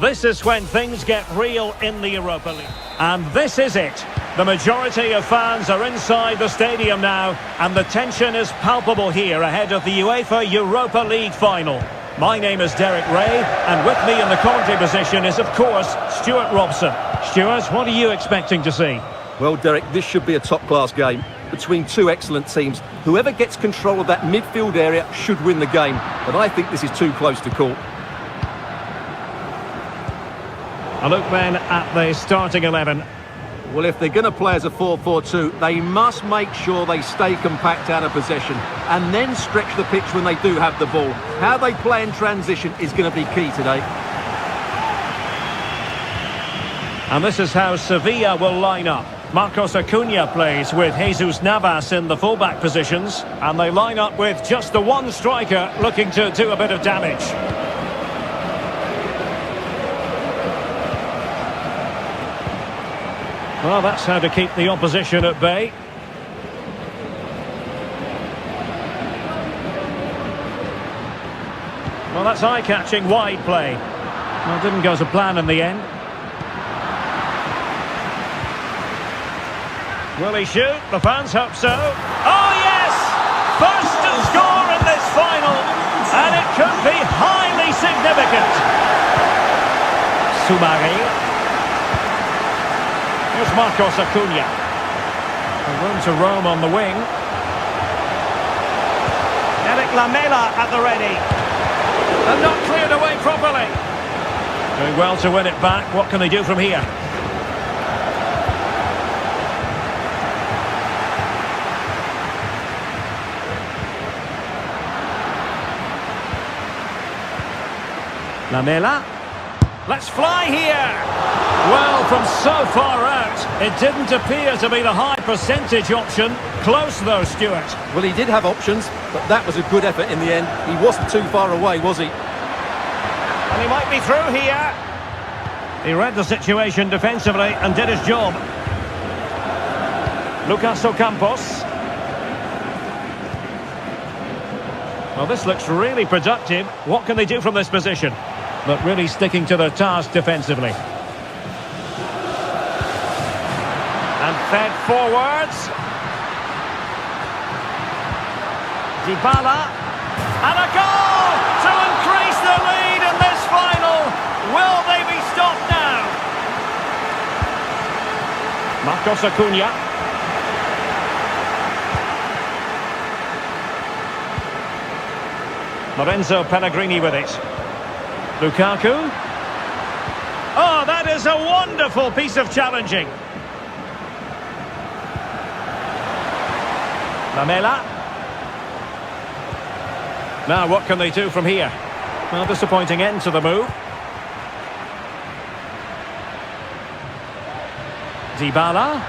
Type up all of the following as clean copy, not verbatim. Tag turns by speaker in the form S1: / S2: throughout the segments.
S1: This is when things get real in the Europa League. And this is it. The majority of fans are inside the stadium now, and the tension is palpable here ahead of the UEFA Europa League final. My name is Derek Ray, and with me in the commentary position is, of course, Stuart Robson. Stuart, what are you expecting to see?
S2: Well, Derek, this should be a top-class game between two excellent teams. Whoever gets control of that midfield area should win the game, but I think this is too close to call.
S1: A look then at the starting 11.
S2: Well, if they're going to play as a 4-4-2, they must make sure they stay compact out of possession and then stretch the pitch when they do have the ball. How they play in transition is going to be key today.
S1: And this is how Sevilla will line up. Marcos Acuna plays with Jesus Navas in the fullback positions, and they line up with just the one striker looking to do a bit of damage. Well, that's how to keep the opposition at bay. Well, that's eye-catching wide play. Well, it didn't go to plan in the end. Will he shoot? The fans hope so. Oh, yes! First to score in this final, and it could be highly significant. Soumare. Here's Marcos Acuna. Room to roam on the wing. Eric Lamela at the ready. And not cleared away properly. Doing well to win it back. What can they do from here? Lamela. Let's fly here. Well, from so far out, it didn't appear to be the high percentage option. Close though, Stuart.
S2: Well, he did have options, but that was a good effort in the end. He wasn't too far away, was he?
S1: And he might be through here. He read the situation defensively and did his job. Lucas Ocampos. Well, this looks really productive. What can they do from this position? But really sticking to their task defensively. And fed forwards. Dybala. And a goal to increase the lead in this final. Will they be stopped now? Marcos Acuna. Lorenzo Pellegrini with it. Lukaku. Oh, that is a wonderful piece of challenging. Lamela. Now what can they do from here? Well, disappointing end to the move. Dybala.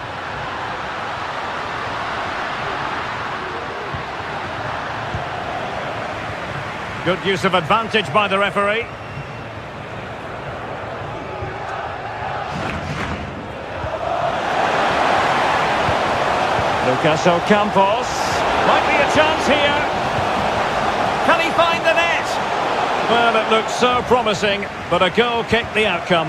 S1: Good use of advantage by the referee. Lucas Ocampos. Might be a chance here. Can he find the net? Well, it looked so promising, but a goal kicked the outcome.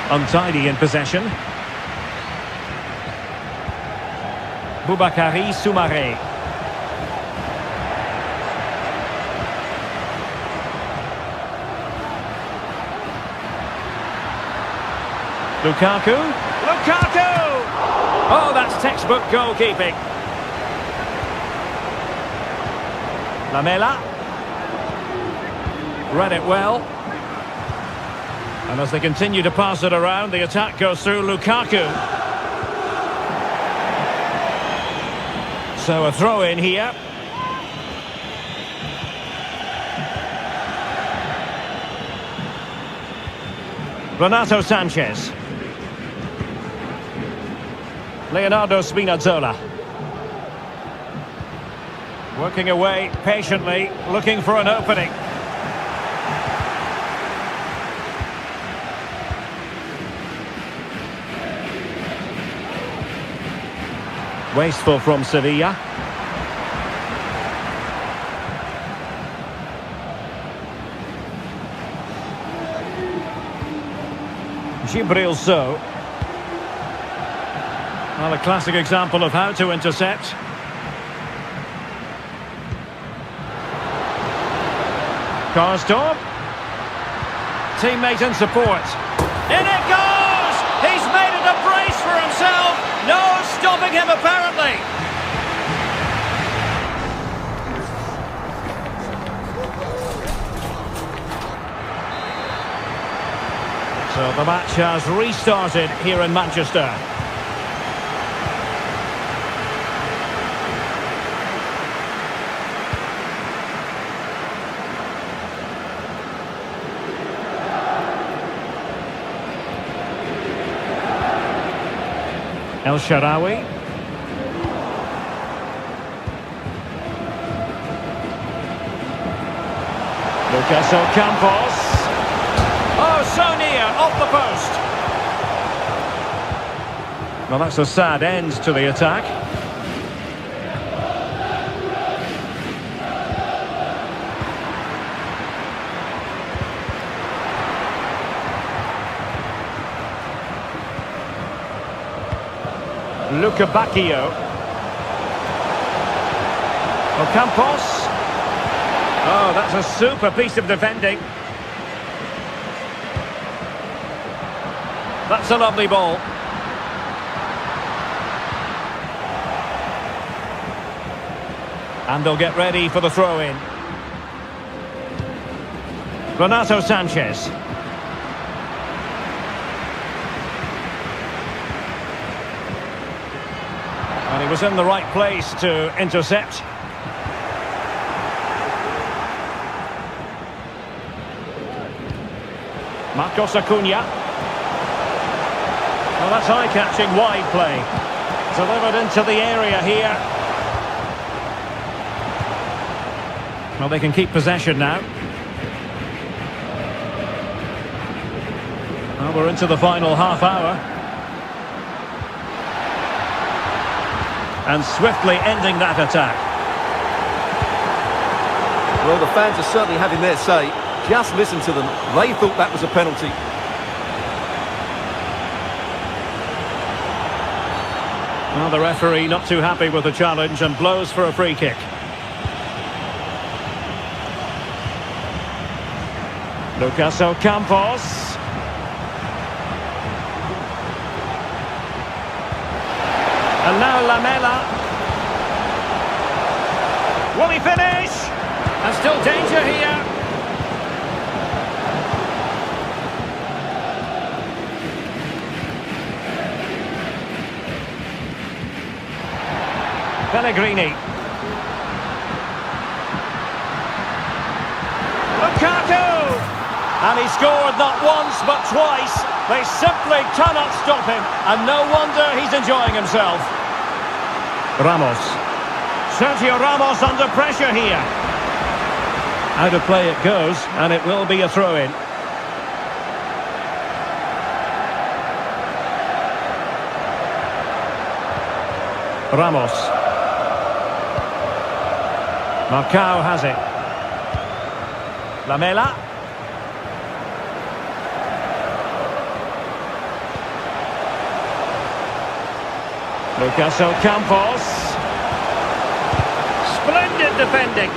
S1: Untidy in possession. Boubakary Soumare. Lukaku. Lukaku! Oh, that's textbook goalkeeping. Lamela. Read it well. And as they continue to pass it around, the attack goes through Lukaku. So a throw in here. Renato Sanchez. Leonardo Spinazzola. Working away patiently, looking for an opening. Wasteful from Sevilla. Chibrilso. Well, a classic example of how to intercept. Karsdorp. Teammate and support. In it goes! He's made it a brace for himself. No stopping him, apparently. So the match has restarted here in Manchester. El Shaarawy. Lucas Ocampos. Oh, so near, off the post. Well, that's a sad end to the attack. Luca Bacchio. Ocampos. Oh, that's a super piece of defending. That's a lovely ball. And they'll get ready for the throw-in. Renato Sanchez. And he was in the right place to intercept. Marcos Acuna. Well, that's eye-catching wide play. Delivered into the area here. Well, they can keep possession now. Well, we're into the final half hour. And swiftly ending that attack.
S2: Well, the fans are certainly having their say. Just listen to them. They thought that was a penalty.
S1: Well, the referee not too happy with the challenge and blows for a free kick. Lucas Ocampos. And now Lamela. Will he finish? And still danger here. Pellegrini. Lukaku! And he scored not once but twice. They simply cannot stop him. And no wonder he's enjoying himself. Ramos. Sergio Ramos under pressure here. Out of play it goes, and it will be a throw-in. Ramos. Marcao has it. Lamela. Lucas Ocampos. Splendid defending.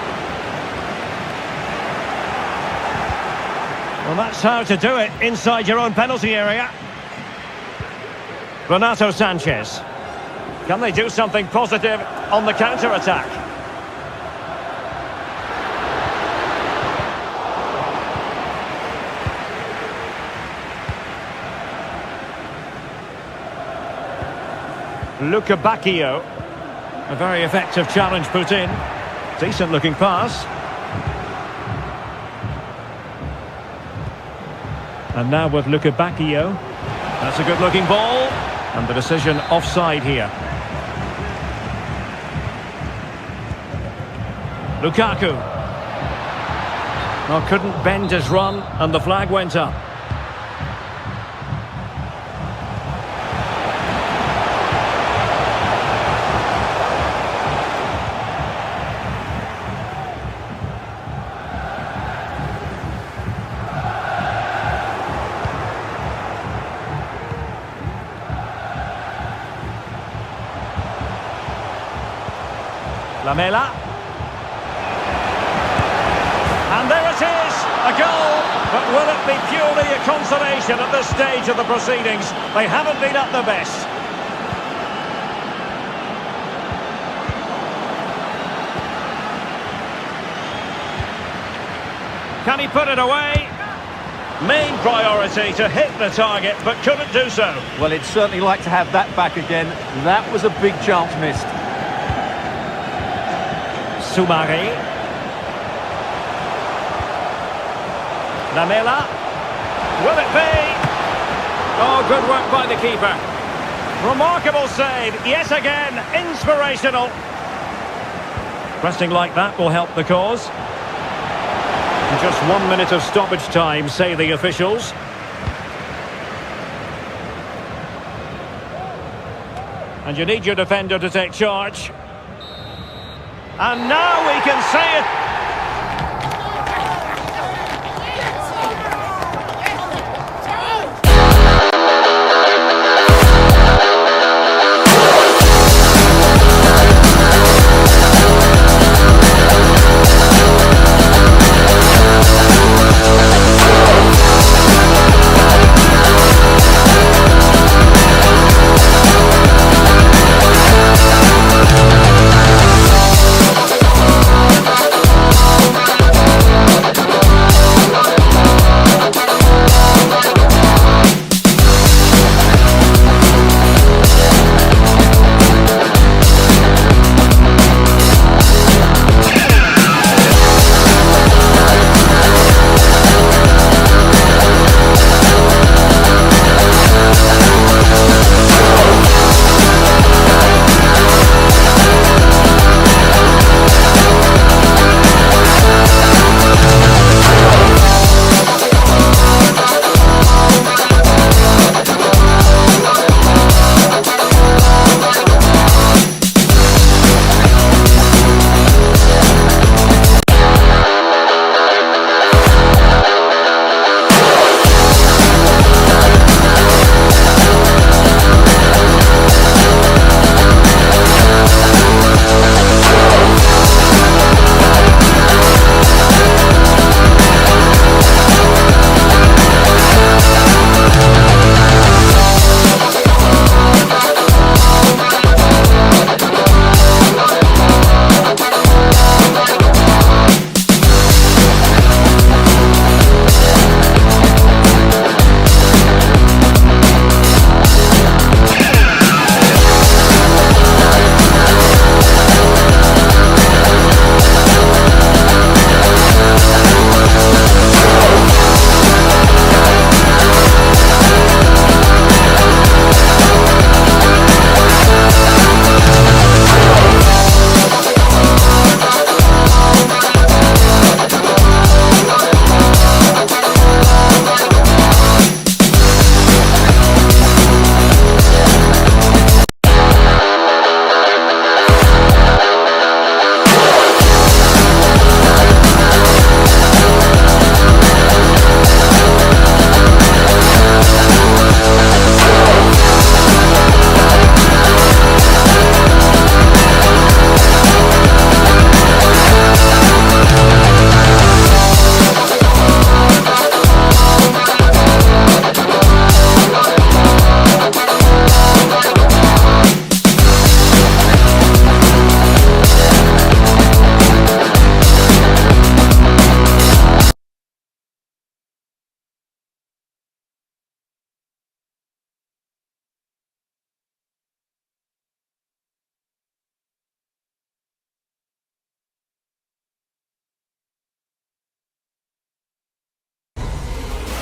S1: Well, that's how to do it inside your own penalty area. Renato Sanchez. Can they do something positive on the counter-attack? Luca Bacchio. A very effective challenge put in. Decent looking pass. And now with Luca Bacchio. That's a good looking ball. And the decision offside here. Lukaku. Well, couldn't bend his run and the flag went up. Lamela. And there it is, a goal. But will it be purely a consolation at this stage of the proceedings? They haven't been at their best. Can he put it away? Main priority to hit the target, but couldn't do so.
S2: Well, he'd certainly like to have that back again. That was a big chance missed.
S1: Soumare. Lamela. Will it be? Oh, good work by the keeper. Remarkable save, yet again, inspirational. Pressing like that will help the cause. Just 1 minute of stoppage time, say the officials. And you need your defender to take charge. And now we can say it.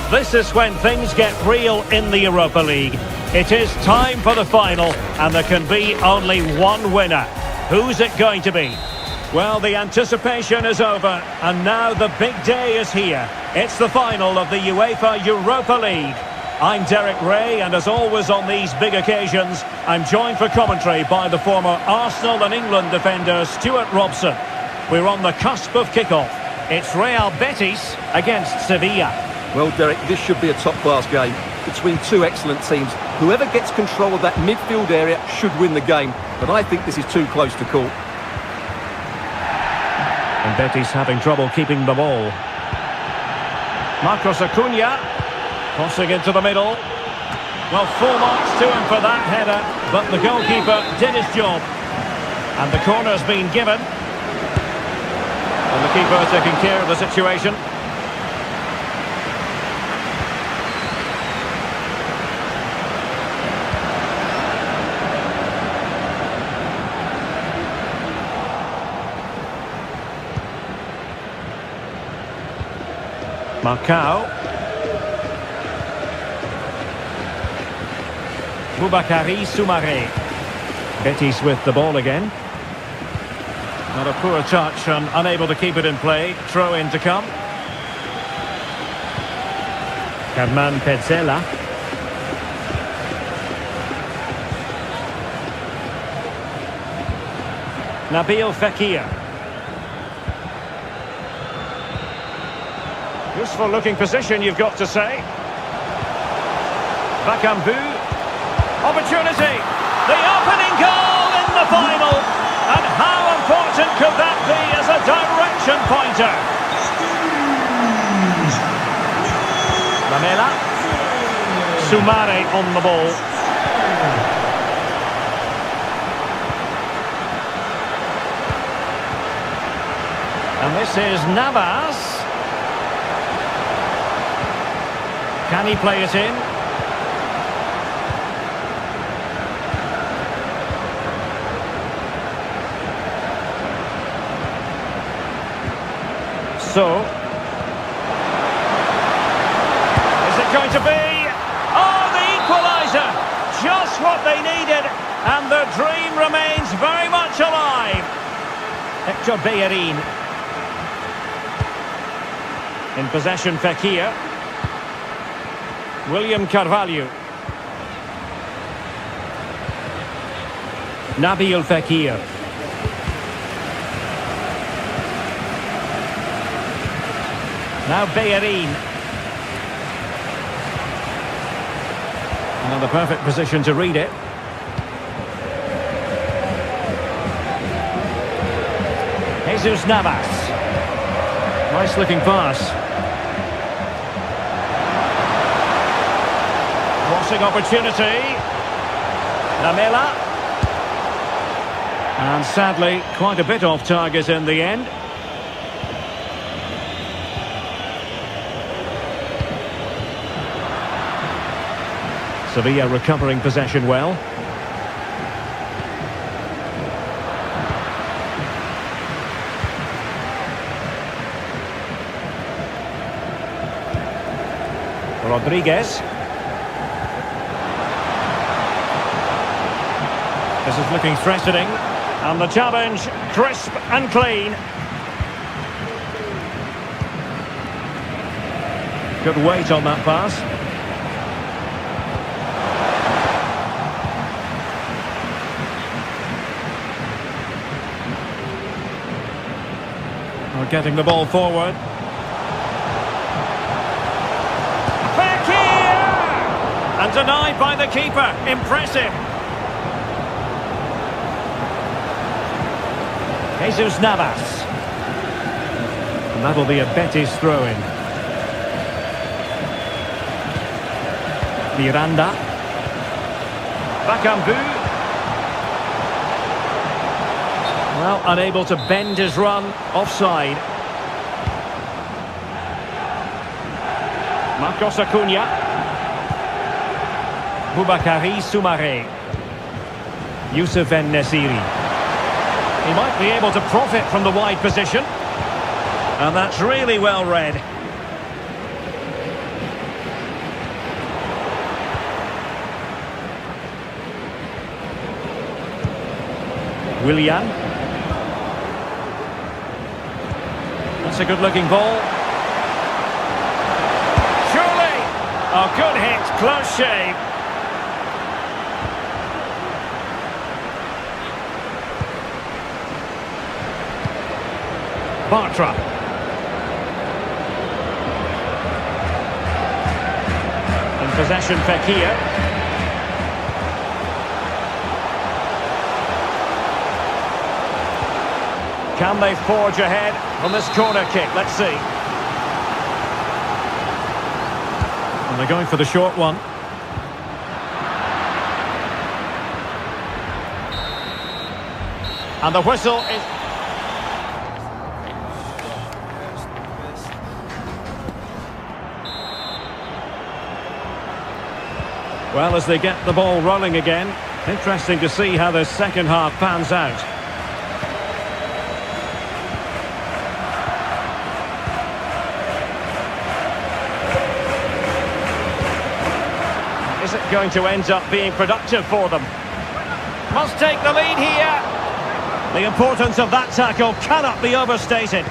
S1: This is when things get real in the Europa League. It is time for the final, and there can be only one winner. Who's it going to be? Well, the anticipation is over, and now the big day is here. It's the final of the UEFA Europa League. I'm Derek Ray, and as always on these big occasions, I'm joined for commentary by the former Arsenal and England defender Stuart Robson. We're on the cusp of kickoff. It's Real Betis against Sevilla.
S2: Well, Derek, this should be a top-class game between two excellent teams. Whoever gets control of that midfield area should win the game, but I think this is too close to call.
S1: Betis having trouble keeping the ball. Marcos Acuna, crossing into the middle. Well, full marks to him for that header, but the goalkeeper did his job. And the corner's been given. And the keeper taking care of the situation. Marcao. Boubakary Soumaré. Betis with the ball again. Not a poor touch and unable to keep it in play. Throw in to come. Carman Petzela. Nabil Fekir. Useful looking position, you've got to say. Bakambu. Opportunity. The opening goal in the final. And how important could that be as a direction pointer? Lamela. Soumaré on the ball. And this is Navas. Can he play it in? So, is it going to be? Oh, the equaliser! Just what they needed, and the dream remains very much alive. Hector Bellerin. In possession, Fekir. William Carvalho. Nabil Fekir. Now Bellerin. Another perfect position to read it. Jesus Navas. Nice looking pass. Crossing opportunity. Lamela. And sadly, quite a bit off target in the end. Sevilla recovering possession well. Rodriguez. This is looking threatening. And the challenge, crisp and clean. Good weight on that pass. We're getting the ball forward. Fekir! And denied by the keeper. Impressive. Jesus Navas. And that'll be a Betis throw-in. Miranda. Bakambu. Well, unable to bend his run. Offside. Marcos Acuna. Boubakary Soumaré. Youssef En-Nesyri. He might be able to profit from the wide position. And that's really well read. Willian. That's a good-looking ball. Surely! Oh, good hit, close shave. Bartra. In possession, Fekir. Can they forge ahead? on this corner kick. Let's see. And they're going for the short one. And the whistle is... Well, as they get the ball rolling again, interesting to see how the second half pans out. Is it going to end up being productive for them? Must take the lead here. The importance of that tackle cannot be overstated.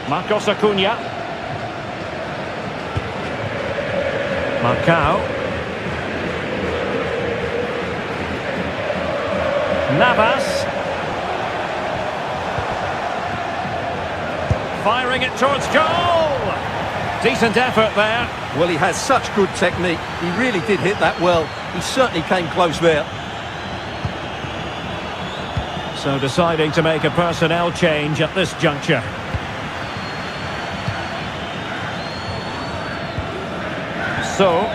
S1: Marcos Acuna. Marcao. Navas. Firing it towards goal. Decent effort there.
S2: Well, he has such good technique. He really did hit that well. He certainly came close there.
S1: So deciding to make a personnel change at this juncture. So,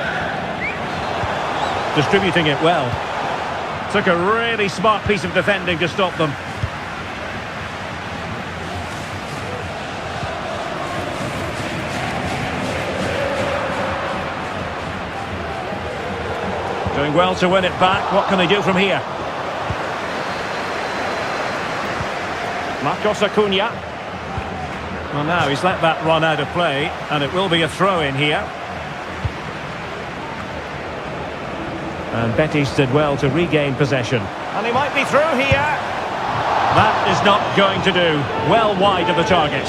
S1: distributing it well. Took a really smart piece of defending to stop them. Doing well to win it back. What can they do from here? Marcos Acuna. Well, now he's let that run out of play, and it will be a throw-in here. And Betis did well to regain possession. And he might be through here. That is not going to do. Well wide of the target.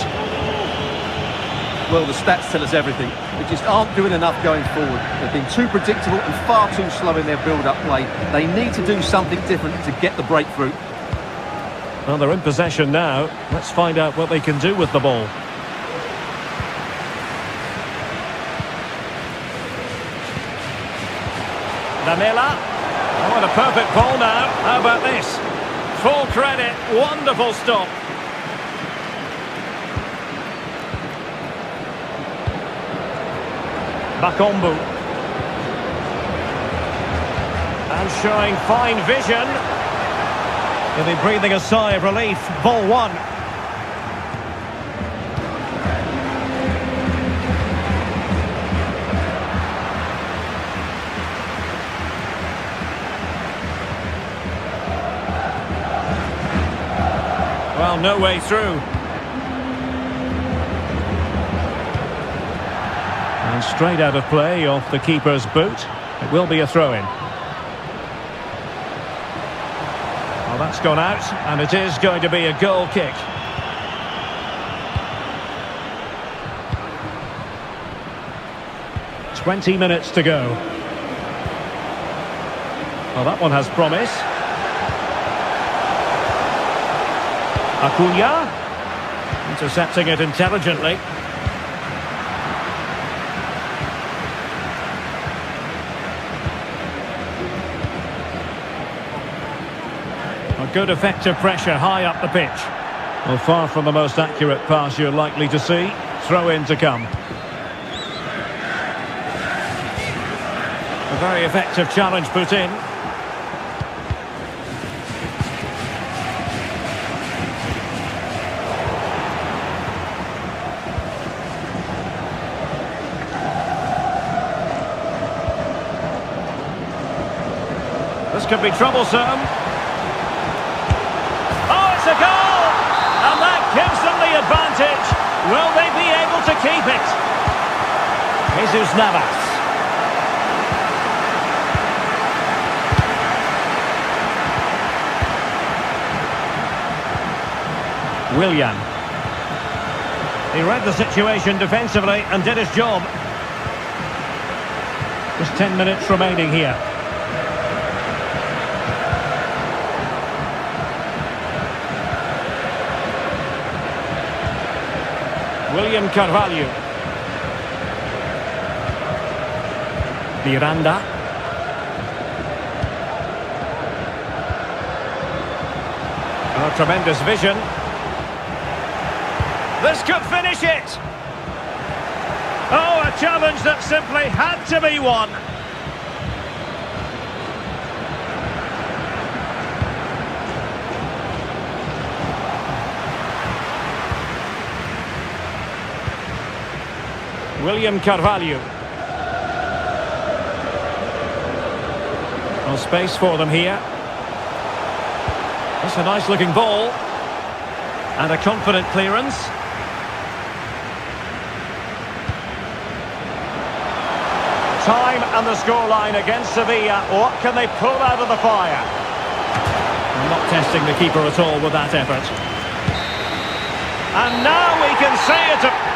S2: Well, the stats tell us everything. They just aren't doing enough going forward. They've been too predictable and far too slow in their build-up play. They need to do something different to get the breakthrough.
S1: Well, they're in possession now. Let's find out what they can do with the ball. Lamela. Oh, and a perfect ball now. How about this? Full credit. Wonderful stop. Bakombu. And showing fine vision. He'll be breathing a sigh of relief. Ball one. Well, no way through. And straight out of play off the keeper's boot. It will be a throw-in. Well, that's gone out, and it is going to be a goal kick. "20 minutes to go. Well, that one has promise. Acuna, intercepting it intelligently. A good effective pressure high up the pitch. Well, far from the most accurate pass you're likely to see. Throw in to come. A very effective challenge put in. This could be troublesome. Oh, it's a goal! And that gives them the advantage. Will they be able to keep it? Jesus Navas. Willian. He read the situation defensively and did his job. Just 10 minutes remaining here. William Carvalho. Miranda. tremendous vision. This could finish it. Oh, a challenge that simply had to be won. William Carvalho. No space for them here. It's a nice looking ball. And a confident clearance. Time and the scoreline against Sevilla. What can they pull out of the fire? I'm not testing the keeper at all with that effort. And now we can see it.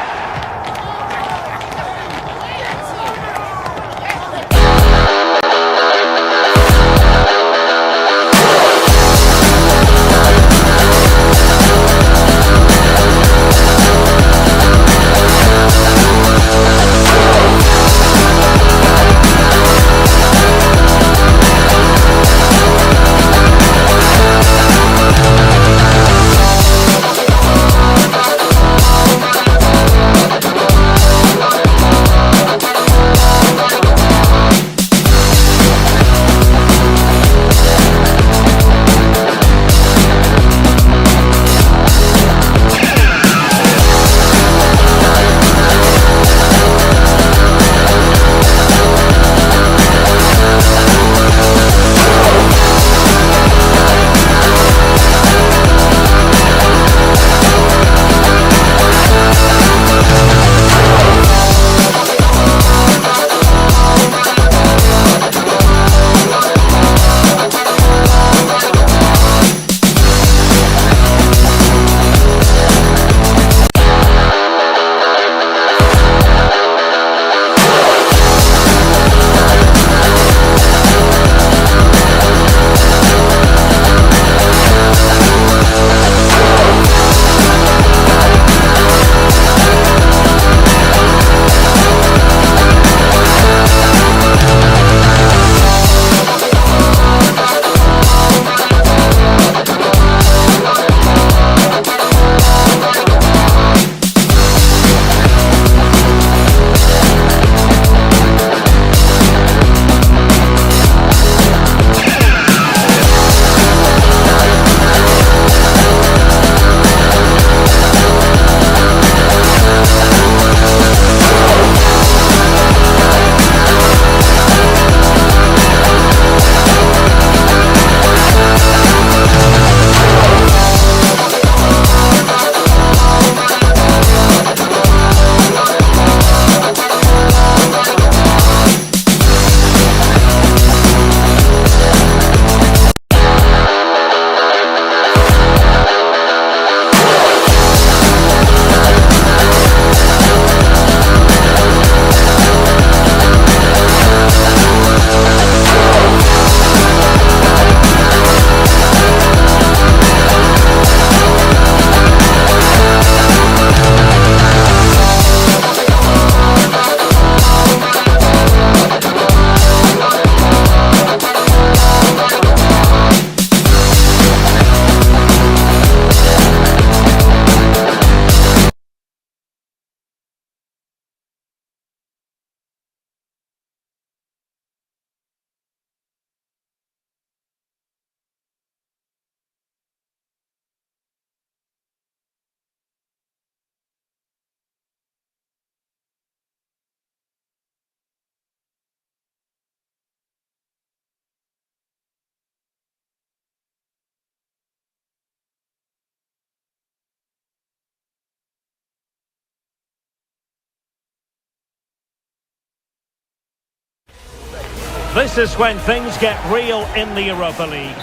S1: This is when things get real in the Europa League.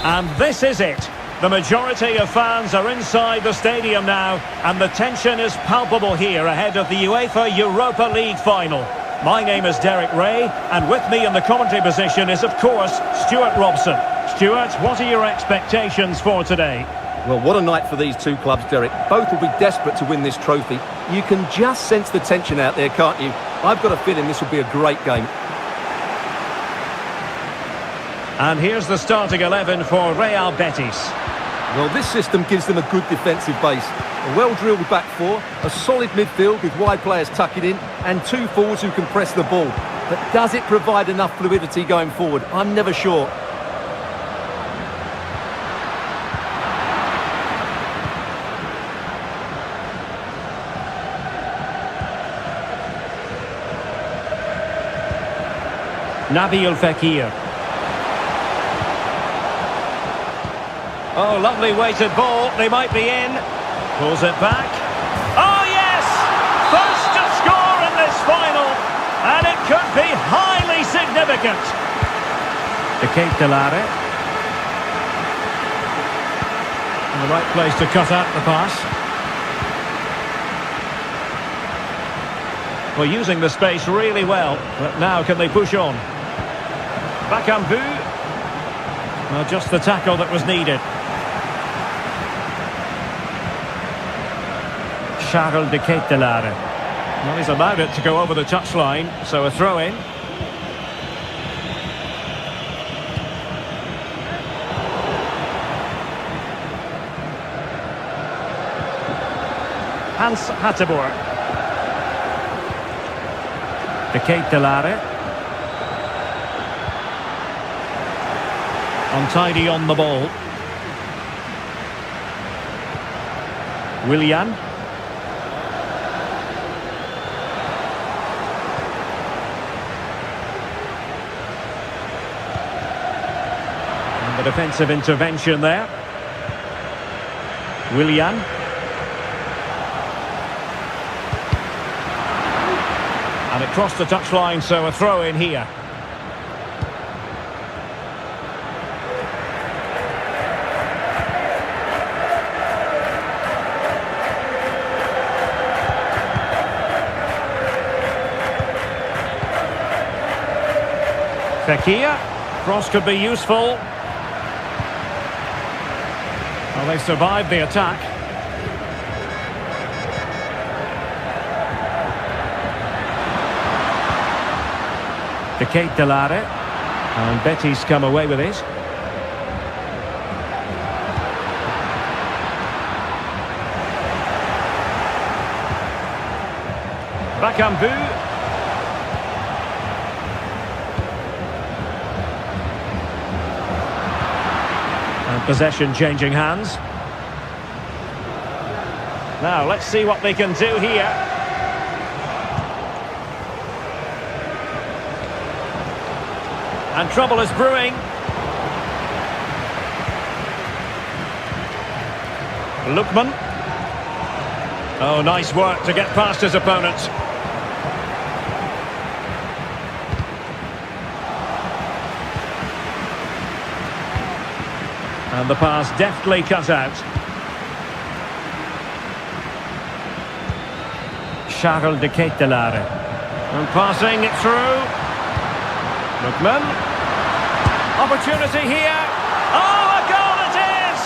S1: And this is it. The majority of fans are inside the stadium now, and the tension is palpable here ahead of the UEFA Europa League final. My name is Derek Ray, and with me in the commentary position is, of course, Stuart Robson. Stuart, what are your expectations for today?
S2: Well, what a night for these two clubs, Derek. Both will be desperate to win this trophy. You can just sense the tension out there, can't you? I've got a feeling this will be a great game.
S1: And here's the starting 11 for Real Betis.
S2: Well, this system gives them a good defensive base. A well-drilled back four, a solid midfield with wide players tucking in, and two forwards who can press the ball. But does it provide enough fluidity going forward? I'm never sure.
S1: Nabil Fekir. Oh, lovely weighted ball. They might be in. Pulls it back. Oh, yes! First to score in this final. And it could be highly significant. Ketelare. In the right place to cut out the pass. Well, using the space really well. But now can they push on? Bakambu. Well, just the tackle that was needed. Charles de Ketelare. Well, he's allowed it to go over the touchline, so a throw-in. Hans Hateboer. De Ketelare. Untidy on the ball. Willian. And the defensive intervention there. Willian. And it crossed the touchline, so a throw in here. Fekir, cross could be useful. Well, they survived the attack. De Ketelare, and Betis come away with it. Bakambu. Possession changing hands. Now let's see what they can do here. And trouble is brewing. Lookman. Oh, nice work to get past his opponent. And the pass deftly cut out. Charles de Ketelare. And passing it through. Lookman. Opportunity here. Oh, a goal it is!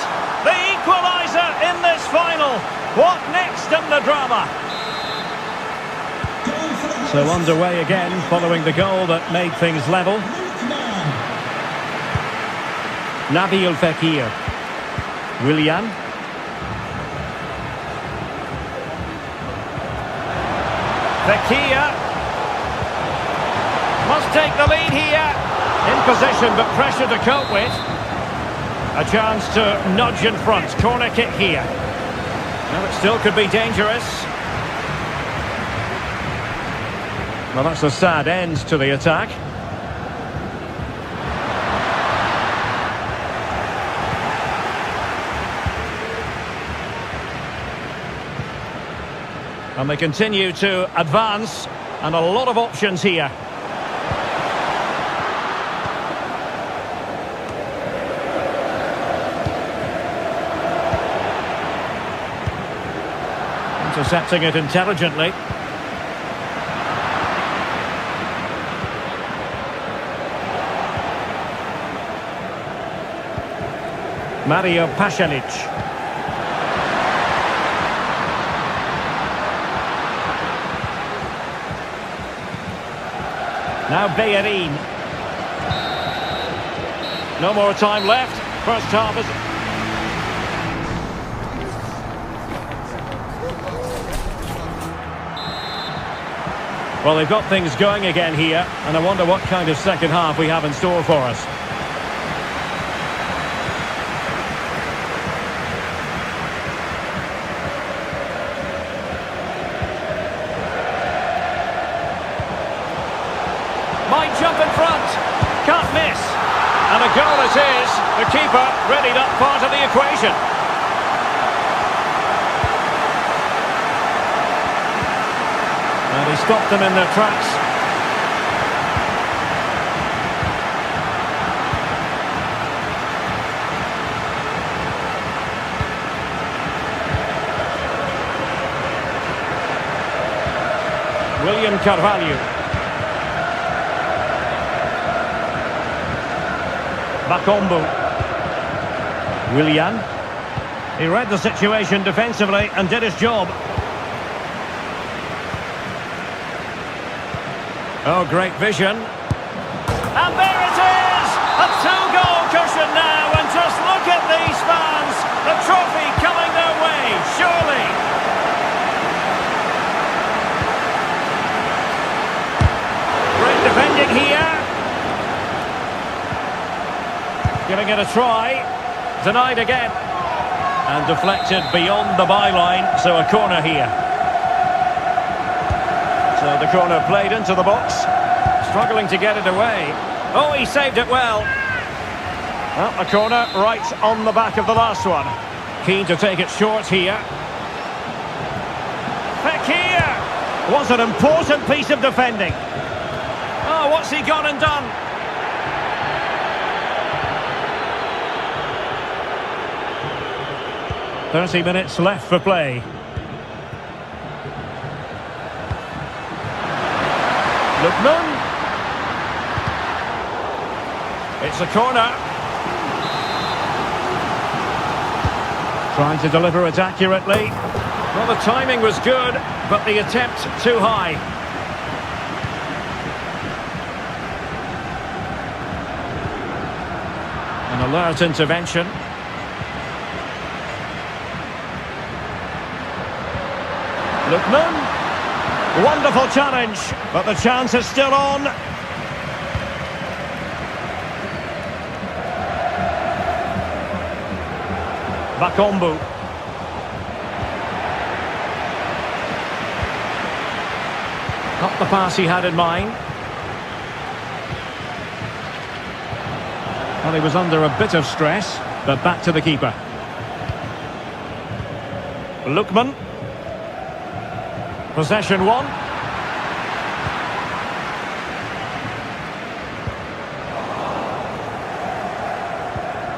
S1: The equaliser in this final. What next in the drama? So underway again following the goal that made things level. Nabil Fekir. Willian. Fekir. Must take the lead here. In position but pressure to cope with. A chance to nudge in front. Corner kick here. Well, it still could be dangerous. Well, that's a sad end to the attack. And they continue to advance, and a lot of options here. Intercepting it intelligently. Mario Pasalic. Now Bayern. No more time left. First half is... Well, they've got things going again here, and I wonder what kind of second half we have in store for us. Might jump in front. Can't miss. And a goal it is. The keeper really not part of the equation. And he stopped them in their tracks. William Carvalho. Bakombu. Willian. He read the situation defensively and did his job. Oh, great vision. And there it is! A two-goal cushion now, and just look at these fans. The trophy coming their way, surely. Great defending here. Giving it a try. Denied again. And deflected beyond the byline, so a corner here. So the corner played into the box. Struggling to get it away. Oh, he saved it well. Well, a corner right on the back of the last one. Keen to take it short here. Fekir! Was an important piece of defending. Oh, what's he gone and done? 30 minutes left for play. Lukman. It's a corner. Trying to deliver it accurately. Well, the timing was good, but the attempt too high. An alert intervention. Lukman. Wonderful challenge, but the chance is still on. Bakombu. Not the pass he had in mind. Well, he was under a bit of stress, but back to the keeper. Lukman. Possession one.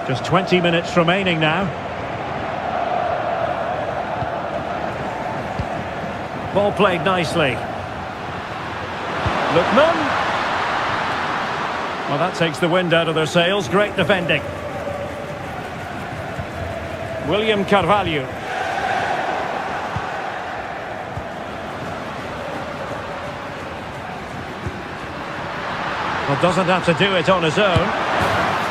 S1: Just 20 minutes remaining now. Ball played nicely. Lukman. Well, that takes the wind out of their sails. Great defending. William Carvalho. Well, doesn't have to do it on his own.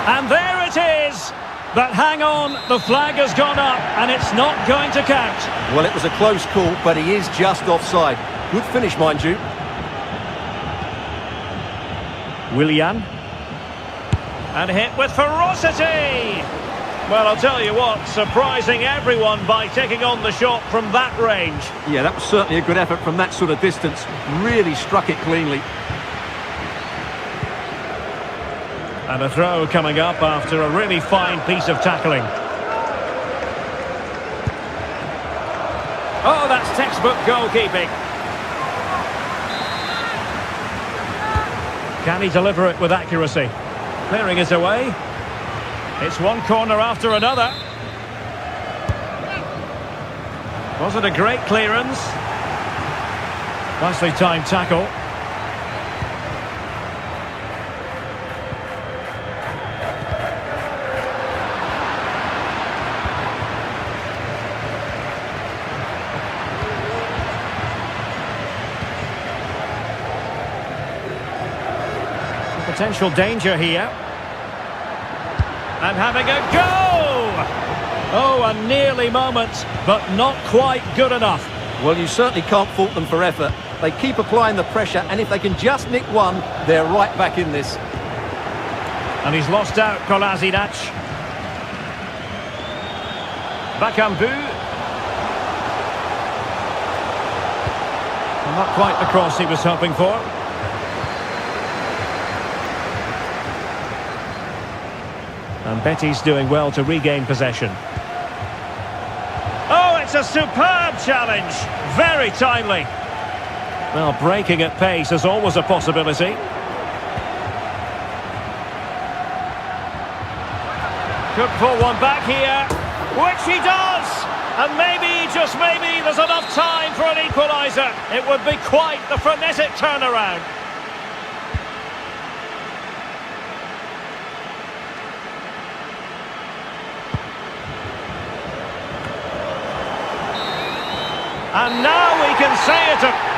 S1: And there it is! But hang on, the flag has gone up and it's not going to count.
S2: Well, it was a close call, but he is just offside. Good finish, mind you.
S1: Willian. And hit with ferocity! Well, I'll tell you what, surprising everyone by taking on the shot from that range.
S2: Yeah, that was certainly a good effort from that sort of distance. Really struck it cleanly. And a throw coming up after a really fine piece of tackling.
S1: Oh, that's textbook goalkeeping. Can he deliver it with accuracy? Clearing it away. It's one corner after another. Wasn't a great clearance. Nicely timed tackle. Potential danger here. And having a go! Oh, a nearly moment, but not quite good enough.
S2: Well, you certainly can't fault them for effort. They keep applying the pressure, and if they can just nick one, they're right back in this.
S1: And he's lost out, Kolasinac. Bakambu. Not quite the cross he was hoping for. And Betty's doing well to regain possession. Oh, it's a superb challenge. Very timely. Well, breaking at pace is always a possibility. Could pull one back here, which he does. And maybe, just maybe, there's enough time for an equaliser. It would be quite the frenetic turnaround. And now we can say it.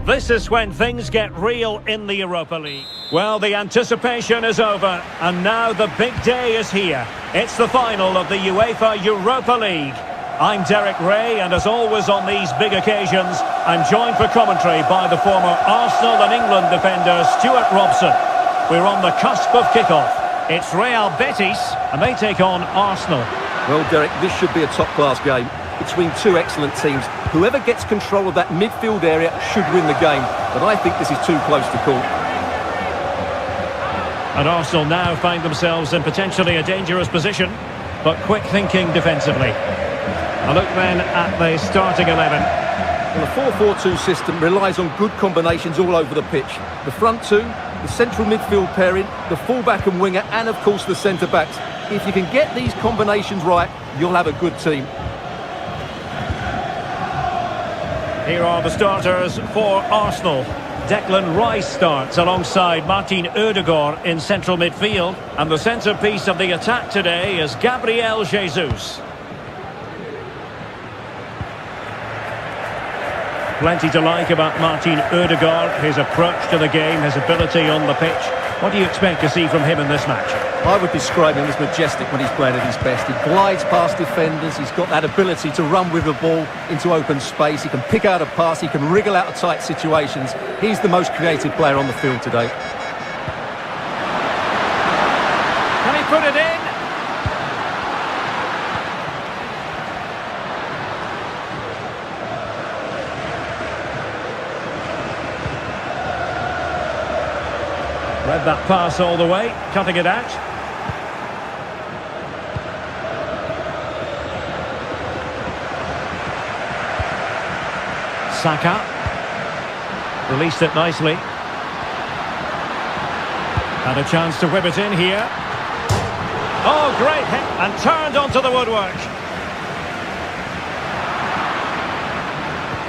S1: This is when things get real in the Europa League. Well, the anticipation is over, and now the big day is here. It's the final of the UEFA Europa League. I'm Derek Ray, and as always on these big occasions, I'm joined for commentary by the former Arsenal and England defender Stuart Robson. We're on the cusp of kickoff. It's Real Betis, and they take on Arsenal.
S2: Well, Derek, this should be a top-class game between two excellent teams. Whoever gets control of that midfield area should win the game, but I think this is too close to call.
S1: And Arsenal now find themselves in potentially a dangerous position. but quick thinking defensively. A look then at the starting 11.
S2: Well, the 4-4-2 system relies on good combinations all over the pitch. The front two, the central midfield pairing, the fullback and winger, and of course the centre-backs. If you can get these combinations right, you'll have a good team.
S1: Here are the starters for Arsenal. Declan Rice starts alongside Martin Ødegaard in central midfield. And the centrepiece of the attack today is Gabriel Jesus. Plenty to like about Martin Ødegaard, his approach to the game, his ability on the pitch. What do you expect to see from him in this match?
S2: I would describe him as majestic when he's playing at his best. He glides past defenders, he's got that ability to run with the ball into open space, he can pick out a pass, he can wriggle out of tight situations. He's the most creative player on the field today.
S1: Can he put it in? Read that pass all the way, cutting it out. Saka. Released it nicely. And a chance to whip it in here. Oh, great hit. And turned onto the woodwork.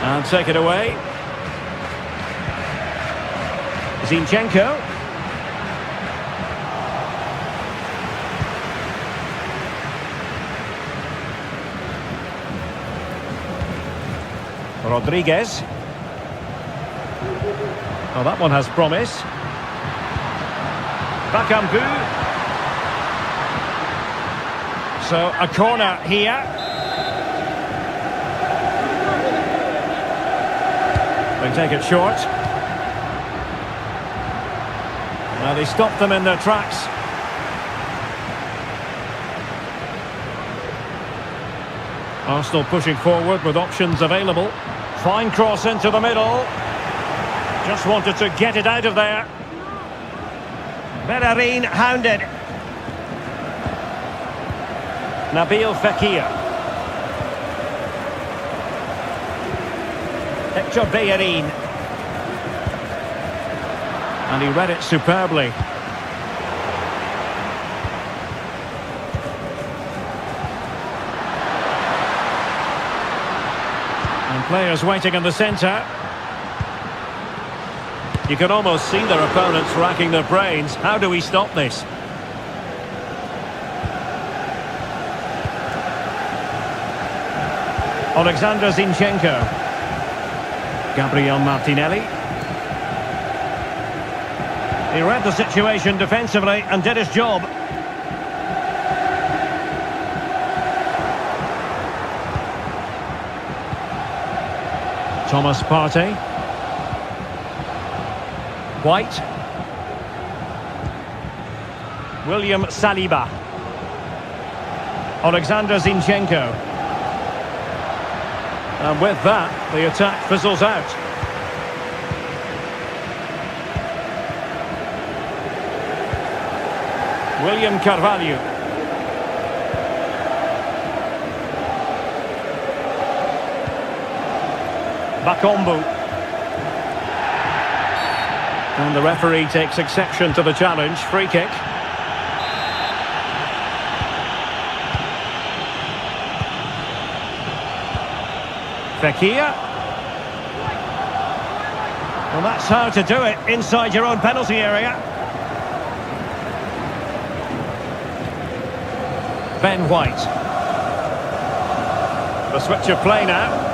S1: And take it away. Zinchenko. Rodriguez. Oh, that one has promise. Bakambu. So a corner here. They take it short. Now they stop them in their tracks. Arsenal pushing forward with options available. Fine cross into the middle. Just wanted to get it out of there. Bellerin hounded. Nabil Fekir. Hector Bellerin. And he read it superbly. Players waiting in the centre. You can almost see their opponents racking their brains. How do we stop this? Alexander Zinchenko. Gabriel Martinelli. He read the situation defensively and did his job. Thomas Partey. White. William Saliba. Alexander Zinchenko. And with that, the attack fizzles out. William Carvalho. Bakambu. And the referee takes exception to the challenge. Free kick. Fekir. Well, that's how to do it inside your own penalty area. Ben White. The switch of play now.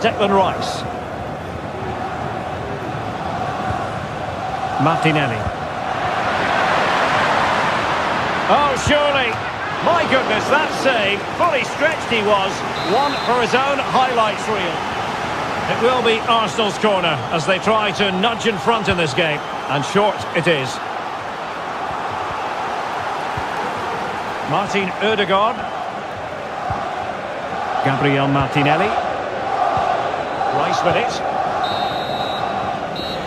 S1: Declan Rice. Martinelli. Oh, surely. My goodness, that save. Fully stretched he was. One for his own highlights reel. It will be Arsenal's corner as they try to nudge in front in this game. And short it is. Martin Ødegaard. Gabriel Martinelli. Rice with it.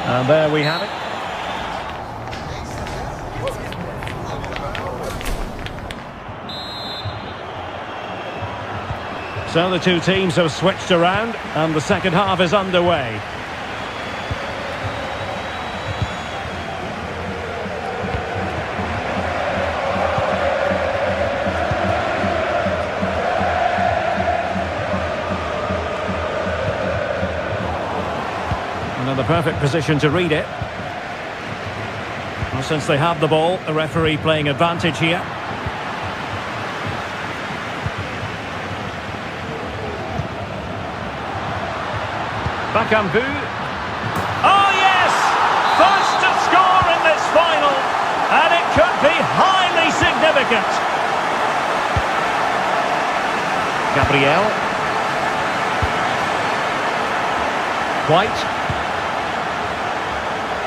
S1: And there we have it. So the two teams have switched around and the second half is underway. Another perfect position to read it. Well, since they have the ball, the referee playing advantage here. Bakambu. Oh yes! First to score in this final, and it could be highly significant. Gabriel. White.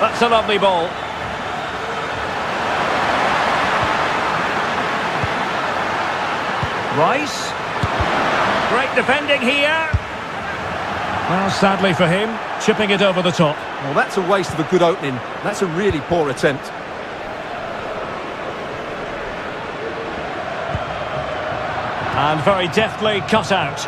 S1: That's a lovely ball. Rice. Great defending here. Well, sadly for him, chipping it over the top.
S2: Well, that's a waste of a good opening. That's a really poor attempt.
S1: And very deftly cut out.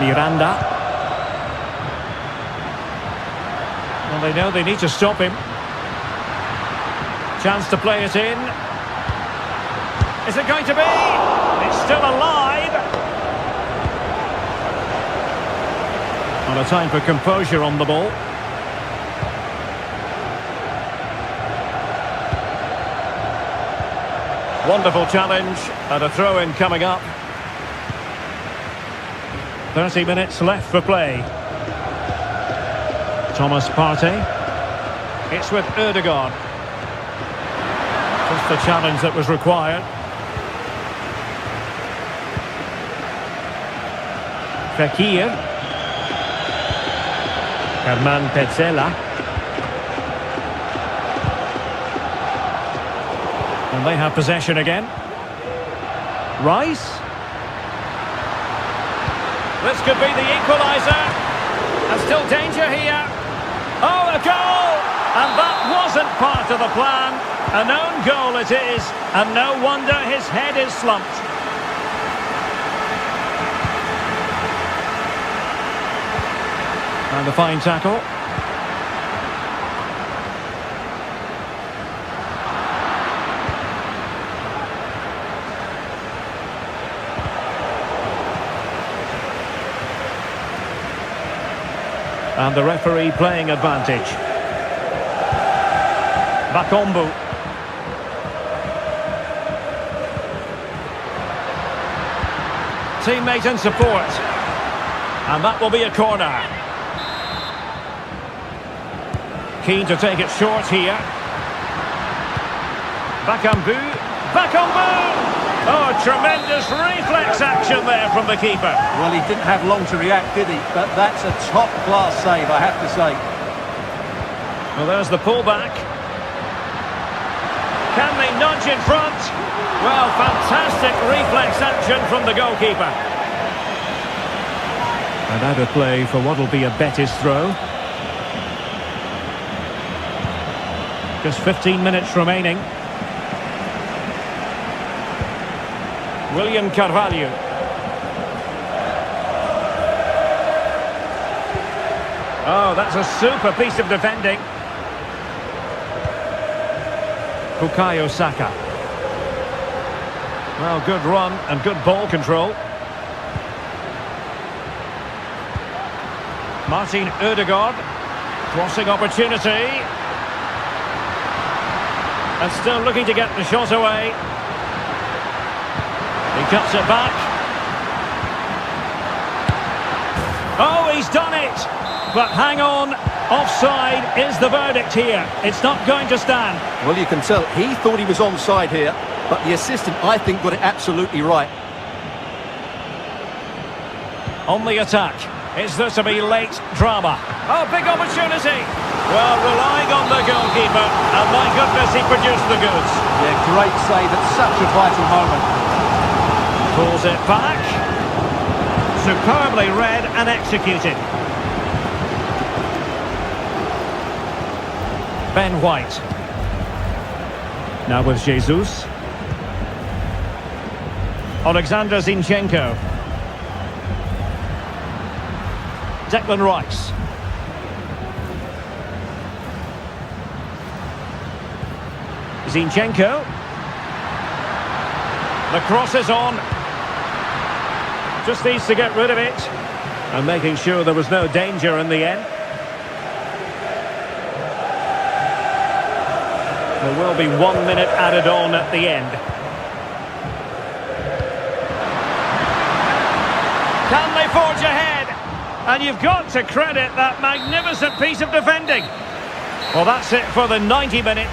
S1: Miranda. Well, they know they need to stop him. Chance to play it in. Is it going to be? It's still alive. Well, a time for composure on the ball. Wonderful challenge and a throw-in coming up. 30 minutes left for play. Thomas Partey. It's with Ødegaard. Just the challenge that was required. Fekir. Herman Petzela. And they have possession again. Rice. This could be the equaliser. And still danger here. Oh, a goal! And that wasn't part of the plan. An own goal it is, and no wonder his head is slumped. And the fine tackle. And the referee playing advantage. Bakambu. Teammate and support. And that will be a corner. Keen to take it short here. Bakambu. Bakambu! Oh, tremendous reflex action there from the keeper.
S2: Well, he didn't have long to react, did he? But that's a top-class save, I have to say.
S1: Well, there's the pullback. Can they nudge in front? Well, fantastic reflex action from the goalkeeper. And out of play for what will be a Betis throw. Just 15 minutes remaining. William Carvalho. Oh, that's a super piece of defending. Bukayo Saka. Well, good run and good ball control. Martin Ødegaard. Crossing opportunity. And still looking to get the shot away. He cuts it back. Oh, he's done it! But hang on, offside is the verdict here. It's not going to stand.
S2: Well, you can tell he thought he was onside here, but the assistant, I think, got it absolutely right.
S1: On the attack. Is there to be late drama? Oh, big opportunity! Well, relying on the goalkeeper, and my goodness, he produced the goods.
S2: Yeah, great save at such a vital moment.
S1: Pulls it back. Superbly read and executed. Ben White. Now with Jesus. Alexander Zinchenko. Declan Rice. Zinchenko. The cross is on. Just needs to get rid of it. And making sure there was no danger in the end. There will be 1 minute added on at the end. Can they forge ahead? And you've got to credit that magnificent piece of defending. Well, that's it for the 90 minutes.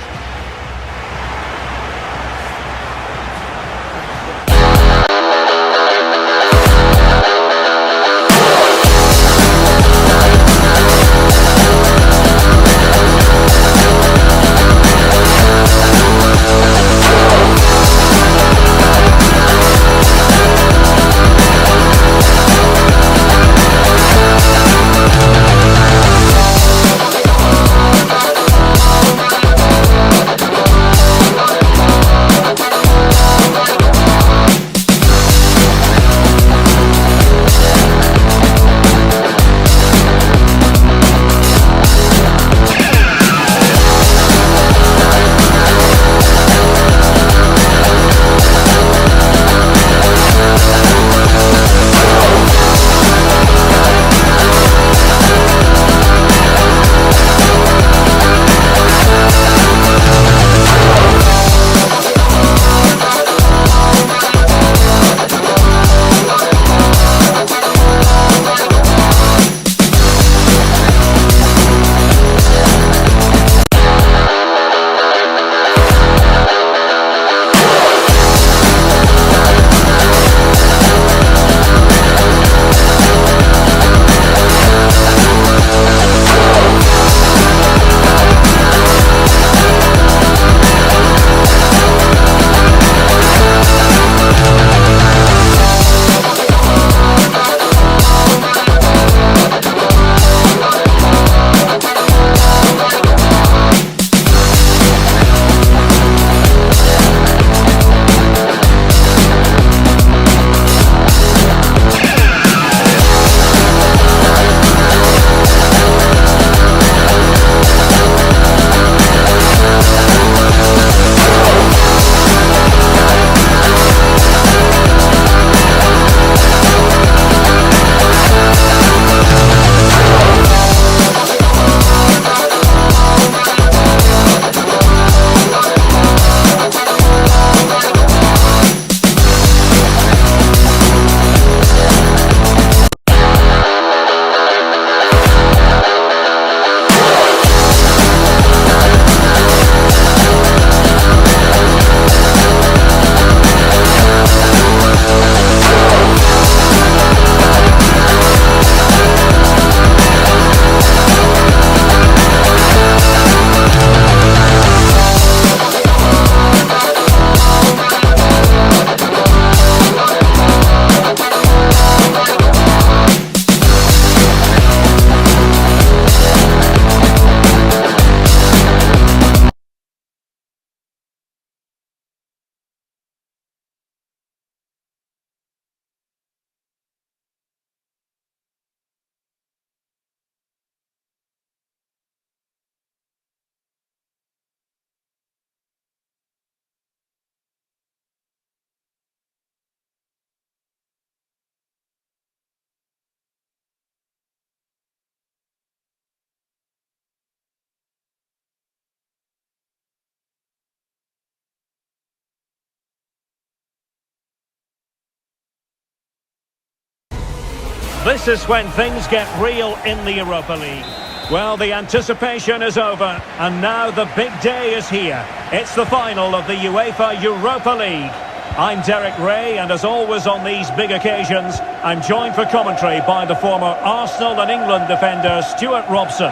S1: This is when things get real in the Europa League. Well, the anticipation is over, and now the big day is here. It's the final of the UEFA Europa League. I'm Derek Ray, and as always on these big occasions, I'm joined for commentary by the former Arsenal and England defender, Stuart Robson.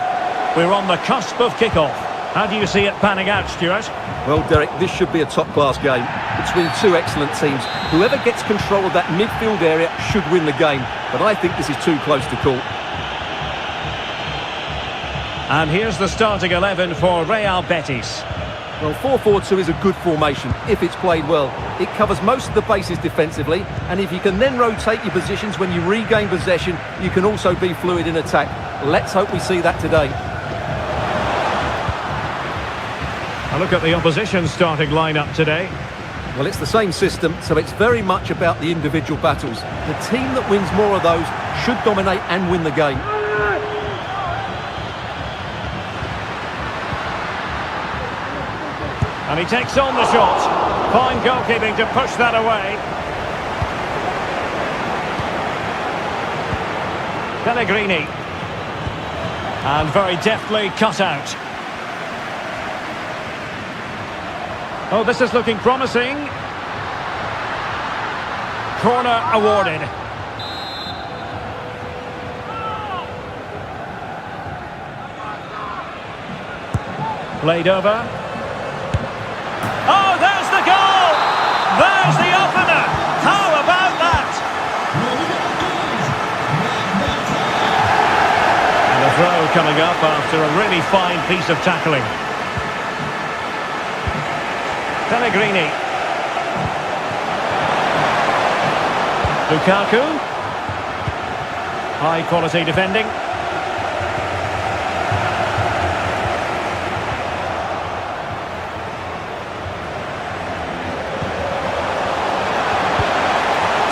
S1: We're on the cusp of kickoff. How do you see it panning out, Stuart?
S2: Well, Derek, this should be a top-class game between two excellent teams. Whoever gets control of that midfield area should win the game, but I think this is too close to call.
S1: And here's the starting 11 for Real Betis.
S2: Well, 4-4-2 is a good formation if it's played well. It covers most of the bases defensively, and if you can then rotate your positions when you regain possession, you can also be fluid in attack. Let's hope we see that today.
S1: A look at the opposition starting lineup today.
S2: Well, it's the same system, so it's very much about the individual battles. The team that wins more of those should dominate and win the game.
S1: And he takes on the shot. Fine goalkeeping to push that away. Pellegrini. And very deftly cut out. Oh, this is looking promising. Corner awarded. Played over. Oh, there's the goal! There's the opener! How about that? And a throw coming up after a really fine piece of tackling. Pellegrini. Lukaku. High quality defending.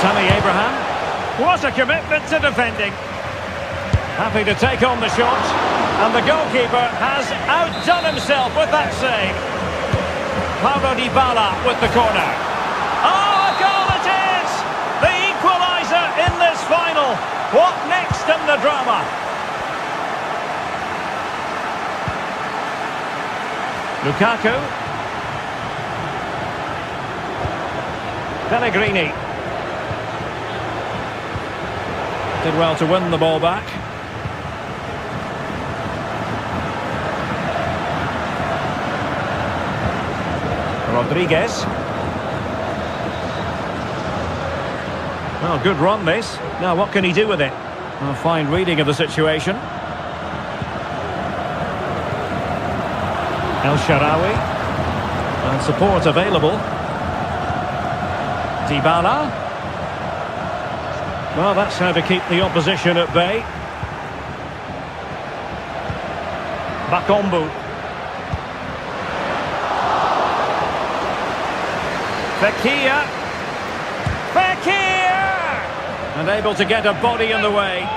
S1: Tammy Abraham. What a commitment to defending. Happy to take on the shot. And the goalkeeper has outdone himself with that save. Paulo Dybala with the corner. Oh, a goal it is! The equaliser in this final. What next in the drama? Lukaku. Pellegrini. Did well to win the ball back. Rodriguez. Well, good run this. Now what can he do with it? A fine reading of the situation. El Shaarawy. And support available. Dybala. Well, that's how to keep the opposition at bay. Bakombu. Fekir. And able to get a body in the way.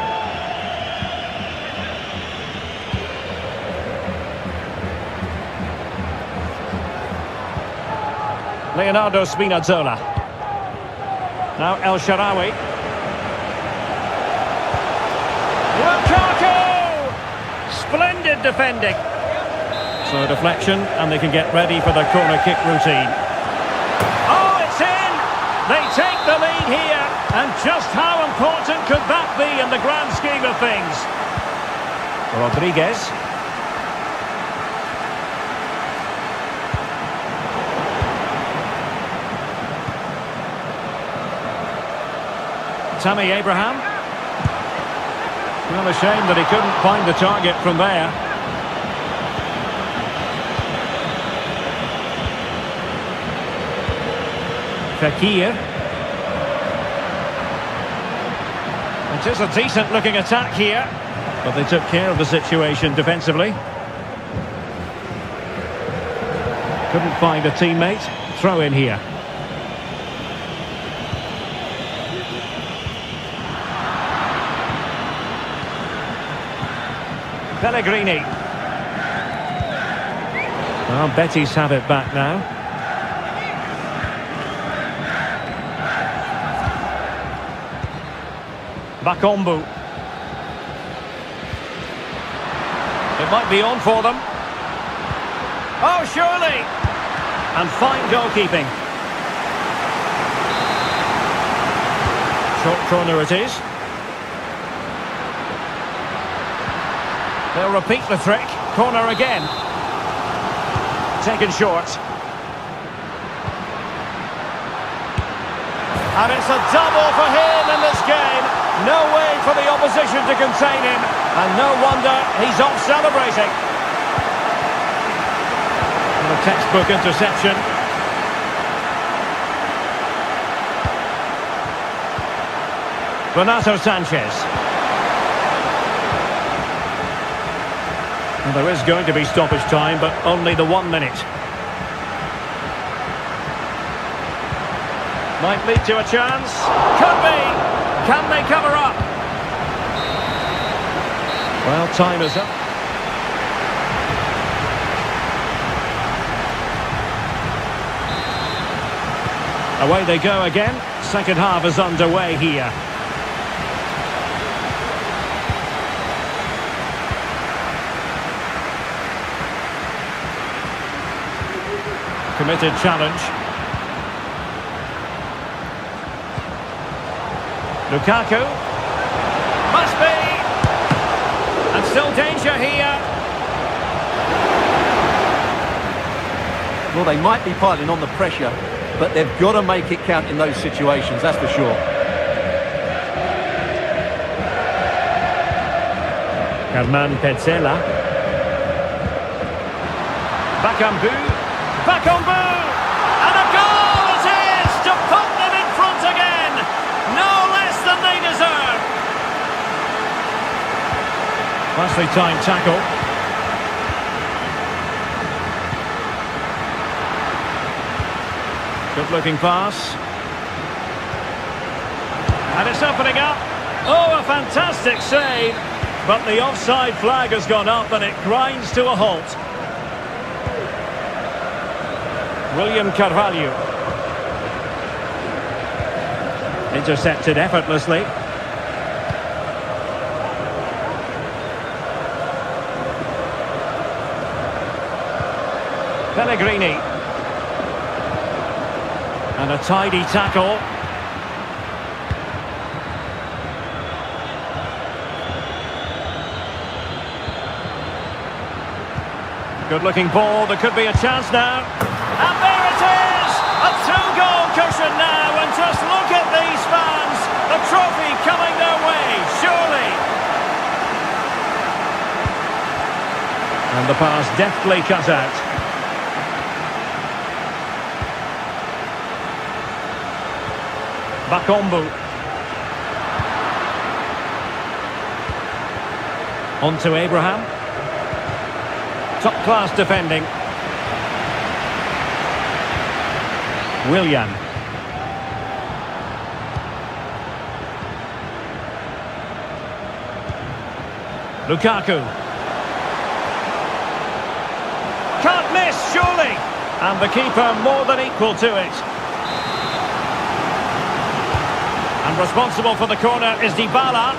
S1: Leonardo Spinazzola. Now El Shaarawy. Lukaku! Splendid defending. So deflection, and they can get ready for the corner kick routine. Oh, it's in! They take the lead here, and just how important could that be in the grand scheme of things? Rodriguez. Tammy Abraham. Well, a shame that he couldn't find the target from there. Fekir. It is a decent looking attack here, but they took care of the situation defensively. Couldn't find a teammate. Throw in here. Pellegrini. Well, Betis have it back now. Bakombu. It might be on for them. Oh, surely! And fine goalkeeping. Short corner it is. They'll repeat the trick. Corner again. Taken short. And it's a double for him in this game. No way for the opposition. position to contain him, and no wonder he's off celebrating. And a textbook interception. Renato Sanchez. And there is going to be stoppage time, but only the 1 minute. Might lead to a chance. Could be. Can they cover up? Well, time is up. Away they go again. Second half is underway here. Committed challenge. Lukaku. Must be. And still danger here.
S2: Well, they might be piling on the pressure, but they've got to make it count in those situations, that's for sure.
S1: Herman Petzela. Bakambu. Bakambu! And a goal it is to put them in front again! No less than they deserve! Nicely timed tackle. Good looking pass. And it's opening up. Oh, a fantastic save! But the offside flag has gone up and it grinds to a halt. William Carvalho. Intercepted effortlessly. Pellegrini. And a tidy tackle. Good looking ball, there could be a chance now. And there it is! A two-goal cushion now, and just look at these fans! The trophy coming their way, surely! And the pass deftly cut out. Bakambu. On to Abraham. Top-class defending. Willian. Lukaku. Can't miss, surely! And the keeper more than equal to it. And responsible for the corner is Dybala.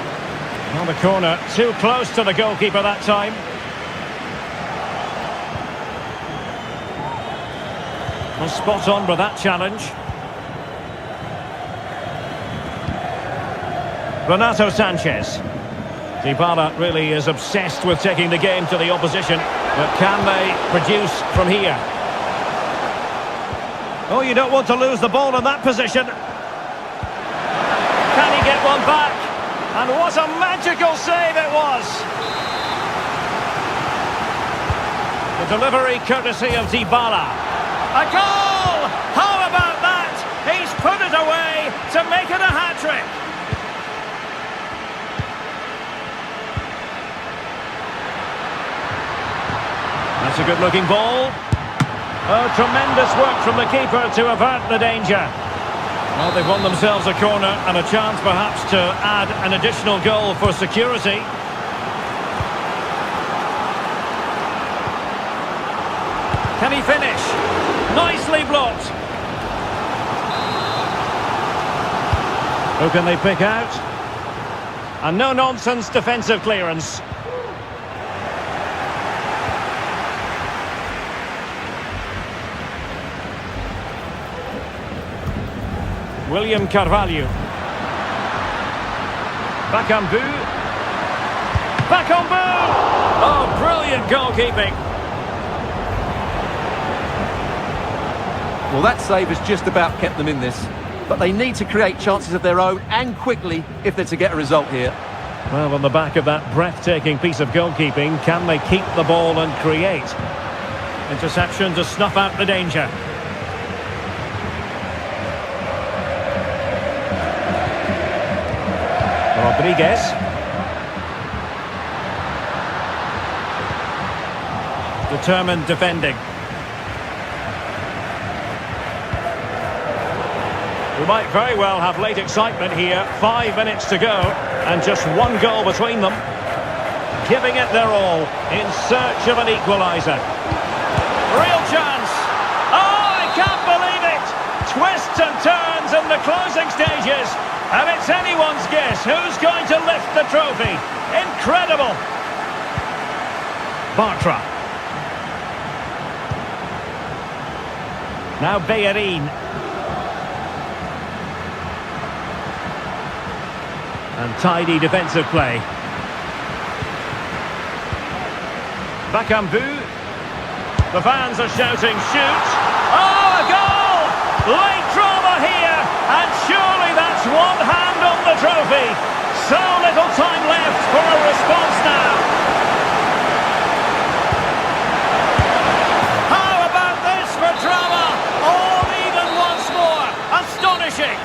S1: Well, the corner too close to the goalkeeper that time. Well, spot on with that challenge. Renato Sanchez. Dybala really is obsessed with taking the game to the opposition. But can they produce from here? Oh, you don't want to lose the ball in that position. Can he get one back? And what a magical save it was! The delivery courtesy of Dybala. A goal! How about that? He's put it away to make it a hat-trick. That's a good-looking ball. Oh, tremendous work from the keeper to avert the danger. Well, they've won themselves a corner and a chance perhaps to add an additional goal for security. Can he finish? Nicely blocked. Who can they pick out? A no-nonsense defensive clearance. William Carvalho. Bakambu. Bakambu! Oh, brilliant goalkeeping.
S2: Well, that save has just about kept them in this. But they need to create chances of their own, and quickly, if they're to get a result here.
S1: Well, on the back of that breathtaking piece of goalkeeping, can they keep the ball and create? Interception to snuff out the danger. Rodriguez. Determined defending. We might very well have late excitement here. 5 minutes to go and just one goal between them. Giving it their all in search of an equaliser. Real chance. Oh, I can't believe it. Twists and turns in the closing stages. And it's anyone's guess who's going to lift the trophy. Incredible. Bartra. Now Bayern. And tidy defensive play. Bakambu. The fans are shouting, shoot! Oh, a goal! Late drama here, and surely that's one hand on the trophy. So little time left for a response now. How about this for drama? All even once more. Astonishing.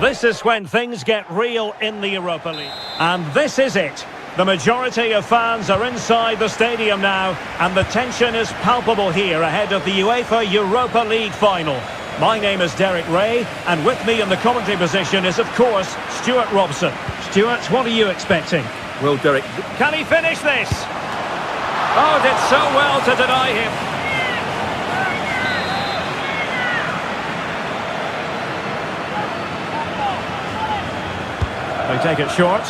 S1: This is when things get real in the Europa League. And this is it. The majority of fans are inside the stadium now, and the tension is palpable here ahead of the UEFA Europa League final. My name is Derek Ray, and with me in the commentary position is, of course, Stuart Robson. Stuart, what are you expecting?
S2: Well, Derek...
S1: Can he finish this? Oh, did so well to deny him. They take it short.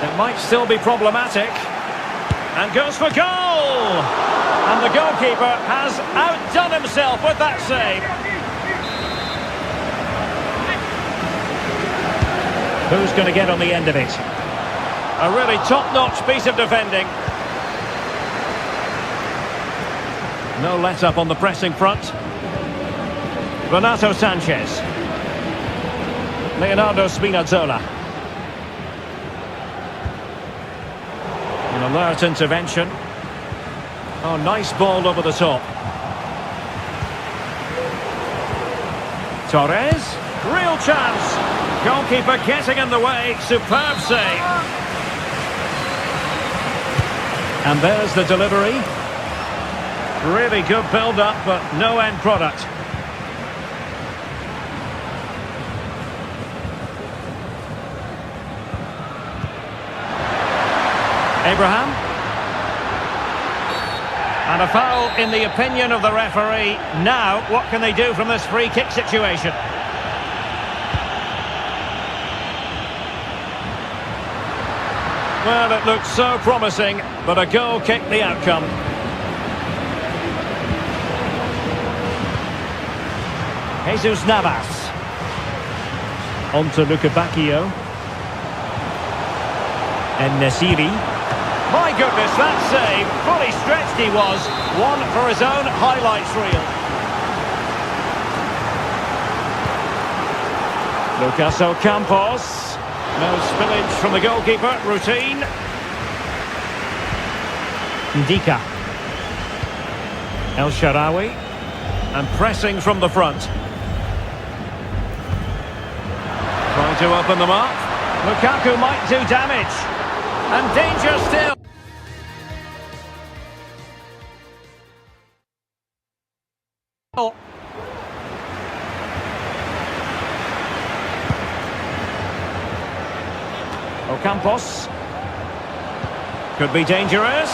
S1: It might still be problematic. And goes for goal! And the goalkeeper has outdone himself with that save. Who's going to get on the end of it? A really top-notch piece of defending. No let-up on the pressing front. Renato Sanchez. Leonardo Spinazzola. An alert intervention. Oh, nice ball over the top. Torres. Real chance. Goalkeeper getting in the way. Superb save. And there's the delivery. Really good build-up, but no end product. Abraham. And a foul in the opinion of the referee. Now, what can they do from this free kick situation? Well, it looked so promising, but a goal kicked the outcome. Jesus Navas. On to Luca Bacchio. And Nesiri. My goodness, that save. Fully stretched he was. One for his own highlights reel. Lucas Ocampos. No spillage from the goalkeeper. Routine. Ndika. El Shaarawy. And pressing from the front. Trying to open them up. Lukaku might do damage. And danger still. Ocampos. Could be dangerous.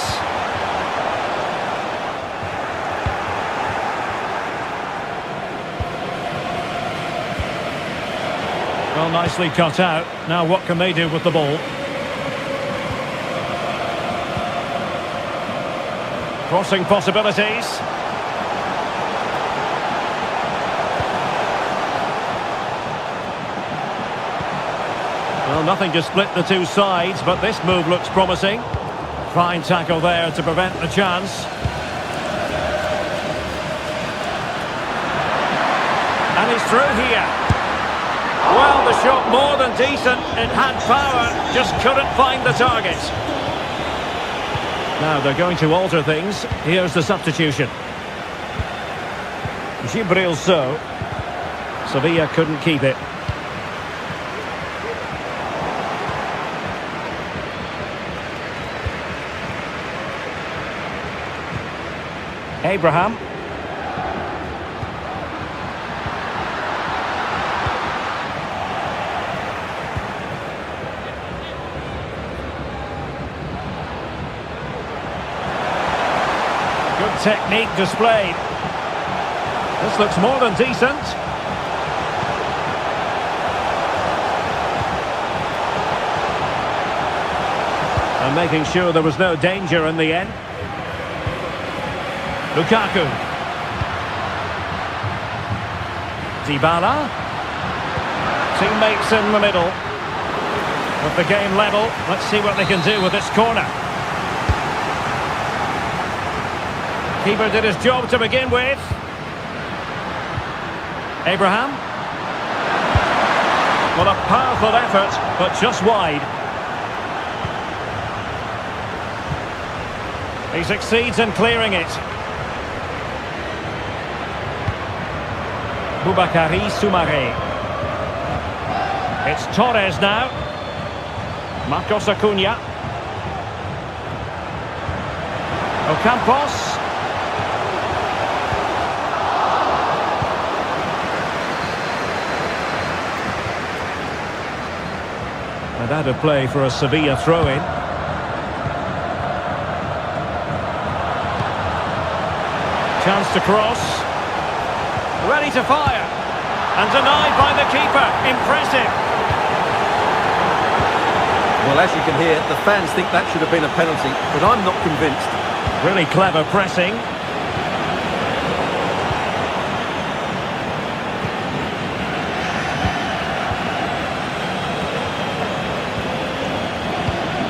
S1: Well, nicely cut out. Now what can they do with the ball? Crossing possibilities. Well, nothing to split the two sides, but this move looks promising. Fine tackle there to prevent the chance. And he's through here. Well, the shot more than decent. It had power, just couldn't find the target. Now they're going to alter things. Here's the substitution. Gibril So. Sevilla couldn't keep it. Abraham. Good technique displayed. This looks more than decent. And making sure there was no danger in the end. Lukaku. Dybala. Teammates in the middle. With the game level, let's see what they can do with this corner. Keeper did his job to begin with. Abraham. Well, a powerful effort, but just wide. He succeeds in clearing it. Boubakary Soumaré. It's Torres now. Marcos Acuna. Ocampos. And out of play for a Sevilla throw-in. Chance to cross. Ready to fire. And denied by the keeper. Impressive.
S2: Well, as you can hear, the fans think that should have been a penalty, but I'm not convinced.
S1: Really clever pressing.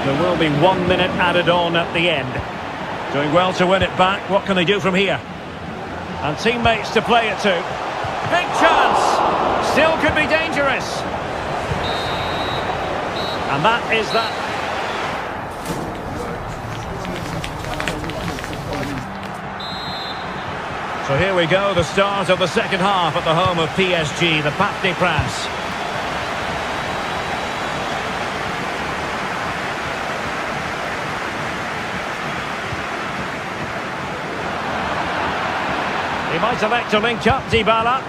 S1: There will be 1 minute added on at the end. Doing well to win it back. What can they do from here? And teammates to play it to. Big chance! Still could be dangerous. And that is that. So here we go, the start of the second half at the home of PSG, the Parc des Princes. He might elect to link up, Dybala.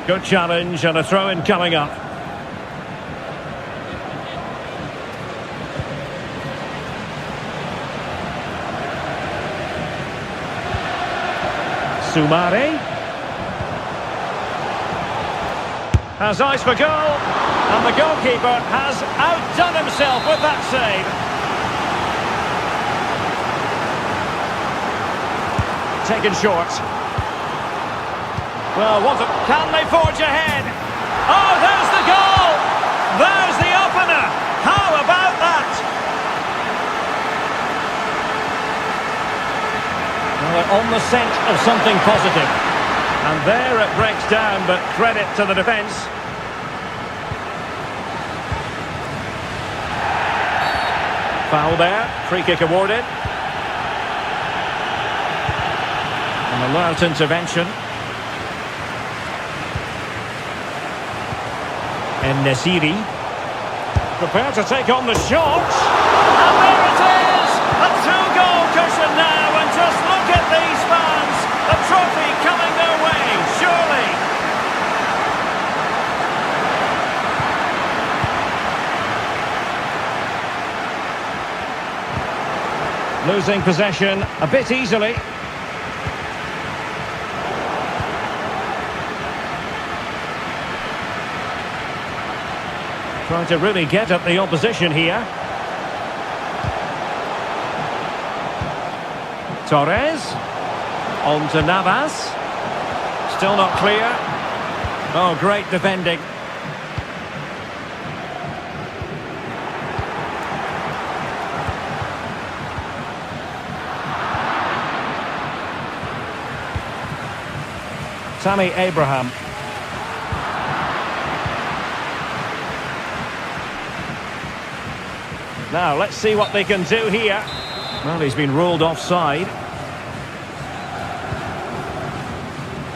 S1: Good challenge and a throw-in coming up. Soumare has eyes for goal, and the goalkeeper has outdone himself with that save. Taken short. Well, can they forge ahead? Oh, there's the goal! There's the opener! How about that? Well, they're on the scent of something positive. And there it breaks down, but credit to the defence. Foul there. Free kick awarded. An alert intervention. And Nesiri prepared to take on the shot. And there it is! A two-goal cushion now, and just look at these fans. The trophy coming their way, surely. Losing possession a bit easily. Trying to really get at the opposition here. Torres. On to Navas. Still not clear. Oh, great defending. Tammy Abraham. Now, let's see what they can do here. Well, he's been ruled offside.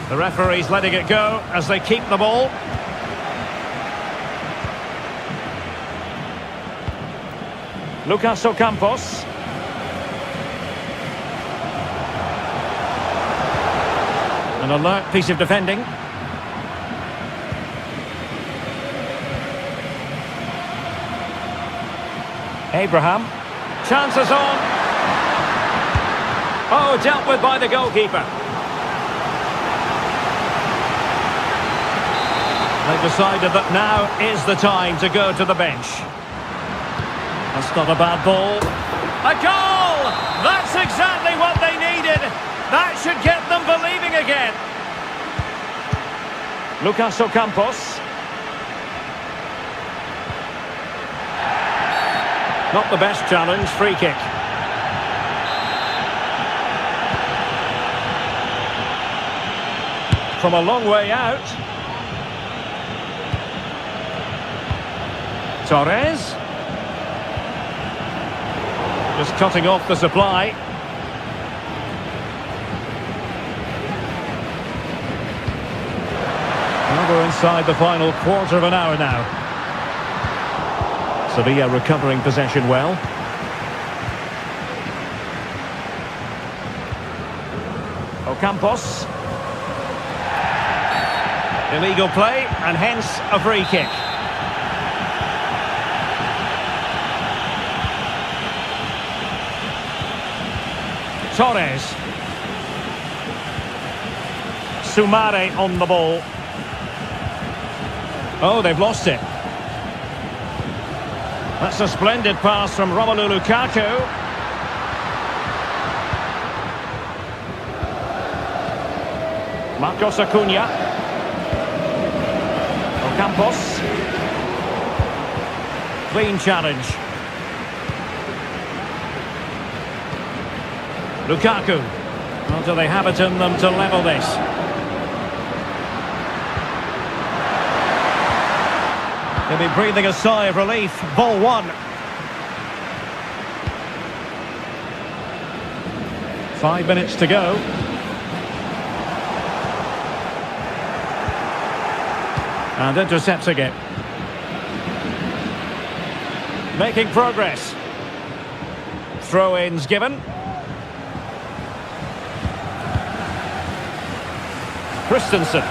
S1: The referee's letting it go as they keep the ball. Lucas Ocampos. An alert piece of defending. Abraham. Chances on. Oh, dealt with by the goalkeeper. They've decided that now is the time to go to the bench. That's not a bad ball. A goal! That's exactly what they needed. That should get them believing again. Lucas Ocampos. Not the best challenge, free kick. From a long way out. Torres. Just cutting off the supply. Well, we're inside the final quarter of an hour now. Sevilla recovering possession well. Ocampos. Illegal play, and hence a free kick. Torres. Soumare on the ball. Oh, they've lost it. That's a splendid pass from Romelu Lukaku. Marcos Acuna. Ocampos. Clean challenge. Lukaku. Well, do they have it in them to level this? They'll be breathing a sigh of relief. Ball one. Five minutes to go. And intercepting it. Making progress. Throw-ins given. Christensen.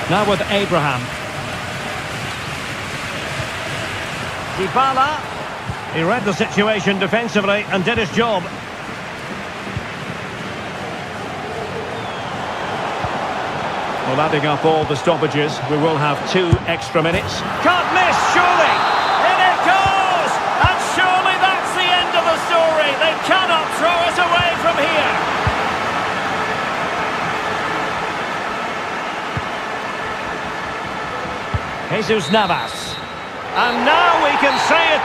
S1: Now with Abraham. Dybala. He read the situation defensively and did his job. Well, adding up all the stoppages, we will have 2 extra minutes. Can't miss, surely! In it goes! And surely that's the end of the story. They cannot throw us away from here. Jesus Navas. And now we can say it.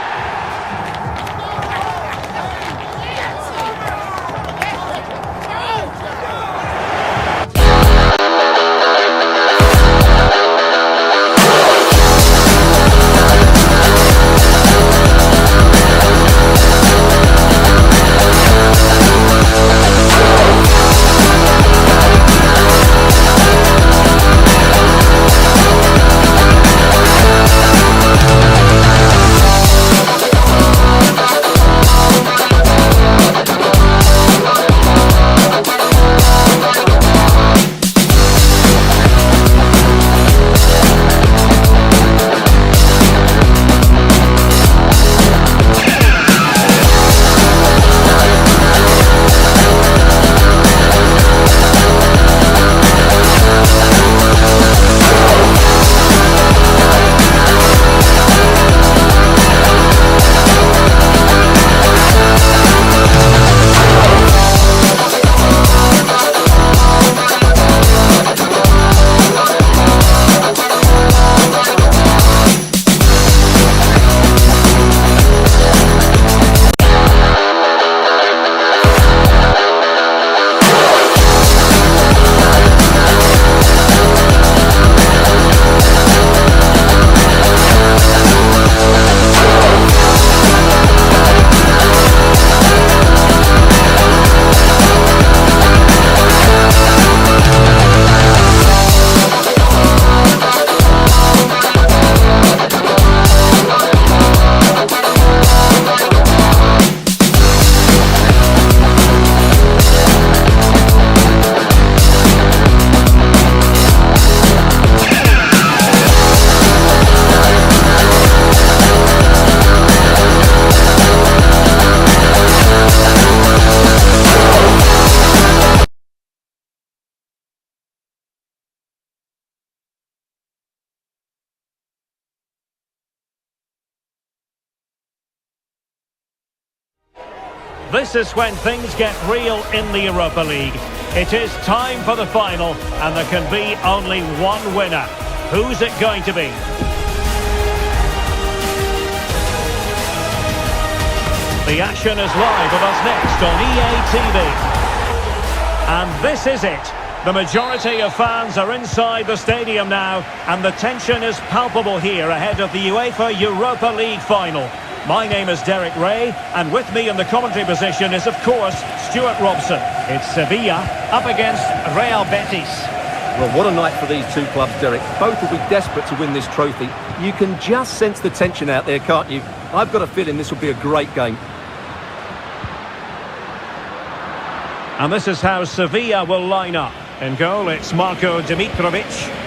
S1: This is when things get real in the Europa League. It is time for the final, and there can be only one winner. Who's it going to be? The action is live with us next on EA TV. And this is it. The majority of fans are inside the stadium now, and the tension is palpable here ahead of the UEFA Europa League final. My name is Derek Ray, and with me in the commentary position is, of course, Stuart Robson. It's Sevilla up against Real Betis.
S2: Well, what a night for these two clubs, Derek. Both will be desperate to win this trophy. You can just sense the tension out there, can't you? I've got a feeling this will be a great game.
S1: And this is how Sevilla will line up. In goal, it's Marko Dimitrovic.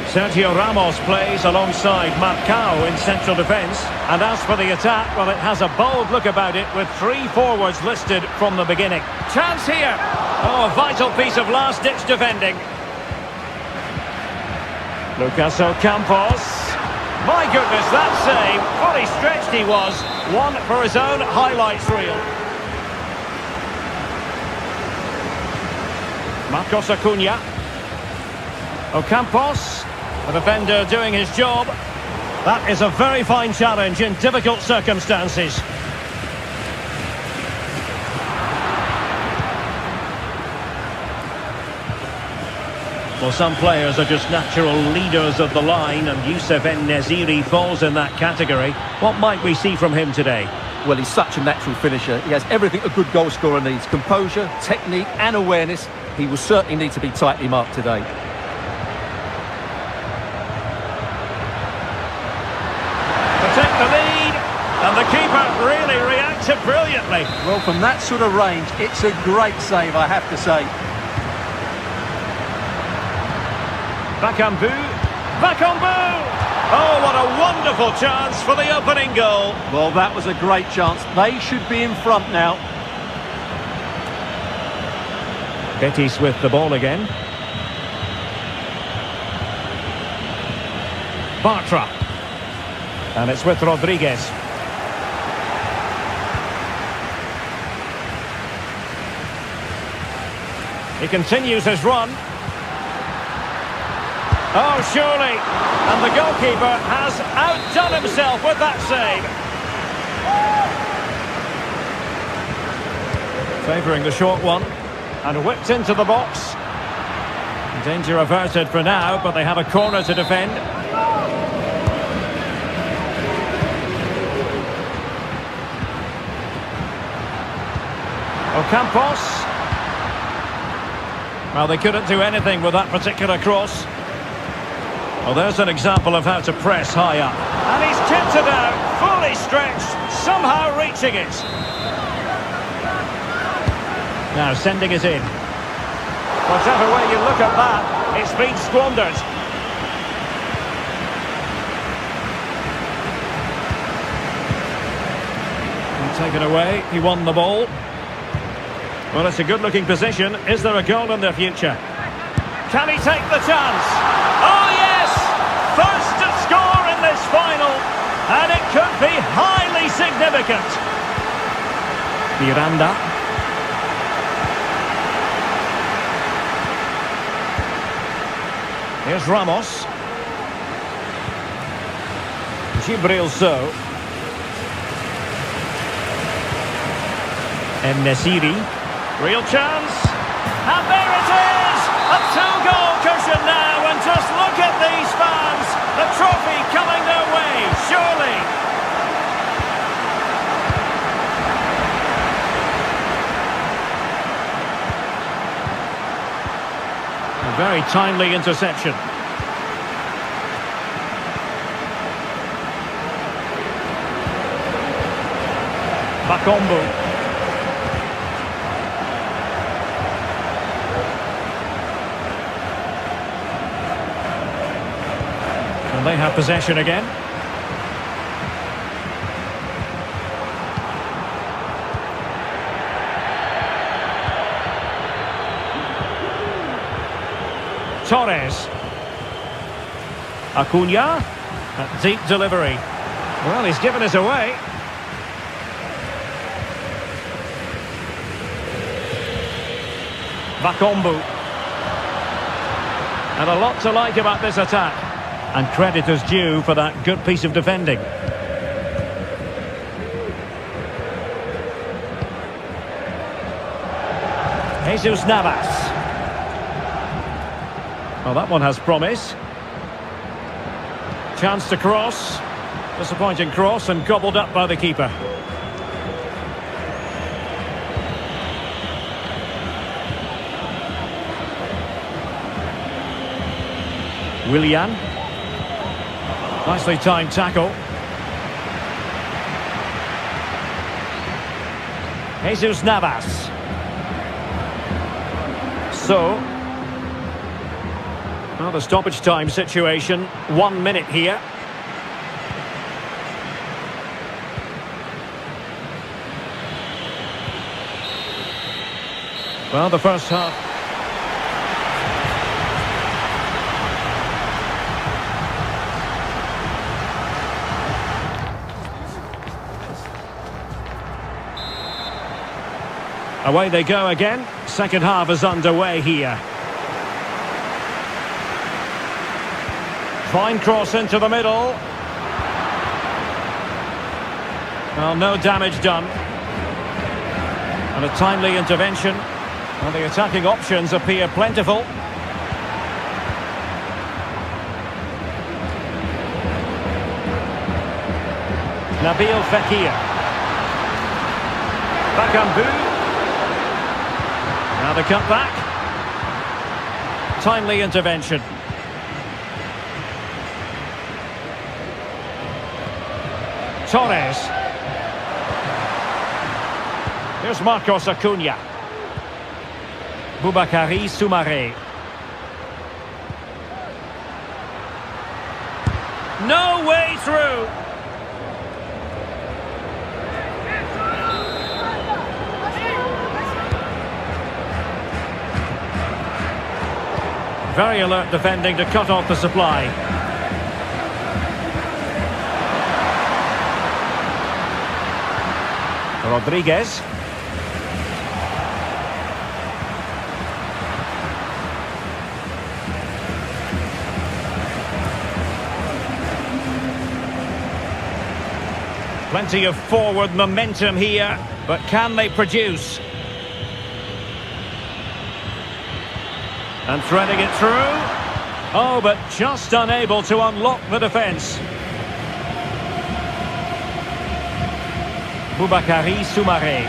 S1: Sergio Ramos plays alongside Marcao in central defence. And as for the attack, well, it has a bold look about it with 3 forwards listed from the beginning. Chance here! Oh, a vital piece of last-ditch defending. Lucas Ocampos. My goodness, that save. Fully stretched he was. One for his own highlights reel. Marcos Acuna. Ocampos. The defender doing his job. That is a very fine challenge in difficult circumstances. Well, some players are just natural leaders of the line, and Youssef En-Nesyri falls in that category. What might we see from him today?
S2: Well, he's such a natural finisher. He has everything a good goal scorer needs. Composure, technique and awareness. He will certainly need to be tightly marked today.
S1: To take the lead, and the keeper really reacted brilliantly.
S2: Well, from that sort of range, it's a great save, I have to say.
S1: Bakambu. Oh, what a wonderful chance for the opening goal.
S2: Well, that was a great chance. They should be in front now.
S1: Betis with the ball again. Bartra. And it's with Rodriguez. He continues his run. Oh, surely. And the goalkeeper has outdone himself with that save. Favouring the short one. And whipped into the box. Danger averted for now, but they have a corner to defend. Ocampos. Well, they couldn't do anything with that particular cross. Well, there's an example of how to press high up. And he's kept it out, fully stretched, somehow reaching it. Now sending it in. Whatever way you look at that, it's been squandered. And taken away, he won the ball. Well, it's a good-looking position. Is there a goal in the future? Can he take the chance? Oh, yes! First to score in this final. And it could be highly significant. Miranda. Here's Ramos. Gibril So. En-Nesyri. Real chance. And there it is! A two-goal cushion now, and just look at these fans. The trophy coming their way, surely. A very timely interception. Bakambu. And they have possession again. Torres. Acuna. A deep delivery. Well, he's given us away. Bakambu. And a lot to like about this attack. And credit is due for that good piece of defending. Jesus Navas. Well, that one has promise. Chance to cross. Disappointing cross and gobbled up by the keeper. Willian. Nicely timed tackle. Jesus Navas. So, well, the stoppage time situation, 1 minute here. Well, the first half. Away they go again. Second half is underway here. Fine cross into the middle. Well, no damage done. And a timely intervention. Well, the attacking options appear plentiful. Nabil Fekir. Bakambu. Now the cut back. Timely intervention. Torres. Here's Marcos Acuna. Boubakary Soumaré. No way through. Very alert defending to cut off the supply. Rodriguez. Plenty of forward momentum here, but can they produce? And threading it through. Oh, but just unable to unlock the defence. Boubakary Soumaré.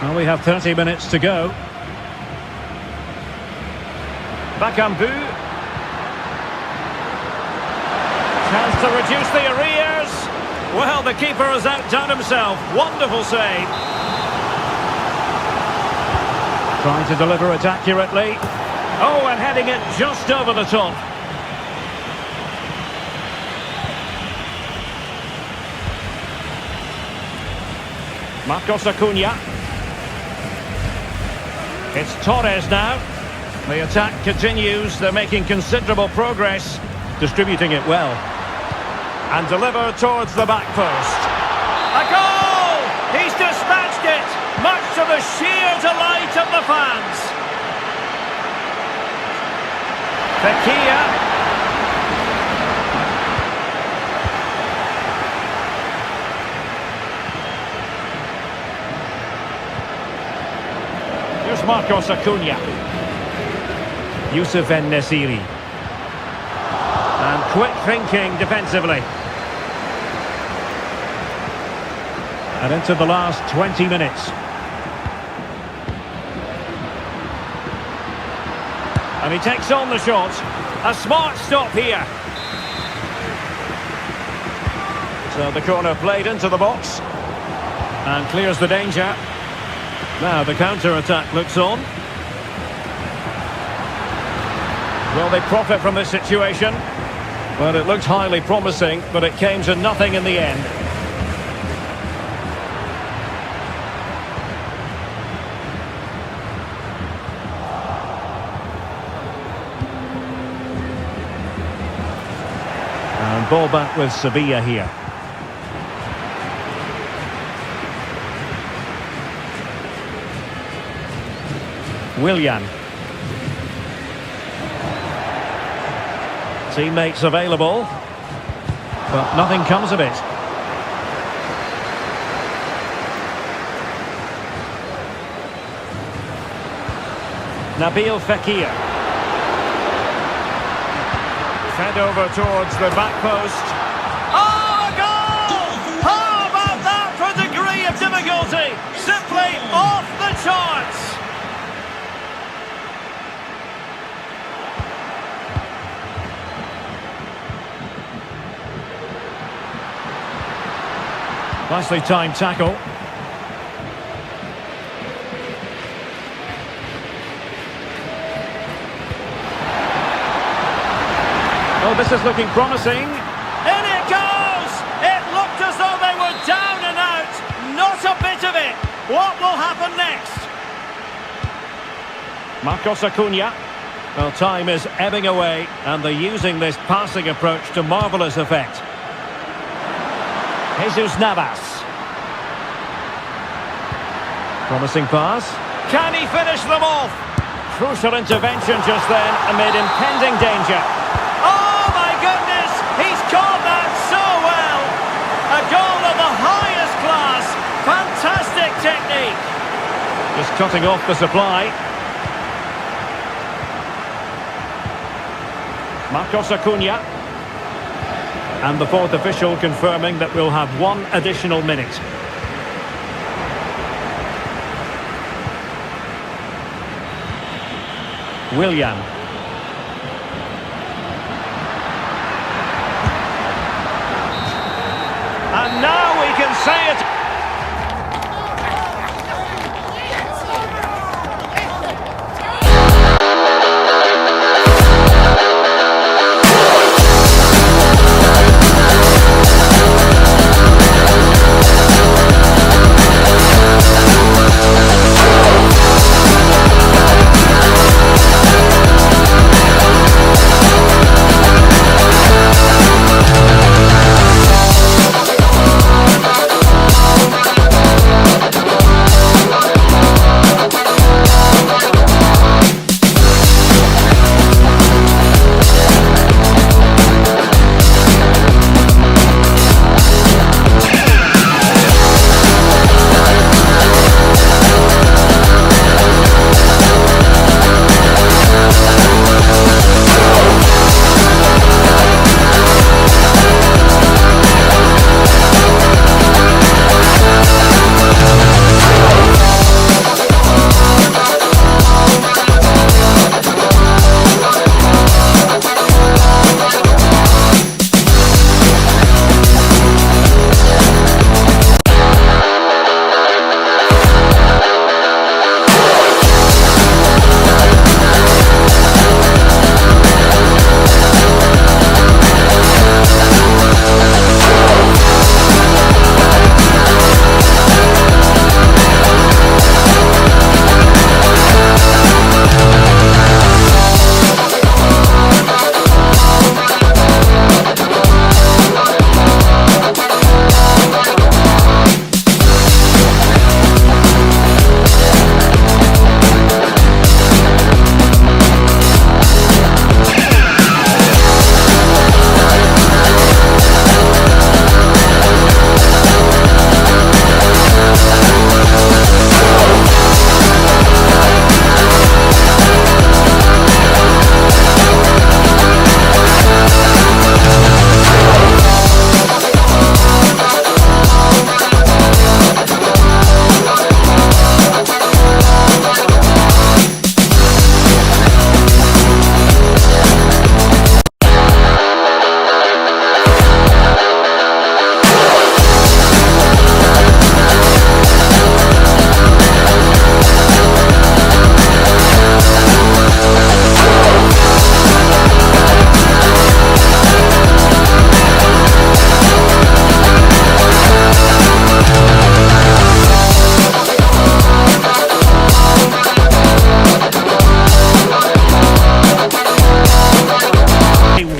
S1: Well, we have 30 minutes to go. Bakambu. Chance to reduce the arrears. Well, the keeper has outdone himself. Wonderful save. Trying to deliver it accurately. Oh, and heading it just over the top. Marcos Acuna. It's Torres now. The attack continues. They're making considerable progress. Distributing it well. And deliver towards the back post. A goal! He's dispatched it, much to the sheer delight of the fans. Fekir. Here's Marcos Acuna. Youssef En-Nesyri. And quick thinking defensively. And into the last 20 minutes. And he takes on the shot. A smart stop here. So the corner played into the box. And clears the danger. Now the counter-attack looks on. Will they profit from this situation? Well, it looked highly promising, but it came to nothing in the end. And ball back with Sevilla here. Willian. Teammates available, but nothing comes of it. Nabil Fekir. Fed over towards the back post. Oh, a goal! How about that for a degree of difficulty? Simply off the charts. Nicely timed tackle. Oh, this is looking promising. In it goes! It looked as though they were down and out. Not a bit of it. What will happen next? Marcos Acuna. Well, time is ebbing away, and they're using this passing approach to marvellous effect. Jesus Navas. Promising pass. Can he finish them off? Crucial intervention just then amid impending danger. Oh my goodness! He's caught that so well! A goal of the highest class! Fantastic technique! Just cutting off the supply. Marcos Acuna. And the fourth official confirming that we'll have one additional minute. Willian. And now we can say it.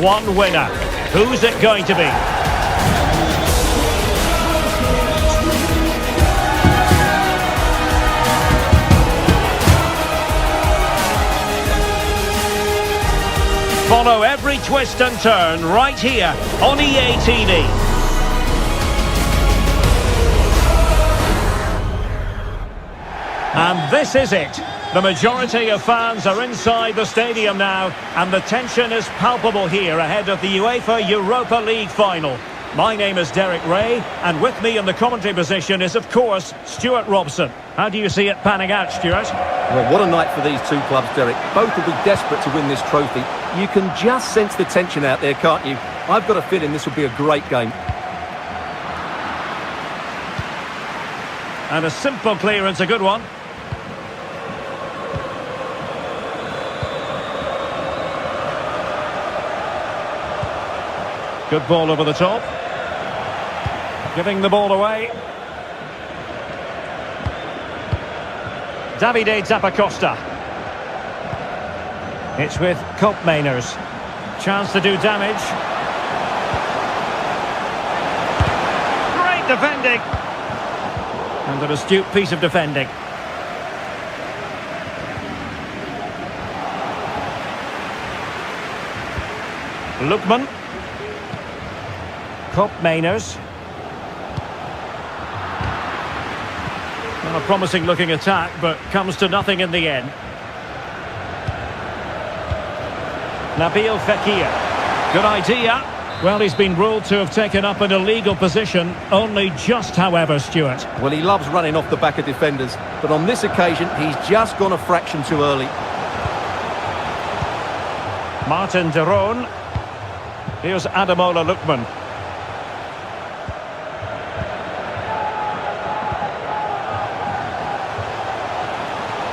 S1: One winner. Who's it going to be? Follow every twist and turn right here on EA TV. And this is it. The majority of fans are inside the stadium now, and the tension is palpable here ahead of the UEFA Europa League final. My name is Derek Ray, and with me in the commentary position is, of course, Stuart Robson. How do you see it panning out, Stuart?
S2: Well, what a night for these two clubs, Derek. Both will be desperate to win this trophy. You can just sense the tension out there, can't you? I've got a feeling this will be a great game.
S1: And a simple clearance, a good one. Good ball over the top. Giving the ball away. Davide Zappacosta. It's with Koopmeiners. Chance to do damage. Great defending. And an astute piece of defending. Lookman. Mainers. Well, a promising looking attack, but comes to nothing in the end. Nabil Fekir. Good idea. Well, he's been ruled to have taken up an illegal position, only just, however, Stuart.
S2: Well, he loves running off the back of defenders, but on this occasion, he's just gone a fraction too early.
S1: Martin de Roon. Here's Ademola Lookman.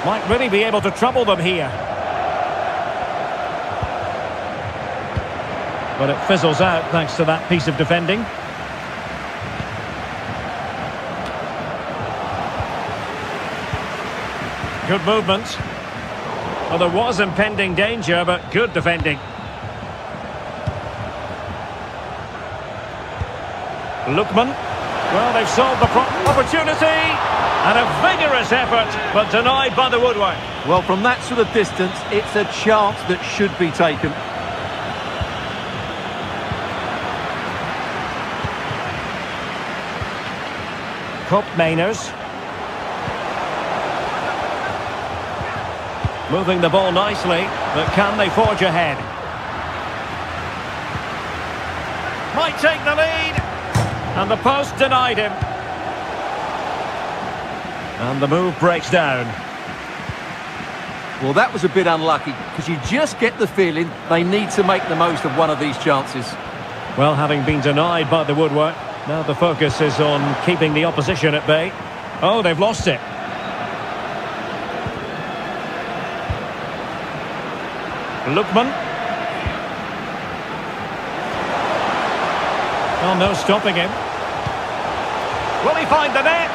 S1: Might really be able to trouble them here. But it fizzles out thanks to that piece of defending. Good movement. Well, there was impending danger, but good defending. Lookman. Well, they've solved the opportunity. And a vigorous effort, but denied by the woodwork.
S2: Well, from that sort of distance, it's a chance that should be taken.
S1: Mainers. Moving the ball nicely, but can they forge ahead? Might take the lead. And the post denied him. And the move breaks down.
S2: Well, that was a bit unlucky, because you just get the feeling they need to make the most of one of these chances.
S1: Well, having been denied by the woodwork, now the focus is on keeping the opposition at bay. Oh, they've lost it. Lookman. Oh, no stopping him. Will he find the net?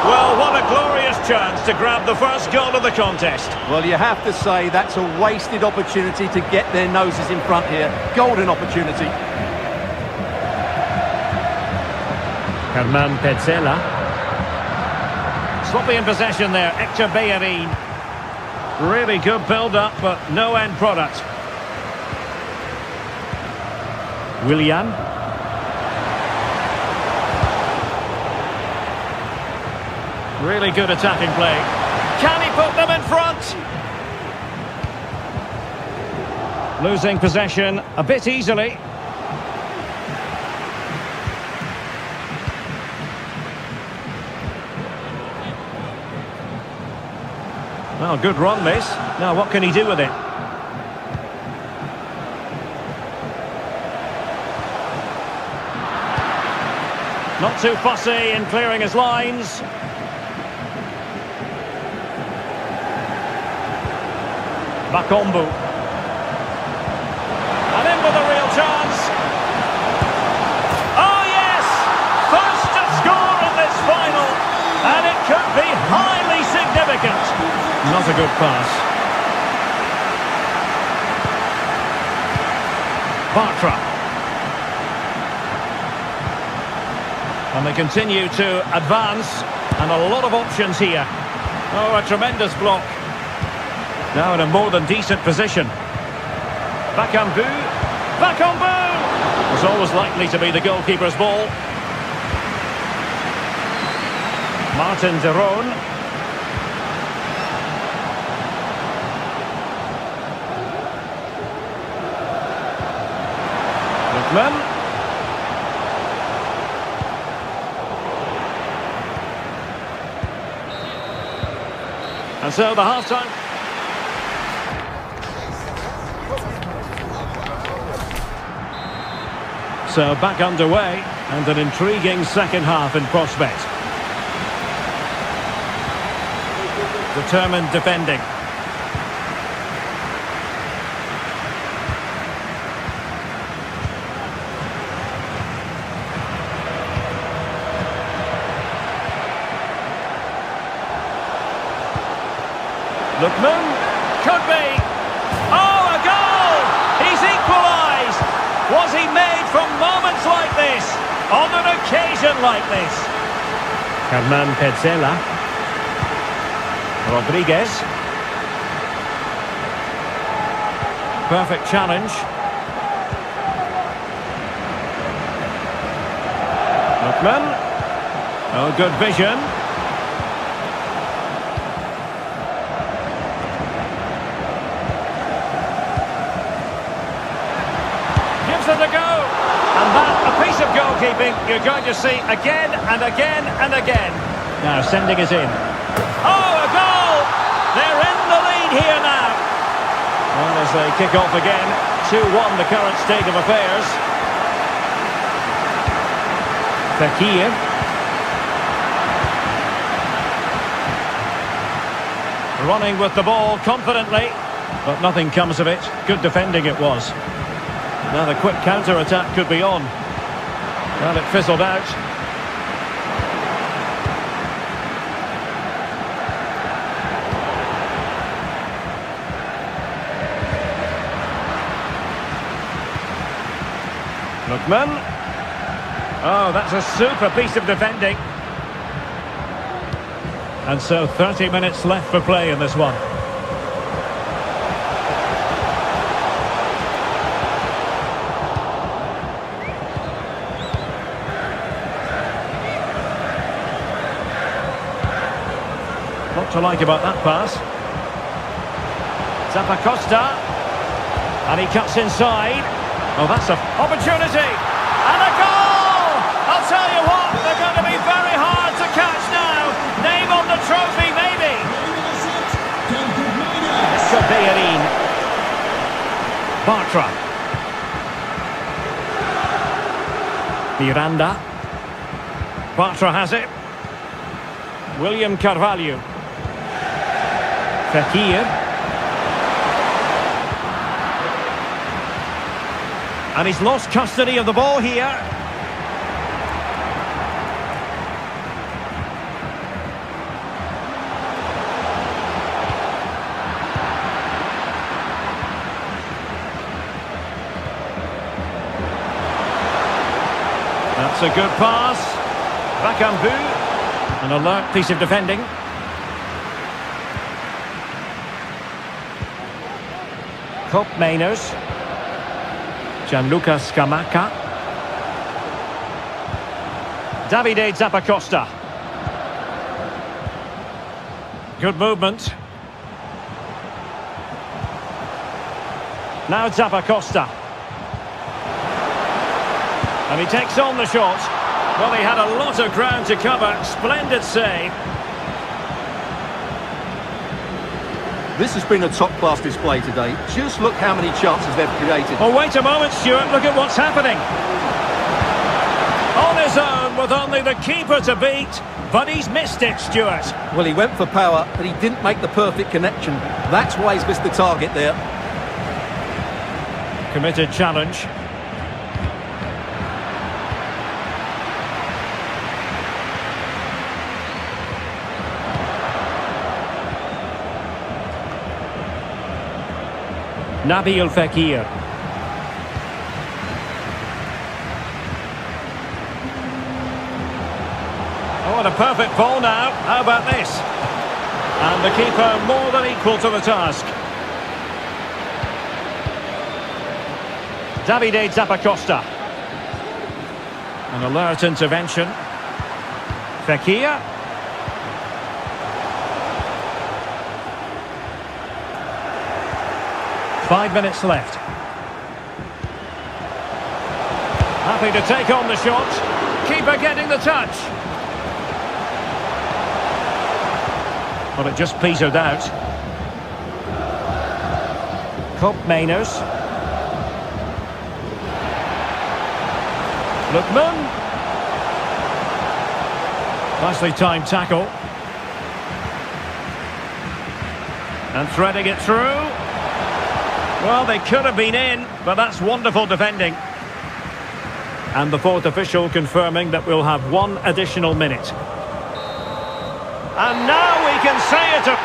S1: Well, what a glorious chance to grab the first goal of the contest.
S2: Well, you have to say that's a wasted opportunity to get their noses in front here. Golden opportunity.
S1: Herman Petzela. Sloppy in possession there, Hector Bellerin. Really good build-up, but no end product. Willian. Really good attacking play. Can he put them in front? Losing possession a bit easily. Well, good run this. Now what can he do with it? Not too fussy in clearing his lines. Bakombu. And in with a real chance. Oh yes! First to score in this final. And it could be highly significant. Not a good pass. Bartra. And they continue to advance. And a lot of options here. Oh, a tremendous block. Now in a more than decent position. Bakambu. Bakambu! Was always likely to be the goalkeeper's ball. Martin de Roon. Lookman. And so the half-time. So back underway, and an intriguing second half in prospect. Determined defending. Lookman, could be. Oh, a goal! He's equalised! Was he made from moments like this? On an occasion like this? Herman Petzela. Rodriguez. Perfect challenge. Lookman. Oh, good vision. Gives it a go. And that, a piece of goalkeeping you're going to see again and again and again. Now sending it in. Oh, a goal! They're in the lead here now. Well, as they kick off again, 2-1 the current state of affairs. Fekir. Running with the ball confidently, but nothing comes of it. Good defending it was. Now the quick counter-attack could be on. Well, it fizzled out. Lookman. Oh, that's a super piece of defending. And so 30 minutes left for play in this one. What to like about that pass? Zappacosta. And he cuts inside. Oh, that's an opportunity. And a goal! I'll tell you what, they're going to be very hard to catch now. Name on the trophy, maybe. Sebastian. Bartra. Miranda. Bartra has it. William Carvalho. Fekir. And he's lost custody of the ball here. That's a good pass. Bakambu. An alert piece of defending. Kopp Mainers. Gianluca Scamacca. Davide Zappacosta. Good movement. Now Zappacosta. And he takes on the shot. Well, he had a lot of ground to cover. Splendid save.
S2: This has been a top-class display today. Just look how many chances they've created.
S1: Oh, wait a moment, Stuart. Look at what's happening. On his own, with only the keeper to beat. But he's missed it, Stuart.
S2: Well, he went for power, but he didn't make the perfect connection. That's why he's missed the target there.
S1: Committed challenge. Nabil Fekir. Oh, and a perfect ball now. How about this? And the keeper more than equal to the task. Davide Zappacosta. An alert intervention. Fekir. Five minutes left. Happy to take on the shot. Keeper getting the touch. Well, it just petered out. Kopp Mainers. Lookman. Nicely timed tackle. And threading it through. Well, they could have been in, but that's wonderful defending. And the fourth official confirming that we'll have one additional minute. And now we can say it.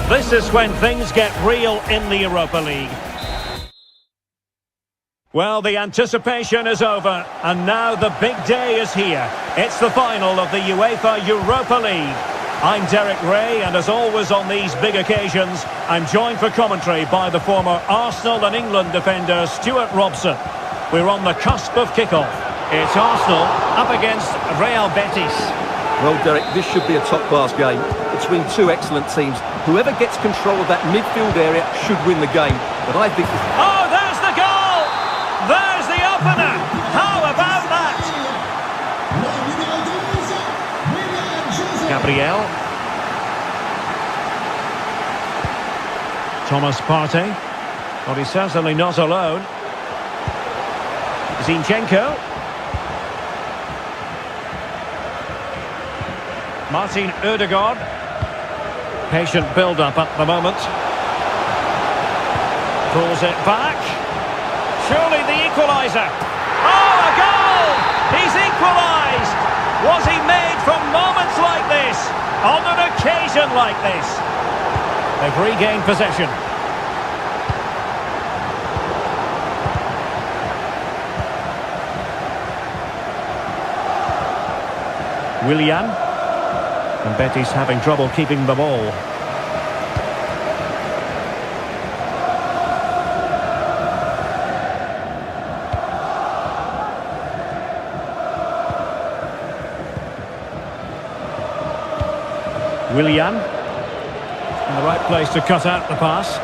S1: This is when things get real in the Europa League. Well, the anticipation is over, and now the big day is here. It's the final of the UEFA Europa League. I'm Derek Ray, and as always on these big occasions, I'm joined for commentary by the former Arsenal and England defender Stuart Robson. We're on the cusp of kickoff. It's Arsenal up against Real Betis.
S2: Well, Derek, this should be a top-class game between two excellent teams. Whoever gets control of that midfield area should win the game. But I think...
S1: Oh, there's the goal! There's the opener! How about that? Gabriel. Thomas Partey. But he's certainly not alone. Zinchenko. Martin Odegaard. Patient build-up at the moment. Pulls it back. Surely the equaliser. Oh, a goal! He's equalised! Was he made for moments like this? On an occasion like this? They've regained possession. Willian. And Betis having trouble keeping the ball. Willian. In the right place to cut out the pass.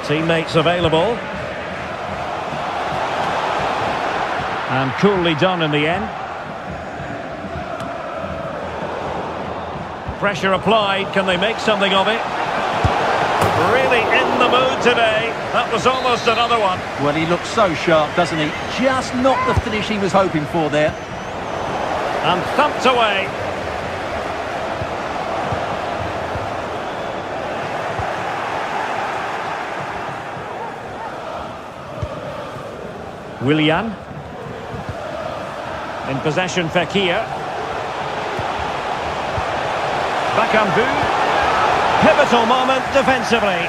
S1: Teammates available. And coolly done in the end. Pressure applied. Can they make something of it? Really in the mood today. That was almost another one.
S3: Well, he looks so sharp, doesn't he? Just not the finish he was hoping for there.
S1: And thumped away. Willian. In possession, Fekir. Bakambu. Pivotal moment defensively.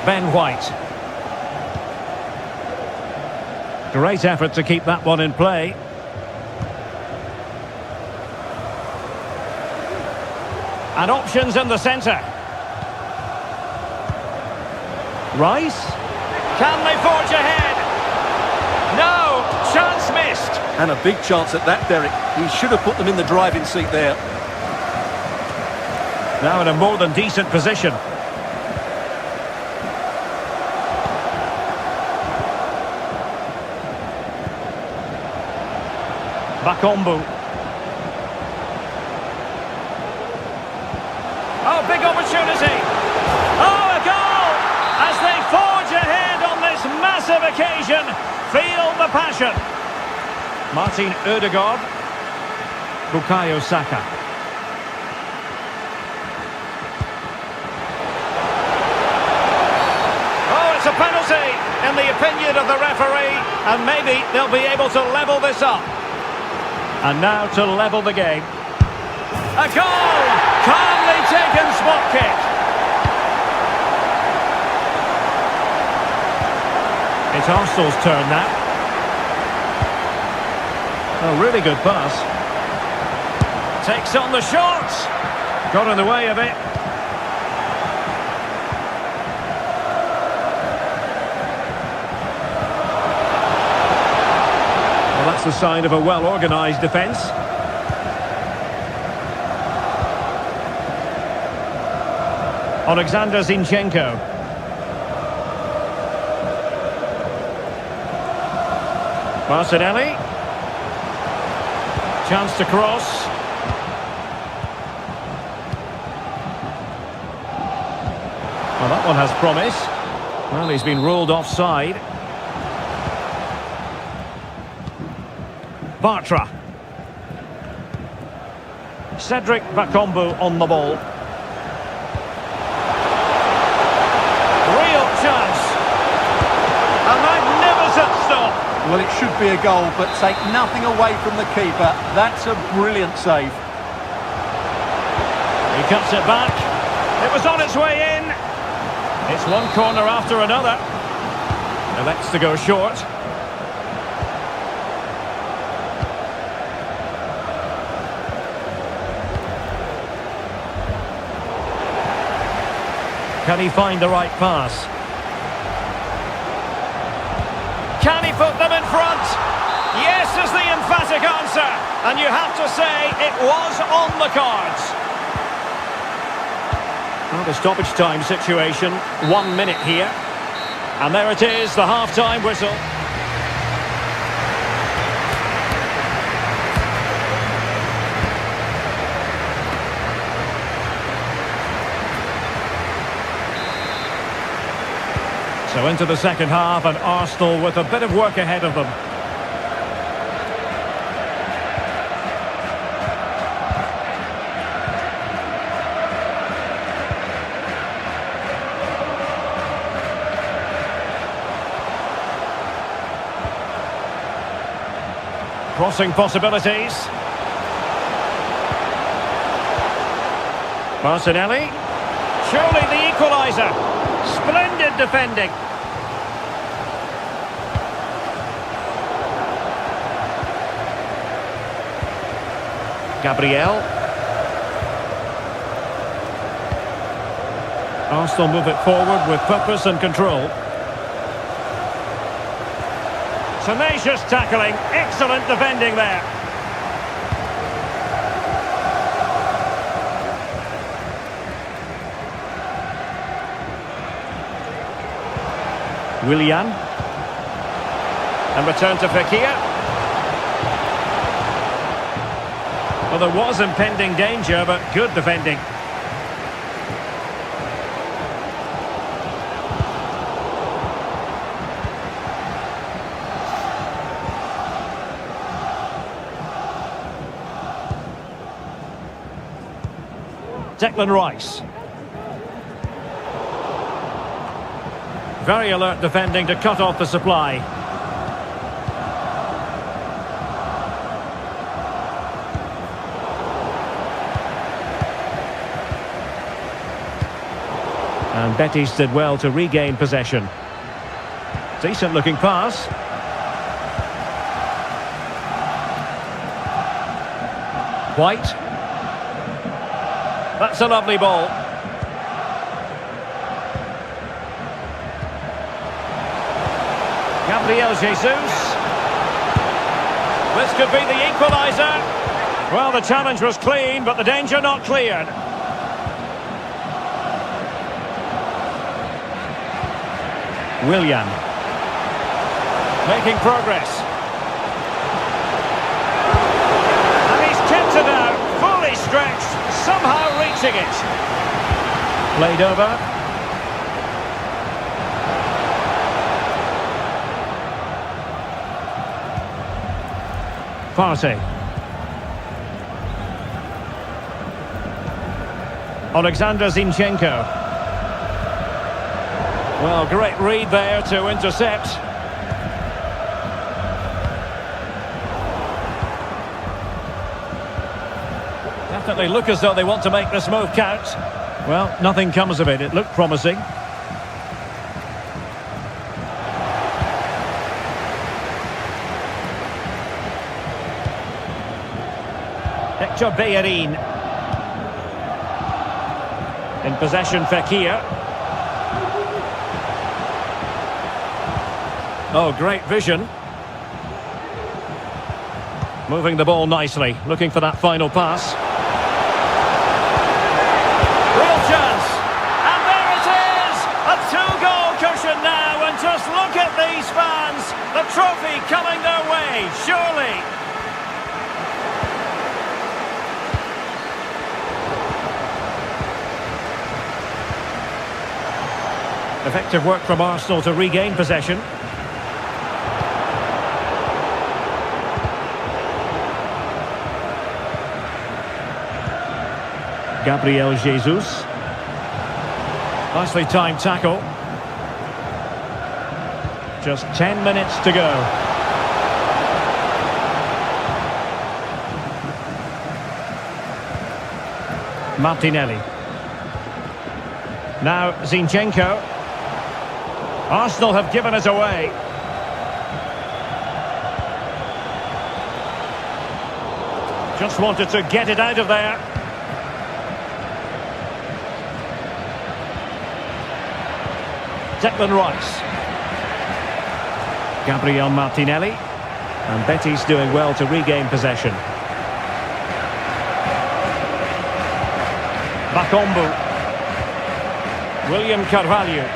S1: Ben White. Great effort to keep that one in play. And options in the centre. Rice. Can they forge ahead? No! Chance missed!
S2: And a big chance at that, Derek. He should have put them in the driving seat there.
S1: Now in a more than decent position. Bakambu. Oh, big opportunity. Oh, a goal! As they forge ahead on this massive occasion. Feel the passion. Martin Odegaard. Bukayo Saka. Oh, it's a penalty in the opinion of the referee. And maybe they'll be able to level this up. And now to level the game. A goal! Calmly taken spot kick. It's Arsenal's turn now. A really good pass. Takes on the shot. Got in the way of it. Well, that's the sign of a well-organised defence. Alexander Zinchenko. Martinelli. Chance to cross. Well, that one has promise. Well, he's been ruled offside. Bartra. Cedric Bakombu on the ball. Real chance. A magnificent stop.
S3: Well, it should be a goal, but take nothing away from the keeper. That's a brilliant save.
S1: He cuts it back. It was on its way in. It's one corner after another. Elects to go short. Can he find the right pass? Can he put them in front? Yes is the emphatic answer. And you have to say it was on the cards. Well, the stoppage time situation, 1 minute here. And there it is, the half-time whistle. So into the second half, and Arsenal with a bit of work ahead of them. Crossing possibilities. Martinelli. Surely the equaliser. Splendid defending. Gabriel. Arsenal move it forward with purpose and control. Tenacious tackling, excellent defending there. Willian. And return to Fekir. Well, there was impending danger, but good defending. Declan Rice. Very alert defending to cut off the supply. And Betis did well to regain possession. Decent looking pass. White. That's a lovely ball. Gabriel Jesus. This could be the equaliser. Well, the challenge was clean, but the danger not cleared. Willian. Making progress. And he's kept it out, fully stretched, somehow reaching it. Played over. Partey. Alexander Zinchenko. Well, great read there to intercept. Definitely look as though they want to make this move count. Well, nothing comes of it. It looked promising. Hector Bellerin. In possession, Fekir. Oh, great vision. Moving the ball nicely, looking for that final pass. Real chance. And there it is! A two-goal cushion now, and just look at these fans. The trophy coming their way, surely. Effective work from Arsenal to regain possession. Gabriel Jesus. Nicely timed tackle. Just 10 minutes to go. Martinelli. Now Zinchenko. Arsenal have given it away. Just wanted to get it out of there. Declan Rice. Gabriel Martinelli. And Betty's doing well to regain possession. Bakombu. William Carvalho.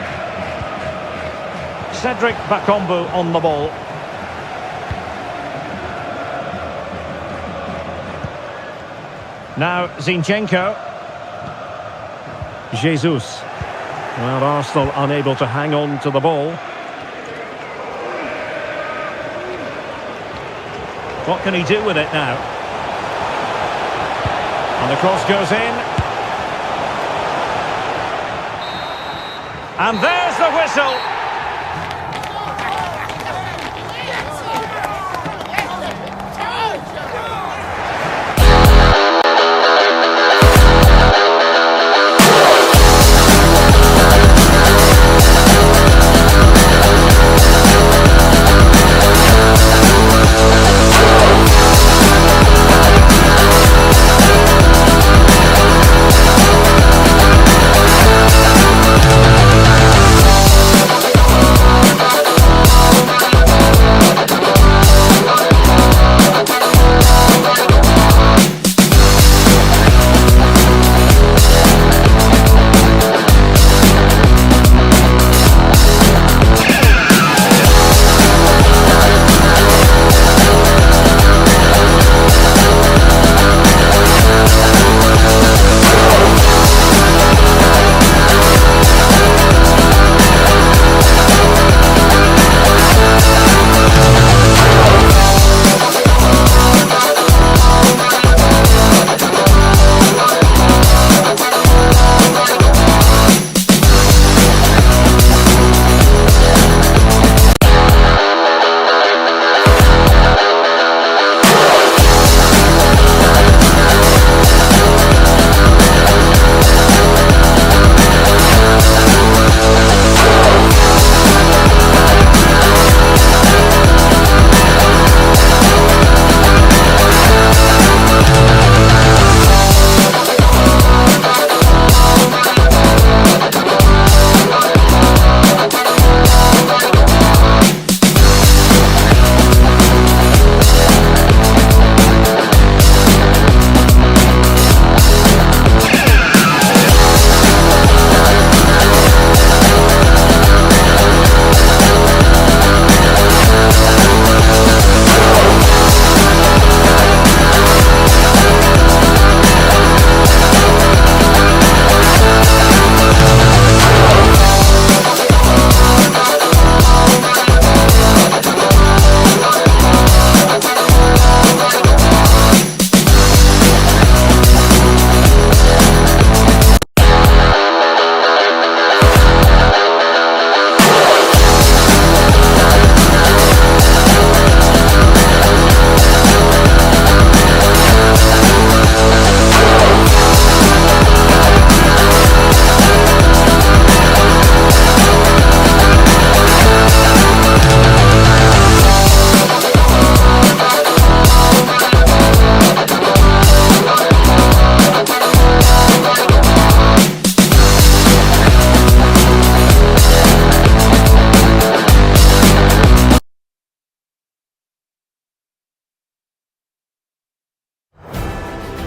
S1: Cedric Bakombu on the ball. Now Zinchenko. Jesus. Well, Arsenal unable to hang on to the ball. What can he do with it now? And the cross goes in. And there's the whistle.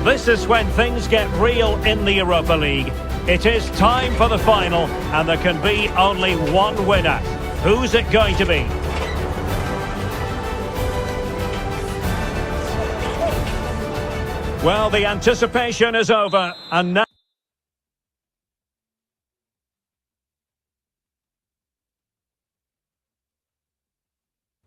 S1: This is when things get real in the Europa League. It is time for the final, and there can be only one winner. Who's it going to be? Well, the anticipation is over, and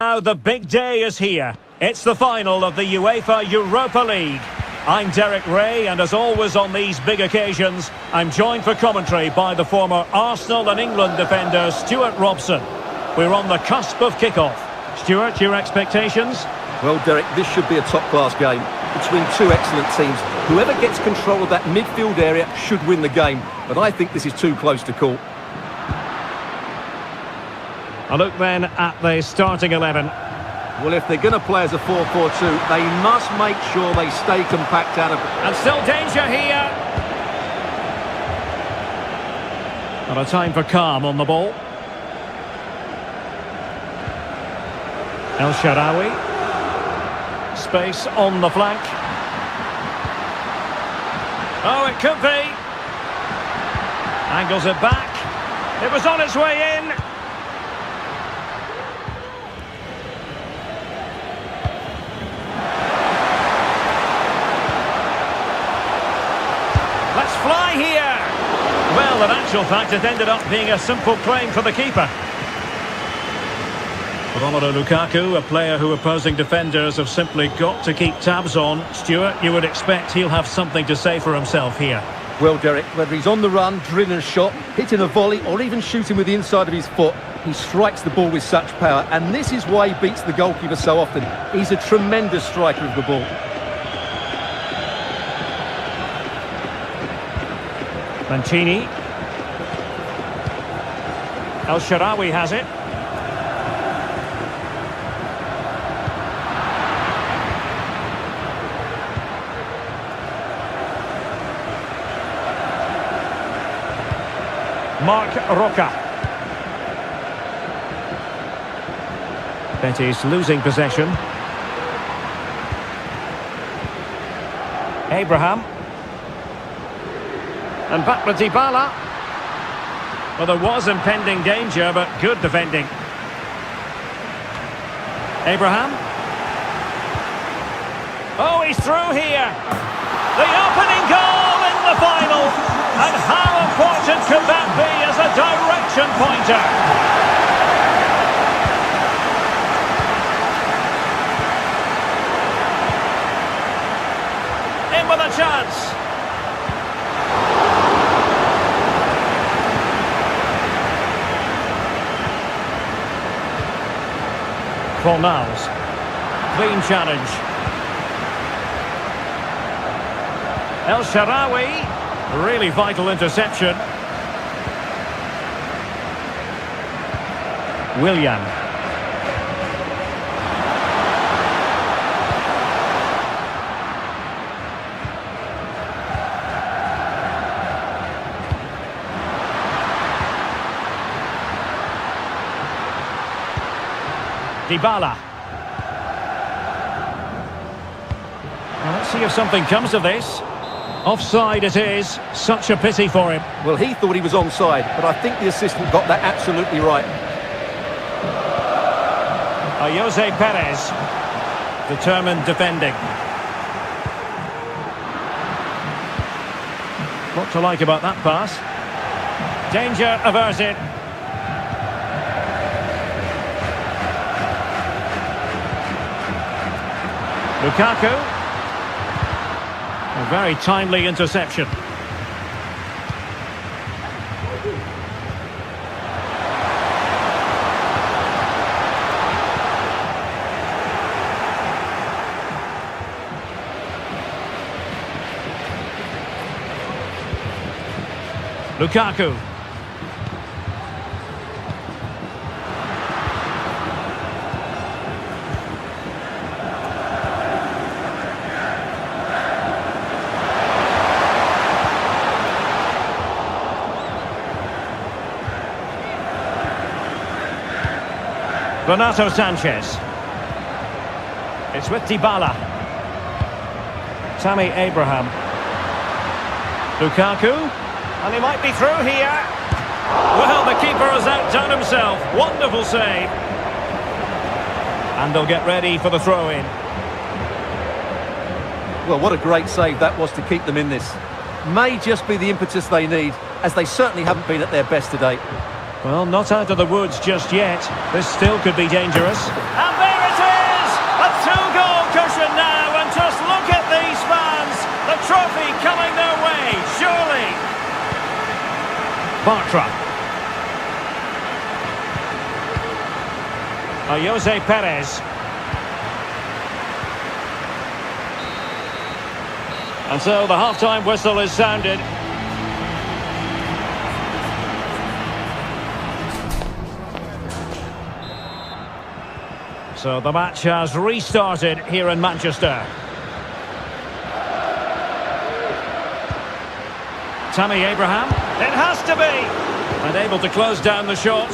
S1: now the big day is here. It's the final of the UEFA Europa League. I'm Derek Ray, and as always on these big occasions, I'm joined for commentary by the former Arsenal and England defender Stuart Robson. We're on the cusp of kickoff. Stuart, your expectations?
S2: Well, Derek, this should be a top-class game between two excellent teams. Whoever gets control of that midfield area should win the game, but I think this is too close to call.
S1: A look then at the starting 11.
S2: Well, if they're going to play as a 4-4-2, they must make sure they stay compact out of...
S1: And still danger here. And a time for calm on the ball. El Shaarawy. Space on the flank. Oh, it could be. Angles it back. It was on its way in. Let's fly here. Well, in actual fact, it ended up being a simple claim for the keeper. Romelu Lukaku, a player who opposing defenders have simply got to keep tabs on. Stuart, you would expect he'll have something to say for himself here.
S2: Well, Derek, whether he's on the run, drilling a shot, hitting a volley, or even shooting with the inside of his foot, he strikes the ball with such power, and this is why he beats the goalkeeper so often. He's a tremendous striker of the ball.
S1: Mancini. El Shaarawy has it. Marc Roca. Betis losing possession. Abraham. And back with Dybala. Well, there was impending danger, but good defending. Abraham. Oh, he's through here. The opening goal in the final. And how important could that be as a direction pointer? In with a chance. Fornals. Clean challenge. El Shaarawy. Really vital interception. Willian. Dybala. Well, let's see if something comes of this. Offside it is. Such a pity for him.
S2: Well, he thought he was onside, but I think the assistant got that absolutely right.
S1: Jose Perez. Determined defending. What to like about that pass? Danger averted. Lukaku. A very timely interception. Lukaku. Renato Sanchez. It's with Dybala. Tammy Abraham. Lukaku. And he might be through here. Well, the keeper has outdone himself. Wonderful save. And they'll get ready for the throw-in.
S2: Well, what a great save that was to keep them in this. May just be the impetus they need, as they certainly haven't been at their best today.
S1: Well, not out of the woods just yet. This still could be dangerous. And there it is! A two-goal cushion now, and just look at these fans Bartra. Jose Perez. And so the half-time whistle is sounded. So the match has restarted here in Manchester. Tammy Abraham. It has to be! And able to close down the shot.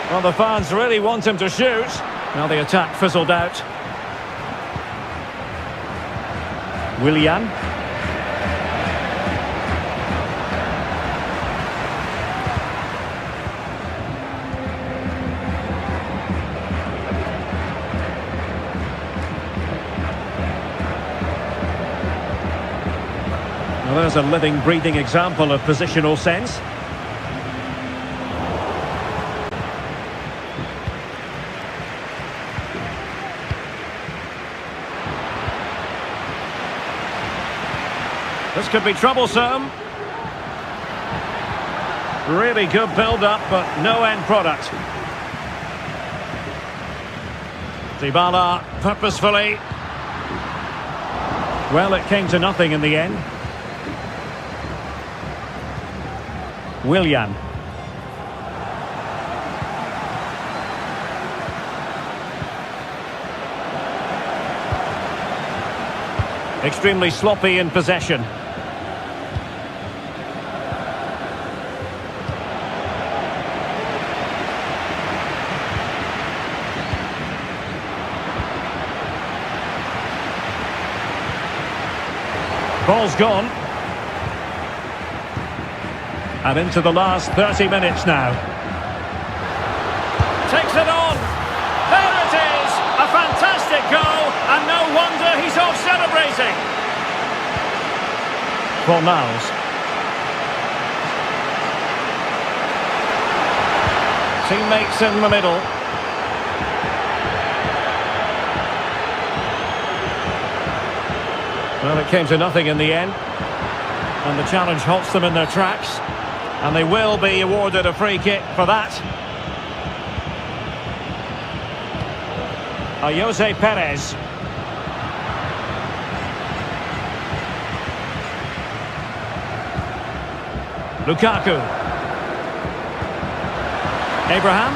S1: Well, the fans really want him to shoot. Now the attack fizzled out. Willian. Well, there's a living, breathing example of positional sense. This could be troublesome. Really good build-up, but no end product. Dybala purposefully. Well, it came to nothing in the end. Willian. Extremely sloppy in possession. Ball's gone. And into the last 30 minutes now. Takes it on. There it is. A fantastic goal. And no wonder he's off celebrating. Fornals. Teammates in the middle. Well, it came to nothing in the end. And the challenge halts them in their tracks. And they will be awarded a free kick for that. Jose Perez. Lukaku. Abraham.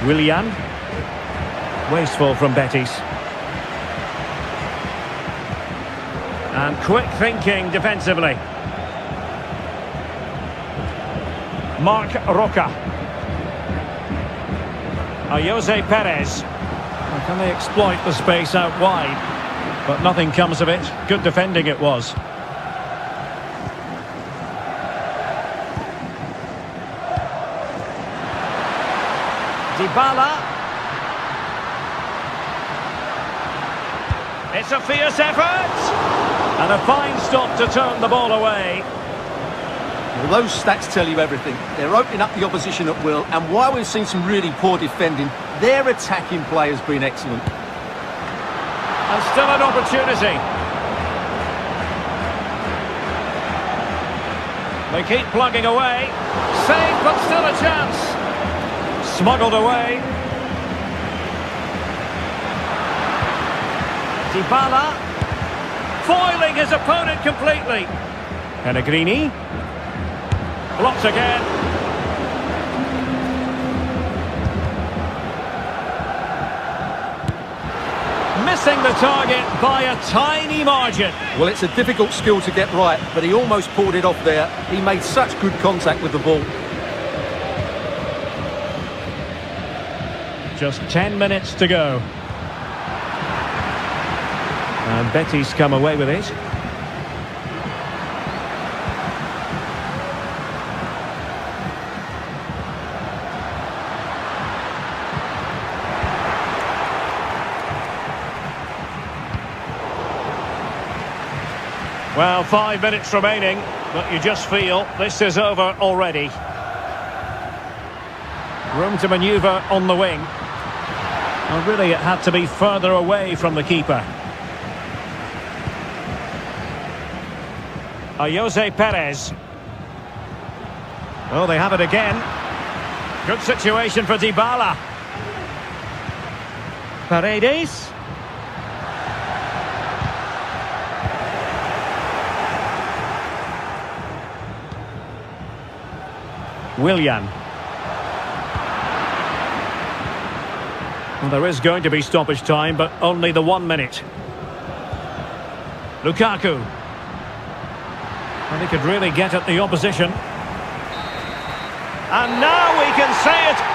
S1: Willian. Wasteful from Betis. And quick thinking defensively. Marc Roca. Jose Perez. Well, can they exploit the space out wide? But nothing comes of it. Good defending it was. Dybala. It's a fierce effort. And a fine stop to turn the ball away.
S2: Well, those stats tell you everything. They're opening up the opposition at will. And while we've seen some really poor defending, their attacking play has been excellent.
S1: And still an opportunity. They keep plugging away. Saved, but still a chance. Smuggled away. Dybala. Foiling his opponent completely. Pellegrini. Blocked again. Missing the target by a tiny margin.
S2: Well, it's a difficult skill to get right, but he almost pulled it off there. He made such good contact with the ball.
S1: Just 10 minutes to go. And Betis come away with it. Well, 5 minutes remaining, but you just feel this is over already. Room to manoeuvre on the wing. Well, really, it had to be further away from the keeper. Jose Perez. Oh, they have it again. Good situation for Dybala. Paredes. Willian. Well, there is going to be stoppage time, but only the 1 minute. Lukaku. And he could really get at the opposition. And now we can say it.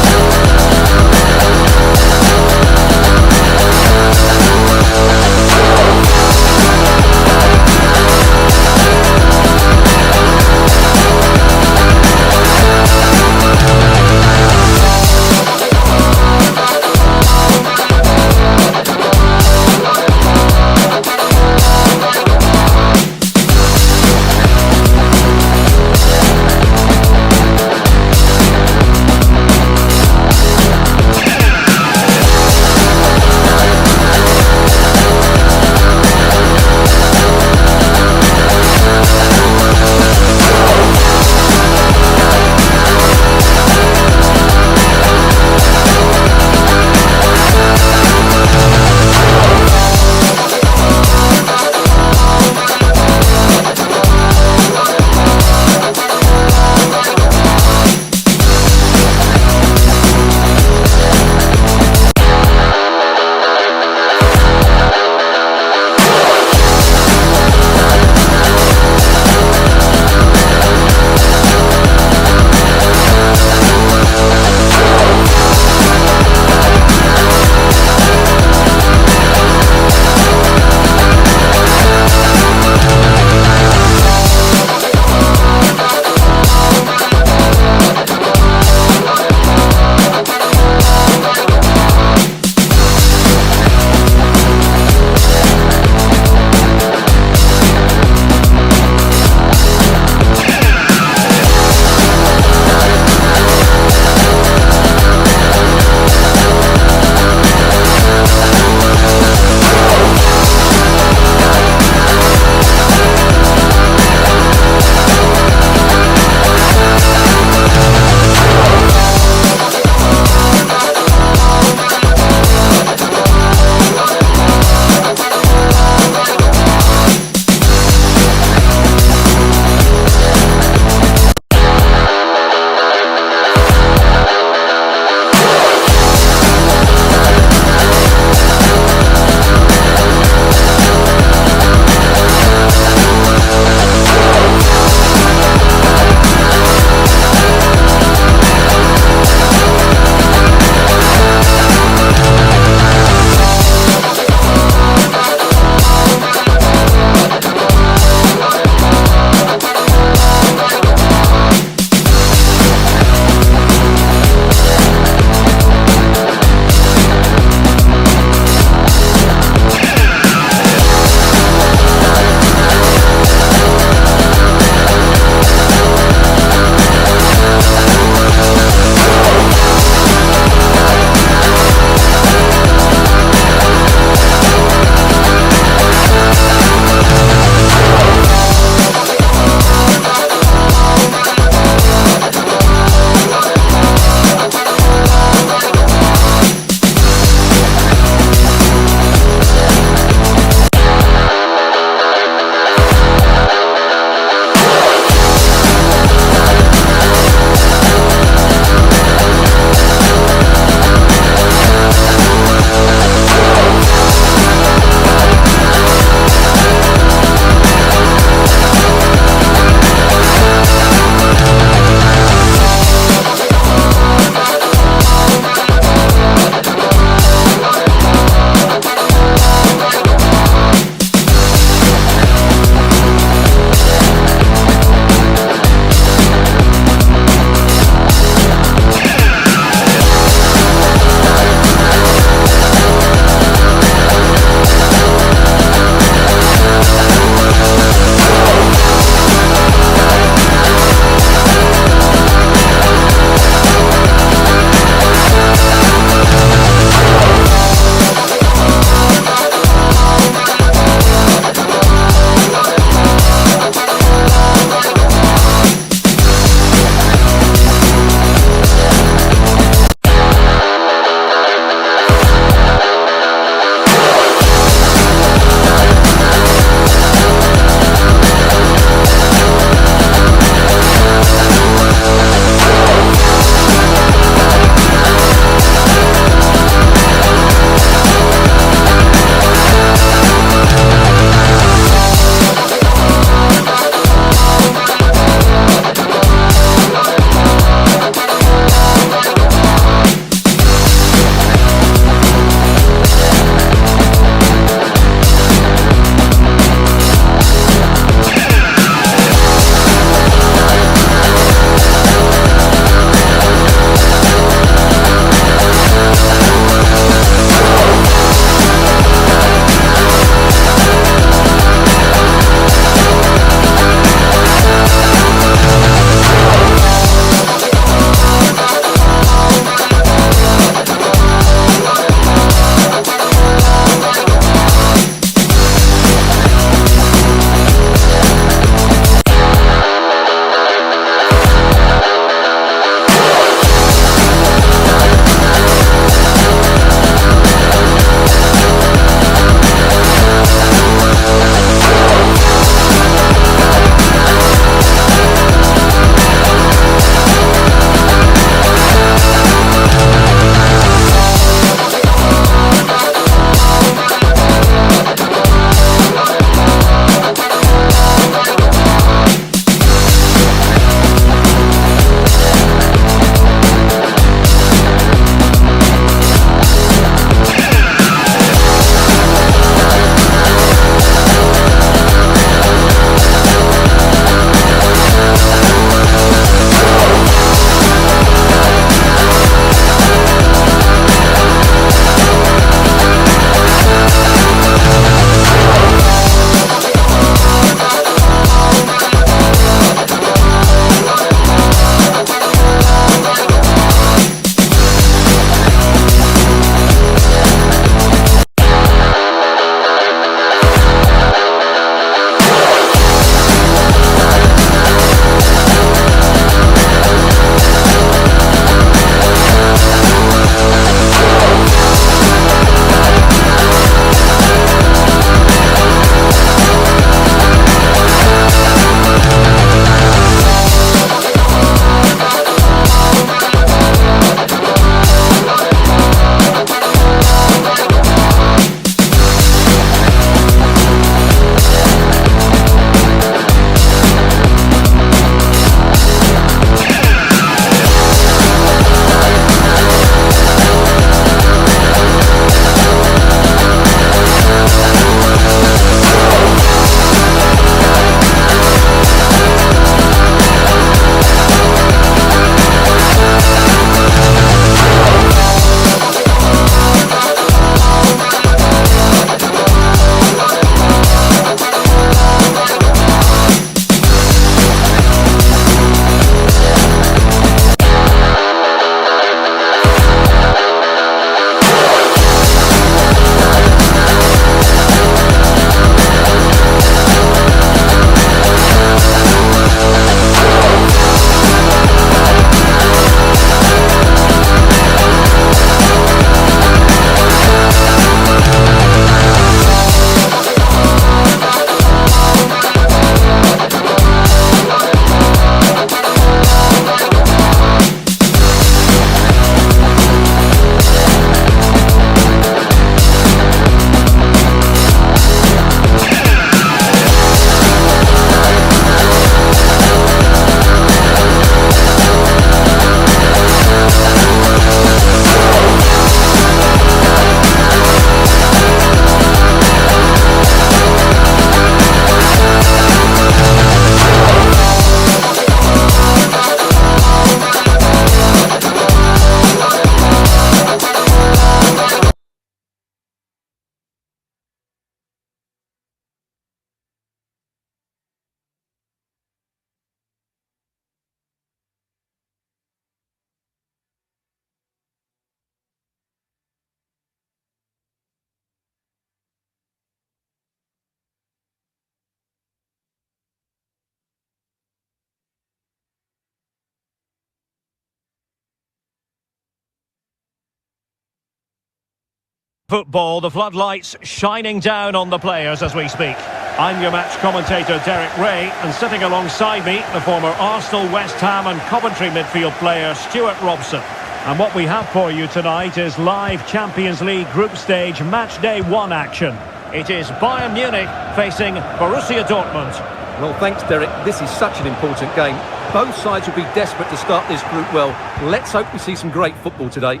S1: Football, the floodlights shining down on the players as we speak. I'm your match commentator Derek Ray, and sitting alongside me, the former Arsenal, West Ham and Coventry midfield player Stuart Robson. And what we have for you tonight is live Champions League group stage match day 1 action. It is Bayern Munich facing Borussia Dortmund.
S2: Well, thanks, Derek. This is such an important game. Both sides will be desperate to start this group well. Let's hope we see some great football today.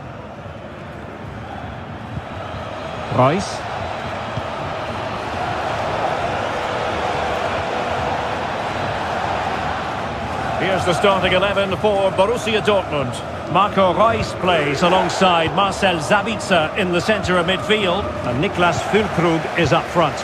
S1: Rice. Here's the starting 11 for Borussia Dortmund. Marco Reus plays alongside Marcel Sabitzer in the centre of midfield, and Niklas Füllkrug is up front.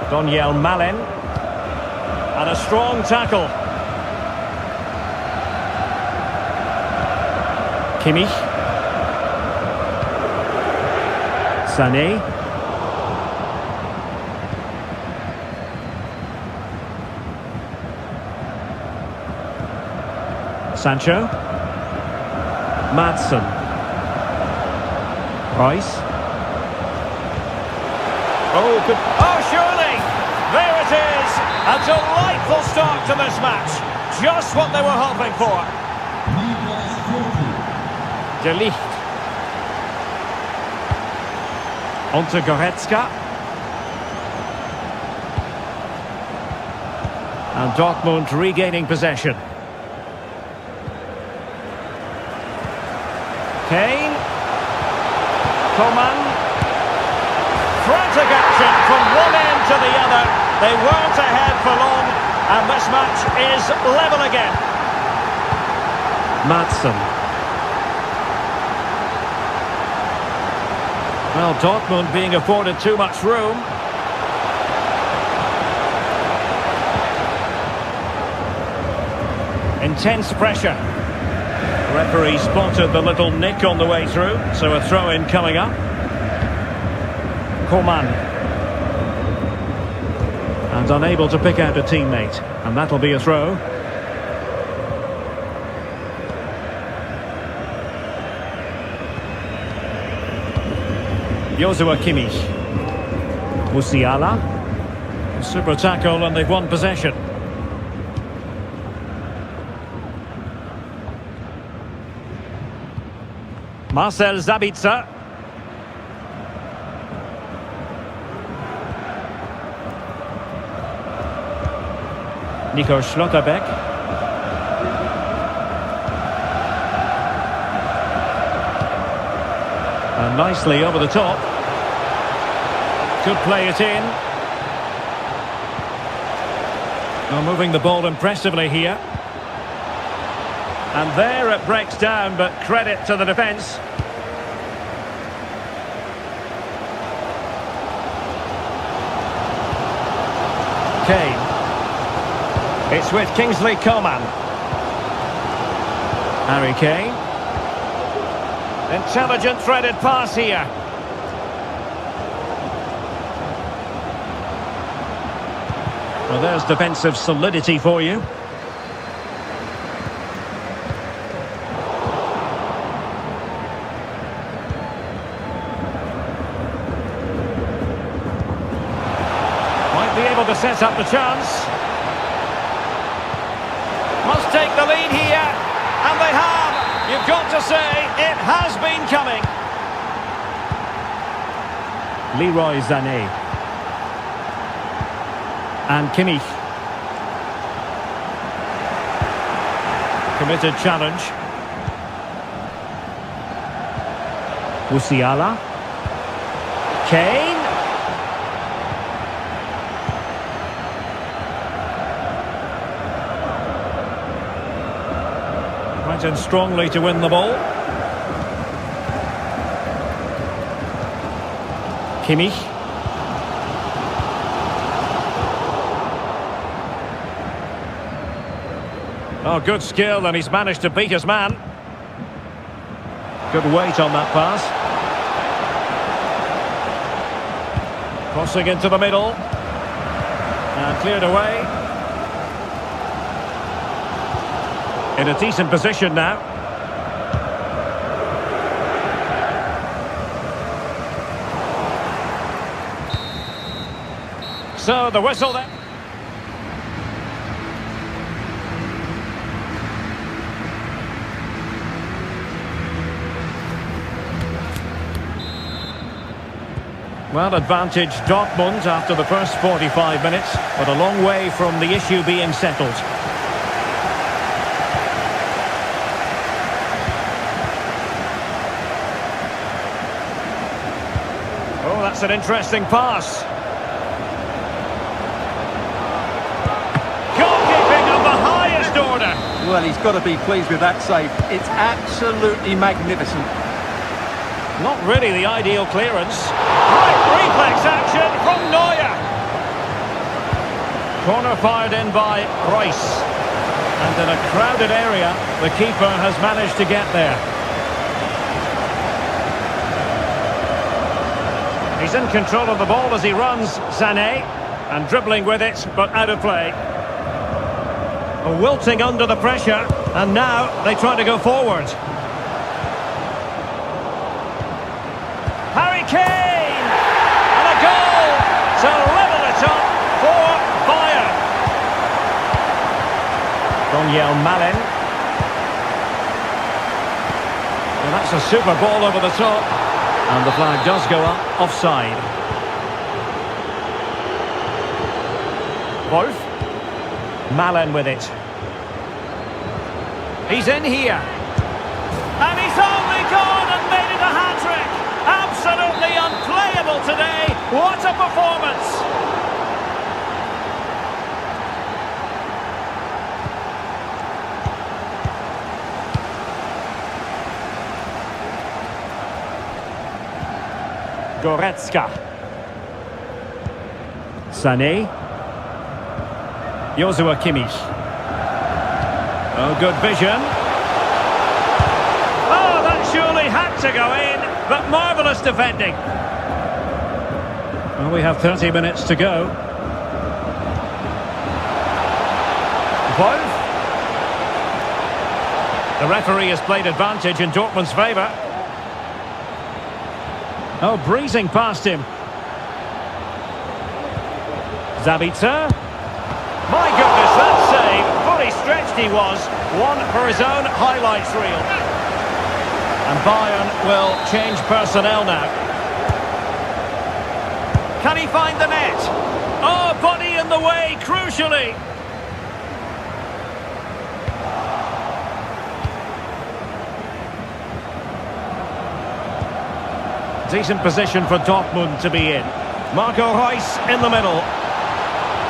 S1: Daniel Malin, and a strong tackle. Kimmich, Sané, Sancho, Madsen, Rice. Oh, good. Oh, surely! There it is! A delightful start to this match. Just what they were hoping for. De Ligt. On to Goretzka. And Dortmund regaining possession. Kane. Coman. Frantic action from one end to the other. They weren't ahead for long, and this match is level again. Madsen. Well, Dortmund being afforded too much room. Intense pressure. The referee spotted the little nick on the way through, so a throw-in coming up. Coman. And unable to pick out a teammate, and that'll be a throw. Joshua Kimmich. Musiala. Super tackle, and they've won possession. Marcel Sabitzer. Nico Schlotterbeck. And nicely over the top. Could play it in. Well, moving the ball impressively here. And there it breaks down, but credit to the defence. Kane. It's with Kingsley Coman. Harry Kane. Intelligent threaded pass here. Well, there's defensive solidity for you. Might be able to set up the chance. Must take the lead here, and they have. You've got to say, it has been coming. Leroy Sané. And Kimmich. Committed challenge. Musiala. Kane. Right in strongly to win the ball. Kimmich. Oh, good skill, and he's managed to beat his man. Good weight on that pass. Crossing into the middle. And cleared away. In a decent position now. So the whistle then. Well, advantage Dortmund after the first 45 minutes, but a long way from the issue being settled. Oh, that's an interesting pass. Goalkeeping of the highest order.
S3: Well, he's got to be pleased with that save. It's absolutely magnificent.
S1: Not really the ideal clearance. Right, reflex action from Neuer. Corner fired in by Royce. And in a crowded area, the keeper has managed to get there. He's in control of the ball as he runs, Sané. And dribbling with it, but out of play. Wilting under the pressure. And now they try to go forward. Kane! And a goal to level it up for Bayern. Daniel Malin. Well, that's a super ball over the top. And the flag does go up, offside. Wolf. Malin with it. He's in here. And he's only gone and made it a hat-trick. Absolutely unplayable today. What a performance! Goretzka. Sané. Joshua Kimmich. Oh, good vision. Oh, that surely had to go in. But marvellous defending. Well, we have 30 minutes to go. Wolf. The referee has played advantage in Dortmund's favour. Oh, breezing past him. Zabitzer. My goodness, that save. Fully stretched he was. One for his own highlights reel. And Bayern will change personnel now. Can he find the net? Oh, body in the way, crucially. Decent position for Dortmund to be in. Marco Reus in the middle.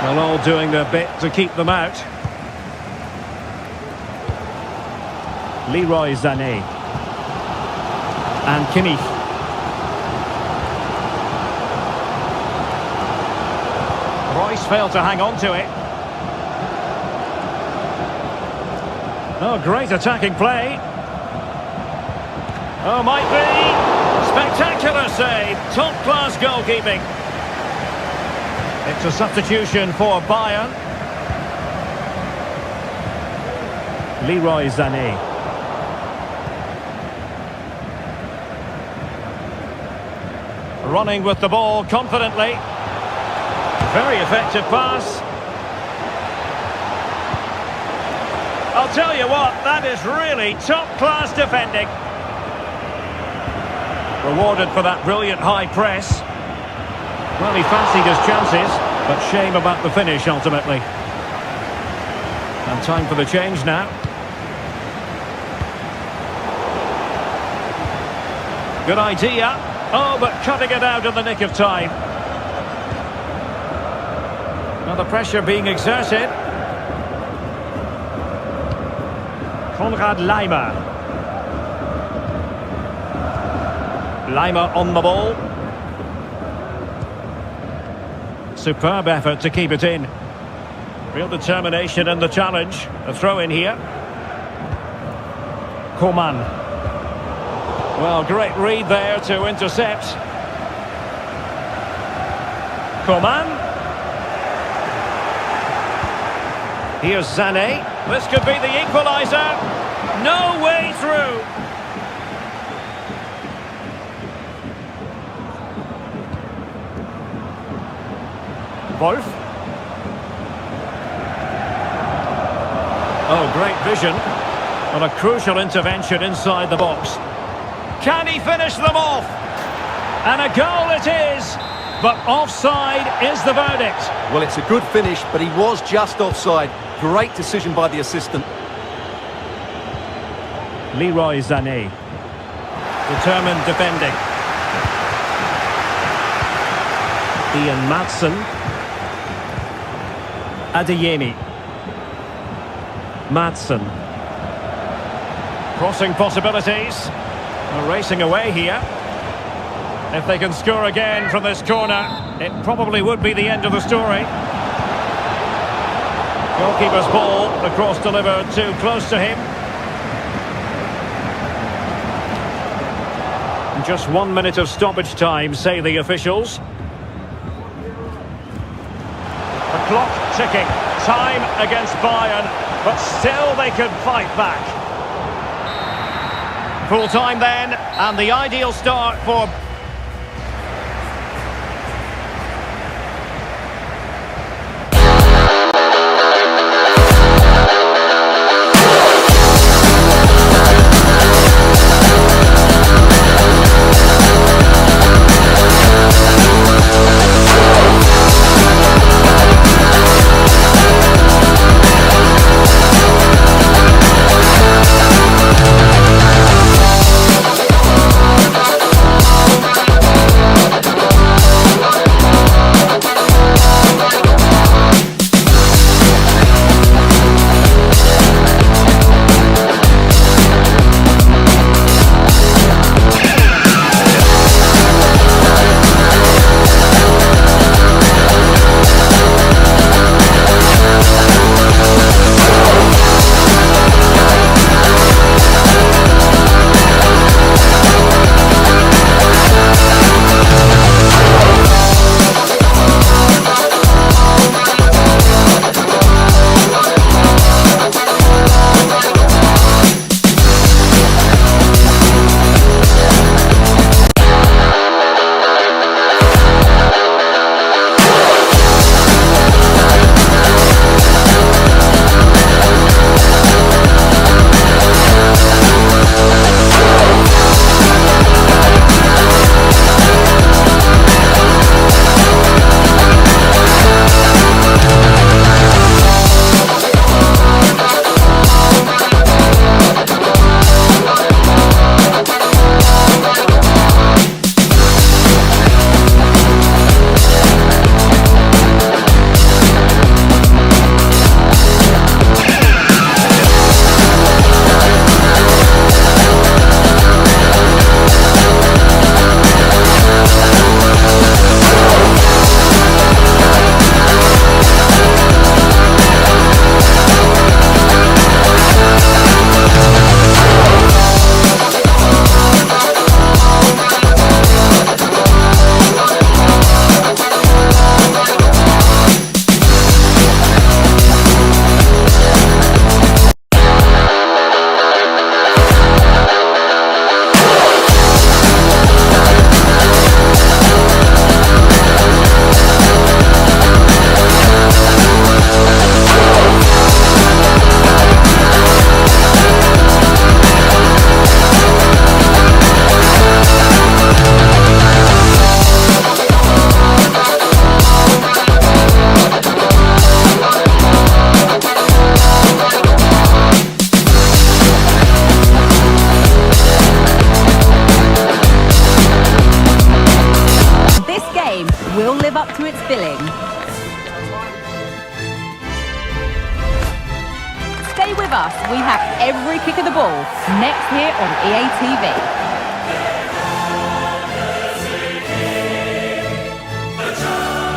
S1: They're all doing their bit to keep them out. Leroy Sané. And Kimmich. Royce failed to hang on to it. Oh, great attacking play. Oh, might be. Spectacular save. Top-class goalkeeping. It's a substitution for Bayern. Leroy Sané. Running with the ball confidently. Very effective pass. I'll tell you what, that is really top-class defending. Rewarded for that brilliant high press. Well, he fancied his chances, but shame about the finish ultimately. And time for the change now. Good idea. Oh, but cutting it out in the nick of time. Now the pressure being exerted. Konrad Laimer. Laimer on the ball. Superb effort to keep it in. Real determination in the challenge. A throw in here. Coman. Well, great read there to intercept. Coman. Here's Sané. This could be the equaliser. No way through. Wolf. Oh, great vision. And a crucial intervention inside the box. Can he finish them off? And a goal it is. But offside is the verdict.
S2: Well, it's a good finish, but he was just offside. Great decision by the assistant.
S1: Leroy Sané. Determined defending. Ian Maatsen. Adeyemi. Maatsen. Crossing possibilities. They're racing away here. If they can score again from this corner, it probably would be the end of the story. Goalkeeper's ball, the cross delivered too close to him. Just 1 minute of stoppage time, say the officials. The clock ticking. Time against Bayern, but still they could fight back. Full time then, and the ideal start for...
S4: us, we have every kick of the ball next here on EA TV.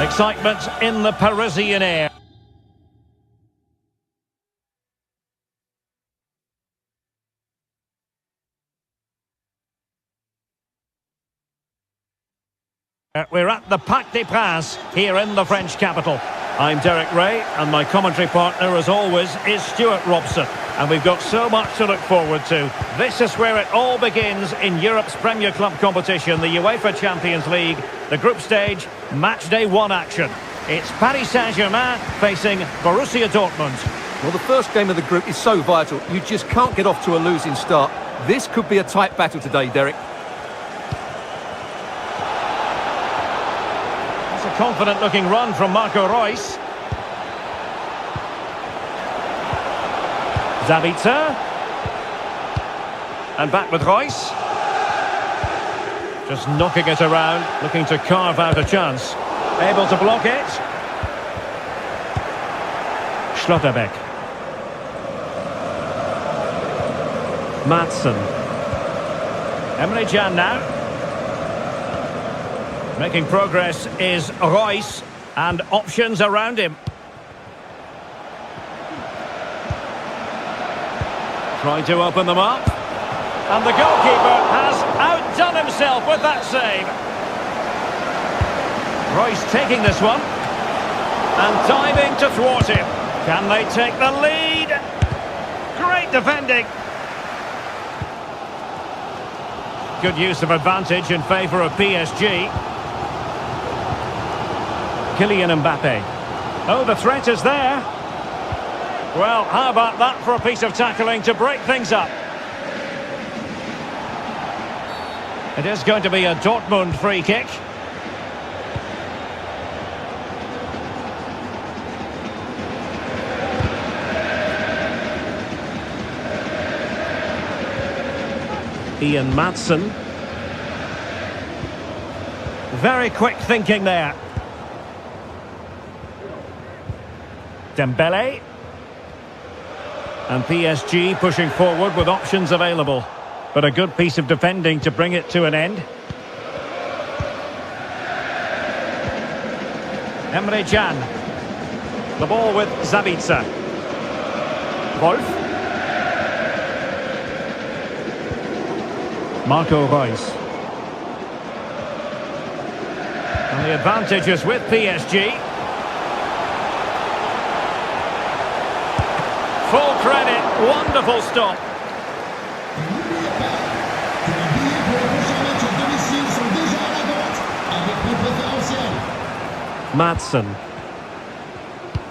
S1: Excitement in the Parisian air. We're at the Parc des Princes here in the French capital. I'm Derek Ray, and my commentary partner, as always, is Stuart Robson. And we've got so much to look forward to. This is where it all begins in Europe's Premier Club competition, the UEFA Champions League, the group stage, match day 1 action. It's Paris Saint-Germain facing Borussia Dortmund.
S2: Well, the first game of the group is so vital. You just can't get off to a losing start. This could be a tight battle today, Derek.
S1: It's a confident-looking run from Marco Reus. Sabitzer. And back with Reus. Just knocking it around, looking to carve out a chance. Able to block it. Schlotterbeck. Madsen. Emre Can now. Making progress is Reus, and options around him. Trying to open them up. And the goalkeeper has outdone himself with that save. Reus taking this one. And diving to thwart him. Can they take the lead? Great defending. Good use of advantage in favour of PSG. Kylian Mbappe. Oh, the threat is there. Well, how about that for a piece of tackling to break things up? It is going to be a Dortmund free kick. Ian Madsen. Very quick thinking there. Dembele. And PSG pushing forward with options available. But a good piece of defending to bring it to an end. Emre Can. The ball with Sabitzer. Wolf. Marco Reus. And the advantage is with PSG. Full credit, wonderful stop. Madsen.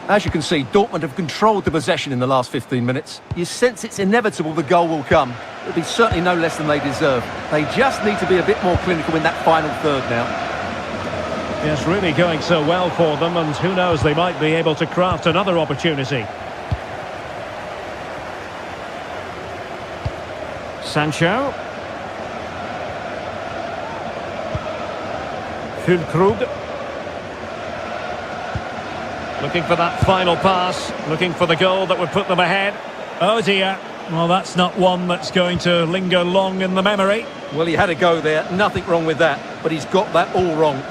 S2: As you can see, Dortmund have controlled the possession in the last 15 minutes. You sense it's inevitable the goal will come. It'll be certainly no less than they deserve. They just need to be a bit more clinical in that final third now.
S1: Yes, really going so well for them, and who knows, they might be able to craft another opportunity. Sancho. Füllkrug. Looking for that final pass, looking for the goal that would put them ahead. Oh dear, well that's not one that's going to linger long in the memory.
S2: Well, he had a go there, nothing wrong with that, but he's got that all wrong.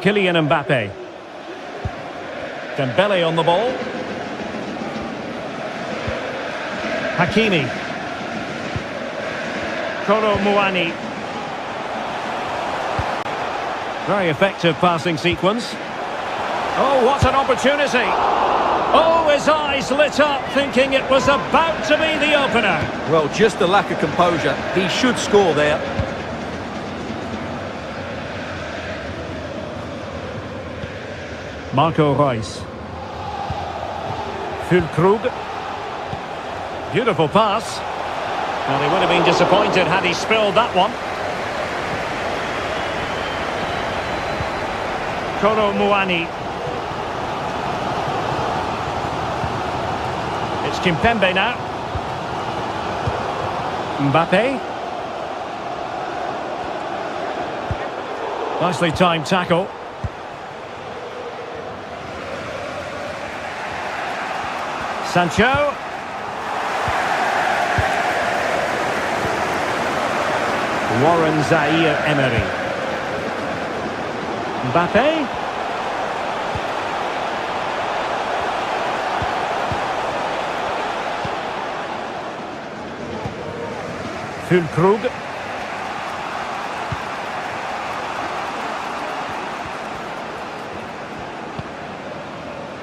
S1: Kylian Mbappe. Dembele on the ball. Hakimi. Kolo Muani. Very effective passing sequence. Oh, what an opportunity. Oh, his eyes lit up, thinking it was about to be the opener.
S2: Well, just a lack of composure. He should score there.
S1: Marco Reus. Füllkrug. Beautiful pass. Well, he would have been disappointed had he spilled that one. Kolo Muani. It's Kimpembe now. Mbappe. Nicely timed tackle. Sancho. Warren Zaire-Emery. Mbappe. Füllkrug.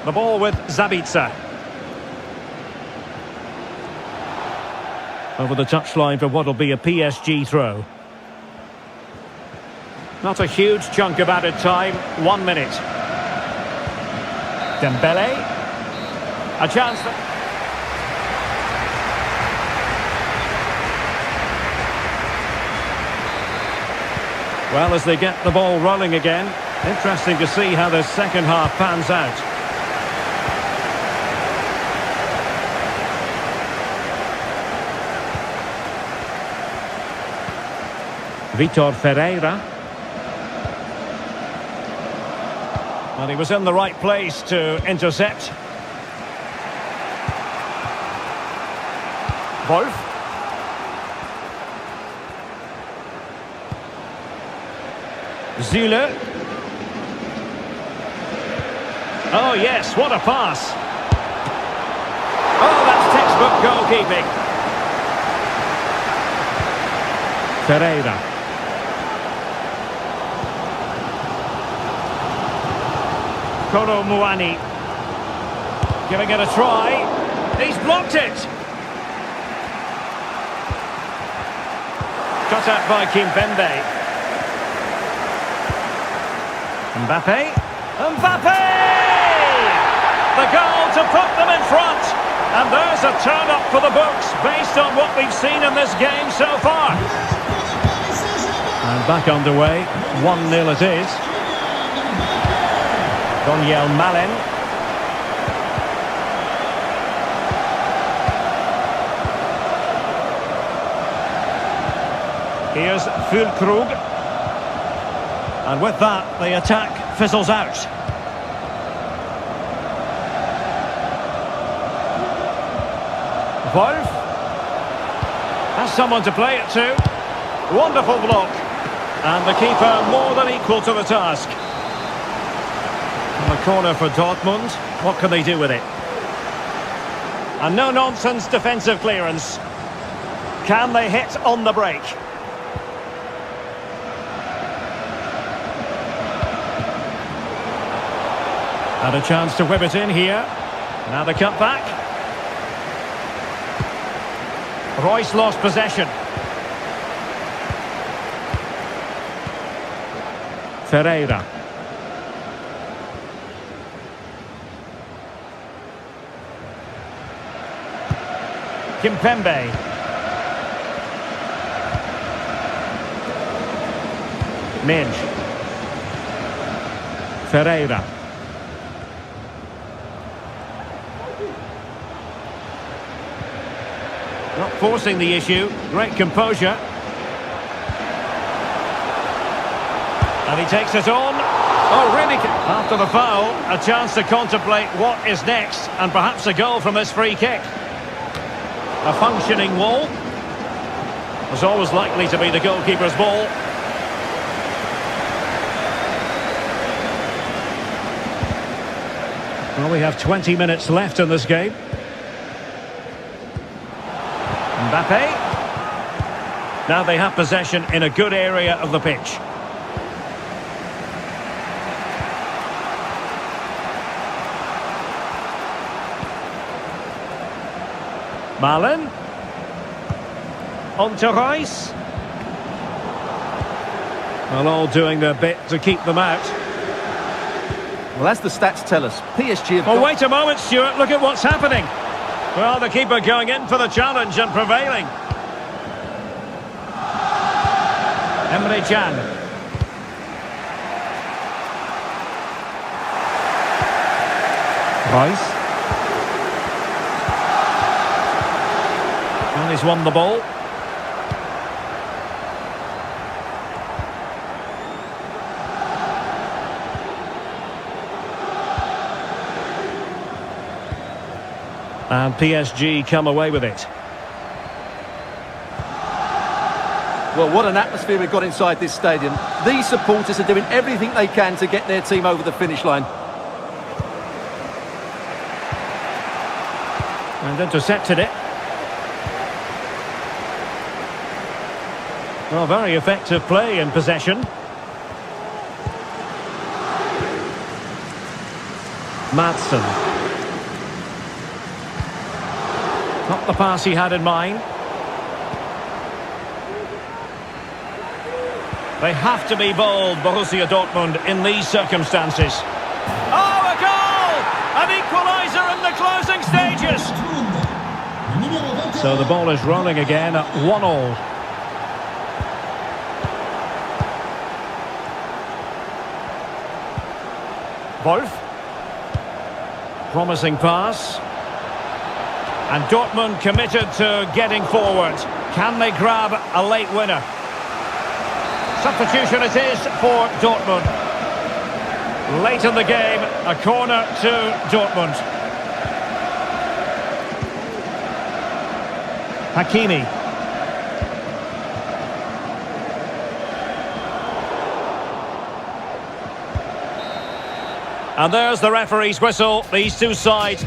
S1: The ball with Zabitzer. Over the touchline for what will be a PSG throw. Not a huge chunk of added time. 1 minute. Dembele. A chance. Well, as they get the ball rolling again, interesting to see how the second half pans out. Vitor Ferreira. And he was in the right place to intercept. Wolf. Zule. Oh yes, what a pass. Oh, that's textbook goalkeeping. Ferreira. Kolo Muani. Giving it a try. He's blocked it. Cut out by Kimpembe. Mbappe. Mbappe! The goal to put them in front. And there's a turn-up for the books based on what we've seen in this game so far. And back underway. 1-0 it is. Daniel Malen. Here's Füllkrug. And with that, the attack fizzles out. Wolf. Has someone to play it to. Wonderful block. And the keeper more than equal to the task. On the corner for Dortmund. What can they do with it? A no-nonsense defensive clearance. Can they hit on the break? Had a chance to whip it in here. Now the cut back. Royce lost possession. Ferreira. Kimpembe. Midge. Ferreira. Not forcing the issue. Great composure. And he takes it on. Oh, really? After the foul, a chance to contemplate what is next. And perhaps a goal from this free kick. A functioning wall. Was always likely to be the goalkeeper's ball. Well, we have 20 minutes left in this game. Mbappe. Now they have possession in a good area of the pitch. Malen. On to Royce. Well, all doing their bit to keep them out.
S2: Well, as the stats tell us, PSG have
S1: Oh, wait a moment, Stuart. Look at what's happening. Well, the keeper going in for the challenge and prevailing. Emre Can. Royce. And he's won the ball. And PSG come away with it.
S2: Well, what an atmosphere we've got inside this stadium. These supporters are doing everything they can to get their team over the finish line.
S1: And intercepted it. Well, very effective play in possession. Madsen. Not the pass he had in mind. They have to be bold, Borussia Dortmund, in these circumstances. Oh, a goal! An equaliser in the closing stages! So the ball is rolling again at 1-1. Wolf. Promising pass. And Dortmund committed to getting forward. Can they grab a late winner? Substitution it is for Dortmund. Late in the game, a corner to Dortmund. Hakimi. And there's the referee's whistle. These two sides.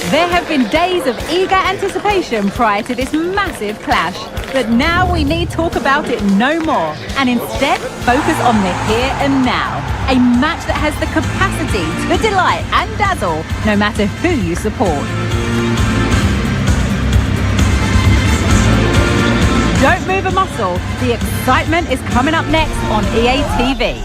S4: There have been days of eager anticipation prior to this massive clash, but now we need talk about it no more, and instead focus on the here and now. A match that has the capacity to delight and dazzle, no matter who you support. Don't move a muscle. The excitement is coming up next on EA TV.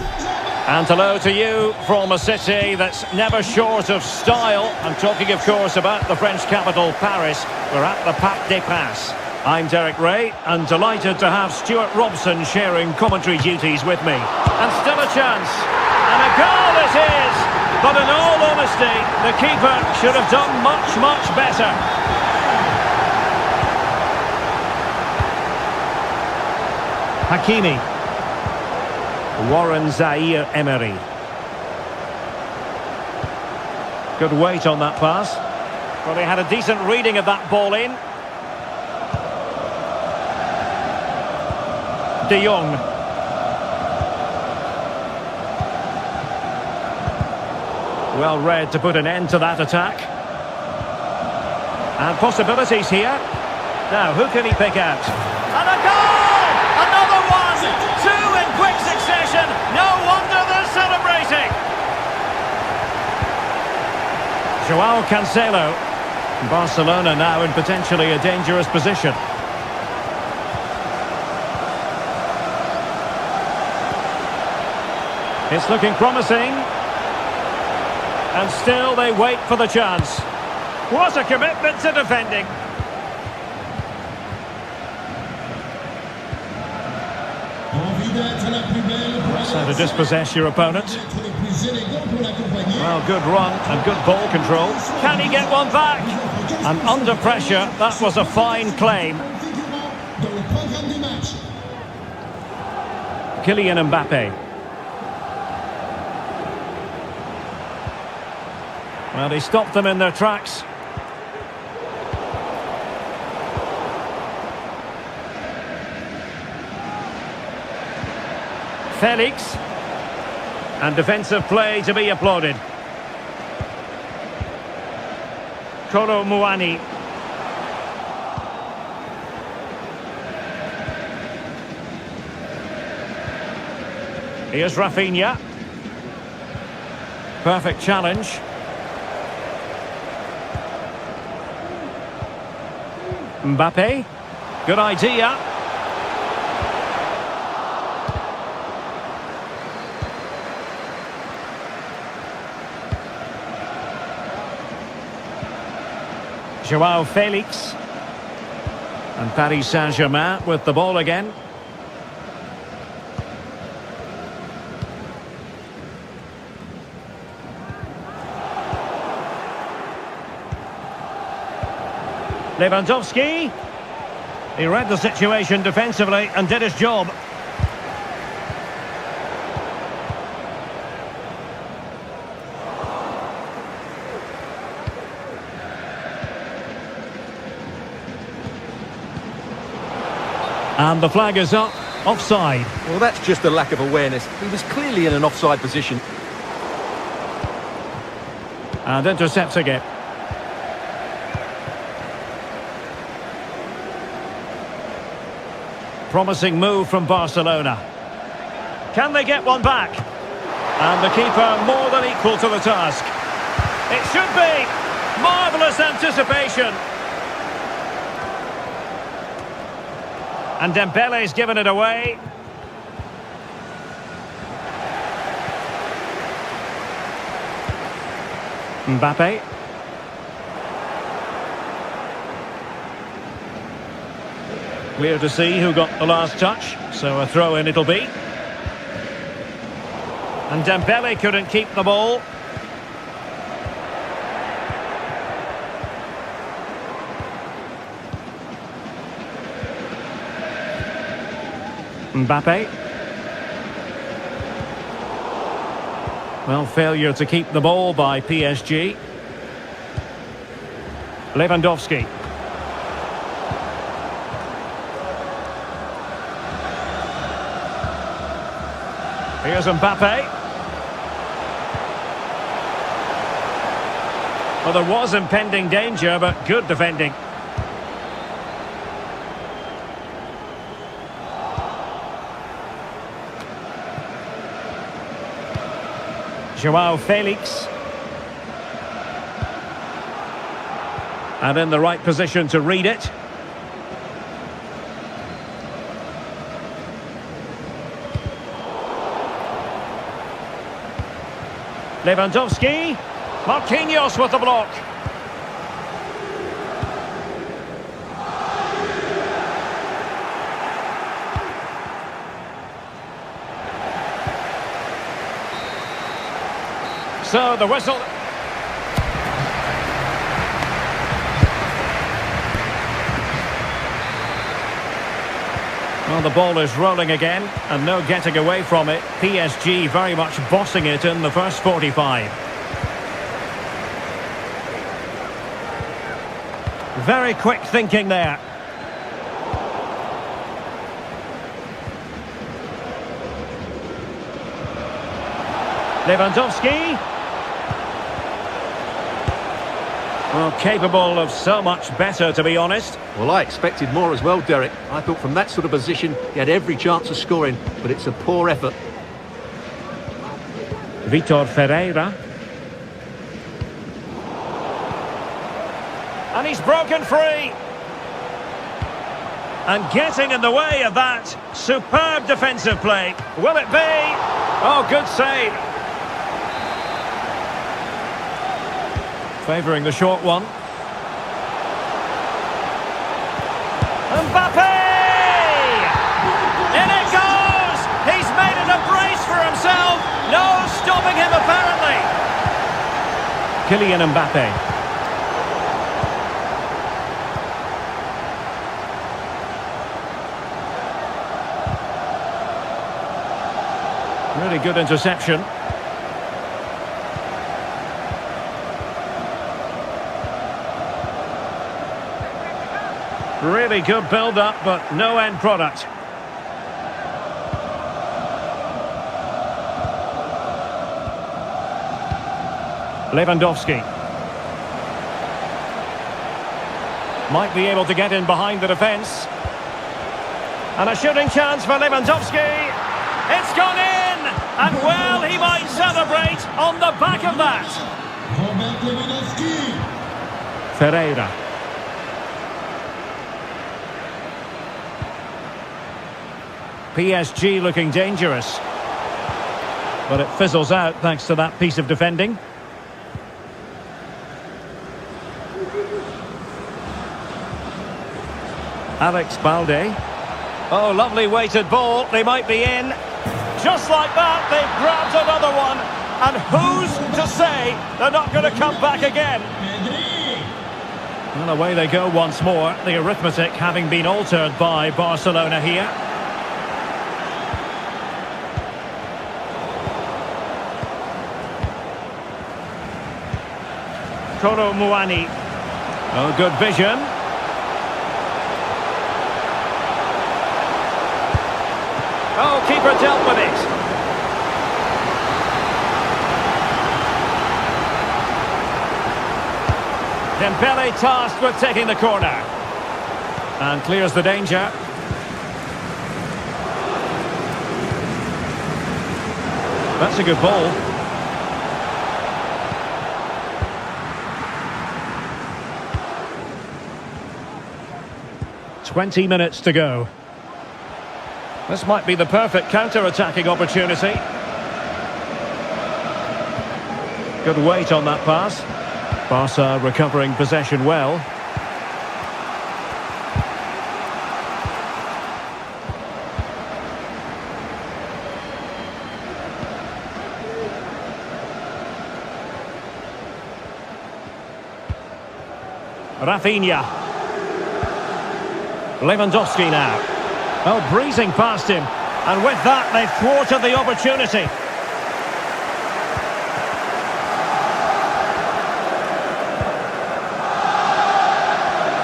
S1: And hello to you from a city that's never short of style. I'm talking, of course, about the French capital, Paris. We're at the Parc des Princes. I'm Derek Ray, and delighted to have Stuart Robson sharing commentary duties with me. And still a chance. And a goal it is! But in all honesty, the keeper should have done much, much better. Hakimi. Warren Zaire-Emery. Good weight on that pass. Well, they had a decent reading of that ball in. De Jong. Well read to put an end to that attack. And possibilities here. Now, who can he pick out? And a goal! Another one! Two in quick succession. No wonder they're celebrating. Joao Cancelo. Barcelona now in potentially a dangerous position. It's looking promising. And still they wait for the chance. What a commitment to defending. That's how to dispossess your opponent. Well, good run and good ball control. Can he get one back? And under pressure, that was a fine claim. Kylian Mbappe. Well, he stopped them in their tracks. Felix. And defensive play to be applauded. Kolo Muani. Here's Rafinha. Perfect challenge. Mbappe. Good idea. Joao Felix. And Paris Saint-Germain with the ball again. Lewandowski. He read the situation defensively and did his job. And the flag is up. Offside.
S2: Well, that's just a lack of awareness. He was clearly in an offside position.
S1: And intercepting it. Promising move from Barcelona. Can they get one back? And the keeper more than equal to the task. It should be. Marvellous anticipation. And Dembele's given it away. Mbappe. Clear to see who got the last touch, so a throw-in it'll be. And Dembele couldn't keep the ball. Mbappe. Well, failure to keep the ball by PSG. Lewandowski. Here's Mbappe. Well, there was impending danger, but good defending. Joao Felix. And in the right position to read it. Lewandowski. Marquinhos with the block. So the whistle. Well, the ball is rolling again, and no getting away from it. PSG very much bossing it in the first 45. Very quick thinking there. Lewandowski. Well, capable of so much better, to be honest.
S2: Well, I expected more as well, Derek. I thought from that sort of position, he had every chance of scoring, but it's a poor effort.
S1: Vitor Ferreira. And he's broken free. And getting in the way of that. Superb defensive play. Will it be? Oh, good save. Favouring the short one. Mbappe! In it goes! He's made it a brace for himself. No stopping him, apparently. Kylian Mbappe. Really good interception. Really good build-up, but no end product. Lewandowski. Might be able to get in behind the defence. And a shooting chance for Lewandowski. It's gone in! And well, he might celebrate on the back of that. Ferreira. PSG looking dangerous. But it fizzles out thanks to that piece of defending. Alex Balde. Oh, lovely weighted ball. They might be in. Just like that, they've grabbed another one. And who's to say they're not going to come back again? Well, away they go once more. The arithmetic having been altered by Barcelona here. Kolo Muani. Oh, good vision. Oh, keeper dealt with it. Dembele tasked with taking the corner. And clears the danger. That's a good ball. "20 minutes to go. This might be the perfect counter-attacking opportunity. Good weight on that pass. Barca recovering possession well. Rafinha. Lewandowski now. Oh, breezing past him. And with that, they've thwarted the opportunity.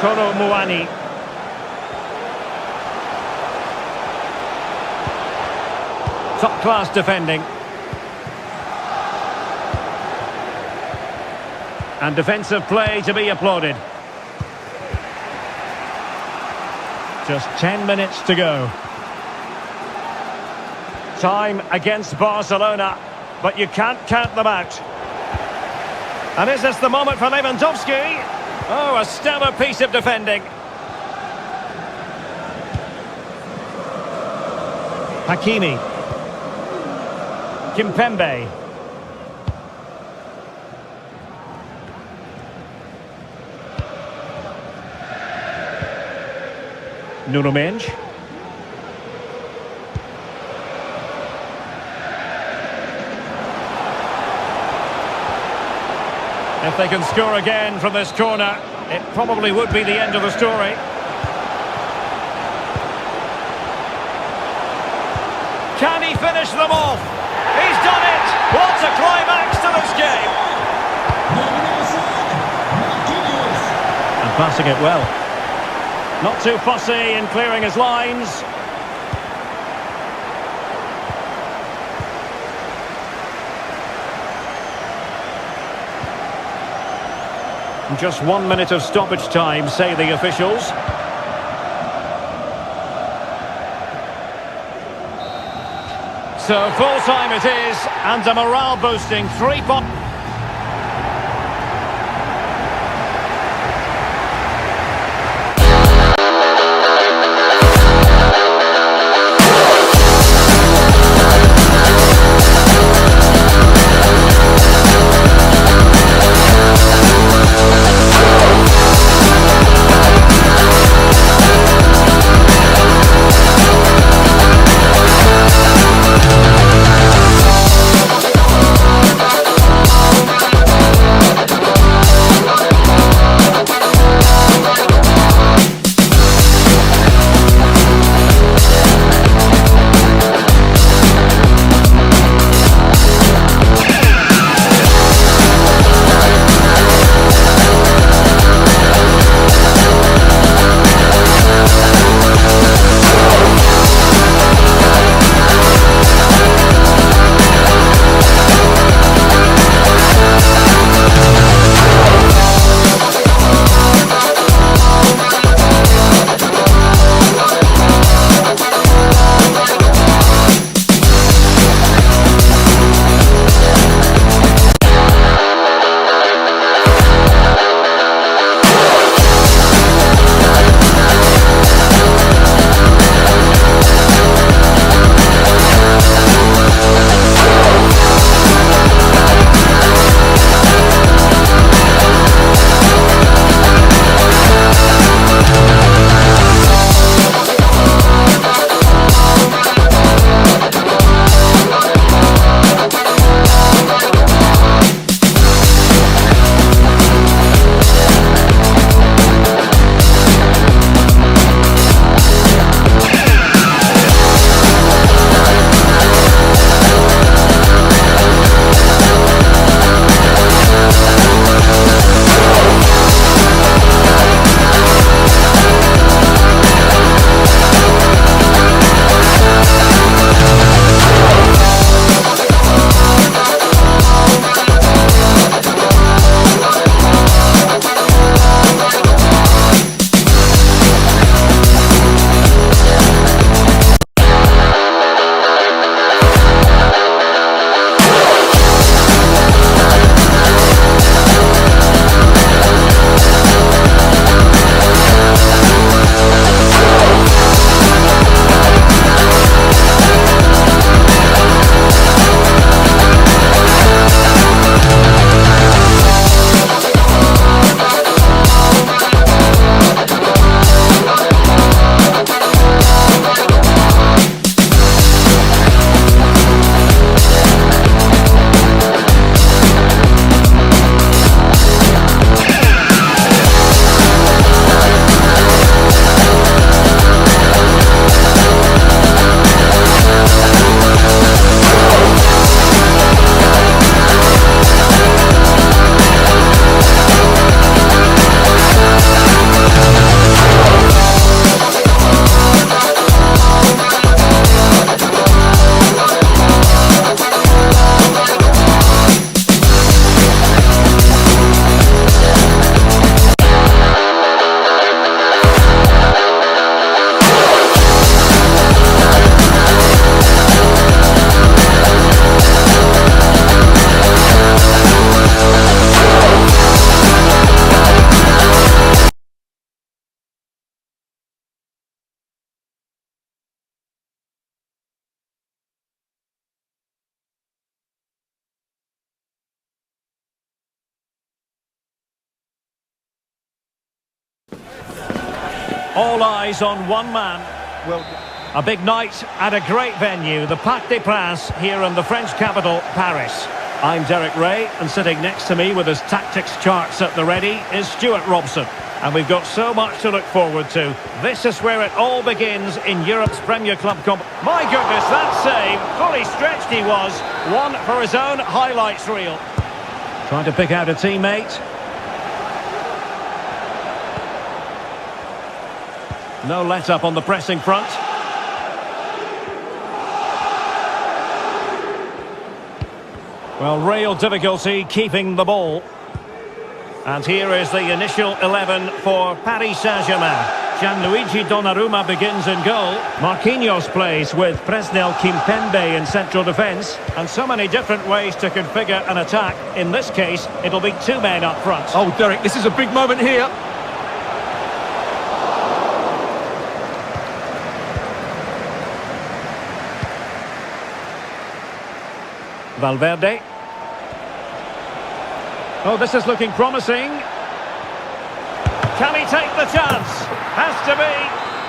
S1: Kolo Muani. Top-class defending. And defensive play to be applauded. Just 10 minutes to go. Time against Barcelona, but you can't count them out. And is this the moment for Lewandowski? Oh, a stellar piece of defending. Hakimi. Kimpembe. Nuno Mendes. If they can score again from this corner, it probably would be the end of the story. Can he finish them off? He's done it! What a climax to this game! And passing it well. Not too fussy in clearing his lines. Just 1 minute of stoppage time, say the officials. So full time it is, and a morale boosting 3 points. All eyes on one man.
S2: Well,
S1: A big night at a great venue, the Parc des Princes here in the French capital, Paris. I'm Derek Ray, and sitting next to me with his tactics charts at the ready is Stuart Robson. And we've got so much to look forward to. This is where it all begins in Europe's Premier Club Comp. My goodness, that save, fully stretched he was. One for his own highlights reel. Trying to pick out a teammate. No let-up on the pressing front. Well, real difficulty keeping the ball. And here is the initial 11 for Paris Saint-Germain. Gianluigi Donnarumma begins in goal. Marquinhos plays with Presnel Kimpembe in central defence. And so many different ways to configure an attack. In this case, it'll be two men up front.
S2: oh, Derek, this is a big moment here.
S1: Valverde. Oh, this is looking promising. Can he take the chance? Has to be.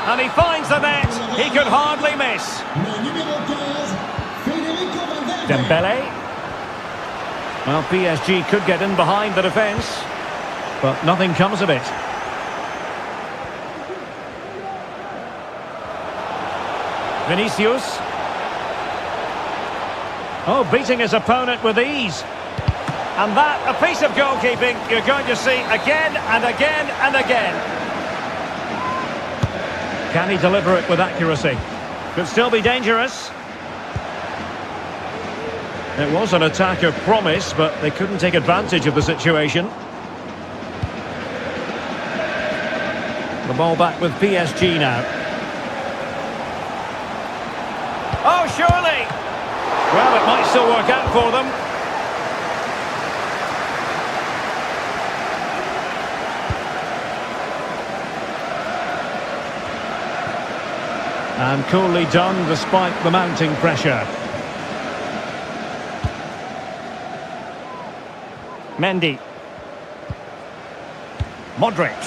S1: And he finds the net. He could hardly miss. Dembele. Well, PSG could get in behind the defence, but nothing comes of it. Vinicius. Oh, beating his opponent with ease. And that, a piece of goalkeeping you're going to see again and again and again. Can he deliver it with accuracy? Could still be dangerous. It was an attack of promise, but they couldn't take advantage of the situation. The ball back with PSG now. Oh, surely! Well, it might still work out for them. And coolly done despite the mounting pressure. Mendy. Modric.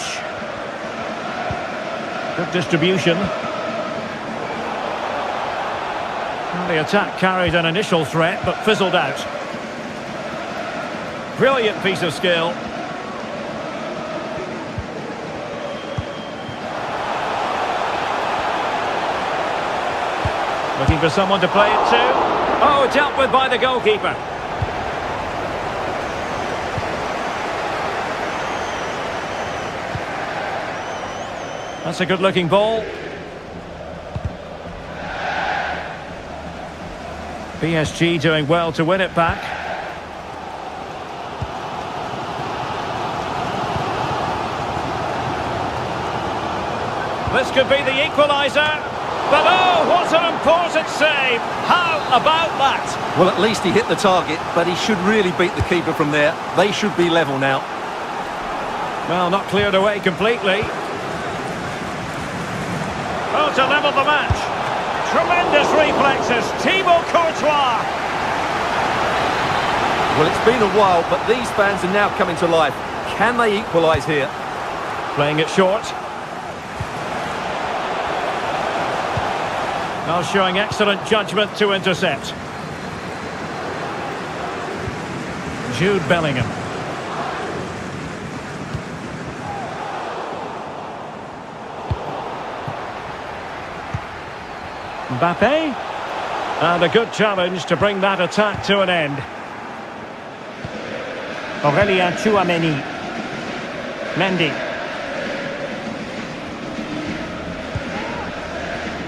S1: Good distribution. Well, the attack carried an initial threat but fizzled out. Brilliant piece of skill. Looking for someone to play it to. Oh, dealt with by the goalkeeper. That's a good-looking ball. PSG doing well to win it back. This could be the equaliser. But oh, what an important save! How about that?
S2: Well, at least he hit the target, but he should really beat the keeper from there. They should be level now.
S1: Well, not cleared away completely. Oh, to level the match. Tremendous reflexes. Thibaut Courtois.
S2: Well, it's been a while, but these fans are now coming to life. Can they equalise here?
S1: Playing it short. Now showing excellent judgment to intercept. Jude Bellingham. Mbappe. And a good challenge to bring that attack to an end. Aurélien Tchouameni. Mendy.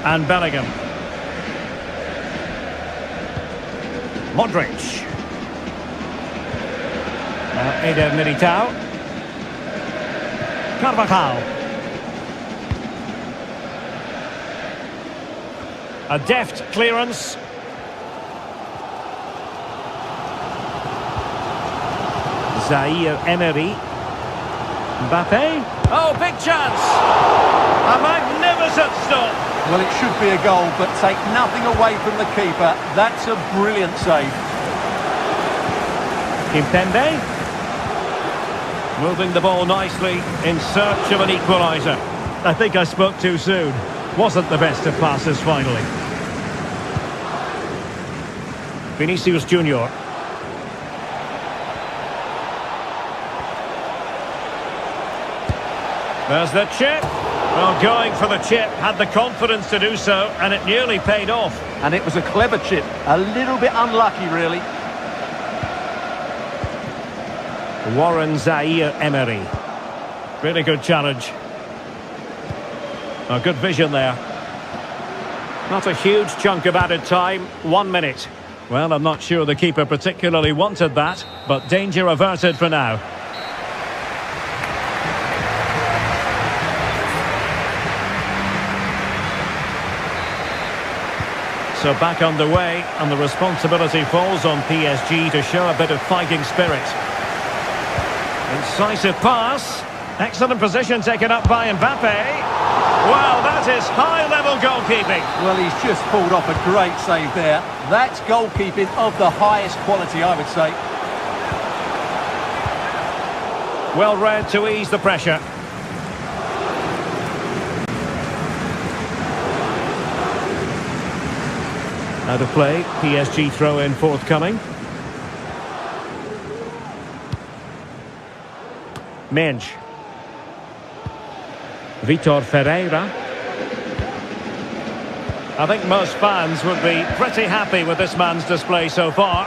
S1: And Bellingham. Modric. Eder Militao. Carvajal. A deft clearance. Zaire Emery. Mbappe. Oh, big chance. A magnificent stop.
S3: Well, it should be a goal, but take nothing away from the keeper. That's a brilliant save.
S1: Kimpembe. Moving the ball nicely in search of an equaliser. I think I spoke too soon. Wasn't the best of passes finally. Vinicius Junior. There's the chip. Well, going for the chip, had the confidence to do so, and it nearly paid off.
S3: And it was a clever chip. A little bit unlucky, really.
S1: Warren Zaire-Emery. Really good challenge. A good vision there. Not a huge chunk of added time. 1 minute. Well, I'm not sure the keeper particularly wanted that, but danger averted for now. So back underway, and the responsibility falls on PSG to show a bit of fighting spirit. Incisive pass. Excellent position taken up by Mbappe. Well, that is high-level goalkeeping.
S3: Well, he's just pulled off a great save there. That's goalkeeping of the highest quality, I would say.
S1: Well read to ease the pressure. Out of play, PSG throw-in forthcoming. Mensch. Vitor Ferreira. I think most fans would be pretty happy with this man's display so far.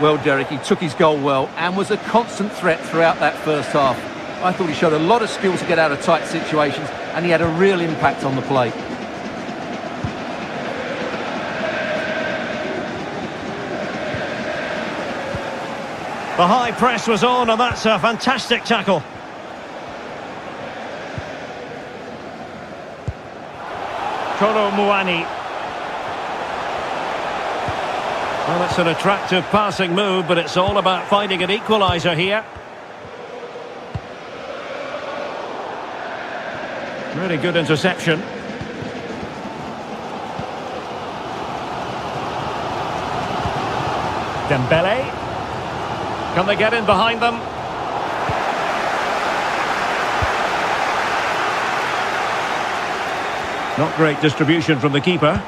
S2: Well, Derek, he took his goal well and was a constant threat throughout that first half. I thought he showed a lot of skill to get out of tight situations, and he had a real impact on the play.
S1: The high press was on, and that's a fantastic tackle. Kolo Muani. Well, it's an attractive passing move, but it's all about finding an equaliser here. Really good interception. Dembele. Can they get in behind them? Not great distribution from the keeper.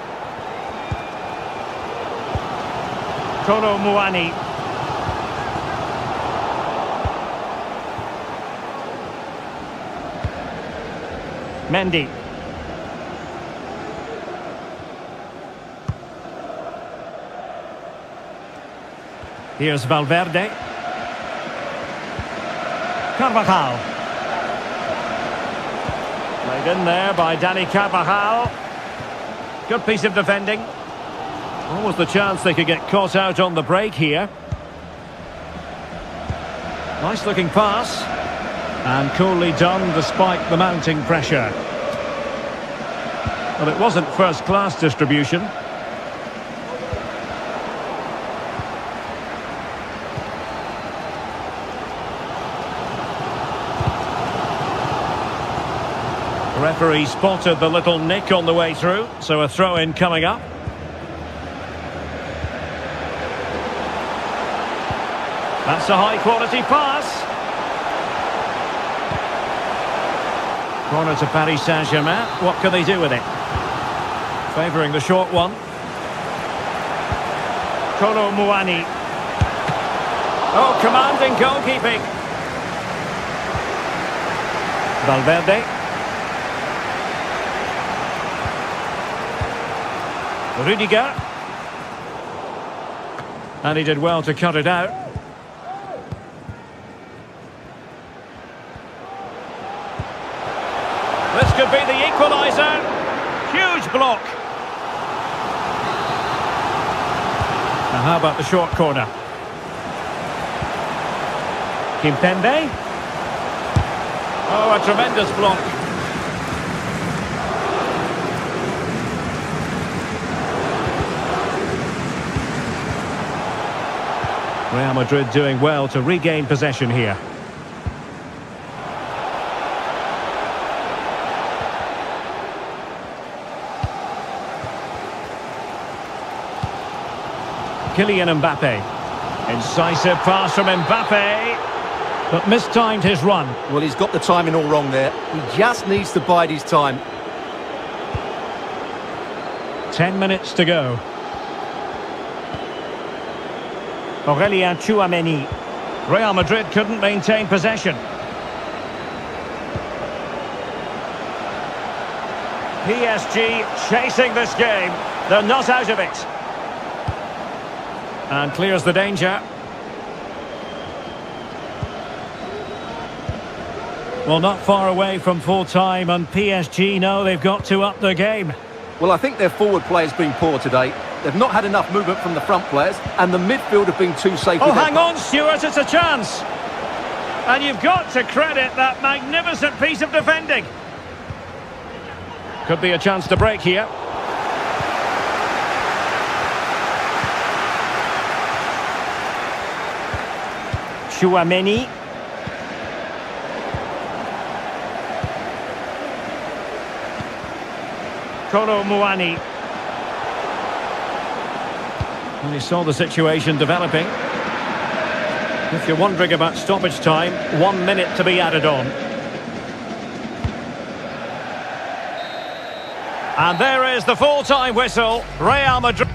S1: Kolo Muani. Mendy. Here's Valverde. Carvajal. Played in there by Dani Carvajal. Good piece of defending. Almost the chance they could get caught out on the break here. Nice looking pass. And coolly done despite the mounting pressure. Well, it wasn't first class distribution. The referee spotted the little nick on the way through, so a throw-in coming up. That's a high-quality pass. Corner to Paris Saint-Germain. What can they do with it? Favouring the short one. Kolo Muani. Oh, commanding goalkeeping. Valverde. Rudiger. And he did well to cut it out. This could be the equaliser. Huge block. Now how about the short corner? Kimpembe. Oh, a tremendous block. Real Madrid doing well to regain possession here. Kylian Mbappe. Incisive pass from Mbappe. but mistimed his run.
S2: Well, he's got the timing all wrong there. He just needs to bide his time.
S1: 10 minutes to go. Aurelien Tchouameni. Real Madrid couldn't maintain possession. PSG chasing this game. They're not out of it. And clears the danger. Well, not far away from full time, and PSG know they've got to up their game.
S2: Well, I think their forward play has been poor today. They've not had enough movement from the front players, and the midfield have been too safe.
S1: Oh, hang on, Stuart, it's a chance. And you've got to credit that magnificent piece of defending. Could be a chance to break here. Tchouameni. Kolo Muani. And he saw the situation developing. If you're wondering about stoppage time, 1 minute to be added on. And there is the full-time whistle. Real Madrid.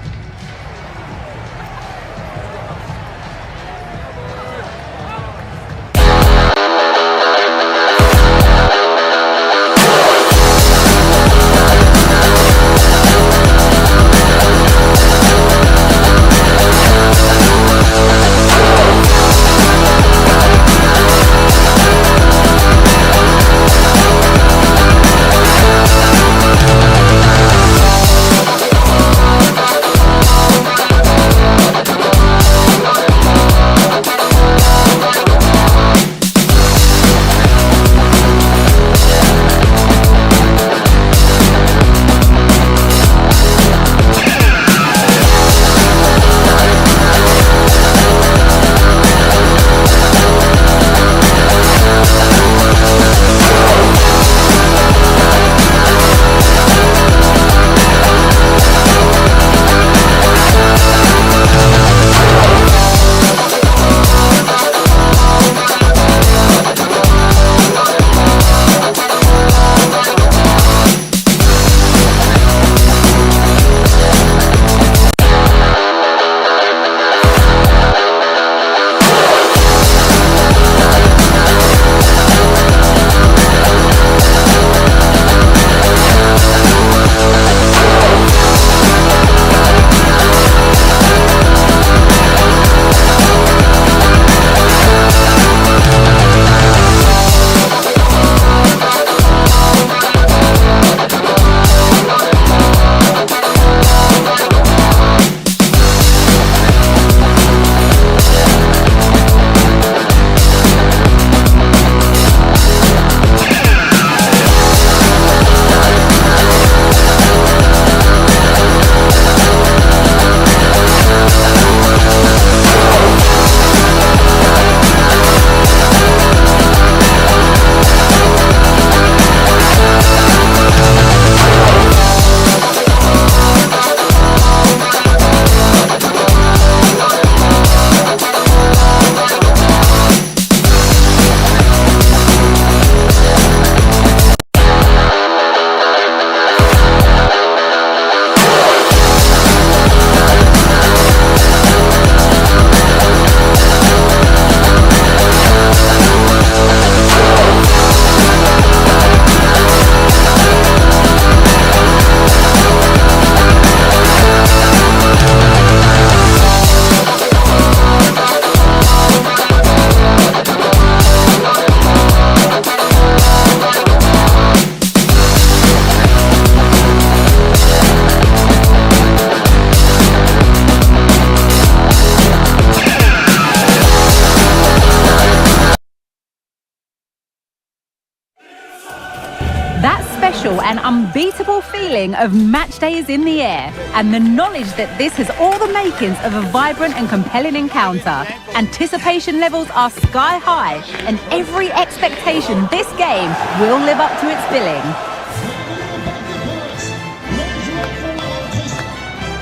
S4: An unbeatable feeling of match day is in the air, and the knowledge that this has all the makings of a vibrant and compelling encounter. Anticipation levels are sky high, and every expectation this game will live up to its billing.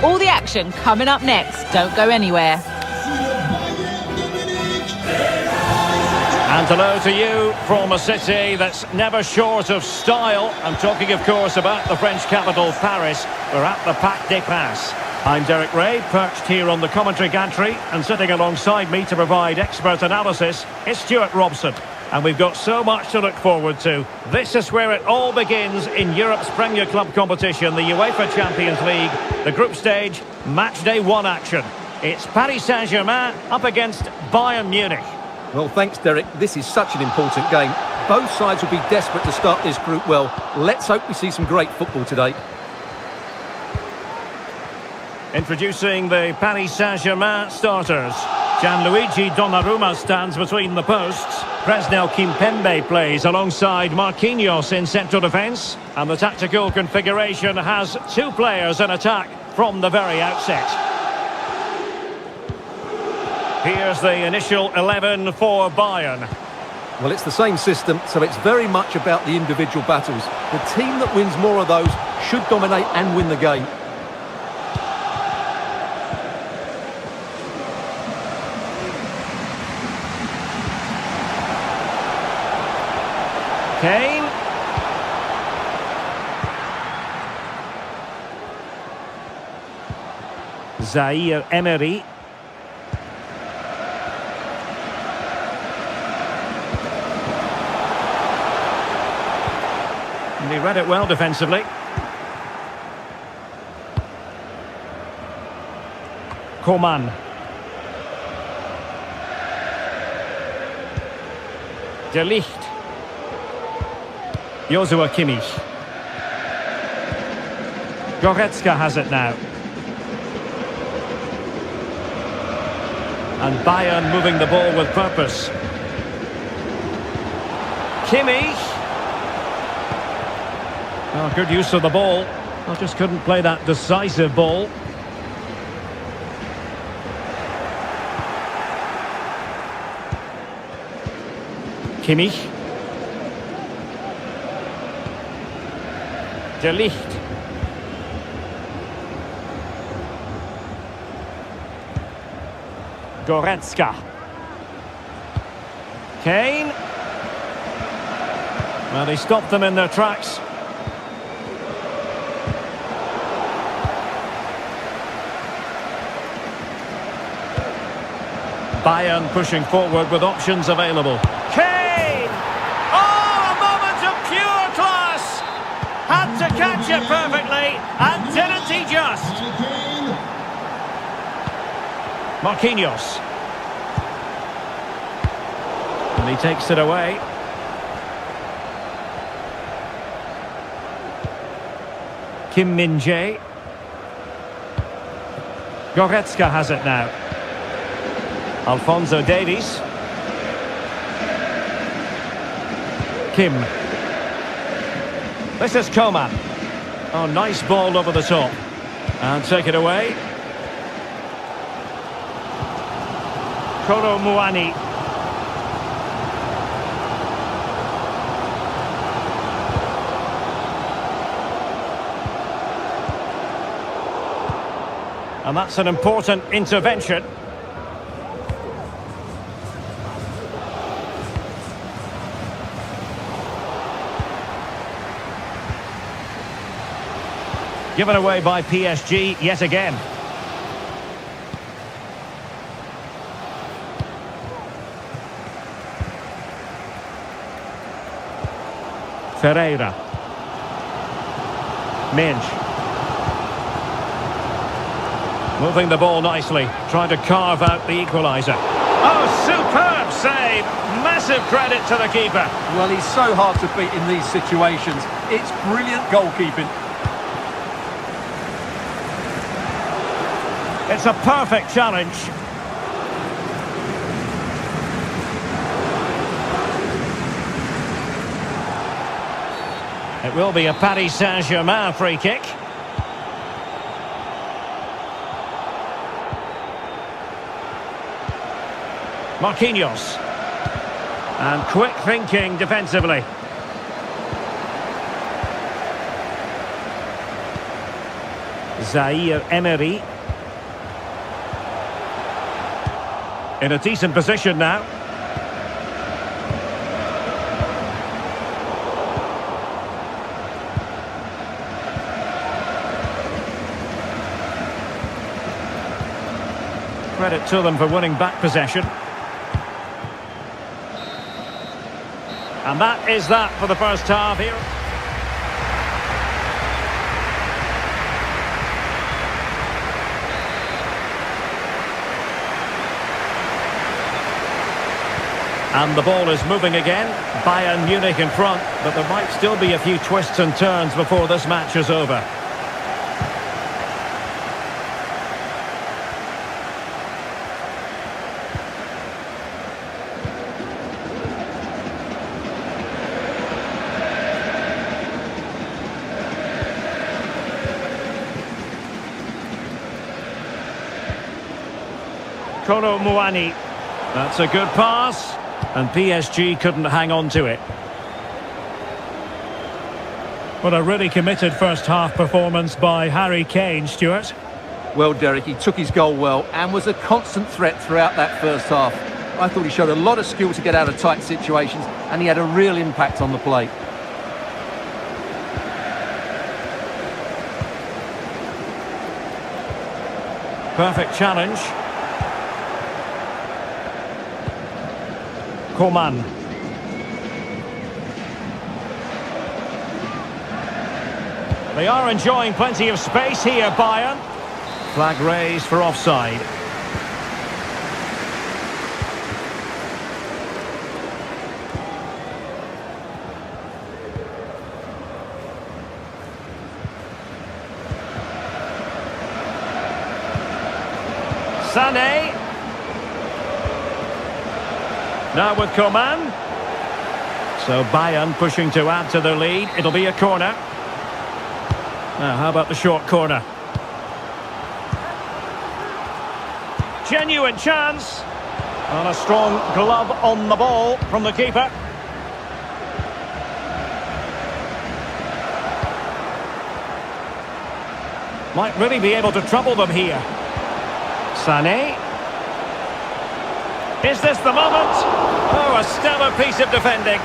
S4: All the action coming up next. Don't go anywhere.
S1: And hello to you from a city that's never short of style. I'm talking, of course, about the French capital, Paris. We're at the Parc des Princes. I'm Derek Ray, perched here on the commentary gantry, and sitting alongside me to provide expert analysis is Stuart Robson. And we've got so much to look forward to. This is where it all begins in Europe's Premier Club competition, the UEFA Champions League, the group stage, match day 1 action. It's Paris Saint-Germain up against Bayern Munich.
S2: Well, thanks, Derek. This is such an important game. Both sides will be desperate to start this group well. Let's hope we see some great football today.
S1: Introducing the Paris Saint-Germain starters. Gianluigi Donnarumma stands between the posts. Presnel Kimpembe plays alongside Marquinhos in central defence. And the tactical configuration has 2 players in attack from the very outset. Here's the initial 11 for Bayern.
S2: Well, it's the same system, so it's very much about the individual battles. The team that wins more of those should dominate and win the game.
S1: Kane. Zaire Emery. And he read it well defensively. Coman. De Ligt. Joshua Kimmich. Goretzka has it now. And Bayern moving the ball with purpose. Kimmich. Oh, good use of the ball. I just couldn't play that decisive ball. Kimmich. De Ligt. Goretzka. Kane. Well, they stopped them in their tracks. Bayern pushing forward with options available. Kane! Oh, a moment of pure class! Had to catch it perfectly, and didn't he just? Marquinhos. And he takes it away. Kim Min-jae. Goretzka has it now. Alphonso Davies. Kim. This is Coman. Oh, nice ball over the top. And take it away. Kolo Muani. And that's an important intervention. Given away by PSG yet again. Ferreira. Minge. Moving the ball nicely, trying to carve out the equaliser. Oh, superb save! Massive credit to the keeper.
S3: Well, he's so hard to beat in these situations. It's brilliant goalkeeping.
S1: It's a perfect challenge. It will be a Paris Saint-Germain free kick. Marquinhos. And quick thinking defensively. Zaire Emery. In a decent position now. Credit to them for winning back possession. And that is that for the first half here. And the ball is moving again. Bayern Munich in front, but there might still be a few twists and turns before this match is over. Kolo Muani. That's a good pass. And PSG couldn't hang on to it. What a really committed first half performance by Harry Kane, Stuart.
S2: Well, Derek, he took his goal well and was a constant threat throughout that first half. I thought he showed a lot of skill to get out of tight situations, and he had a real impact on the plate.
S1: Perfect challenge. Coman. They are enjoying plenty of space here, Bayern. Flag raised for offside. Sané. Now with Coman. So Bayern pushing to add to their lead. It'll be a corner. Now, how about the short corner? Genuine chance. And a strong glove on the ball from the keeper. Might really be able to trouble them here. Sané. Is this the moment? Oh, a stellar piece of defending.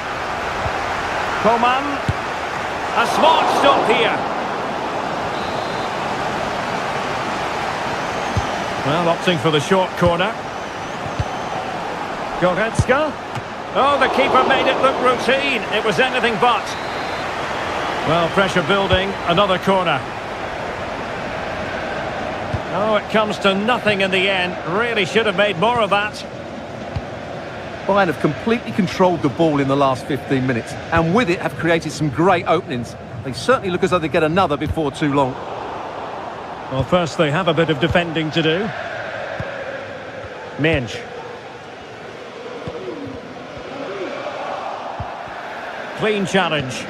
S1: Coman. A smart stop here. Well, opting for the short corner. Goretzka. Oh, the keeper made it look routine. It was anything but. Well, pressure building. Another corner. Oh, it comes to nothing in the end. Really should have made more of that.
S2: Bayern have completely controlled the ball in the last 15 minutes, and with it have created some great openings. They certainly look as though they get another before too long.
S1: Well, first they have a bit of defending to do. Minge. Clean challenge.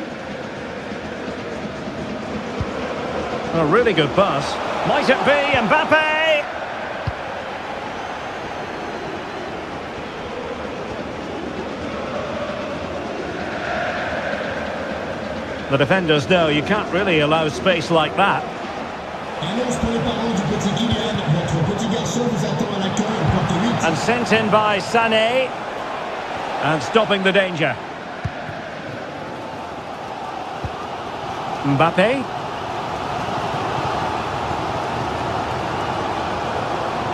S1: A really good pass. Might it be Mbappe? The defenders know you can't really allow space like that. And sent in by Sané. And stopping the danger. Mbappe.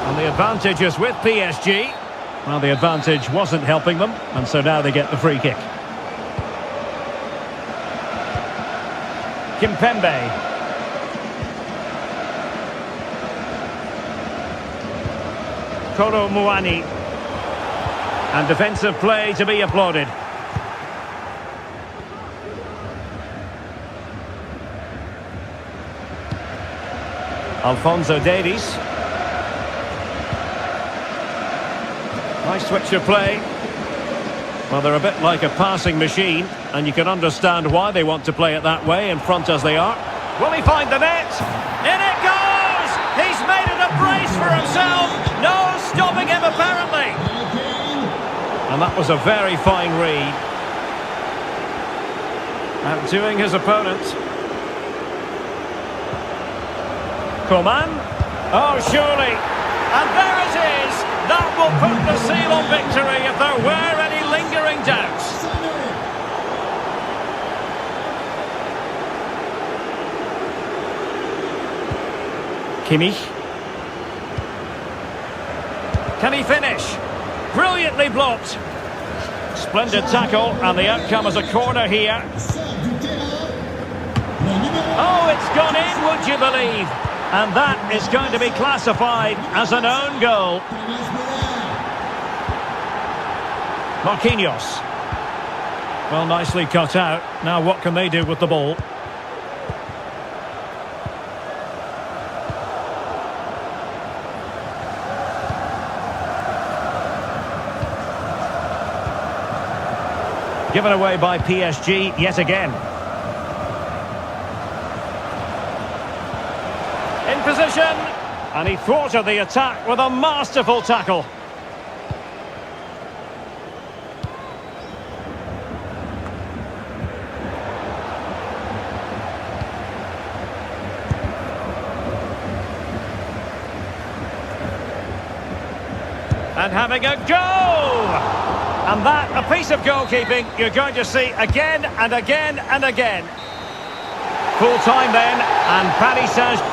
S1: And the advantage is with PSG. Well, the advantage wasn't helping them, and so now they get the free kick. Kimpembe. Kolo Muani. And defensive play to be applauded. Alphonso Davies. Nice switch of play. Well, they're a bit like a passing machine, and you can understand why they want to play it that way, in front as they are. Will he find the net? In it goes! He's made it a brace for himself. No stopping him, apparently. And that was a very fine read. Outdoing his opponent. Coman. Oh, surely. And there it is. That will put the seal on victory if there were any lingering doubts. Kimmich. Can he finish? Brilliantly blocked. Splendid tackle, and the outcome is a corner here. Oh, it's gone in, would you believe? And that is going to be classified as an own goal. Marquinhos. Well, nicely cut out. Now what can they do with the ball? Given away by PSG yet again. In position, and he thwarted the attack with a masterful tackle. And having a go! And that, a piece of goalkeeping you're going to see again and again and again. Full time then, and Paris Saint-Germain.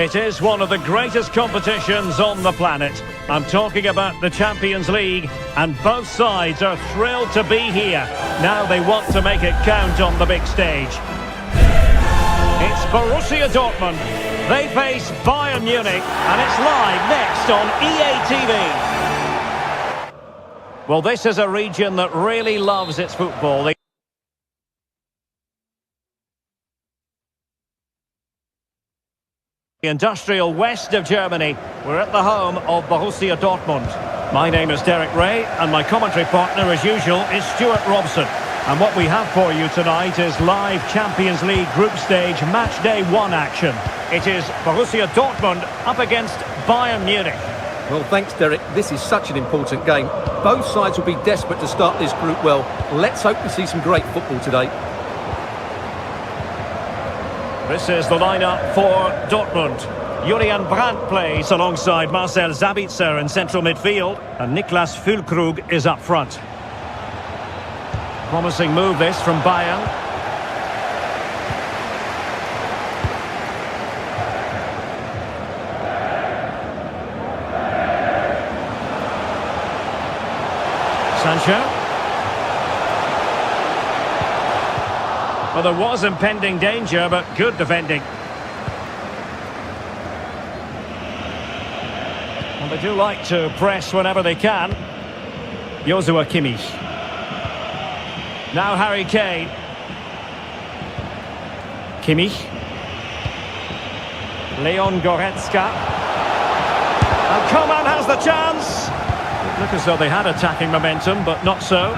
S1: It is one of the greatest competitions on the planet. I'm talking about the Champions League, and both sides are thrilled to be here. Now they want to make it count on the big stage. It's Borussia Dortmund. They face Bayern Munich, and it's live next on EA TV. Well, this is a region that really loves its football. The industrial west of Germany. We're at the home of Borussia Dortmund. My name is Derek Ray, and my commentary partner, as usual, is Stuart Robson. And what we have for you tonight is live Champions League group stage match day 1 action. It is Borussia Dortmund up against Bayern Munich.
S2: Well, thanks, Derek. This is such an important game. Both sides will be desperate to start this group well. Let's hope we see some great football today.
S1: This is the lineup for Dortmund. Julian Brandt plays alongside Marcel Sabitzer in central midfield, and Niklas Füllkrug is up front. Promising move this from Bayern. Sancho. Well, there was impending danger, but good defending. And they do like to press whenever they can. Joshua Kimmich. Now Harry Kane. Kimmich. Leon Goretzka. And Coman has the chance. It looked as though they had attacking momentum, but not so.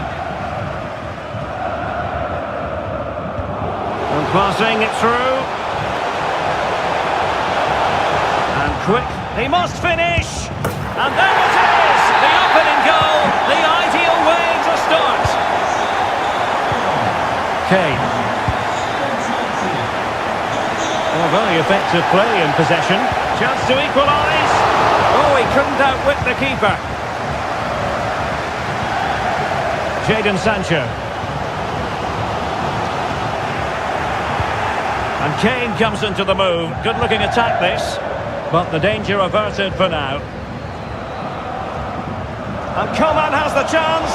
S1: And passing it through. And quick. He must finish. And there it is. The opening goal. The ideal way to start. Kane. Well, very effective play in possession. Chance to equalise. Oh, he couldn't outwit the keeper. Jadon Sancho. And Kane comes into the move. Good-looking attack this. But the danger averted for now. And Coman has the chance.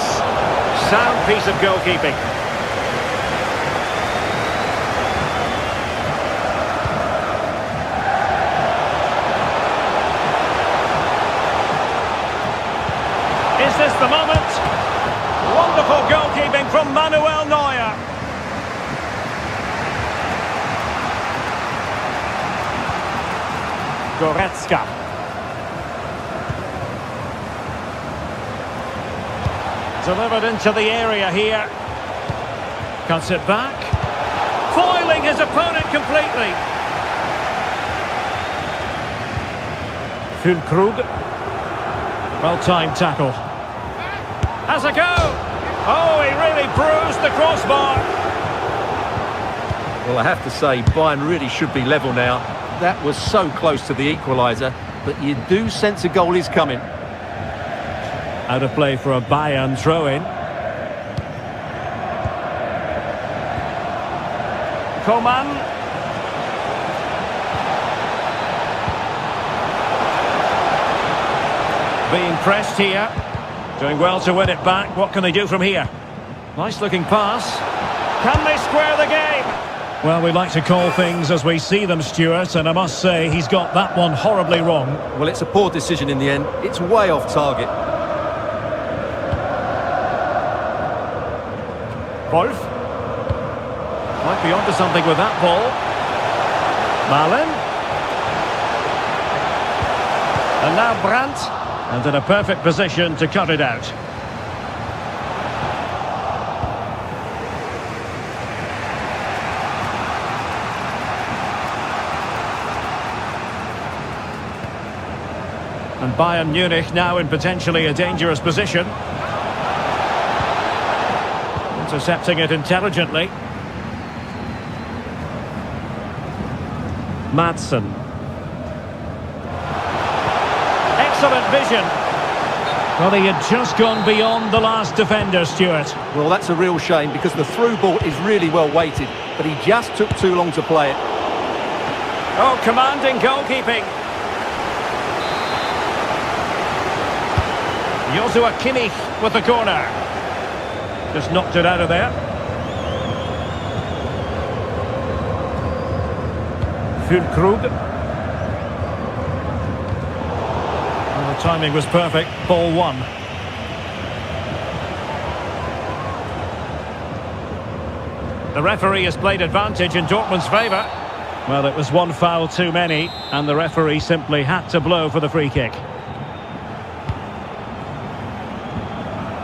S1: Sound piece of goalkeeping. Is this the moment? Wonderful goalkeeping from Manuel Neuer. Goretzka. Delivered into the area here. Cuts it back. Foiling his opponent completely. Füllkrug. Well-timed tackle. Has a go. Oh, he really bruised the crossbar.
S2: Well, I have to say, Bayern really should be level now. That was so close to the equaliser, but you do sense a goal is coming.
S1: Out of play for a Bayern throw-in. Coman. Being pressed here. Doing well to win it back. What can they do from here? Nice looking pass. Can they square the game? Well, we like to call things as we see them, Stuart, and I must say he's got that one horribly wrong.
S2: Well, it's a poor decision in the end. It's way off target.
S1: Wolf. Might be onto something with that ball. Milan. And now Brandt. And in a perfect position to cut it out. And Bayern Munich now in potentially a dangerous position. Intercepting it intelligently. Madsen. Excellent vision. Well, he had just gone beyond the last defender, Stuart.
S2: Well, that's a real shame because the through ball is really well weighted, but he just took too long to play it.
S1: Oh, commanding goalkeeping. Joshua Kimmich with the corner. Just knocked it out of there. Füllkrug. Well, the timing was perfect. Ball one. The referee has played advantage in Dortmund's favour. Well, it was one foul too many, and the referee simply had to blow for the free kick.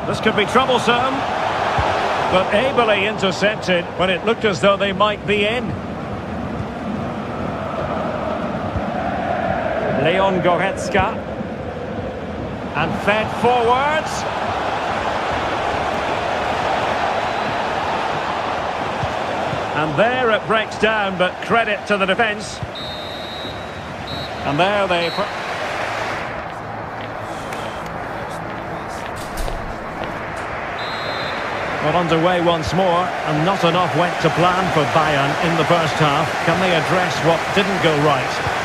S1: This could be troublesome. But ably intercepted when it looked as though they might be in. Leon Goretzka. And fed forwards. And there it breaks down, but credit to the defence. And there they... Well, underway once more, and not enough went to plan for Bayern in the first half. Can they address what didn't go right?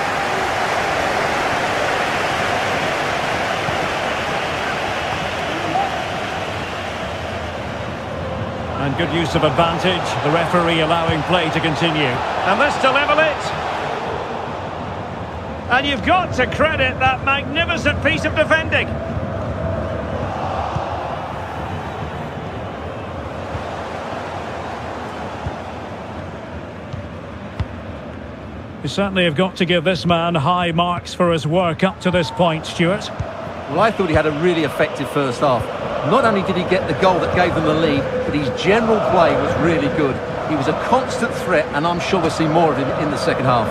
S1: And good use of advantage, the referee allowing play to continue. And this to level it. And you've got to credit that magnificent piece of defending. You certainly have got to give this man high marks for his work up to this point, Stuart.
S2: Well, I thought he had a really effective first half. Not only did he get the goal that gave them the lead, but his general play was really good. He was a constant threat, and I'm sure we'll see more of him in the second half.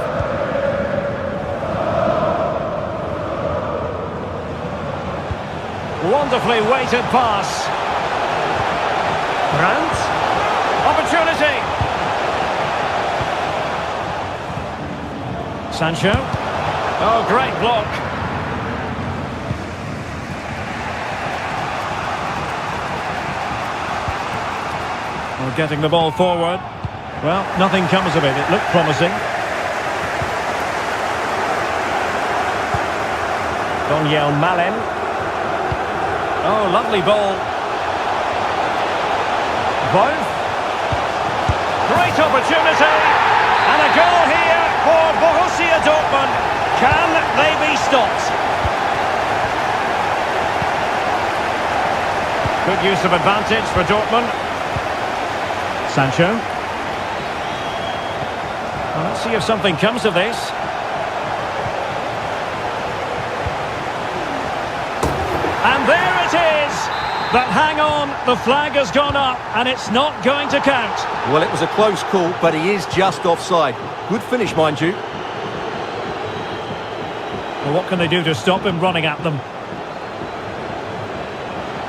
S1: Wonderfully weighted pass. Brandt. Opportunity. Sancho. Oh, great block. We're getting the ball forward. Well, nothing comes of it. It looked promising. Daniel Malin. Oh, lovely ball. Both. Great opportunity. And a goal here for Borussia Dortmund. Can they be stopped? Good use of advantage for Dortmund. Sancho. Well, let's see if something comes of this. And there it is! But hang on, the flag has gone up and it's not going to count.
S2: Well, it was a close call, but he is just offside. Good finish, mind you.
S1: Well, what can they do to stop him running at them?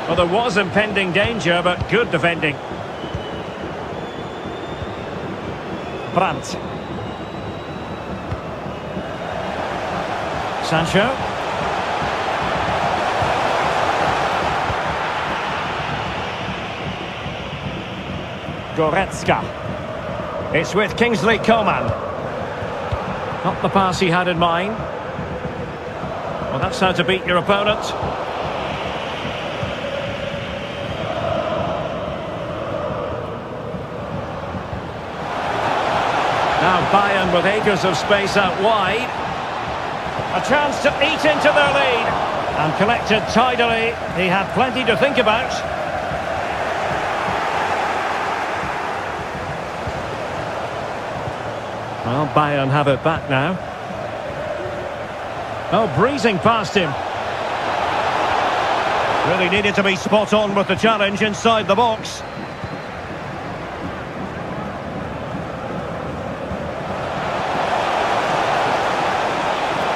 S1: Well, there was impending danger, but good defending. Brandt. Sancho. Goretzka. It's with Kingsley Coman. Not the pass he had in mind. Well, that's how to beat your opponent. Now Bayern with acres of space out wide. A chance to eat into their lead. And collected tidily. He had plenty to think about. Well, Bayern have it back now. Oh, breezing past him. Really needed to be spot on with the challenge inside the box.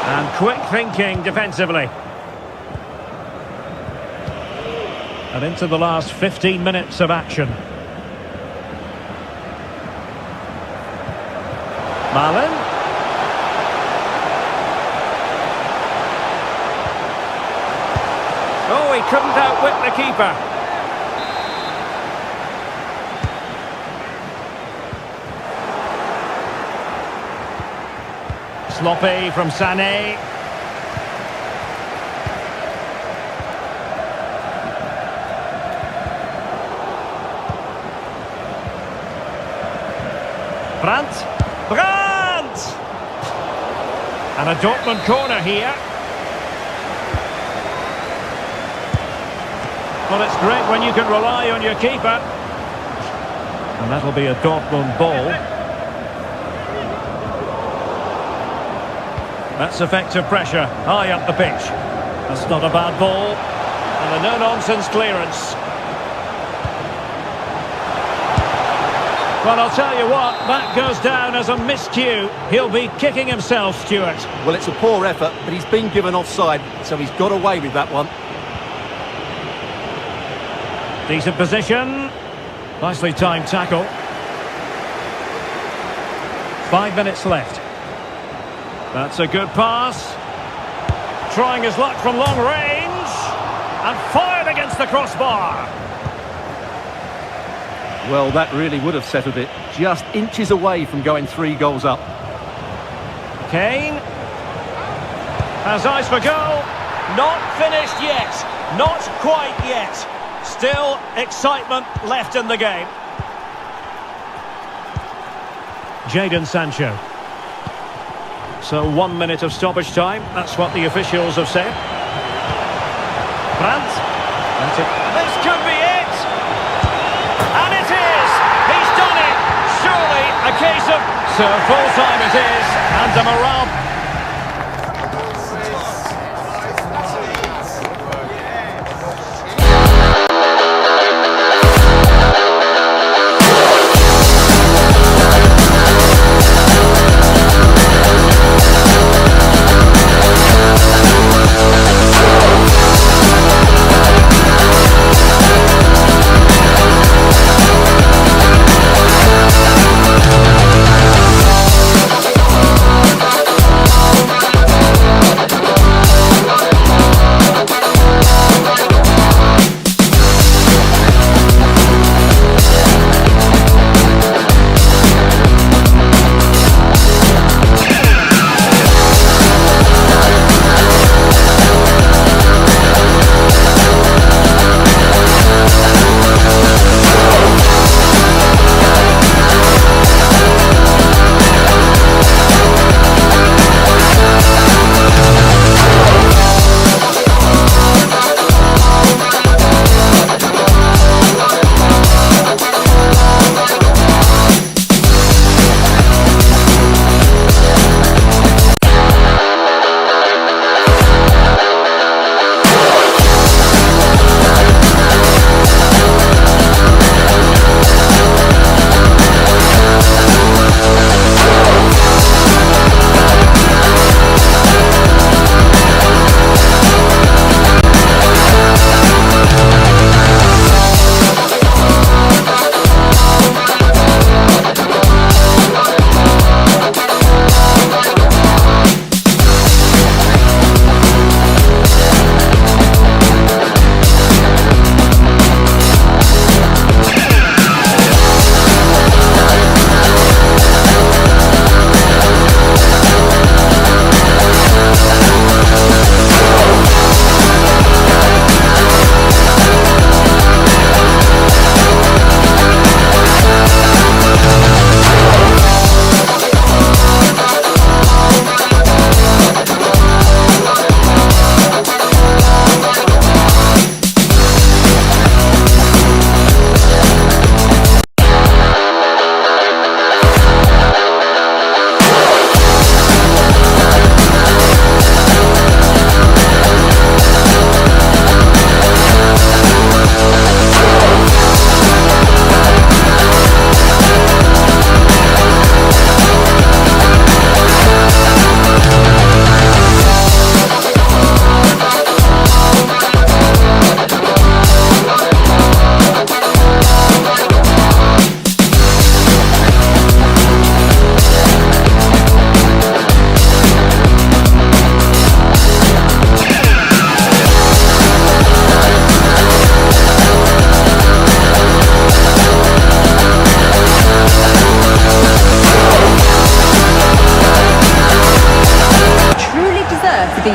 S1: And quick thinking defensively. And into the last 15 minutes of action. Malin. Oh, he couldn't outwit the keeper. Sloppy from Sané. Brandt. And a Dortmund corner here. Well, it's great when you can rely on your keeper. And that'll be a Dortmund ball. That's effective pressure, high up the pitch. That's not a bad ball. And a no-nonsense clearance. Well, I'll tell you what, that goes down as a miscue. He'll be kicking himself, Stuart.
S2: Well, it's a poor effort, but he's been given offside, so he's got away with that one.
S1: Decent position. Nicely timed tackle. 5 minutes left. That's a good pass. Trying his luck from long range. And fired against the crossbar.
S2: Well, that really would have settled it. Just inches away from going 3 goals up.
S1: Kane. Has eyes for goal. Not finished yet. Not quite yet. Still excitement left in the game. Jadon Sancho. So 1 minute of stoppage time. That's what the officials have said. Brandt. That's it. This could be it. And it is. He's done it. Surely a case of... So full time it is. And the morale...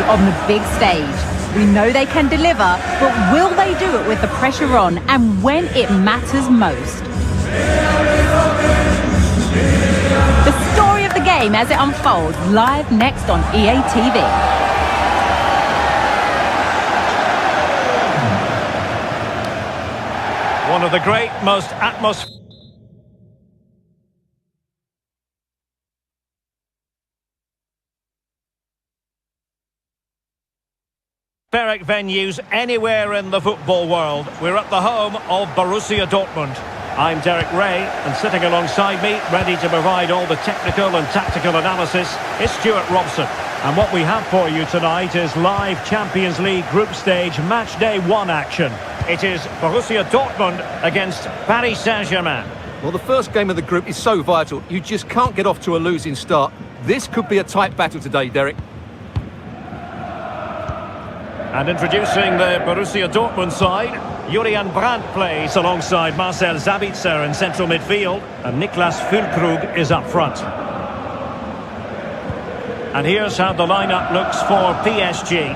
S4: on the big stage. We know they can deliver, but will they do it with the pressure on and when it matters most? The story of the game as it unfolds live next on EA TV.
S1: One of the great, most atmospheric venues anywhere in the football world. We're at the home of Borussia Dortmund. I'm Derek Ray, and sitting alongside me, ready to provide all the technical and tactical analysis, is Stuart Robson. And what we have for you tonight is live Champions League group stage match day 1 action. It is Borussia Dortmund against Paris Saint-Germain.
S2: Well, the first game of the group is so vital. You just can't get off to a losing start. This could be a tight battle today, Derek.
S1: And introducing the Borussia Dortmund side, Julian Brandt plays alongside Marcel Sabitzer in central midfield, and Niklas Füllkrug is up front. And here's how the lineup looks for PSG.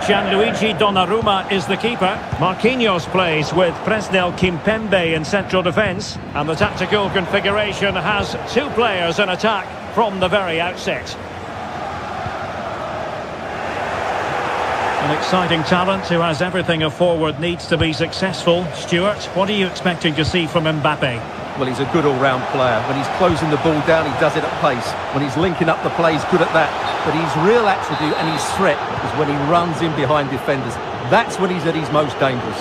S1: Gianluigi Donnarumma is the keeper. Marquinhos plays with Presnel Kimpembe in central defence, and the tactical configuration has 2 players in attack from the very outset. An exciting talent who has everything a forward needs to be successful. Stuart, what are you expecting to see from Mbappe?
S2: Well, he's a good all-round player. When he's closing the ball down, he does it at pace. When he's linking up the play, he's good at that. But his real attribute and his threat is when he runs in behind defenders. That's when he's at his most dangerous.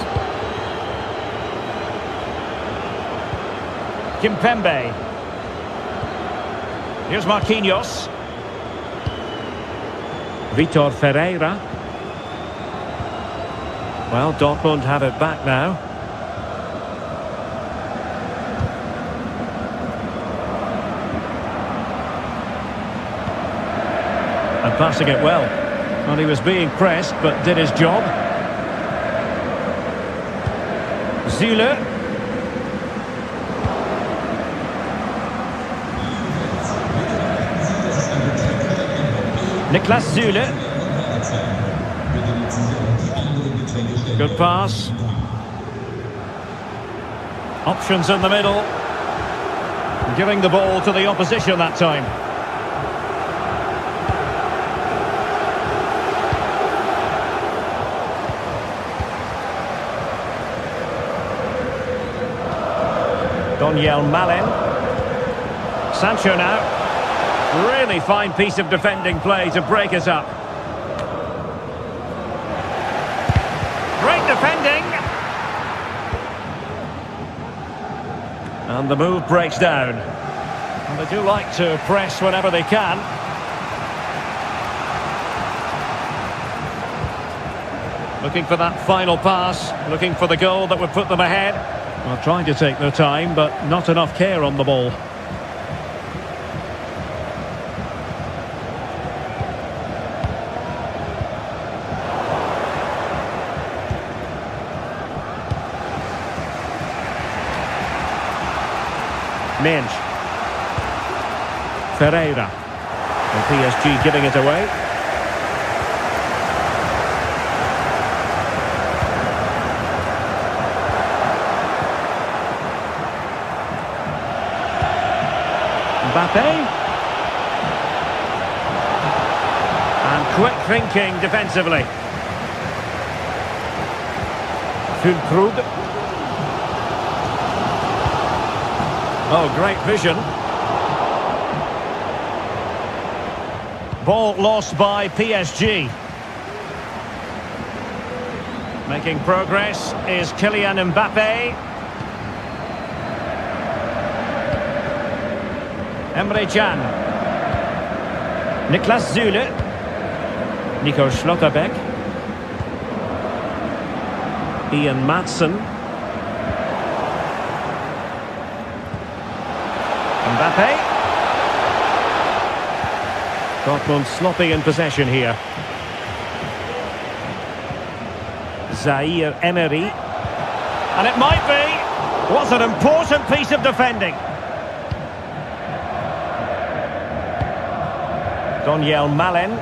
S1: Kimpembe. Here's Marquinhos. Vitor Ferreira. Well, Dortmund have it back now. And passing it well. Well, he was being pressed, but did his job. Süle. Niklas Süle. Good pass. Options in the middle. Giving the ball to the opposition that time. Daniel Malen. Sancho now. Really fine piece of defending play to break us up. Great defending. And the move breaks down. And they do like to press whenever they can. Looking for that final pass. Looking for the goal that would put them ahead. Well, trying to take their time, but not enough care on the ball. Minge. Ferreira. And PSG giving it away. Mbappe. And quick thinking defensively. Füllkrug. Oh, great vision. Ball lost by PSG. Making progress is Kylian Mbappe. Emre Can. Niklas Süle. Nico Schlotterbeck. Ian Maatsen. Mbappe. Dortmund sloppy in possession here. Zaire Emery. And it might be. What an important piece of defending. Daniel Malen.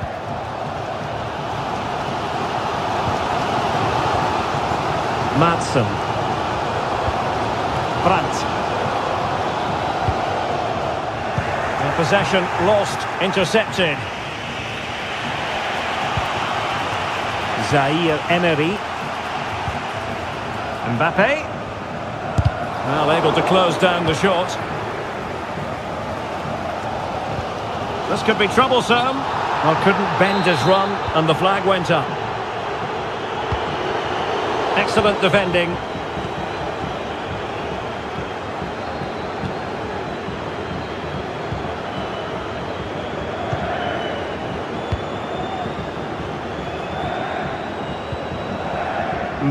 S1: Maatsen. Brandt. Possession lost, intercepted. Zaire Emery. Mbappe. Well, able to close down the shot. This could be troublesome. Well, couldn't bend his run, and the flag went up. Excellent defending.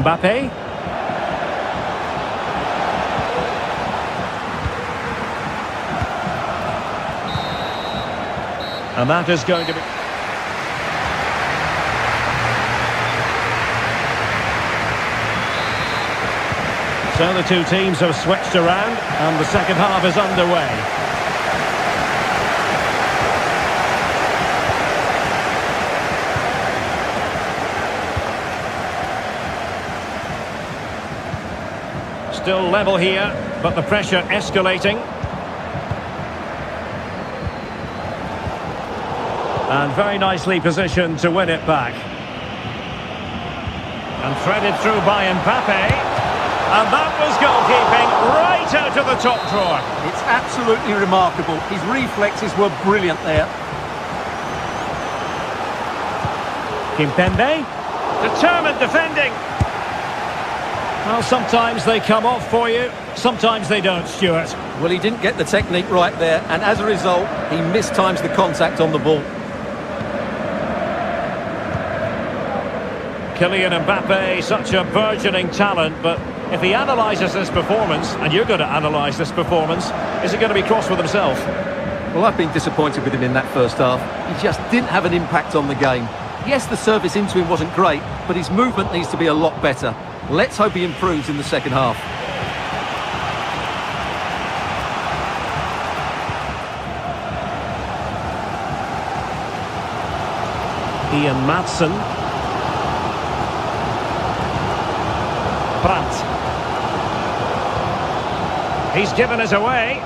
S1: Mbappe. And that is going to be... So the two teams have switched around and the second half is underway. Still level here, but the pressure escalating. And very nicely positioned to win it back. And threaded through by Mbappe. And that was goalkeeping right out of the top drawer.
S3: It's absolutely remarkable. His reflexes were brilliant there.
S1: Kimpembe. Determined defending. Well, sometimes they come off for you, sometimes they don't, Stuart.
S2: Well, he didn't get the technique right there, and as a result, he mistimes the contact on the ball.
S1: Kylian Mbappe, such a burgeoning talent, but if he analyses this performance, and you're going to analyse this performance, is he going to be cross with himself?
S2: Well, I've been disappointed with him in that first half. He just didn't have an impact on the game. Yes, the service into him wasn't great, but his movement needs to be a lot better. Let's hope he improves in the second half.
S1: Ian Maatsen. Brandt. He's given us away.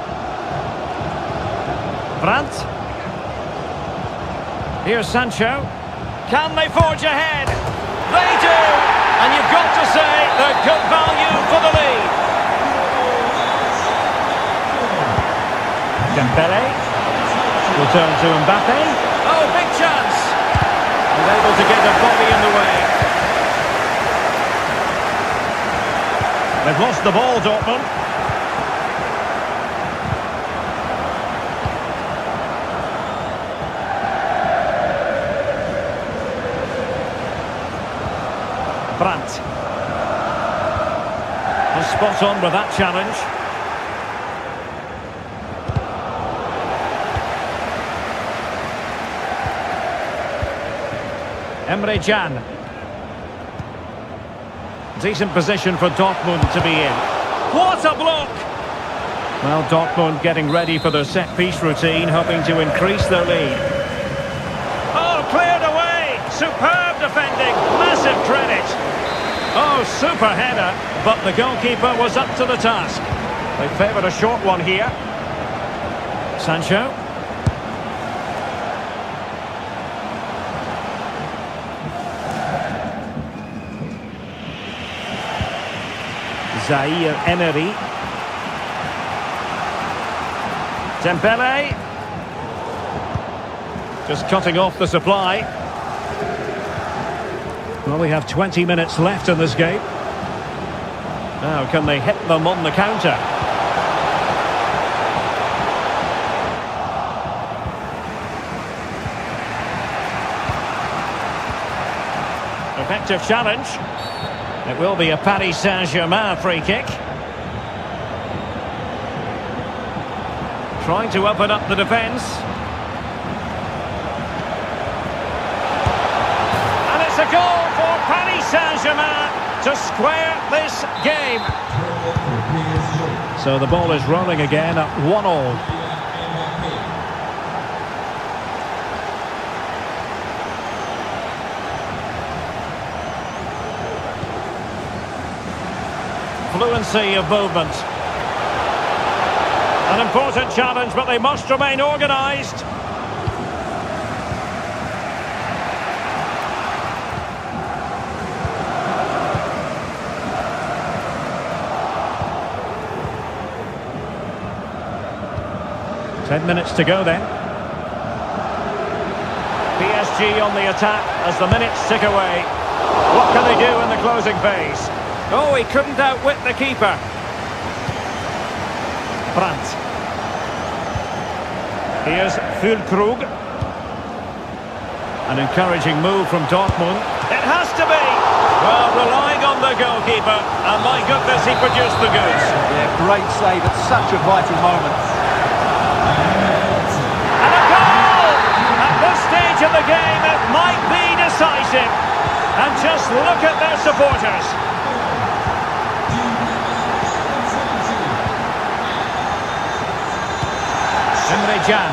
S1: Brandt. Here's Sancho. Can they forge ahead? They do! And you've got to say they're good value for the lead. Dembele. Will turn to Mbappe. Oh, big chance! And able to get a body in the way. They've lost the ball, Dortmund. Brandt. And spot on with that challenge. Emre Can. Decent position for Dortmund to be in. What a block! Well, Dortmund getting ready for their set-piece routine, hoping to increase their lead. Oh, cleared away! Superb defending! Massive credit! Oh, super header, but the goalkeeper was up to the task. They favoured a short one here. Sancho. Zaire Emery. Dembele. Just cutting off the supply. Well, we have 20 minutes left in this game. Now, can they hit them on the counter? Effective challenge. It will be a Paris Saint-Germain free kick. Trying to open up the defence. And it's a goal for Paris Saint-Germain to square this game. So the ball is rolling again at 1-1. Fluency of movement. An important challenge, but they must remain organised. Ten minutes to go then. PSG on the attack as the minutes tick away. What can they do in the closing phase? Oh, he couldn't outwit the keeper. Brandt. Here's Füllkrug. An encouraging move from Dortmund. It has to be! Well, relying on the goalkeeper, and my goodness, he produced the goods.
S3: Yeah, great save at such a vital moment.
S1: And a goal! At this stage of the game, it might be decisive. And just look at their supporters. Emre Can.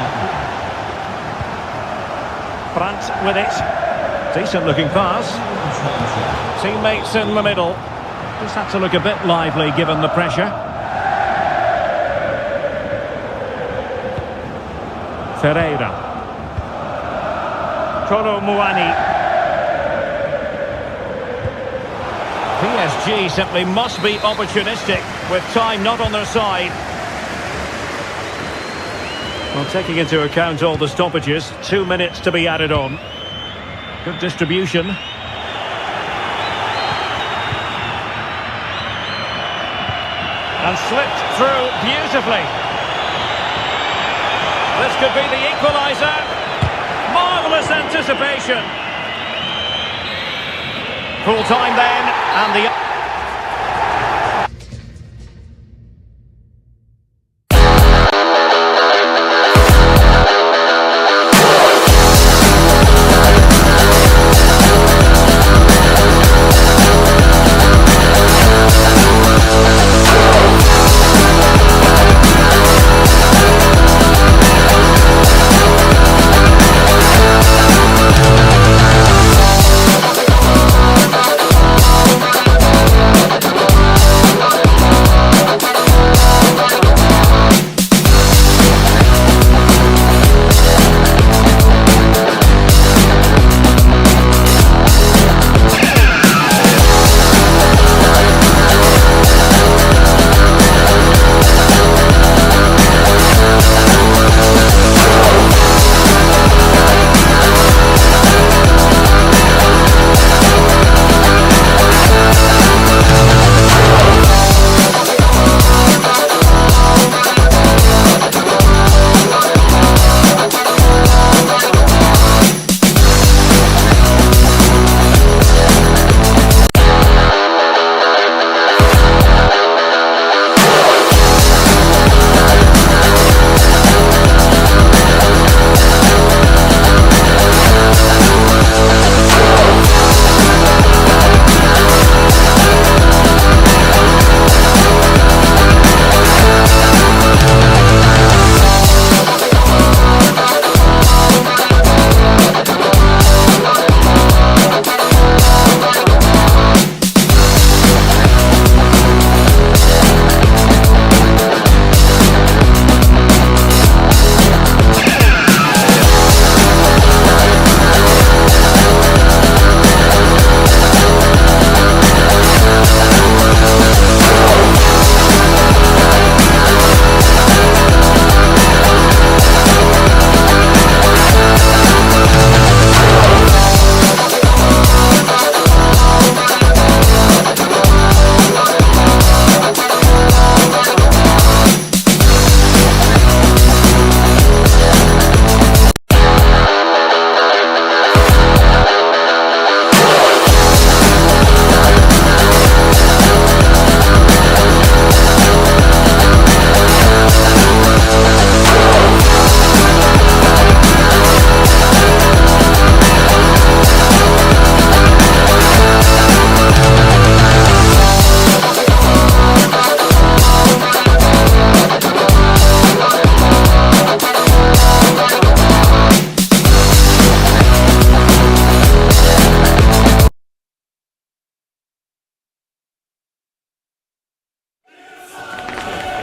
S1: Brandt with it. Decent looking pass. Teammates in the middle. Just had to look a bit lively given the pressure. Ferreira. Kolo Muani. PSG simply must be opportunistic with time not on their side. Well, taking into account all the stoppages, 2 minutes to be added on. Good distribution. And slipped through beautifully. This could be the equaliser. Marvellous anticipation. Full time then, and the...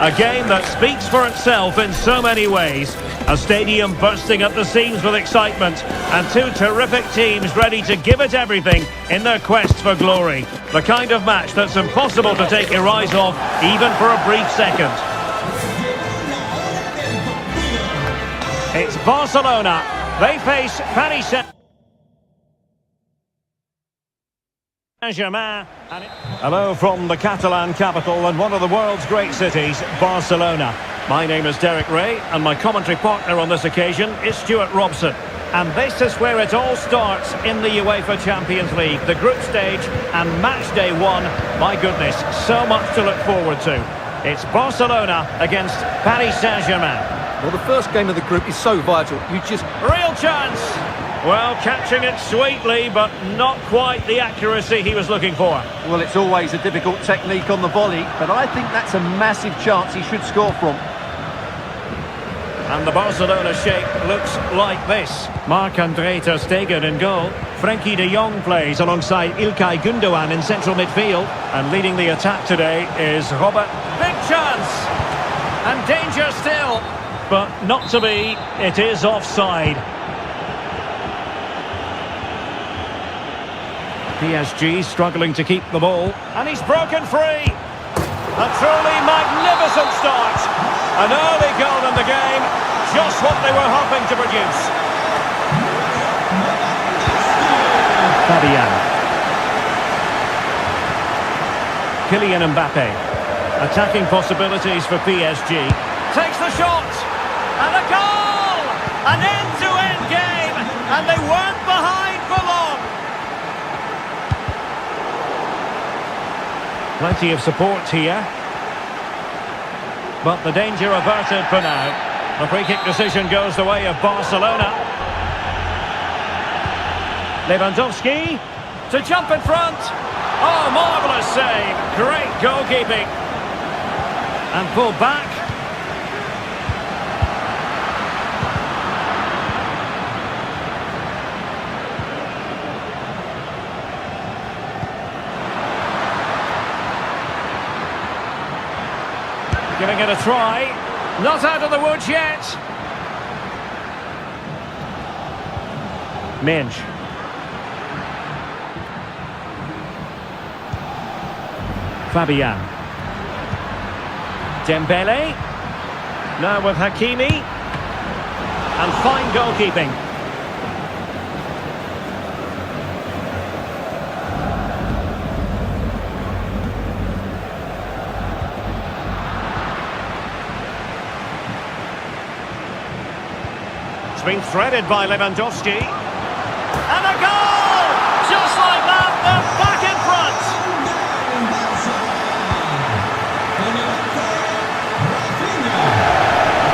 S1: A game that speaks for itself in so many ways. A stadium bursting at the seams with excitement, and two terrific teams ready to give it everything in their quest for glory. The kind of match that's impossible to take your eyes off, even for a brief second. It's Barcelona. They face Paris Saint-Germain. Hello from the Catalan capital and one of the world's great cities, Barcelona. My name is Derek Ray, and my commentary partner on this occasion is Stuart Robson. And this is where it all starts in the UEFA Champions League. The group stage and match day 1. My goodness, so much to look forward to. It's Barcelona against Paris Saint-Germain.
S2: Well, the first game of the group is so vital.
S1: Real chance! Well, catching it sweetly, but not quite the accuracy he was looking for.
S3: Well, it's always a difficult technique on the volley, but I think that's a massive chance he should score from.
S1: And the Barcelona shape looks like this. Marc-Andre ter Stegen in goal. Frenkie de Jong plays alongside İlkay Gündoğan in central midfield. And leading the attack today is Robert. Big chance! And danger still. But not to be. It is offside. PSG struggling to keep the ball. And he's broken free. A truly magnificent start. An early goal in the game. Just what they were hoping to produce. Fabian. Kylian Mbappe. Attacking possibilities for PSG. Takes the shot. And a goal! An end-to-end game. And they weren't behind for long. Plenty of support here. But the danger averted for now. The free-kick decision goes the way of Barcelona. Lewandowski to jump in front. Oh, marvellous save. Great goalkeeping. And pull back. Giving it a try. Not out of the woods yet. Minge. Fabian. Dembele. Now with Hakimi. And fine goalkeeping. Been threaded by Lewandowski. And a goal! Just like that, they're back in front!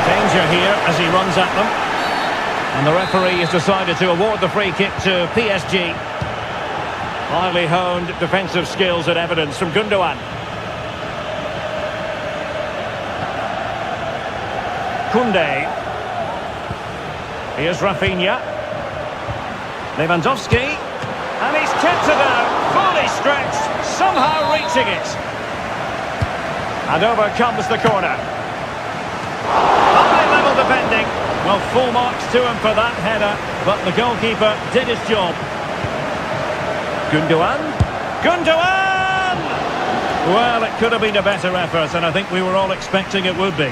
S1: Danger here as he runs at them. And the referee has decided to award the free kick to PSG. Highly honed defensive skills and evidence from Gündoğan. Koundé. Here's Rafinha. Lewandowski. And he's kept it out. Fully stretched. Somehow reaching it. And over comes the corner. Lovely level defending. Well, full marks to him for that header. But the goalkeeper did his job. Gündoğan. Gündoğan! Well, it could have been a better effort, and I think we were all expecting it would be.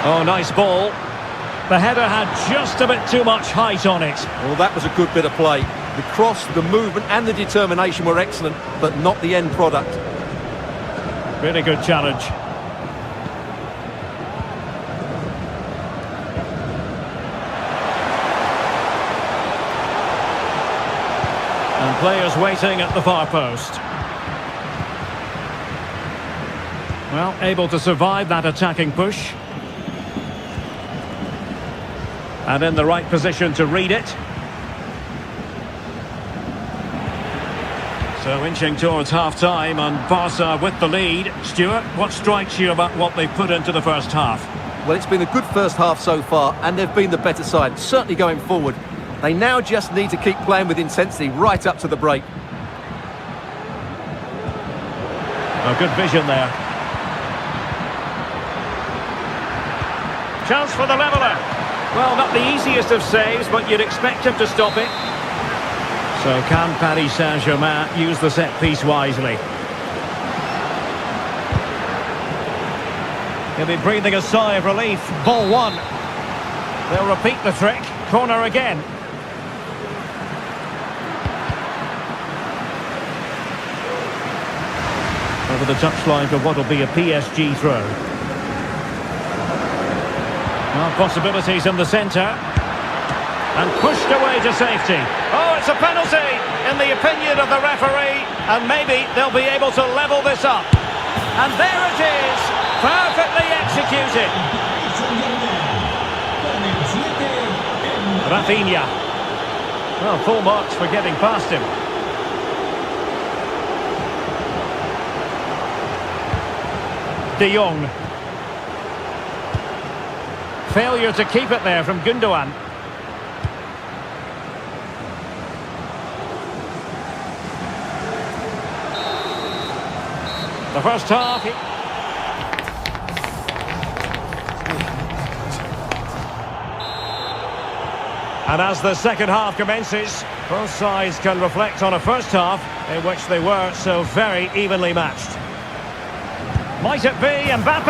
S1: Oh, nice ball. The header had just a bit too much height on it.
S2: Well, that was a good bit of play. The cross, the movement and the determination were excellent, but not the end product.
S1: Really good challenge. And players waiting at the far post. Well, able to survive that attacking push. And in the right position to read it. So inching towards half-time and Barca with the lead. Stuart, what strikes you about what they've put into the first half?
S2: Well, it's been a good first half so far, and they've been the better side, certainly going forward. They now just need to keep playing with intensity right up to the break.
S1: Oh, good vision there. Chance for the leveller. Well, not the easiest of saves, but you'd expect him to stop it. So can Paris Saint-Germain use the set piece wisely? He'll be breathing a sigh of relief. Ball one. They'll repeat the trick. Corner again. Over the touchline for what will be a PSG throw. Well, possibilities in the centre. And pushed away to safety. Oh, it's a penalty in the opinion of the referee. And maybe they'll be able to level this up. And there it is. Perfectly executed. Rafinha. Well, full marks for getting past him. De Jong. Failure to keep it there from Gundogan. The first half. And as the second half commences, both sides can reflect on a first half in which they were so very evenly matched. Might it be Mbappe?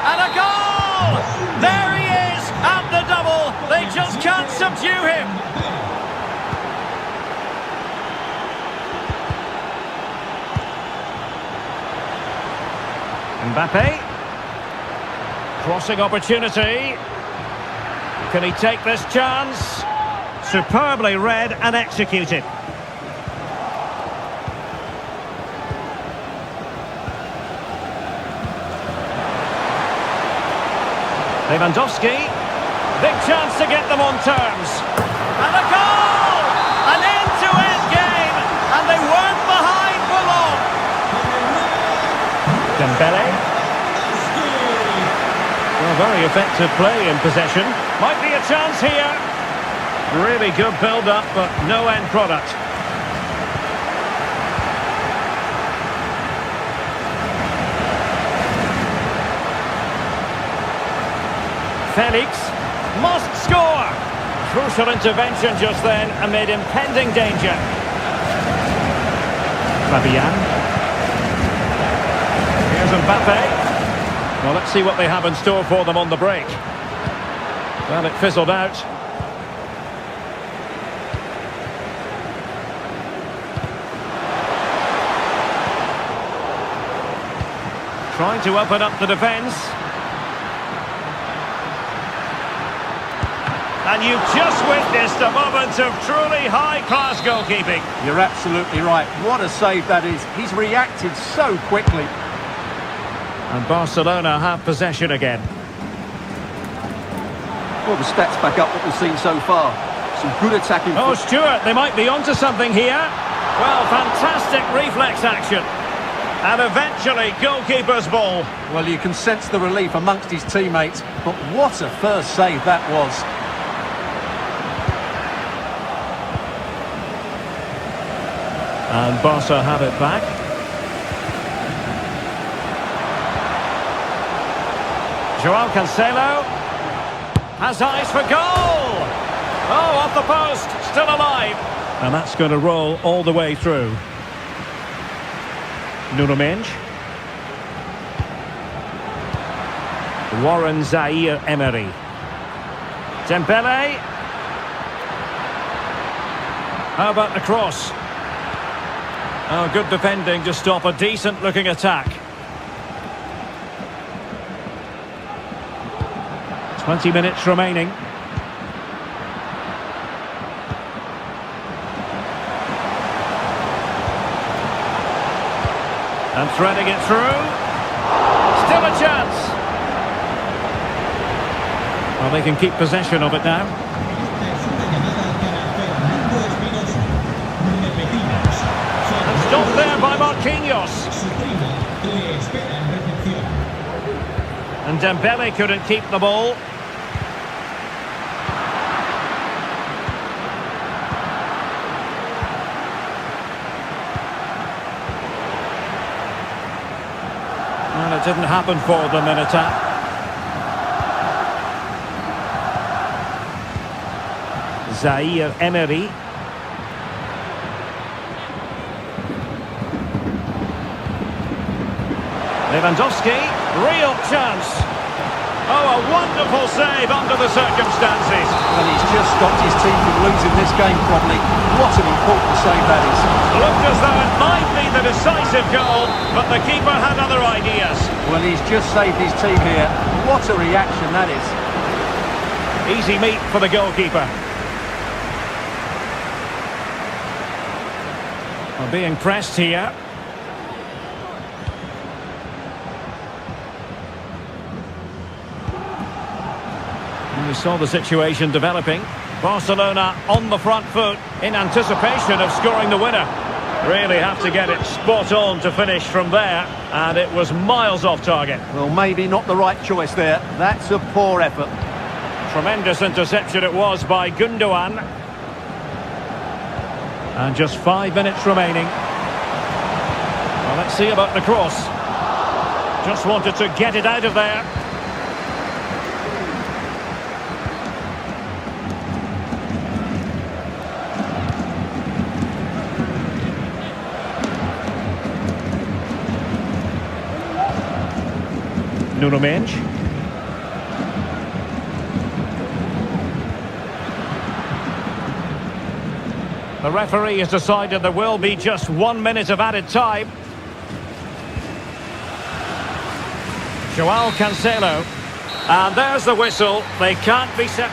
S1: And a goal! There he is at the double. They just can't subdue him. Mbappe. Crossing opportunity. Can he take this chance? Superbly read and executed. Lewandowski. Big chance to get them on terms. And a goal! An end-to-end game. And they weren't behind for long. Dembele. Well, very effective play in possession. Might be a chance here. Really good build-up, but no end product. Felix must score. Crucial intervention just then amid impending danger. Fabian. Here's Mbappe. Well, let's see what they have in store for them on the break. Well, it fizzled out. Trying to open up the defence. And you've just witnessed a moment of truly high-class goalkeeping.
S3: You're absolutely right. What a save that is. He's reacted so quickly.
S1: And Barcelona have possession again.
S2: Well, the stats back up what we've seen so far. Some good attacking...
S1: Oh, Stuart, they might be onto something here. Well, fantastic reflex action. And eventually, goalkeeper's ball.
S3: Well, you can sense the relief amongst his teammates. But what a first save that was.
S1: And Barca have it back. Joao Cancelo has eyes for goal. Oh, off the post, still alive. And that's going to roll all the way through. Nuno Mendes. Warren Zaïre-Emery. Dembele. How about the cross? Oh, good defending to stop a decent-looking attack. 20 minutes remaining. And threading it through. Still a chance. Well, they can keep possession of it now. And stopped there by Marquinhos. And Dembele couldn't keep the ball. And it didn't happen for them in attack. Zaïre-Emery. Lewandowski, real chance. Oh, a wonderful save under the circumstances.
S3: And he's just stopped his team from losing this game probably. What an important save that is.
S1: Looked as though it might be the decisive goal, but the keeper had other ideas.
S3: Well, he's just saved his team here. What a reaction that is.
S1: Easy meat for the goalkeeper. Well, being pressed here. And we saw the situation developing. Barcelona on the front foot in anticipation of scoring the winner. Really have to get it spot on to finish from there, and it was miles off target.
S3: Well, maybe not the right choice there. That's a poor effort.
S1: Tremendous interception it was by Gundogan. And just 5 minutes remaining. Well, let's see about the cross. Just wanted to get it out of there. Nuno Mendes. The referee has decided there will be just 1 minute of added time. Joao Cancelo. And there's the whistle. They can't be set.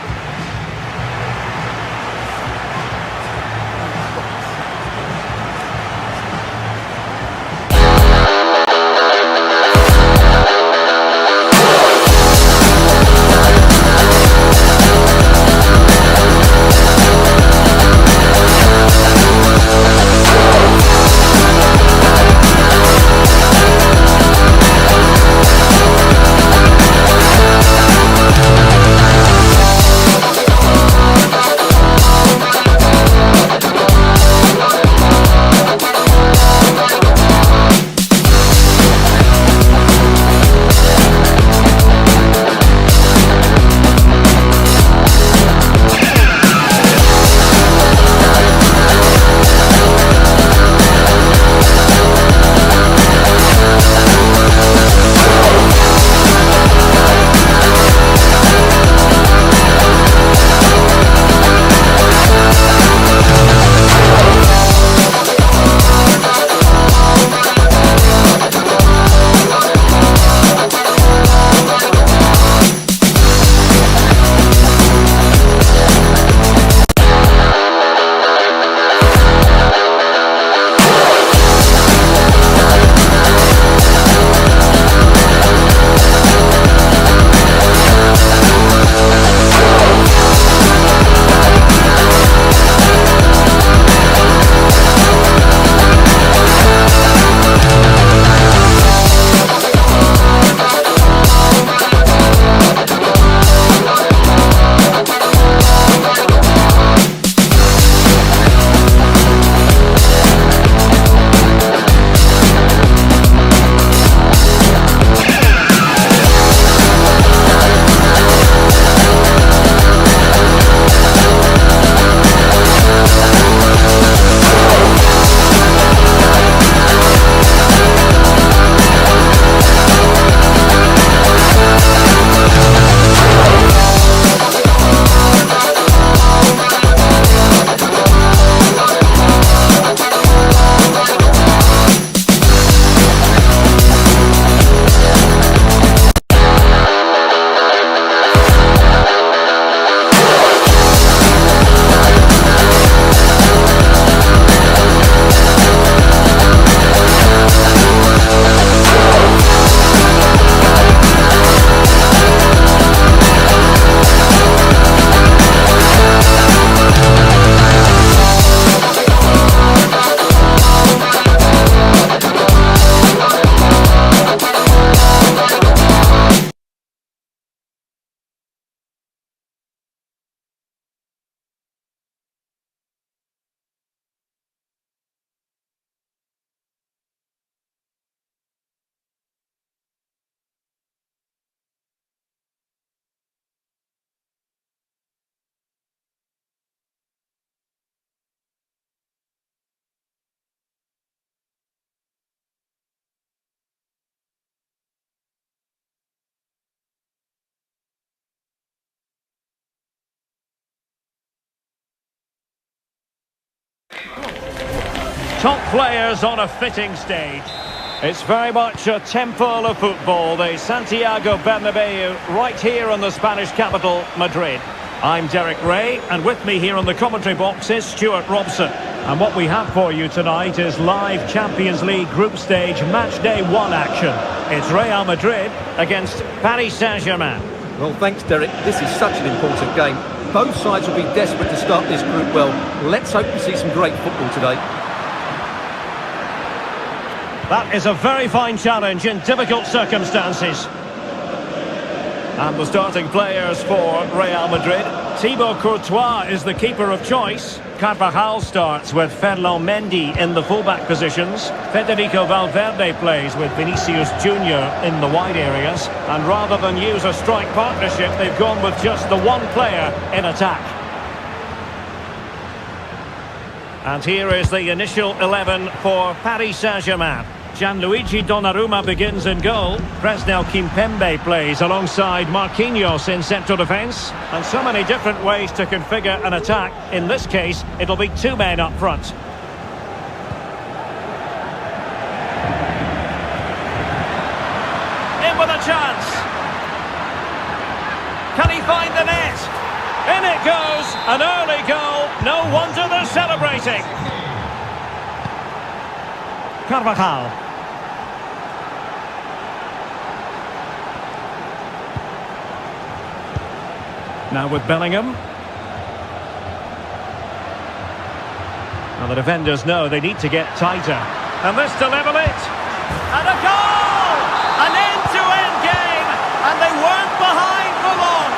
S1: Top players on a fitting stage. It's very much a temple of football, the Santiago Bernabeu, right here in the Spanish capital, Madrid. I'm Derek Ray, and with me here on the commentary box is Stuart Robson. And what we have for you tonight is live Champions League group stage match day 1 action. It's Real Madrid against Paris Saint-Germain.
S2: Well, thanks, Derek. This is such an important game. Both sides will be desperate to start this group well. Let's hope we see some great football today.
S1: That is a very fine challenge in difficult circumstances. And the starting players for Real Madrid. Thibaut Courtois is the keeper of choice. Carvajal starts with Ferland Mendy in the fullback positions. Federico Valverde plays with Vinicius Junior in the wide areas. And rather than use a strike partnership, they've gone with just the one player in attack. And here is the initial 11 for Paris Saint-Germain. Gianluigi Donnarumma begins in goal. Presnel Kimpembe plays alongside Marquinhos in central defence. And so many different ways to configure an attack. In this case, it'll be 2 men up front. In with a chance. Can he find the net? In it goes. An early goal. No wonder they're celebrating. Carvajal. Now with Bellingham. Now the defenders know they need to get tighter. And this to level it. And a goal! An end-to-end game. And they weren't behind for long.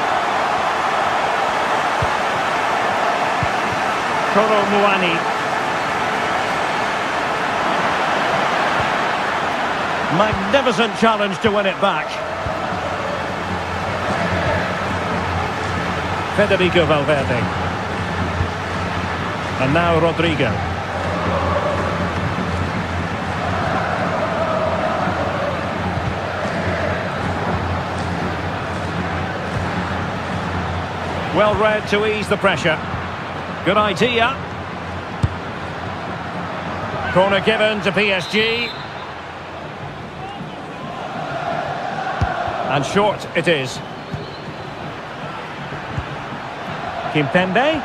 S1: Kolo Muani. Magnificent challenge to win it back. Federico Valverde. And now Rodrigo. Well read to ease the pressure. Good idea. Corner given to PSG. And short it is. Kimpembe.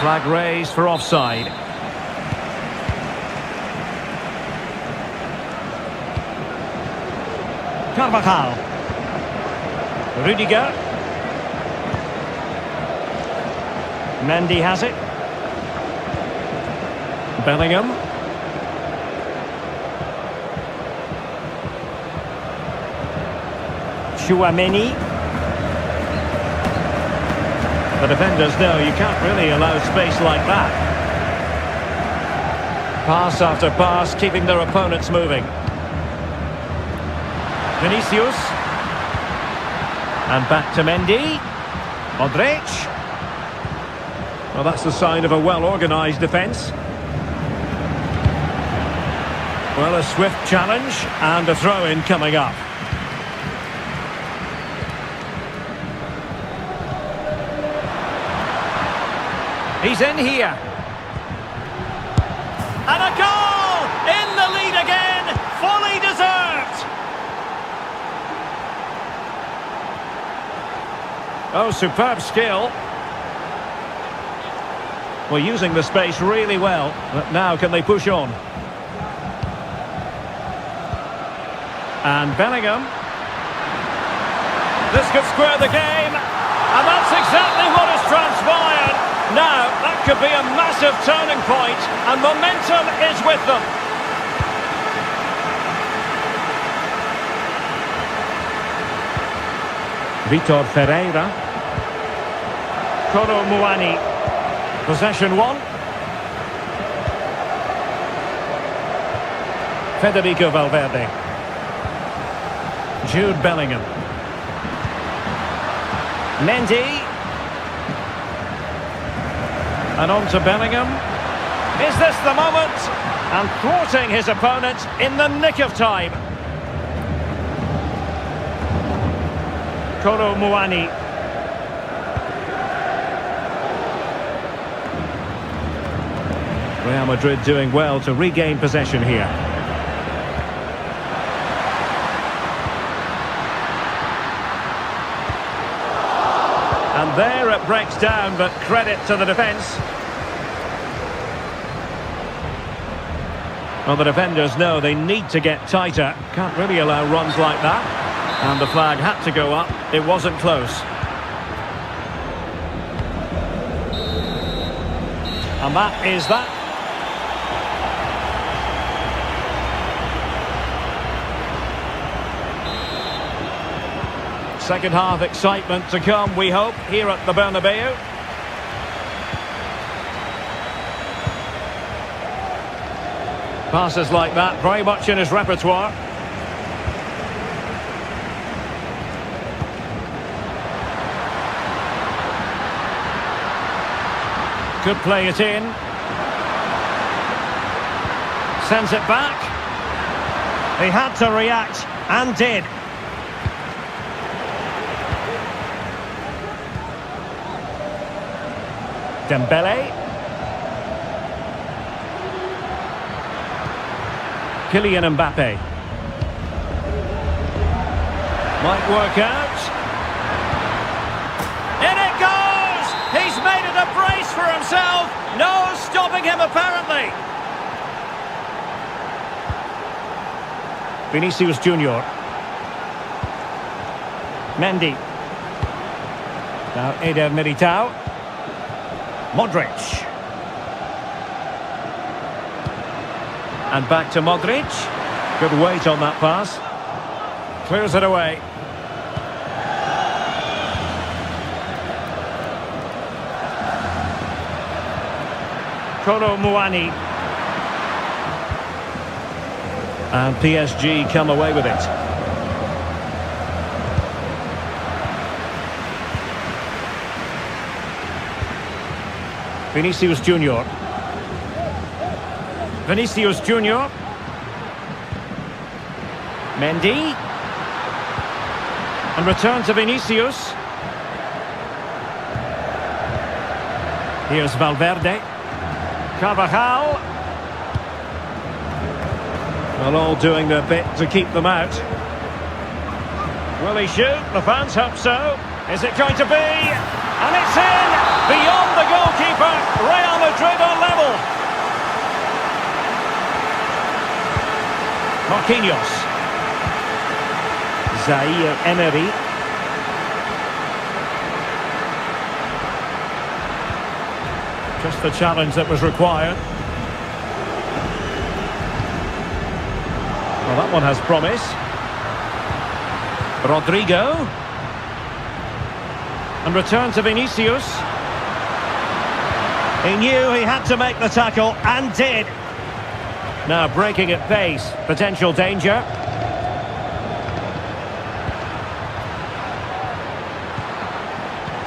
S1: Flag raised for offside. Carvajal. Rudiger. Mendy has it. Bellingham. Tchouaméni. The defenders know you can't really allow space like that. Pass after pass, keeping their opponents moving. Vinicius. And back to Mendy. Modric. Well, that's the sign of a well-organised defence. Well, a swift challenge and a throw-in coming up. He's in here. And a goal! In the lead again! Fully deserved! Oh, superb skill. Well, using the space really well. But now can they push on? And Bellingham. This could square the game. And that's exactly what has transpired. Now, that could be a massive turning point, and momentum is with them. Vitor Ferreira. Kolo Muani. Possession 1. Federico Valverde. Jude Bellingham. Mendy. And on to Bellingham. Is this the moment? And thwarting his opponent in the nick of time. Kolo Muani. Real Madrid doing well to regain possession here. And there it breaks down, but credit to the defence. Well, the defenders know they need to get tighter. Can't really allow runs like that. And the flag had to go up. It wasn't close. And that is that. Second half excitement to come, we hope, here at the Bernabeu. Passes like that, very much in his repertoire. Could play it in. Sends it back. He had to react, and did. Dembele. Kylian Mbappe. Might work out. In it goes! He's made it a brace for himself. No stopping him, apparently. Vinicius Junior. Mendy. Now Eder Militao. Modric. And back to Modric. Good weight on that pass. Clears it away. Kolo Muani. And PSG come away with it. Vinicius Junior. Vinicius Junior. Mendy. And return to Vinicius. Here's Valverde. Carvajal. Well, all doing their bit to keep them out. Will he shoot? The fans hope so. Is it going to be? And it's in! Beyond the goalkeeper. Real Madrid on level. Marquinhos. Zaire Emery. Just the challenge that was required. Well, that one has promise. Rodrigo. And return to Vinicius. He knew he had to make the tackle, and did. Now breaking at pace. Potential danger.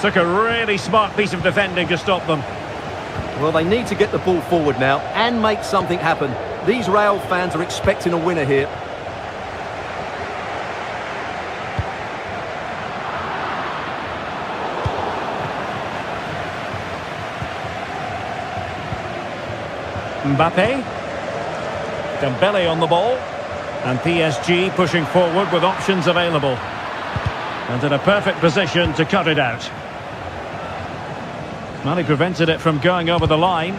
S1: Took a really smart piece of defending to stop them.
S2: Well, they need to get the ball forward now and make something happen. These Real fans are expecting a winner here.
S1: Mbappe. Dembele on the ball. And PSG pushing forward with options available. And in a perfect position to cut it out. Well, he prevented it from going over the line.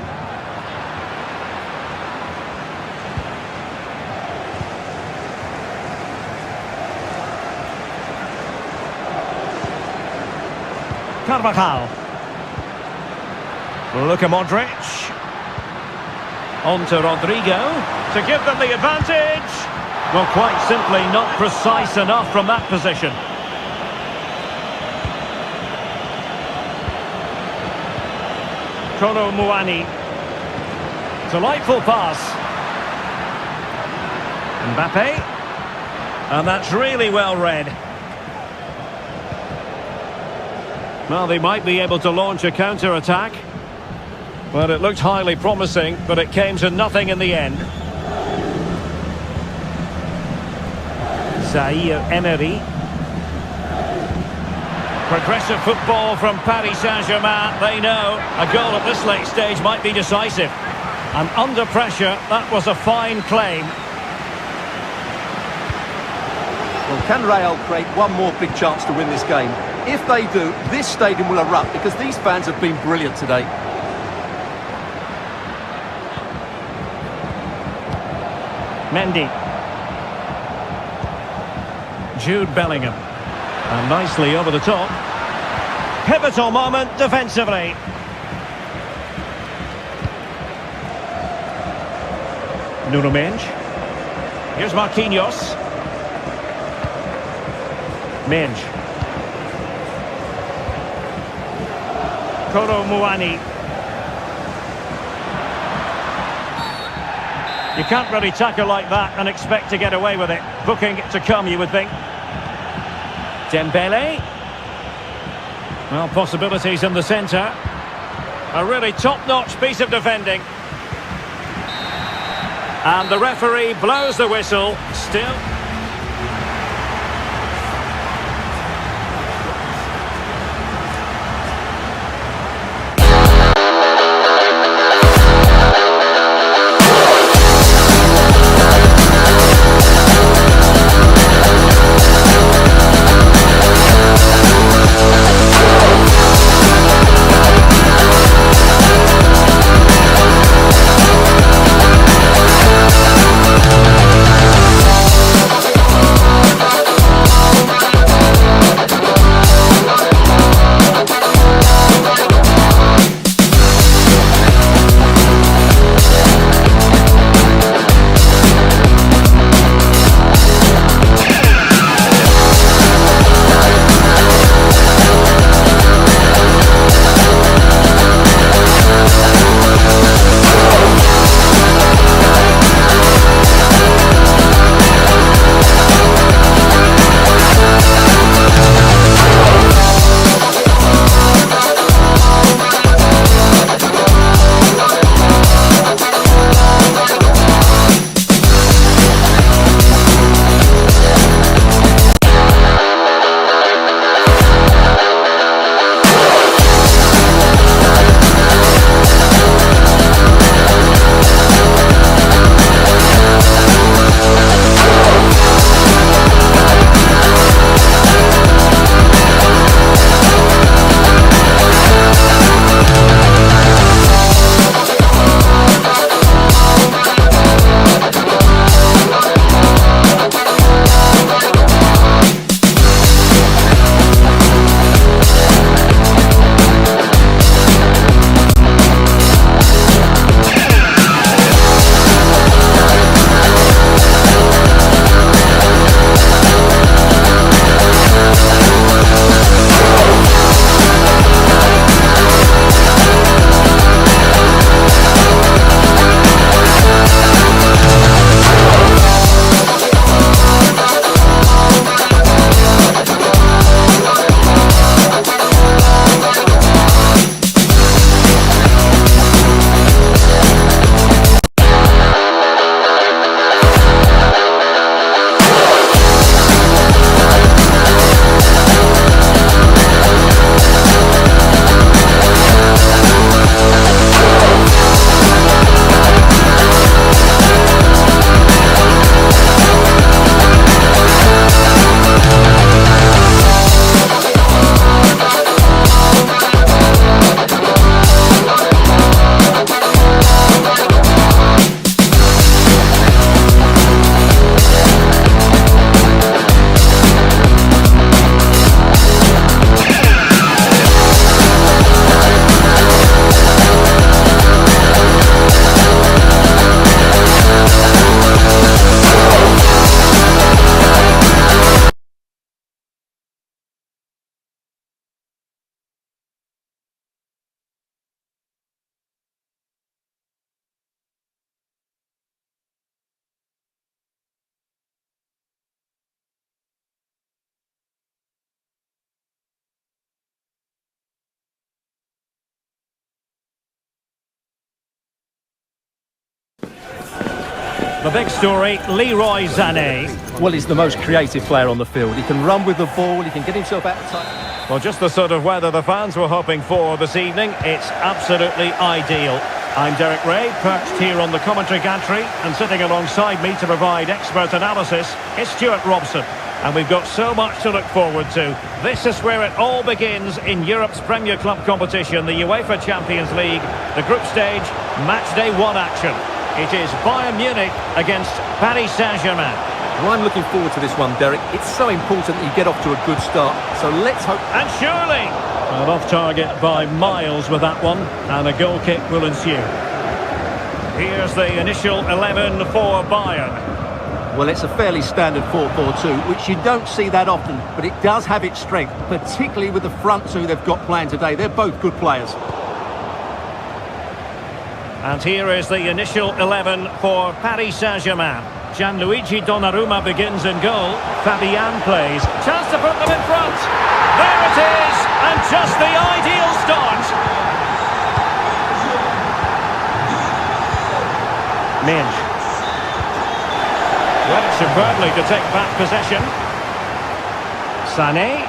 S1: Carvajal. Luka Modric. On to Rodrigo to give them the advantage. Well, quite simply not precise enough from that position. Kolo Muani. Delightful pass. Mbappe. And that's really well read. Well, they might be able to launch a counter-attack. Well, it looked highly promising, but it came to nothing in the end. Zaire Emery. Progressive football from Paris Saint-Germain. They know a goal at this late stage might be decisive. And under pressure, that was a fine claim.
S2: Well, can Real create one more big chance to win this game? If they do, this stadium will erupt because these fans have been brilliant today.
S1: Mendy. Jude Bellingham. And nicely over the top. Pivotal moment defensively. Nuno Mendes. Here's Marquinhos. Mendes. Kolo Muani. You can't really tackle like that and expect to get away with it. Booking to come, you would think. Dembele. Well, possibilities in the centre. A really top-notch piece of defending. And the referee blows the whistle. Still. The big story, Leroy Sané.
S2: Well, he's the most creative player on the field. He can run with the ball, he can get himself out of touch.
S1: Well, just the sort of weather the fans were hoping for this evening. It's absolutely ideal. I'm Derek Ray, perched here on the commentary gantry, and sitting alongside me to provide expert analysis is Stuart Robson. And we've got so much to look forward to. This is where it all begins in Europe's Premier Club competition, the UEFA Champions League, the group stage, match day 1 action. It is Bayern Munich against Paris Saint-Germain.
S2: Well, I'm looking forward to this one, Derek. It's so important that you get off to a good start, so let's hope...
S1: And surely! Well, off target by miles with that one, and a goal kick will ensue. Here's the initial 11 for Bayern.
S3: Well, it's a fairly standard 4-4-2, which you don't see that often, but it does have its strength, particularly with the front two they've got playing today. They're both good players.
S1: And here is the initial 11 for Paris Saint-Germain. Gianluigi Donnarumma begins in goal. Fabian plays. Chance to put them in front. There it is, and just the ideal start. Minge. Well, superbly to take back possession. Sané.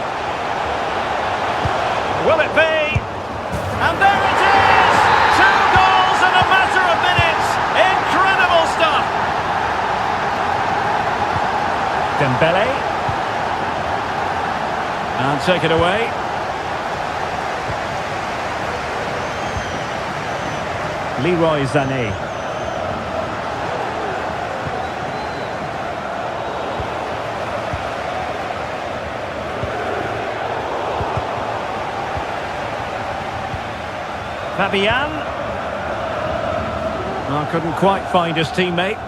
S1: Will it be? And there it is! 2 goals in a matter of minutes. Incredible stuff. Dembele. And take it away. Leroy Sané. Fabian. Oh, couldn't quite find his teammate.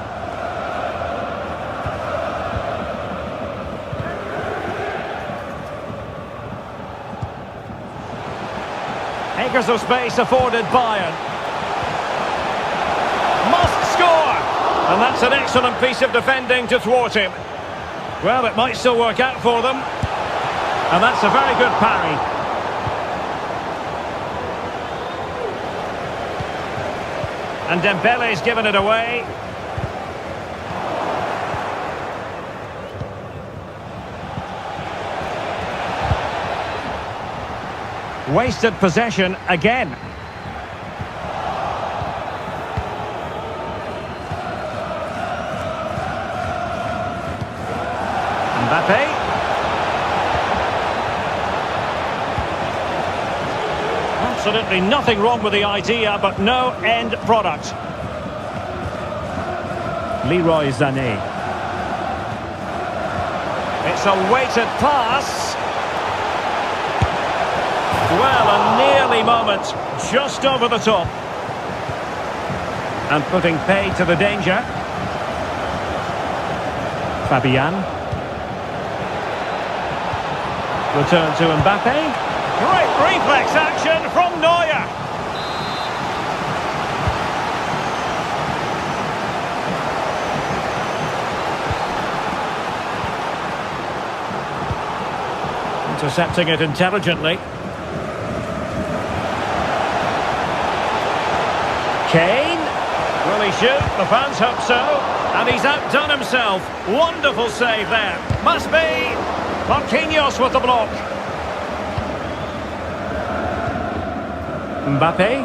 S1: Acres of space afforded Bayern. Must score! And that's an excellent piece of defending to thwart him. Well, it might still work out for them. And that's a very good parry. And Dembele's given it away. Wasted possession again. Mbappe. Absolutely nothing wrong with the idea, but no end product. Leroy Sané. It's a weighted pass. Well, a nearly moment, just over the top. And putting pay to the danger. Fabian. Return to Mbappe. Great reflex action from Neuer. Intercepting it intelligently. Kane. Will he shoot? The fans hope so. And he's outdone himself. Wonderful save there. Must be. Marquinhos with the block. Mbappe.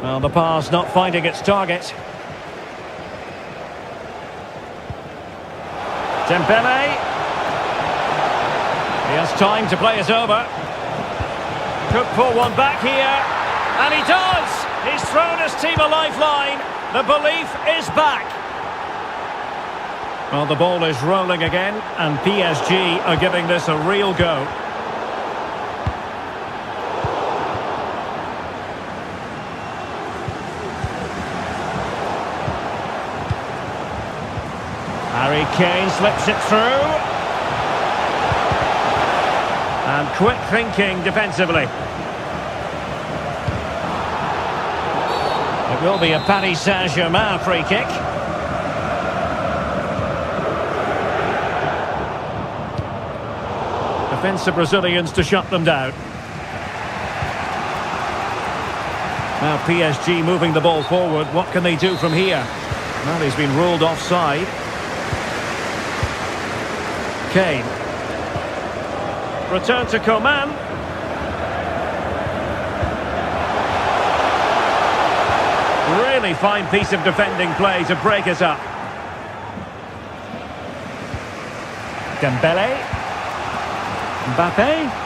S1: Well, the pass not finding its target. Dembele. He has time to play it over. Could pull one back here. And he does! He's thrown his team a lifeline. The belief is back. Well, the ball is rolling again, and PSG are giving this a real go. Harry Kane slips it through. And quick thinking defensively. It will be a Paris Saint-Germain free kick. Defensive Brazilians to shut them down. Now PSG moving the ball forward. What can they do from here? Well, he's been ruled offside. Kane. Return to Coman. really fine piece of defending play to break it up. Dembele. Mbappe.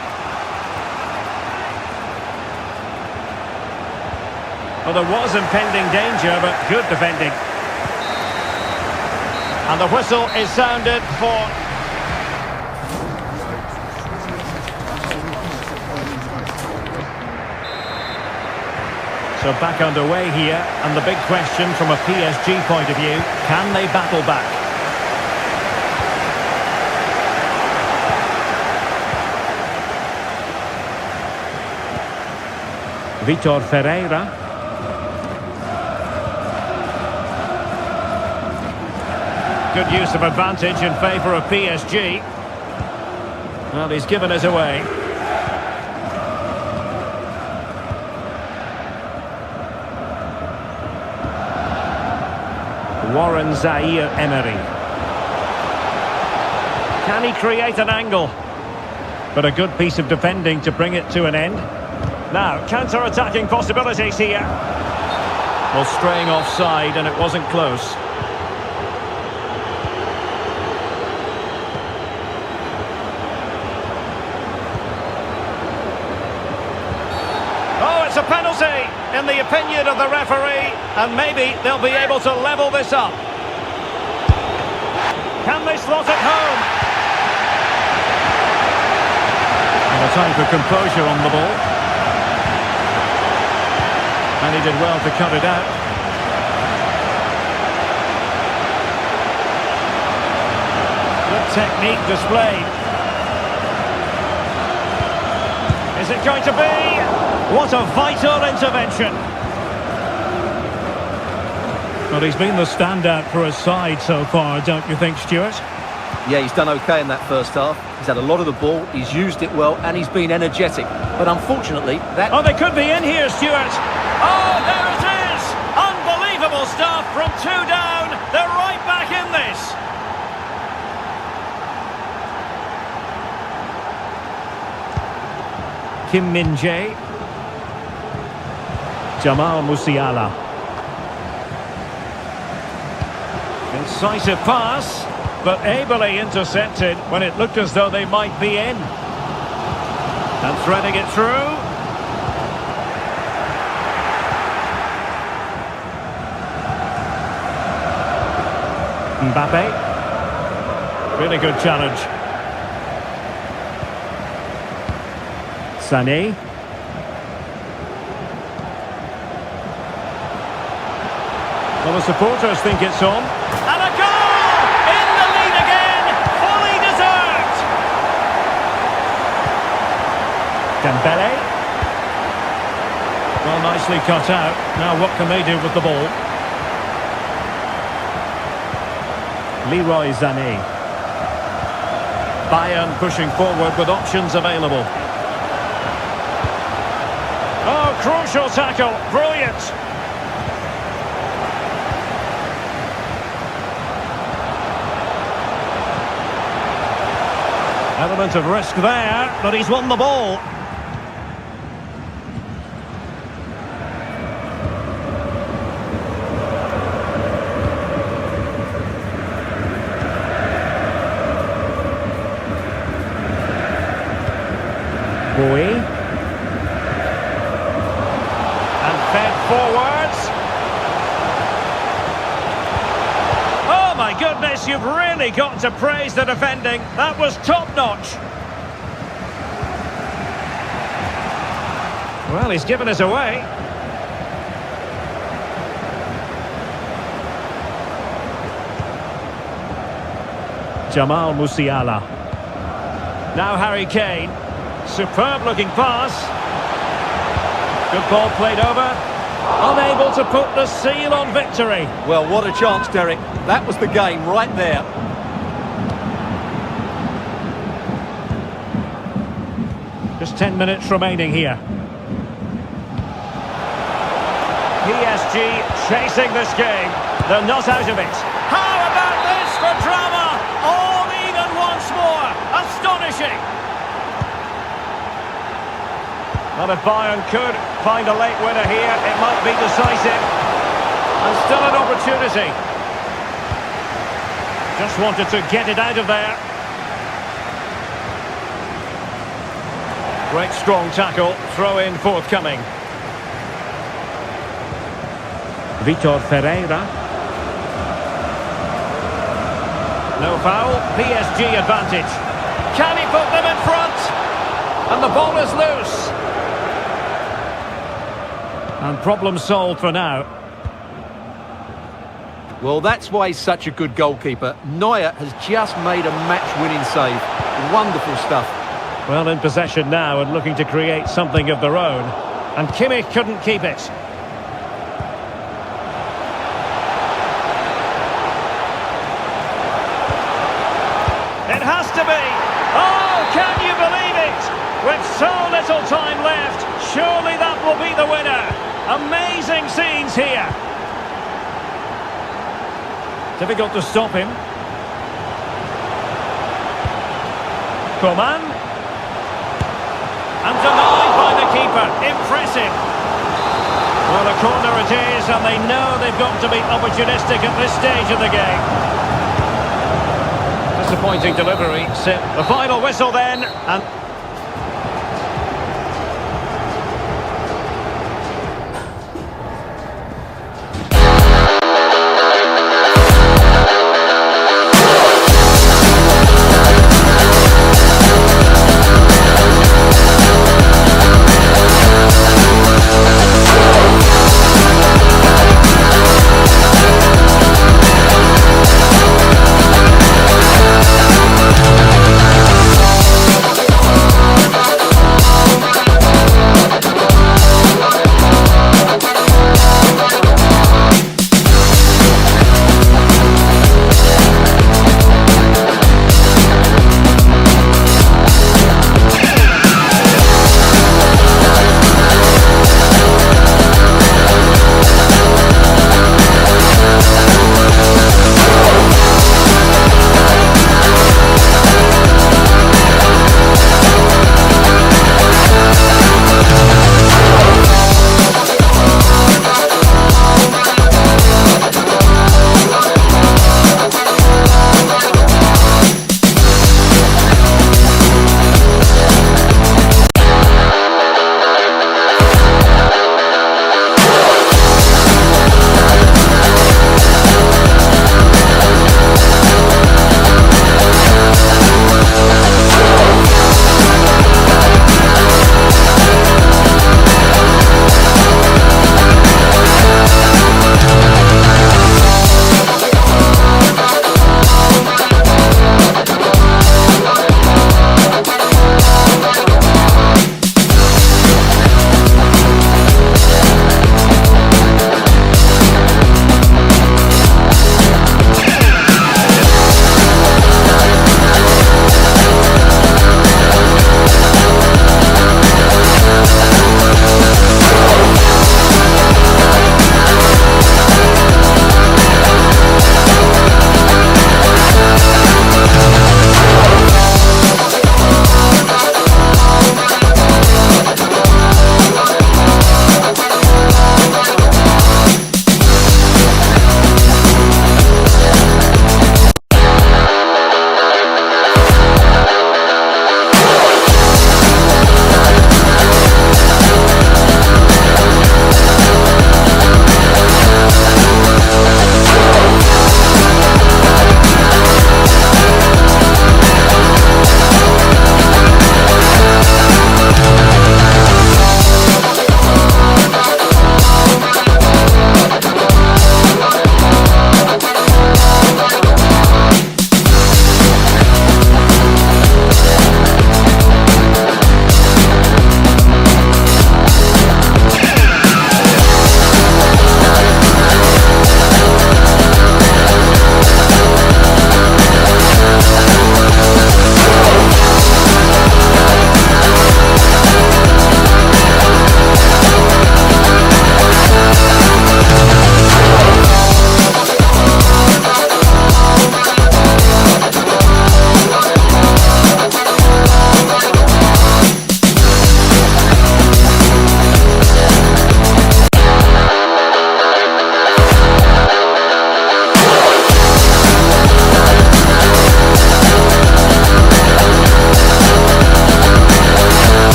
S1: Well, there was impending danger, but good defending. And the whistle is sounded for... So back underway here, and the big question from a PSG point of view, can they battle back? Vitor Ferreira. Good use of advantage in favour of PSG. Well, he's given us away. Warren Zaire-Emery. Can he create an angle? But a good piece of defending to bring it to an end. Now, counter-attacking possibilities here. Well, straying offside, and it wasn't close. Oh, it's a penalty, in the opinion of the referee, and maybe they'll be able to level this up. Can they slot it home? And a time for composure on the ball. And he did well to cut it out. Good technique displayed. Is it going to be? What a vital intervention. Well, he's been the standout for his side so far, don't you think, Stuart?
S2: Yeah, he's done okay in that first half. He's had a lot of the ball, he's used it well, and he's been energetic. But unfortunately, that...
S1: Oh, they could be in here, Stuart. Oh, there it is! Unbelievable stuff from 2 down. They're right back in this. Kim Min-jae. Jamal Musiala. Incisive pass, but ably intercepted when it looked as though they might be in. And threading it through. Mbappe. Really good challenge. Sané. Well, the supporters think it's on. And a goal! In the lead again! Fully deserved! Dembele. Well, nicely cut out. Now what can they do with the ball? Leroy Sané. Bayern pushing forward with options available. Oh, crucial tackle. Brilliant. Element of risk there, but he's won the ball. Boy. And fed forwards. Oh my goodness, you've really got to praise the defending. That was top-notch. Well, he's given us away. Jamal Musiala. Now Harry Kane. Superb looking pass. Good ball played over. Unable to put the seal on victory.
S2: Well, what a chance, Derek. That was the game right there.
S1: Just 10 minutes remaining here. PSG chasing this game. They're not out of it. How about this for drama? All even once more. Astonishing. Well, if Bayern could find a late winner here, it might be decisive. And still an opportunity. Just wanted to get it out of there. Great strong tackle, throw in forthcoming. Vitor Ferreira. No foul, PSG advantage. Can he put them in front? And the ball is loose. And problem solved for now.
S2: Well, that's why he's such a good goalkeeper. Neuer has just made a match-winning save. Wonderful stuff.
S1: Well, in possession now and looking to create something of their own. And Kimmich couldn't keep it. It has to be! Oh, can you believe it? With so little time left, surely that will be the winner. Amazing scenes here. Difficult to stop him. Coman. And denied by the keeper. Impressive. Well, a corner it is, and they know they've got to be opportunistic at this stage of the game. Disappointing delivery. The final whistle then, and...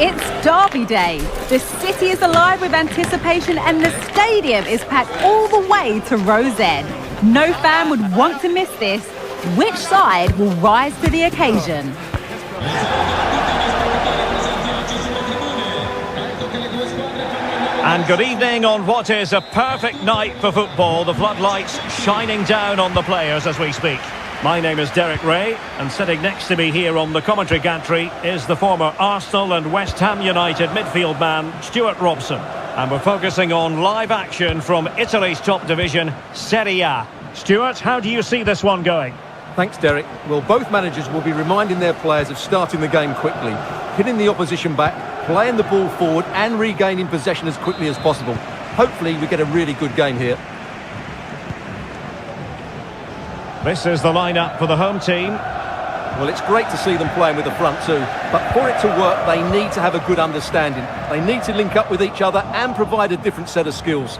S4: It's derby day. The city is alive with anticipation and the stadium is packed all the way to Rose End. No fan would want to miss this. Which side will rise to the occasion?
S1: And good evening on what is a perfect night for football. The floodlights shining down on the players as we speak. My name is Derek Ray, and sitting next to me here on the commentary gantry is the former Arsenal and West Ham United midfield man, Stuart Robson. And we're focusing on live action from Italy's top division, Serie A. Stuart, how do you see this one going?
S2: Thanks, Derek. Well, both managers will be reminding their players of starting the game quickly, hitting the opposition back, playing the ball forward and regaining possession as quickly as possible. Hopefully we get a really good game here.
S1: This is the lineup for the home team.
S2: Well, it's great to see them playing with the front two, but for it to work, they need to have a good understanding. They need to link up with each other and provide a different set of skills.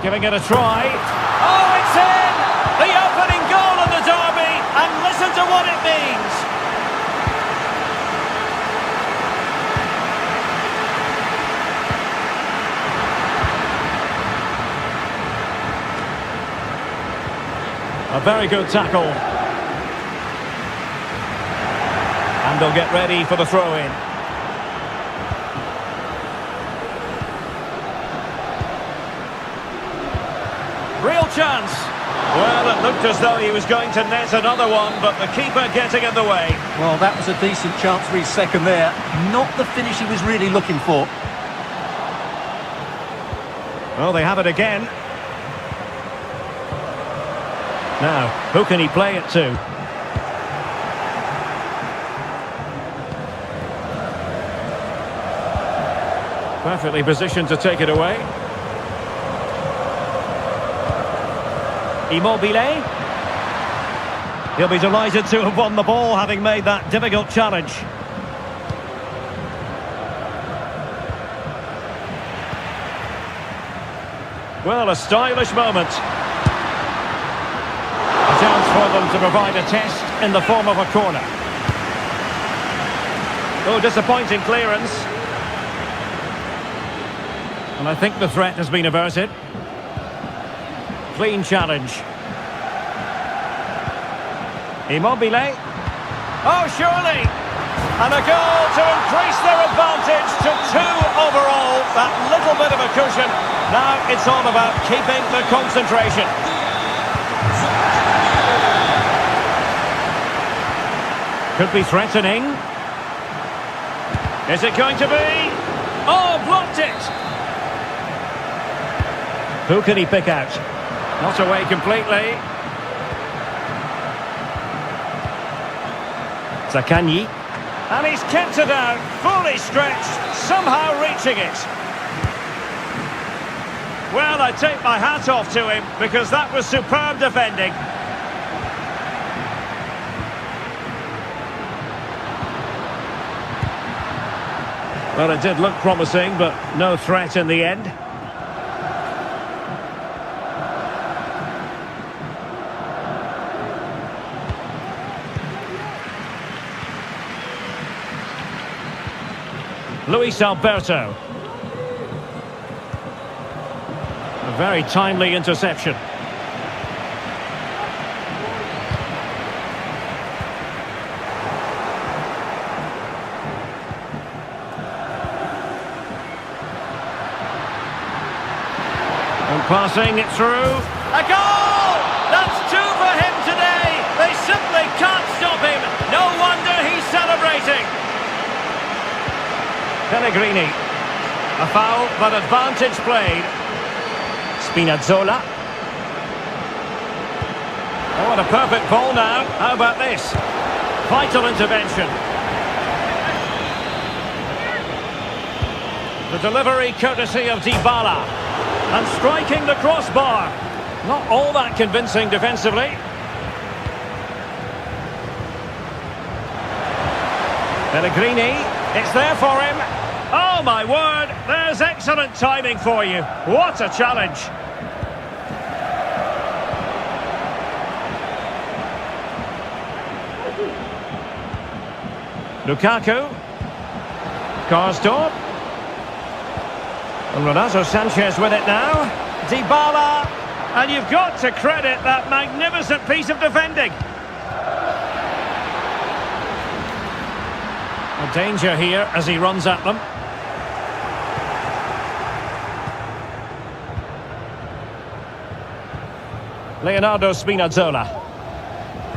S1: Giving it a try. Oh, it's in! The opening goal of the derby, and listen to what it means. A very good tackle. And they'll get ready for the throw-in. Real chance. Well, it looked as though he was going to net another one, but the keeper getting in the way.
S3: Well, that was a decent chance for his second there. Not the finish he was really looking for.
S1: Well, they have it again. Now, who can he play it to? Perfectly positioned to take it away. Immobile. He'll be delighted to have won the ball, having made that difficult challenge. Well, a stylish moment. A chance for them to provide a test in the form of a corner. Oh, disappointing clearance. And I think the threat has been averted. Clean challenge. Immobile. Oh, surely! And a goal to increase their advantage to 2 overall. That little bit of a cushion. Now it's all about keeping the concentration. Could be threatening. Is it going to be? Oh, blocked it! Who can he pick out? Not away completely. Zaccagni. And he's kept it out, fully stretched, somehow reaching it. Well, I take my hat off to him, because that was superb defending. Well, it did look promising, but no threat in the end. Luis Alberto. A very timely interception. And passing it through. A goal! That's 2 for him today. They simply can't stop him. No wonder he's celebrating. Pellegrini. A foul, but advantage played. Spinazzola. Oh, what a perfect ball now. How about this? Vital intervention. The delivery courtesy of Dybala. And striking the crossbar. Not all that convincing defensively. Pellegrini. It's there for him. Oh, my word. There's excellent timing for you. What a challenge. Lukaku. Karsdorp. And Renato Sanchez with it now. Dybala. And you've got to credit that magnificent piece of defending. A danger here as he runs at them. Leonardo Spinazzola.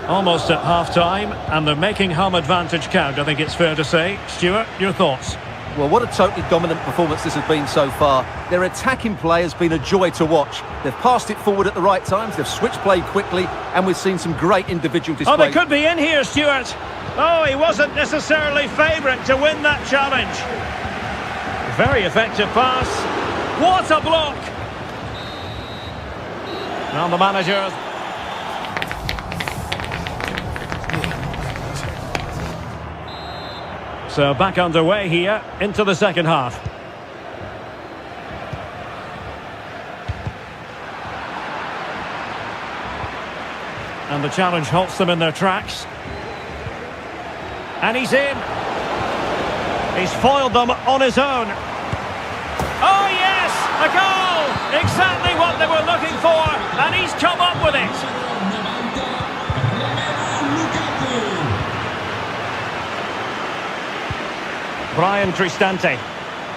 S1: Almost at half-time, and they're making home advantage count, I think it's fair to say. Stuart, your thoughts?
S2: Well, what a totally dominant performance this has been so far. Their attacking play has been a joy to watch. They've passed it forward at the right times, they've switched play quickly, and we've seen some great individual display.
S1: Oh, they could be in here, Stuart. Oh, he wasn't necessarily favourite to win that challenge. Very effective pass. What a block! Now the manager... So back underway here into the second half. And the challenge halts them in their tracks. And he's in. He's foiled them on his own. Oh yes, a goal! Exactly what they were looking for, and he's come up with it. Brian Cristante.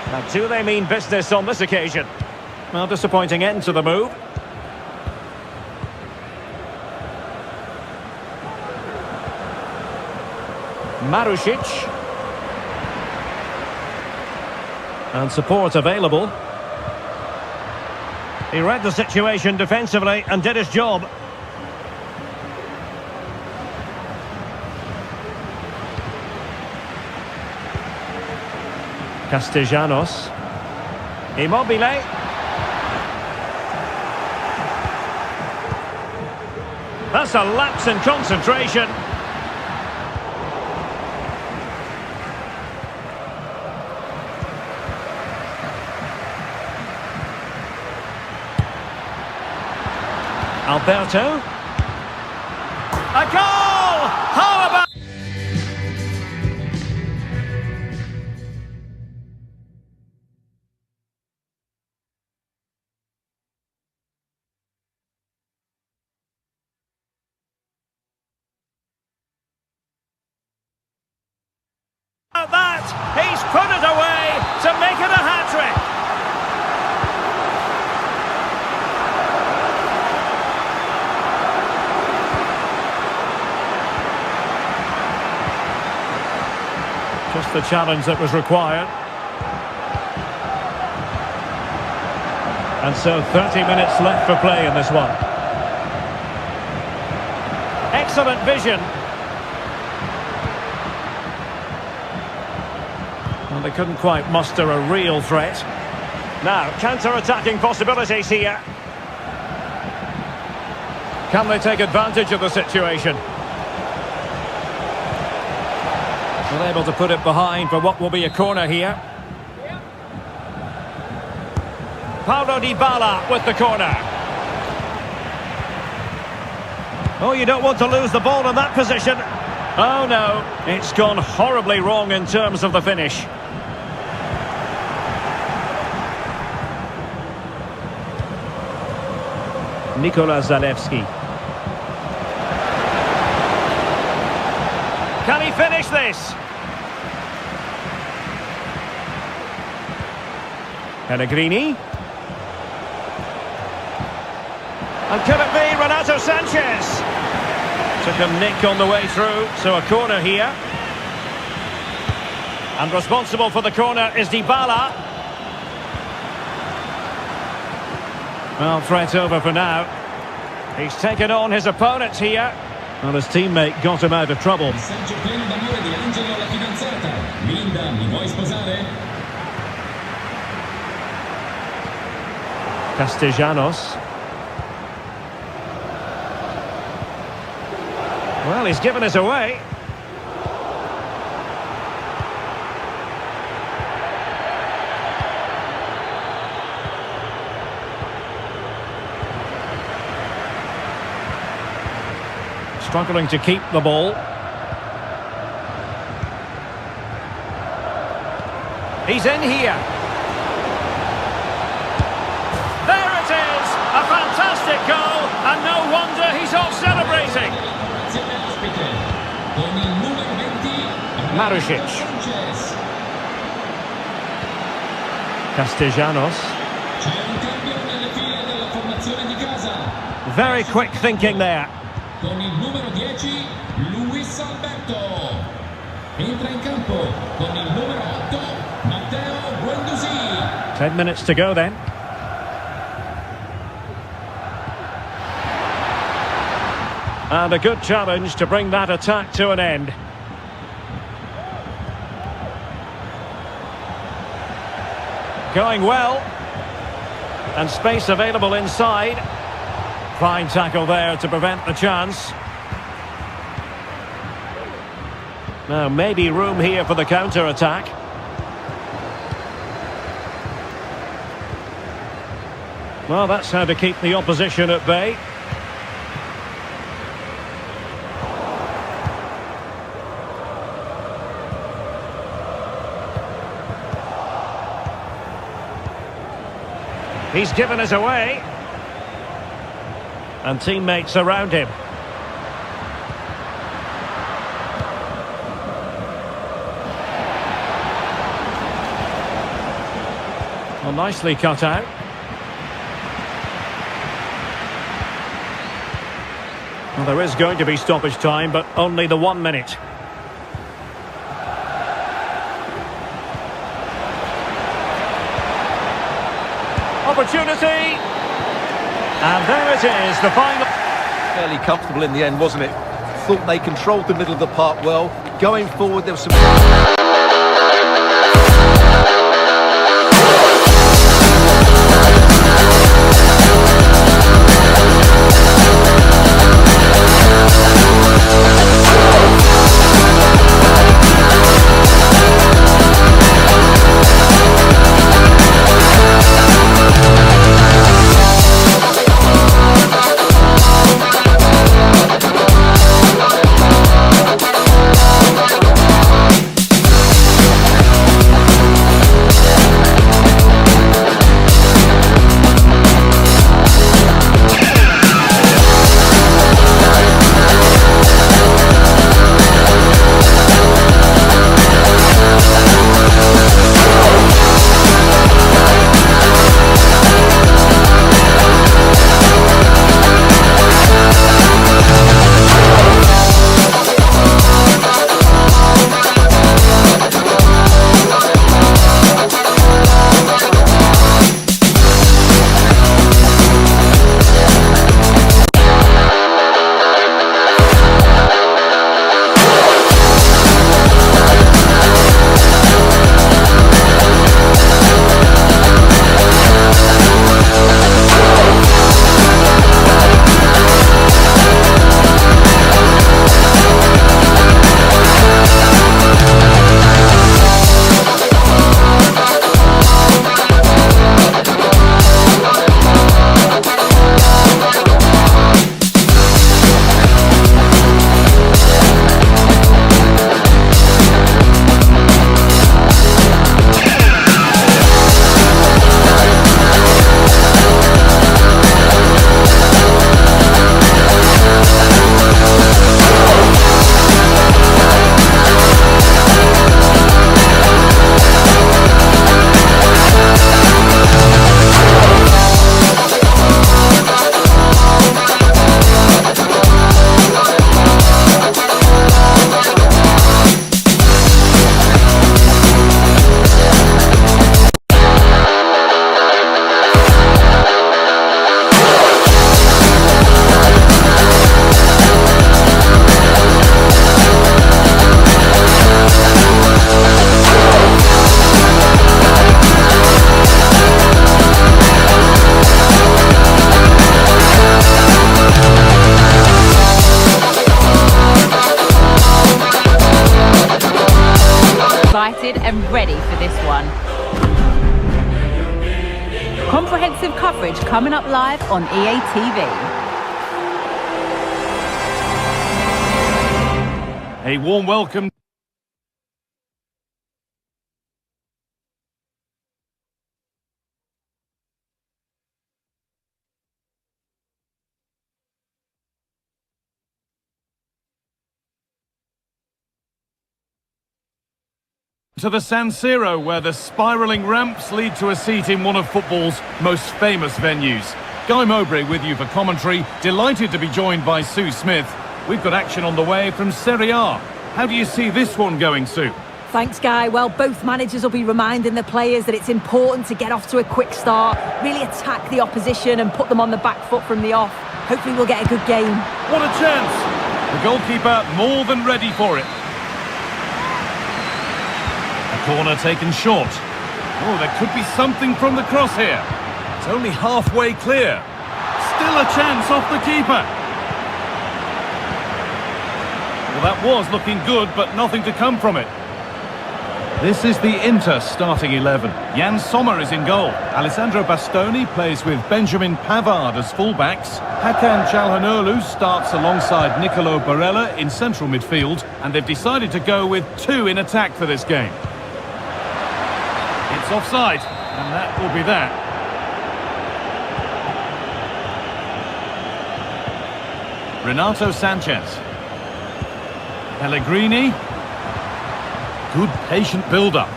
S1: Now, do they mean business on this occasion? Well, disappointing end to the move. Marusic. And support available. He read the situation defensively and did his job. Castellanos. Immobile. That's a lapse in concentration. Alberto. A goal! How about... that, he's put it away to make it a hat-trick. Just the challenge that was required. And so 30 minutes left for play in this one. Excellent vision. Well, they couldn't quite muster a real threat. Now, counter-attacking possibilities here. Can they take advantage of the situation? Well, able to put it behind for what will be a corner here. Paulo Dybala with the corner. Oh, you don't want to lose the ball in that position. Oh no, it's gone horribly wrong in terms of the finish. Nikola Zalewski. Can he finish this? Pellegrini. And could it be Renato Sanchez? Took a nick on the way through, so a corner here. And responsible for the corner is Dybala. Well, threat over for now. He's taken on his opponents here. Well, his teammate got him out of trouble. Castellanos. Well, he's given us away. Struggling to keep the ball. He's in here. There it is! A fantastic goal, and no wonder he's off celebrating. Marusic. Castellanos. Very quick thinking there.
S5: Con il numero 10, Luis Alberto. Entra in campo con il numero 8, Matteo Guendouzi.
S1: 10 minutes to go then. And a good challenge to bring that attack to an end. Going well. And space available inside. Fine tackle there to prevent the chance. Now maybe room here for the counter-attack. Well, that's how to keep the opposition at bay. He's given us away. And teammates around him. Well, nicely cut out. Well, there is going to be stoppage time, but only the 1 minute. Opportunity! And there it is, the final.
S2: Fairly comfortable in the end, wasn't it? Thought they controlled the middle of the park well. Going forward, there was some...
S4: And ready for this one. Comprehensive coverage coming up live on EA TV.
S1: A warm welcome.
S6: To the San Siro, where the spiralling ramps lead to a seat in one of football's most famous venues. Guy Mowbray with you for commentary. Delighted to be joined by Sue Smith. We've got action on the way from Serie A. How do you see this one going, Sue?
S7: Thanks, Guy. Well, both managers will be reminding the players that it's important to get off to a quick start, really attack the opposition and put them on the back foot from the off. Hopefully we'll get a good game.
S6: What a chance! The goalkeeper more than ready for it. A corner taken short. Oh, there could be something from the cross here. It's only halfway clear. Still a chance off the keeper. Well, that was looking good, but nothing to come from it. This is the Inter starting 11. Jan Sommer is in goal. Alessandro Bastoni plays with Benjamin Pavard as fullbacks. Hakan Çalhanoğlu starts alongside Nicolo Barella in central midfield. And they've decided to go with two in attack for this game. It's offside, and that will be that. Renato Sanchez. Pellegrini. Good patient build-up.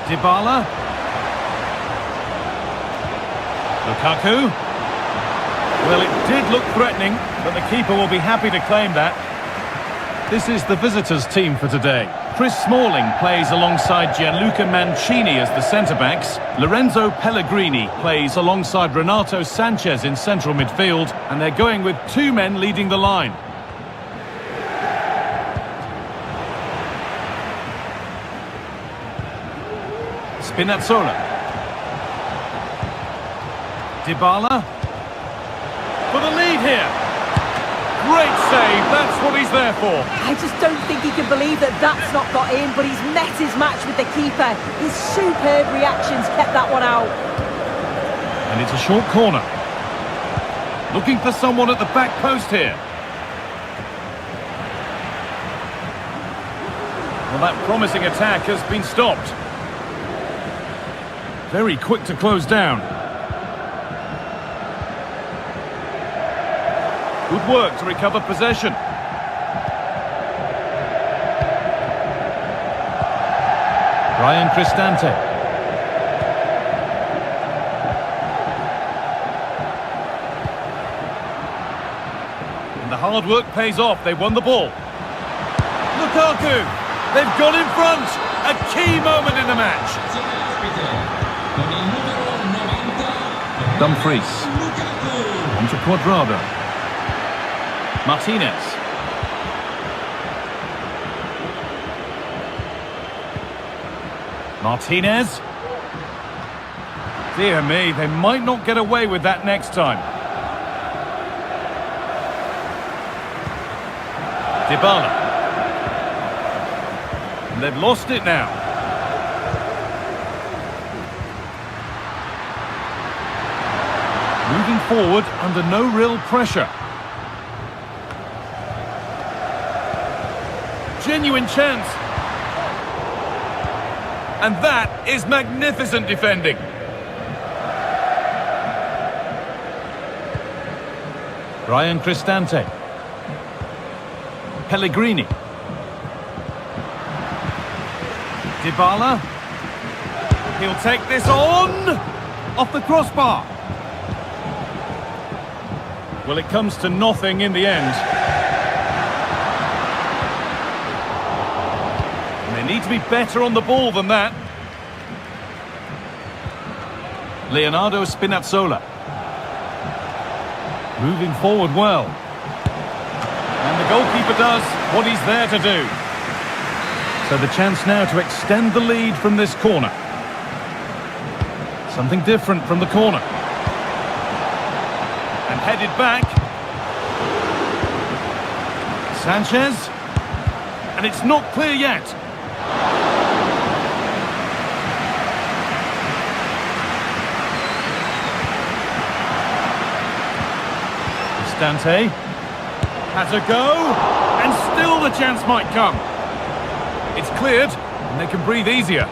S6: Dybala. Lukaku. Well, it did look threatening, but the keeper will be happy to claim that. This is the visitors' team for today. Chris Smalling plays alongside Gianluca Mancini as the centre-backs. Lorenzo Pellegrini plays alongside Renato Sanchez in central midfield, and they're going with two men leading the line. Spinazzola. Dybala. For the lead here. Great save, that's what he's there for.
S7: I just don't think he can believe that that's not got in, but he's met his match with the keeper. His superb reactions kept that one out.
S6: And it's a short corner. Looking for someone at the back post here. Well, that promising attack has been stopped. Very quick to close down. Good work to recover possession. Brian Cristante. And the hard work pays off. They won the ball. Lukaku. They've gone in front. A key moment in the match. Dumfries. On to Cuadrado. Martinez. Martinez. Dear me, they might not get away with that next time. Dybala. And they've lost it now. Moving forward under no real pressure. Genuine chance. And that is magnificent defending. Brian Cristante. Pellegrini. Dybala. He'll take this on. Off the crossbar. Well, it comes to nothing in the end. And they need to be better on the ball than that. Leonardo Spinazzola. Moving forward well. And the goalkeeper does what he's there to do. So the chance now to extend the lead from this corner. Something different from the corner. And headed back. Sanchez. And it's not clear yet. Cristante. Has a go. And still the chance might come. It's cleared. And they can breathe easier.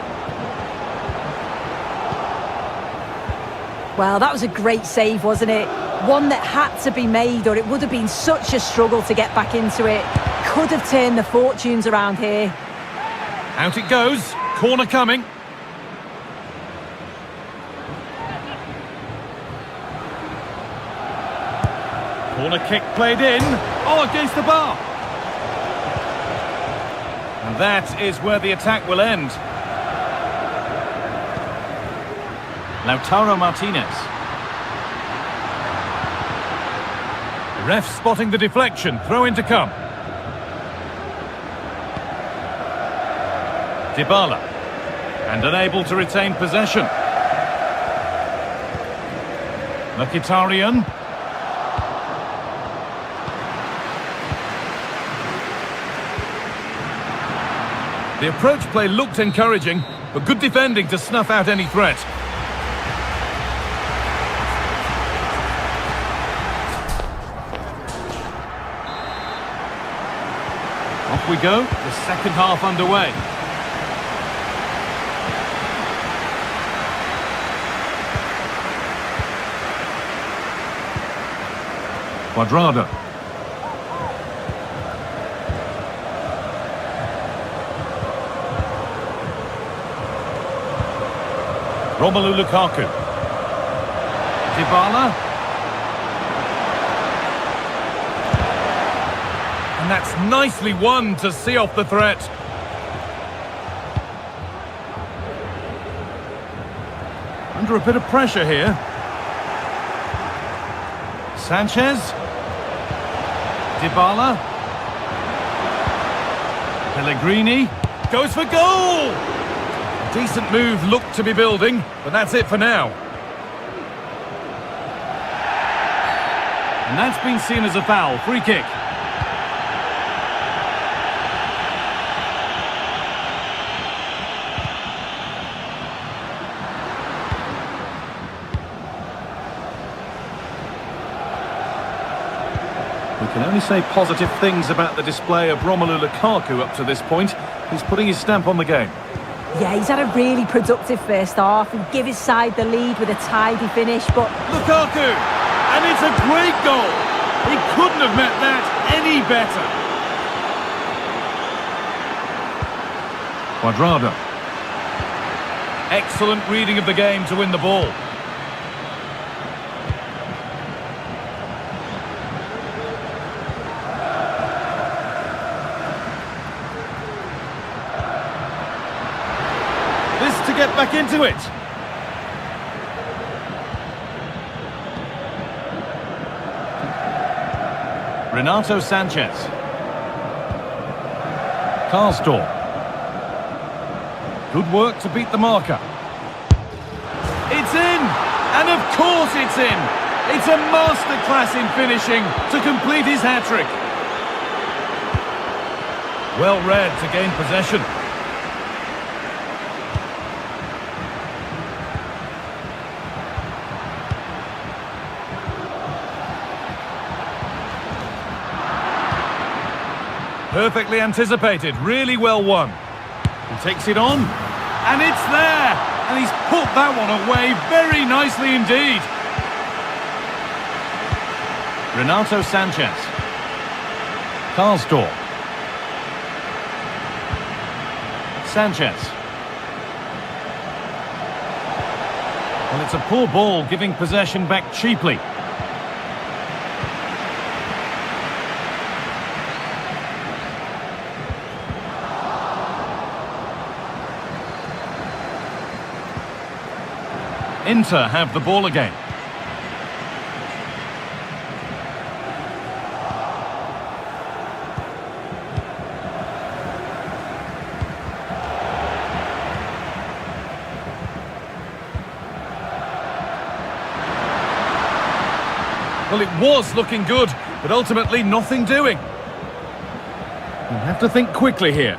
S7: Well, that was a great save, wasn't it? One that had to be made, or it would have been such a struggle to get back into it. Could have turned the fortunes around here.
S6: Out it goes. Corner coming. Corner kick played in. Oh, against the bar. And that is where the attack will end. Lautaro Martinez. The ref spotting the deflection. Throw in to come. Dybala. And unable to retain possession. Mkhitaryan. The approach play looked encouraging, but good defending to snuff out any threat. Off we go, the second half underway. Cuadrado. Romelu Lukaku. Dybala. And that's nicely won to see off the threat. Under a bit of pressure here. Sanchez. Dybala. Pellegrini. Goes for goal! Decent move looked to be building, but that's it for now. And that's been seen as a foul. Free kick. We can only say positive things about the display of Romelu Lukaku up to this point. He's putting his stamp on the game.
S7: Yeah, he's had a really productive first half and give his side the lead with a tidy finish, but...
S6: Lukaku! And it's a great goal! He couldn't have met that any better. Cuadrado. Excellent reading of the game to win the ball. To get back into it. Renato Sanchez. Karsdorp. Good work to beat the marker. It's in! And of course it's in! It's a masterclass in finishing to complete his hat-trick. Well read to gain possession. Perfectly anticipated, really well won. He takes it on, and it's there! And he's put that one away very nicely indeed. Renato Sanchez. Karsdorp. Sanchez. Well, it's a poor ball, giving possession back cheaply. Inter have the ball again. Well, it was looking good, but ultimately nothing doing. You have to think quickly here.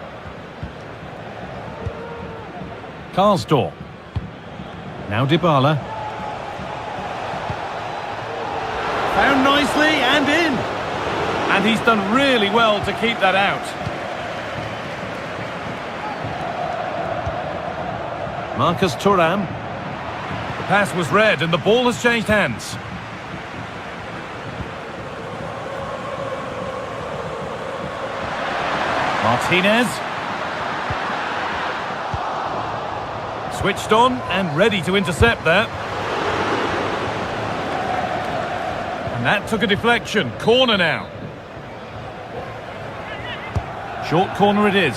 S6: Karsdorp. Now Dybala. Found nicely and in. And he's done really well to keep that out. Marcus Thuram. The pass was read and the ball has changed hands. Martinez. Switched on and ready to intercept that. And that took a deflection. Corner now. Short corner it is.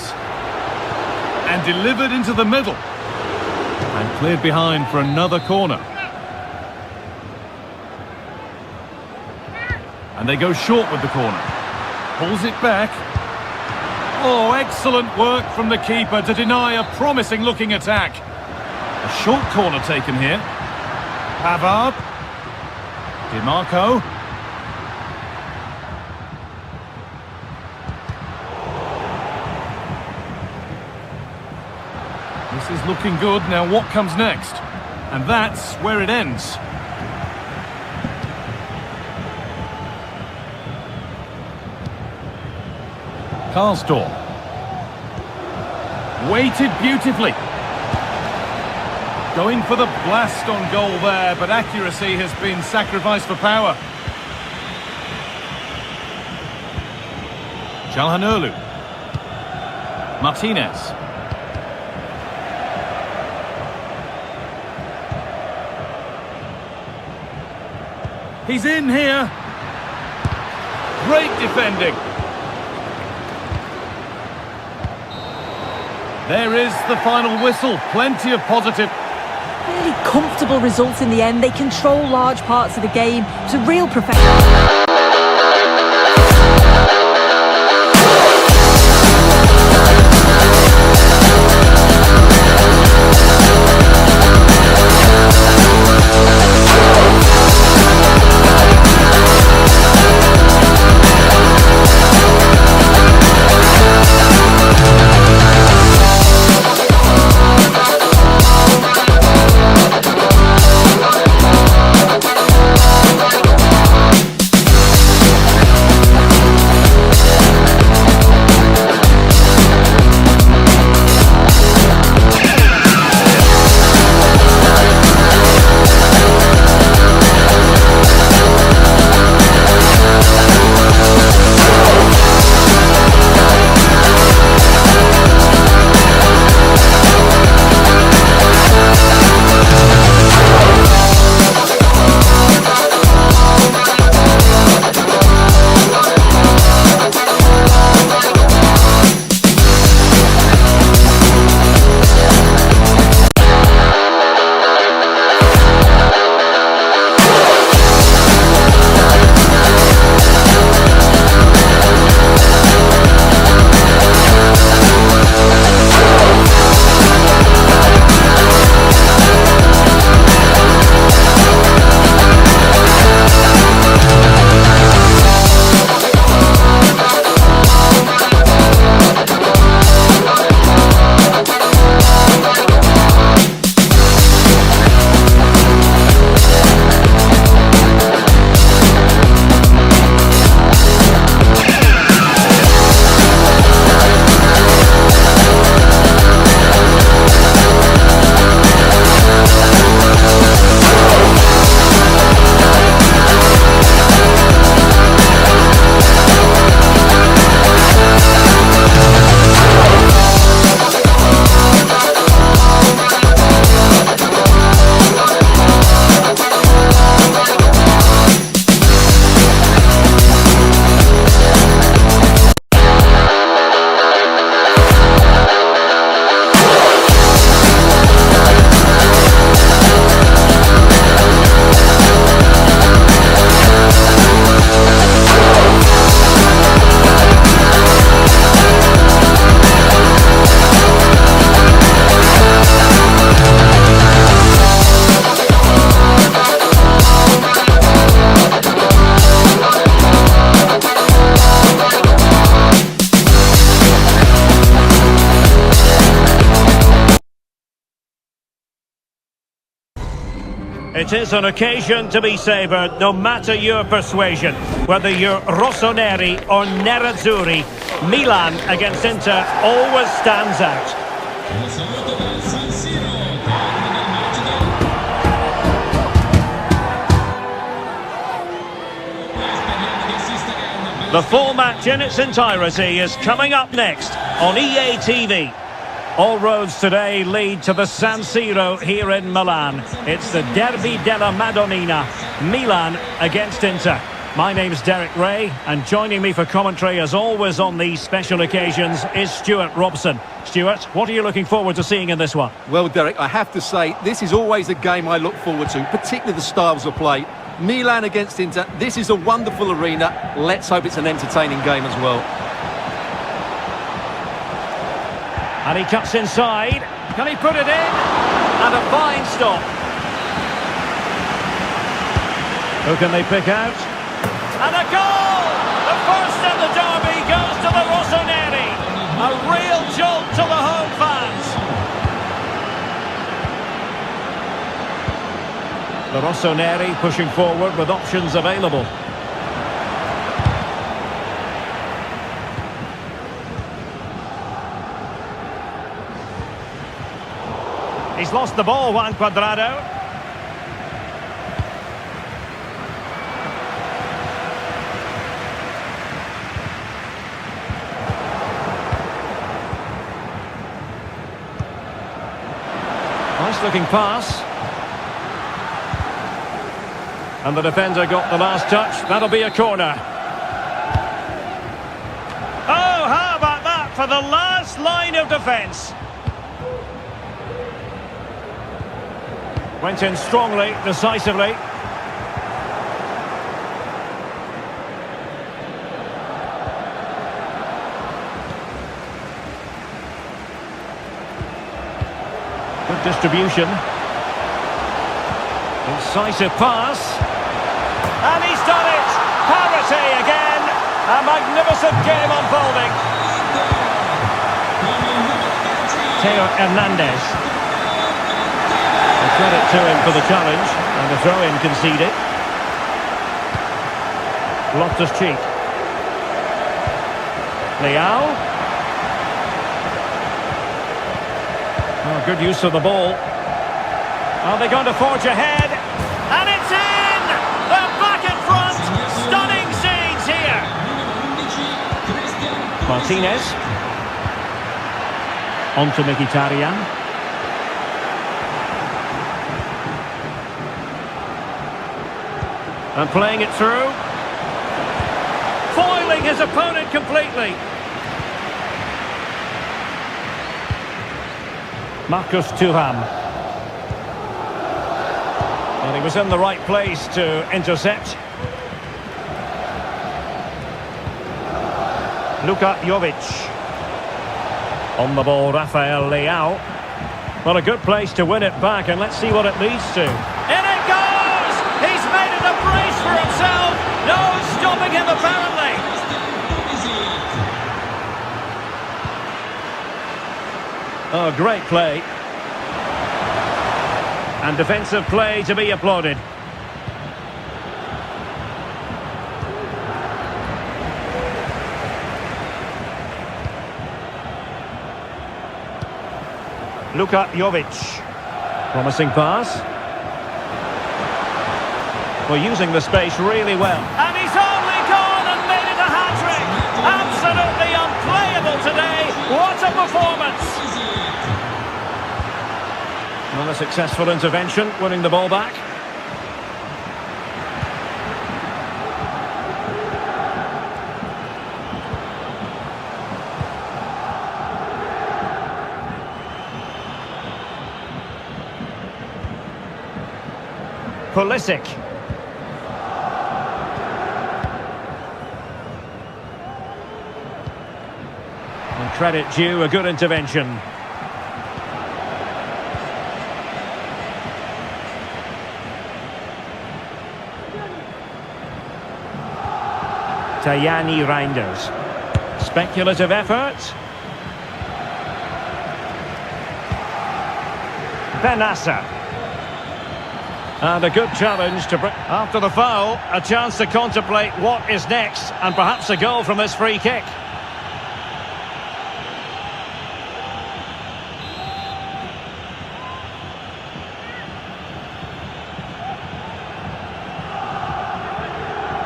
S6: And delivered into the middle. And cleared behind for another corner. And they go short with the corner. Pulls it back. Oh, excellent work from the keeper to deny a promising-looking attack. A short corner taken here. Pavard. DiMarco. This is looking good. Now what comes next? And that's where it ends. Karsdorp. Weighted beautifully. Going for the blast on goal there, but accuracy has been sacrificed for power. Çalhanoğlu. Martinez. He's in here. Great defending. There is the final whistle. Plenty of positive.
S7: Really comfortable results in the end. They control large parts of the game. It's a real professional.
S1: It is an occasion to be savoured, no matter your persuasion. Whether you're rossoneri or nerazzurri, Milan against Inter always stands out. The full match in its entirety is coming up next on EA TV. All roads today lead to the San Siro here in Milan. It's the Derby della Madonnina, Milan against Inter. My name's Derek Ray, and joining me for commentary as always on these special occasions is Stuart Robson. Stuart, what are you looking forward to seeing in this one?
S2: Well, Derek, I have to say, this is always a game I look forward to, particularly the styles of play. Milan against Inter, this is a wonderful arena. Let's hope it's an entertaining game as well.
S1: And he cuts inside. Can he put it in? And a fine stop. Who can they pick out? And a goal! The first in the derby goes to the Rossoneri. A real jolt to the home fans. The Rossoneri pushing forward with options available. He's lost the ball, Juan Cuadrado. Nice looking pass. And the defender got the last touch. That'll be a corner. Oh, how about that for the last line of defence? Went in strongly, decisively. Good distribution. Incisive pass. And he's done it! Parity again! A magnificent game unfolding. Teo Hernandez. Credit to him for the challenge, and the throw-in conceded. Loftus-Cheek. Leao. Oh, good use of the ball. Are they going to forge ahead? And it's in! They're back in front! Stunning scenes here! Martinez. On to Mkhitaryan. And playing it through. Foiling his opponent completely. Marcus Thuram. Well, he was in the right place to intercept. Luka Jovic. On the ball, Rafael Leao. Well, a good place to win it back, and let's see what it leads to. In it goes! He's made it a brace for himself. No stopping him, apparently. Oh, great play. And defensive play to be applauded. Luka Jovic. Promising pass. Well, using the space really well. And he's only gone and made it a hat-trick. Absolutely unplayable today. What a performance. Well, a successful intervention, winning the ball back. Pulisic. And credit due, a good intervention. Tajani Reinders. Speculative effort. Benassa. And a good challenge to bring... After the foul, a chance to contemplate what is next, and perhaps a goal from this free kick.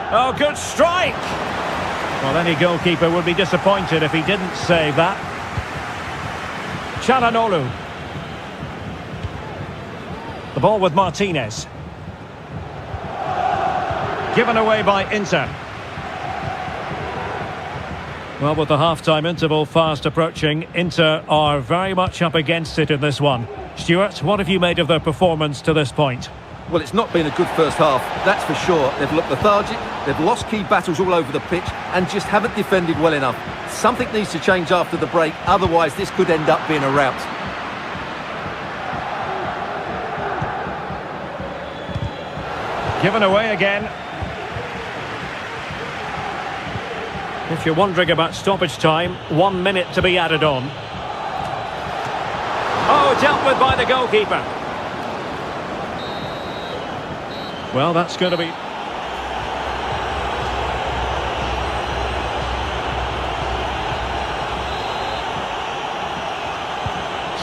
S1: Oh, good strike! Well, any goalkeeper would be disappointed if he didn't save that. Çalhanoğlu. The ball with Martinez. Given away by Inter. Well, with the half-time interval fast approaching, Inter are very much up against it in this one. Stuart, what have you made of their performance to this point?
S2: Well, it's not been a good first half, that's for sure. They've looked lethargic, they've lost key battles all over the pitch and just haven't defended well enough. Something needs to change after the break, otherwise this could end up being a rout.
S1: Given away again. If you're wondering about stoppage time, 1 minute to be added on. Oh, dealt with by the goalkeeper. Well, that's going to be...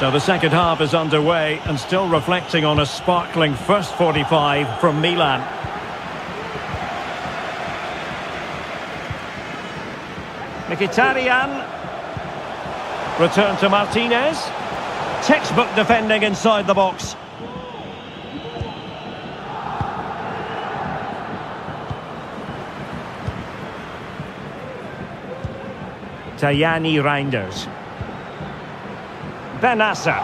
S1: So the second half is underway and still reflecting on a sparkling first 45 from Milan. Mkhitaryan. Return to Martinez. Textbook defending inside the box. Tajani Reinders. Benassa.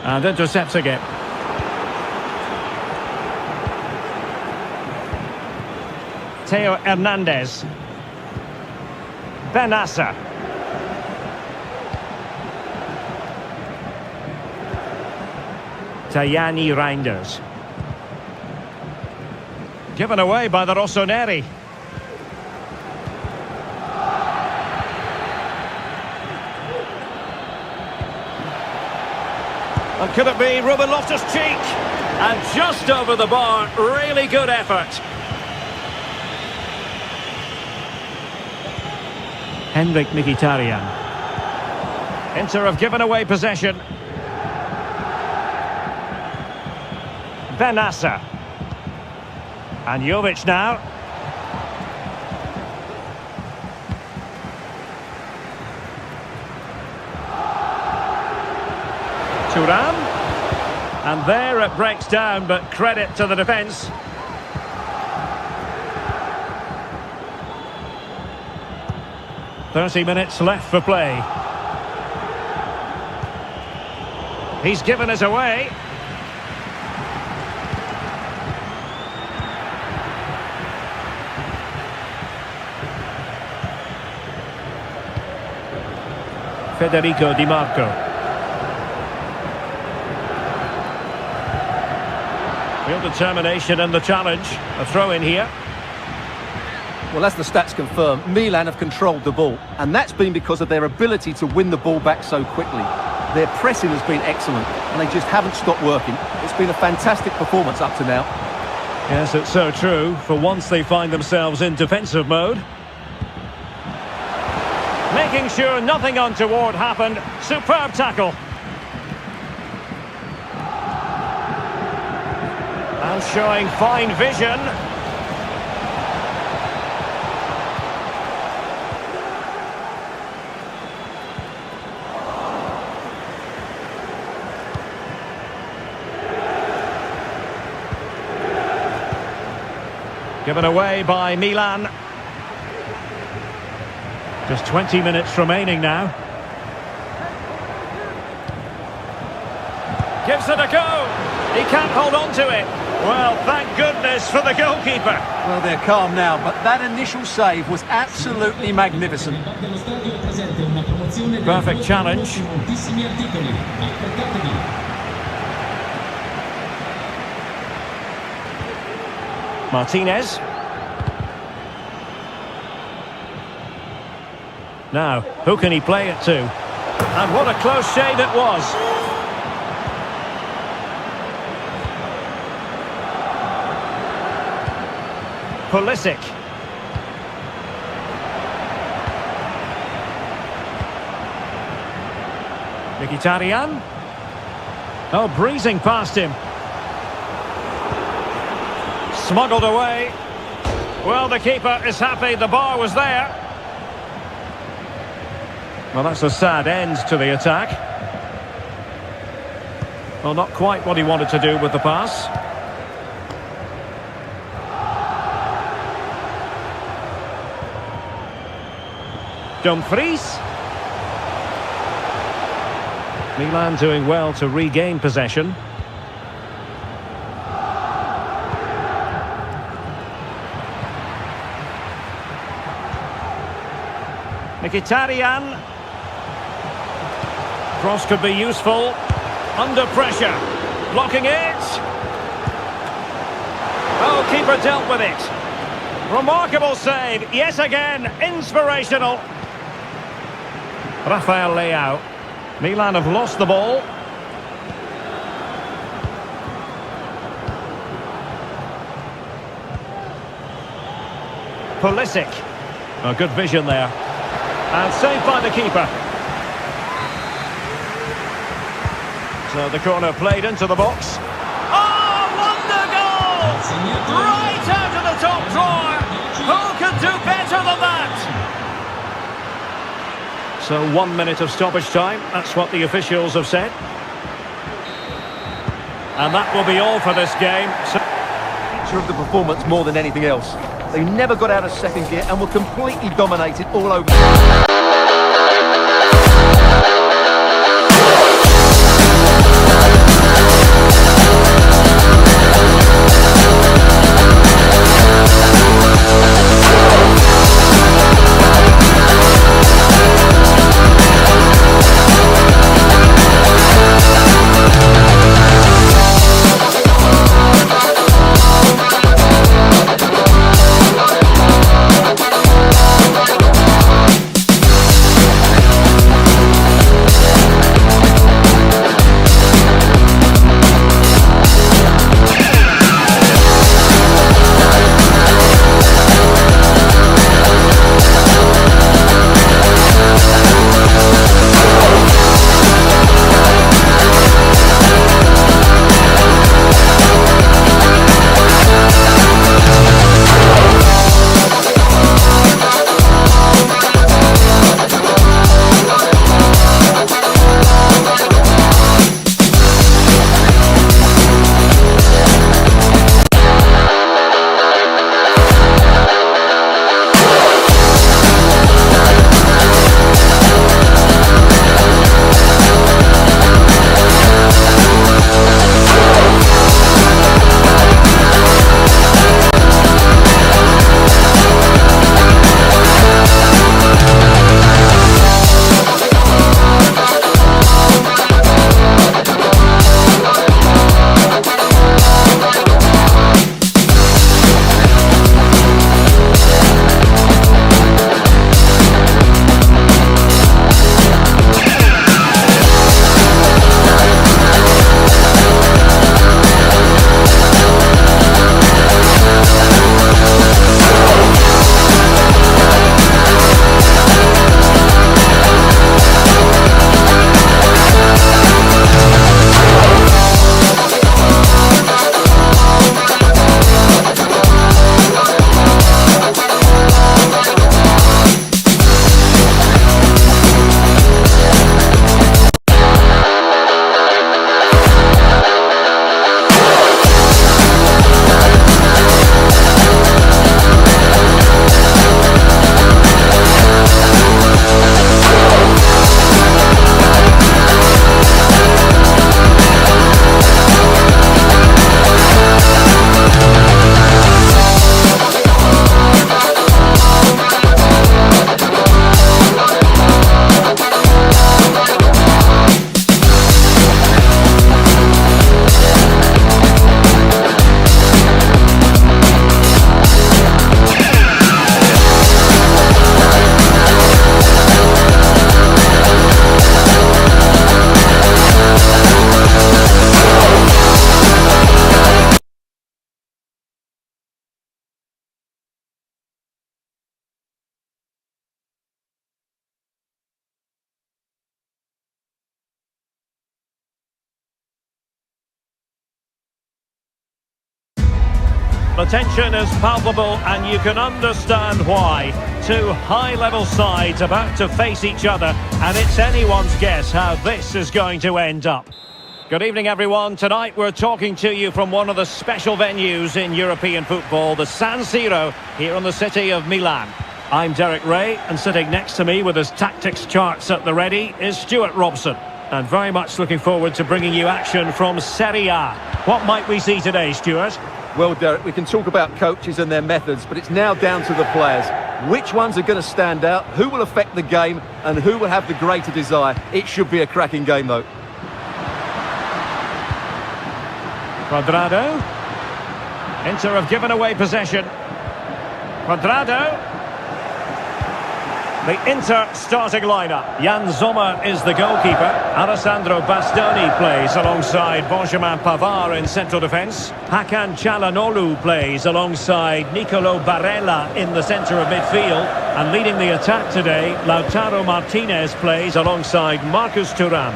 S1: And intercepts again. Theo Hernandez. Benassa. Tajani Reinders. Given away by the Rossoneri. And could it be Ruben Loftus-Cheek? And just over the bar, really good effort. Henrik Mkhitaryan. Inter have given away possession. Benassa. And Jovic now. Thuram. And there it breaks down, but credit to the defence. "30 minutes left for play. He's given us away. Federico Di Marco. Real determination in the challenge. A throw in here.
S2: Well, as the stats confirm, Milan have controlled the ball, and that's been because of their ability to win the ball back so quickly. Their pressing has been excellent, and they just haven't stopped working. It's been a fantastic performance up to now.
S1: Yes, it's so true. For once they find themselves in defensive mode. Making sure nothing untoward happened. Superb tackle. And showing fine vision. Given away by Milan. Just 20 minutes remaining now. Gives it a go. He can't hold on to it. Well, thank goodness for the goalkeeper.
S3: Well, they're calm now, but that initial save was absolutely magnificent.
S1: Perfect challenge. Martinez. Now, who can he play it to? And what a close shave it was. Pulisic. Mkhitaryan. Oh, breezing past him. Smuggled away. Well, the keeper is happy the bar was there. Well, that's a sad end to the attack. Well, not quite what he wanted to do with the pass. Dumfries. Milan doing well to regain possession. Mkhitaryan. Cross could be useful. Under pressure. Blocking it. Oh, keeper dealt with it. Remarkable save. Yet again, inspirational. Rafael Leao. Milan have lost the ball. Pulisic. Oh, good vision there. And saved by the keeper. So the corner played into the box. Oh, wonder goal! Right out of the top drawer. Who could do better than that? So 1 minute of stoppage time. That's what the officials have said. And that will be all for this game.
S2: Feature of the performance more than anything else. They never got out of second gear and were completely dominated all over.
S1: The tension is palpable and you can understand why. Two high-level sides about to face each other, and it's anyone's guess how this is going to end up. Good evening, everyone. Tonight we're talking to you from one of the special venues in European football, the San Siro, here in the city of Milan. I'm Derek Ray, and sitting next to me with his tactics charts at the ready is Stuart Robson. And very much looking forward to bringing you action from Serie A. What might we see today, Stuart?
S2: Well, Derek, we can talk about coaches and their methods, but it's now down to the players. Which ones are going to stand out, who will affect the game, and who will have the greater desire? It should be a cracking game, though.
S1: Cuadrado. Inter have given away possession. Cuadrado. The Inter starting lineup. Jan Sommer is the goalkeeper. Alessandro Bastoni plays alongside Benjamin Pavard in central defence. Hakan Çalhanoğlu plays alongside Nicolo Barella in the centre of midfield. And leading the attack today, Lautaro Martinez plays alongside Marcus Thuram.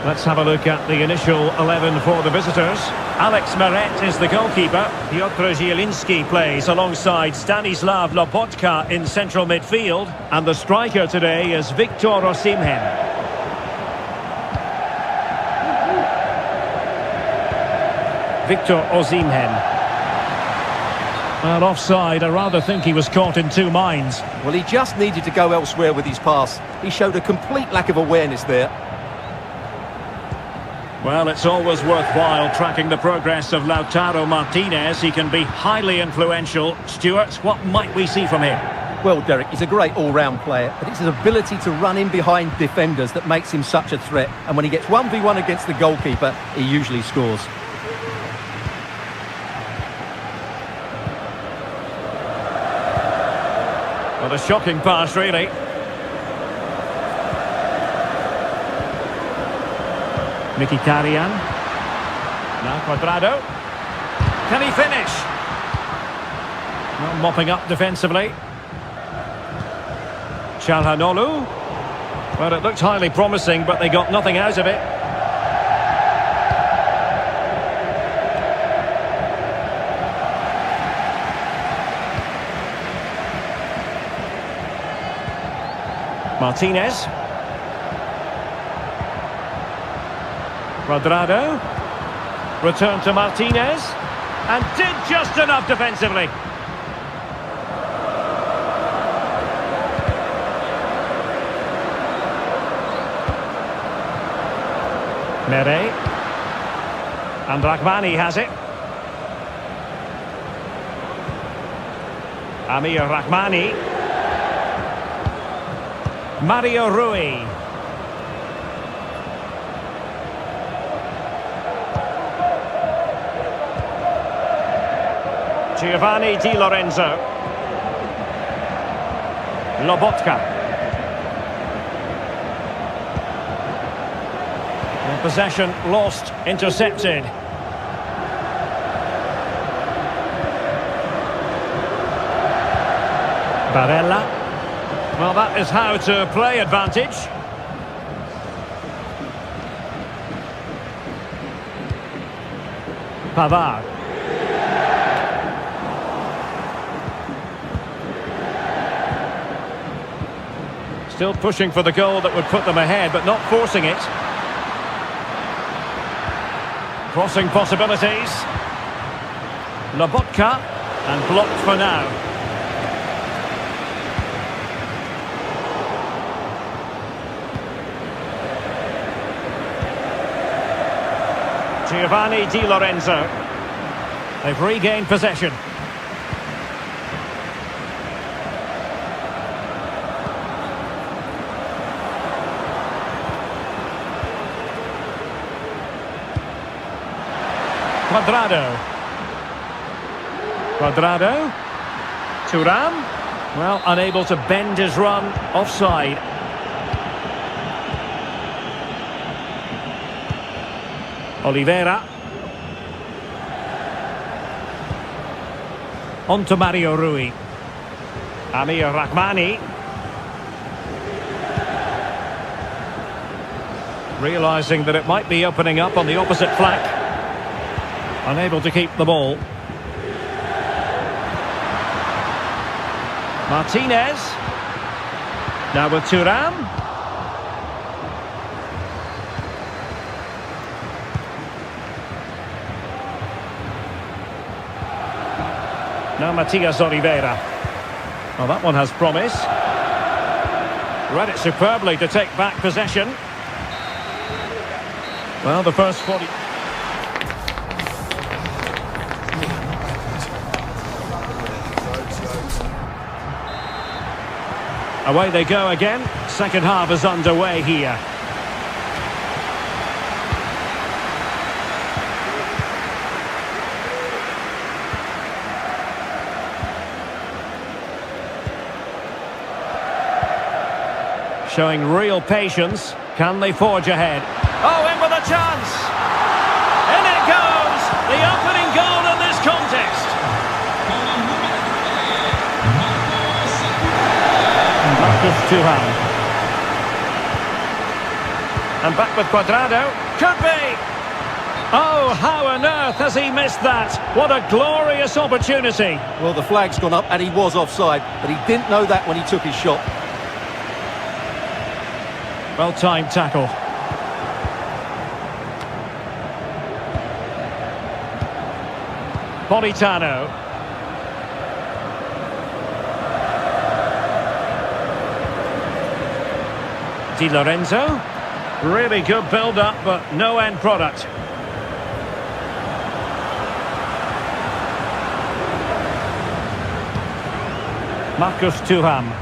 S1: Let's have a look at the initial 11 for the visitors. Alex Meret is the goalkeeper. Piotr Zielinski plays alongside Stanislav Lobotka in central midfield. And the striker today is Victor Osimhen. Victor Osimhen. Well, offside. I rather think he was caught in two minds.
S2: Well, he just needed to go elsewhere with his pass. He showed a complete lack of awareness there.
S1: Well, it's always worthwhile tracking the progress of Lautaro Martinez. He can be highly influential. Stuart, what might we see from him?
S2: Well, Derek, he's a great all-round player, but it's his ability to run in behind defenders that makes him such a threat. And when he gets 1v1 against the goalkeeper, he usually scores.
S1: Well, a shocking pass, really. Mkhitaryan. Now Cuadrado. Can he finish? Well, mopping up defensively. Çalhanoğlu. Well, it looked highly promising, but they got nothing out of it. Martinez. Cuadrado. Return to Martinez. And did just enough defensively. Mere. And Rahmani has it. Amir Rahmani. Mario Rui. Giovanni Di Lorenzo. Lobotka. And possession lost, intercepted. Barella. Well, that is how to play advantage. Pavard. Still pushing for the goal that would put them ahead, but not forcing it. Crossing possibilities. Lobotka, and blocked for now. Giovanni Di Lorenzo. They've regained possession. Cuadrado. Thuram. Well, unable to bend his run. Offside. Oliveira. On to Mario Rui. Amir Rahmani. Realising that it might be opening up on the opposite flank. Unable to keep the ball. Martinez. Now with Thuram. Now Matias Oliveira. Well, that one has promise. Read it superbly to take back possession. Well, the first 40... Away they go again. Second half is underway here. Showing real patience. Can they forge ahead? Oh, in with a chance! In it goes! The opening goal in this contest! Marcus Thuram. And back with Cuadrado. Could be! Oh, how on earth has he missed that? What a glorious opportunity!
S2: Well, the flag's gone up and he was offside, but he didn't know that when he took his shot.
S1: Well-timed tackle. Politano. Di Lorenzo. Really good build-up, but no end product. Marcus Thuram.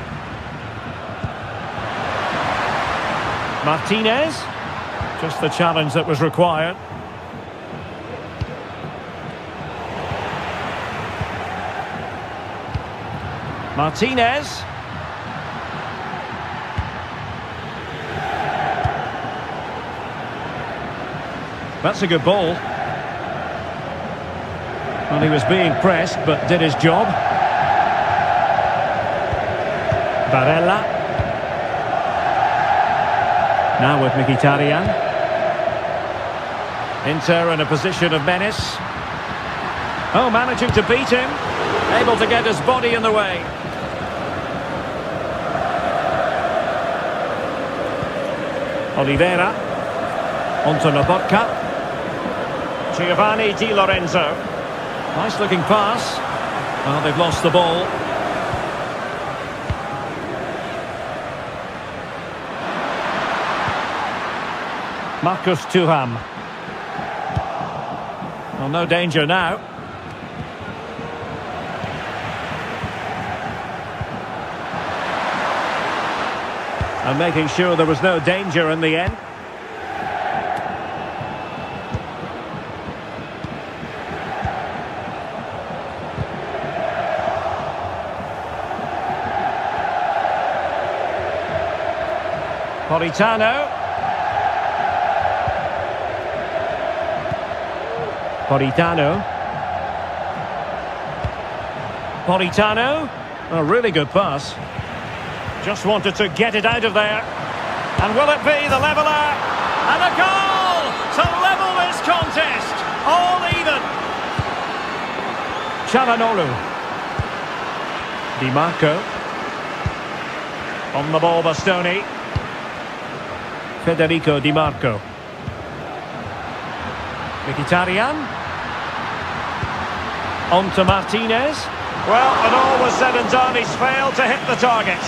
S1: Martinez. Just the challenge that was required. Martinez. That's a good ball. Well, he was being pressed, but did his job. Barella. Now with Mkhitaryan. Inter in a position of menace. Oh, managing to beat him. Able to get his body in the way. Oliveira. Onto Lobotka. Giovanni Di Lorenzo. Nice looking pass. Well, they've lost the ball. Marcus Thuram. Well, no danger now. And making sure there was no danger in the end. Politano. Politano. A really good pass. Just wanted to get it out of there. And will it be the leveller? And a goal to level this contest. All even. Çalhanoğlu. Di Marco. On the ball, Bastoni. Federico Di Marco. Mkhitaryan. On to Martinez. Well, when all was said and done, he's failed to hit the target.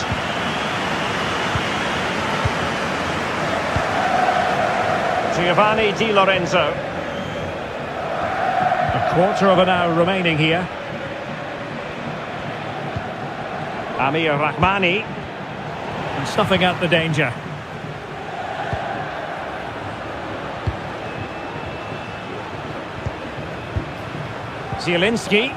S1: Giovanni Di Lorenzo. A quarter of an hour remaining here. Amir Rahmani. And snuffing out the danger. Zielinski.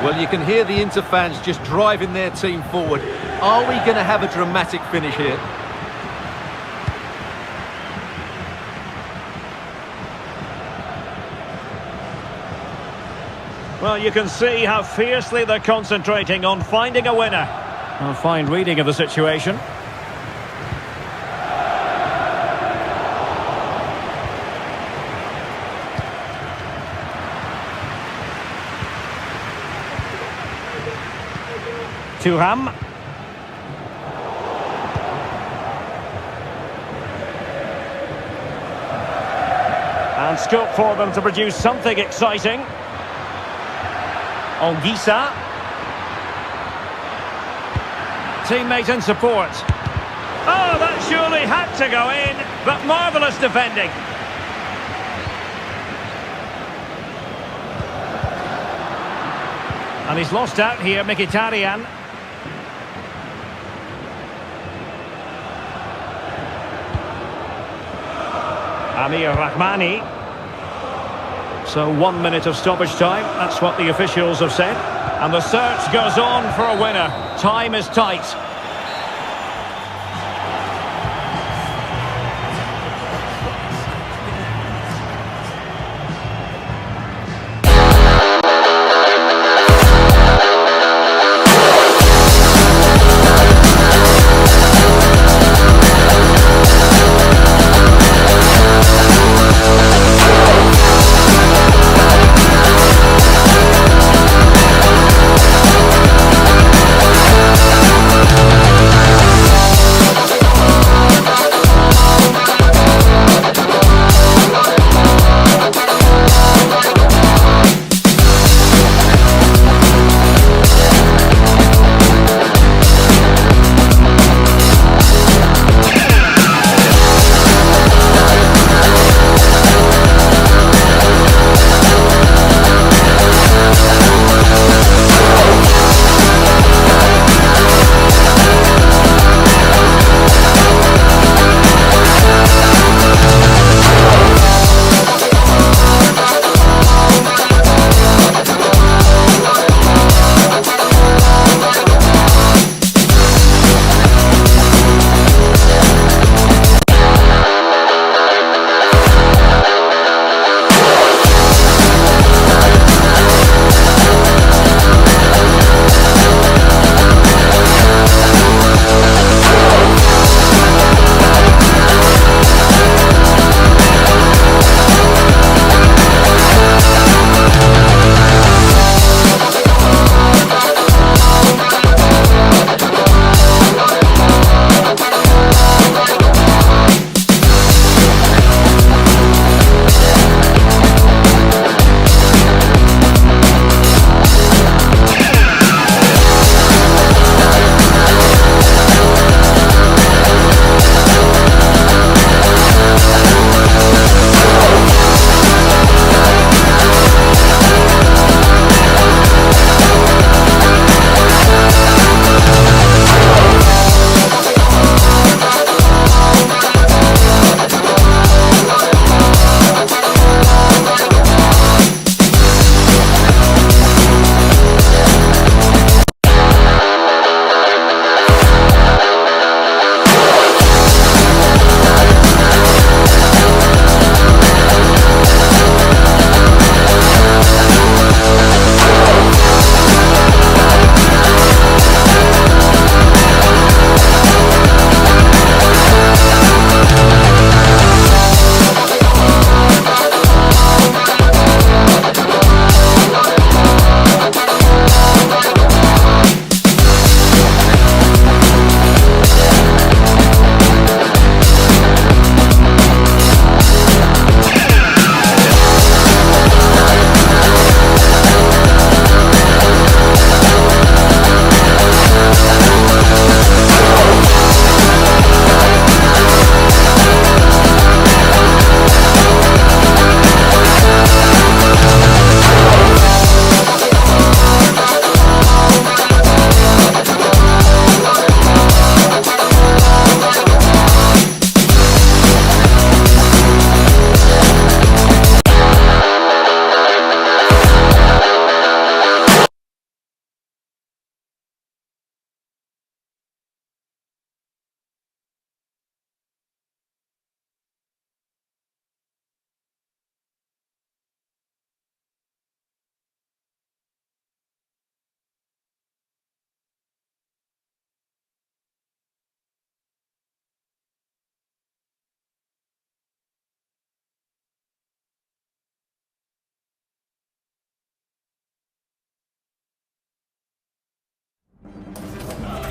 S2: Well, you can hear the Inter fans just driving their team forward. Are we going to have a dramatic finish here?
S1: Well, you can see how fiercely they're concentrating on finding a winner. A fine reading of the situation. Thuram. And scope for them to produce something exciting. Ongisa. Teammate and support. Oh, that surely had to go in, but marvellous defending. And he's lost out here, Mkhitaryan. Amir Rahmani. So 1 minute of stoppage time, that's what the officials have said. And the search goes on for a winner. Time is tight.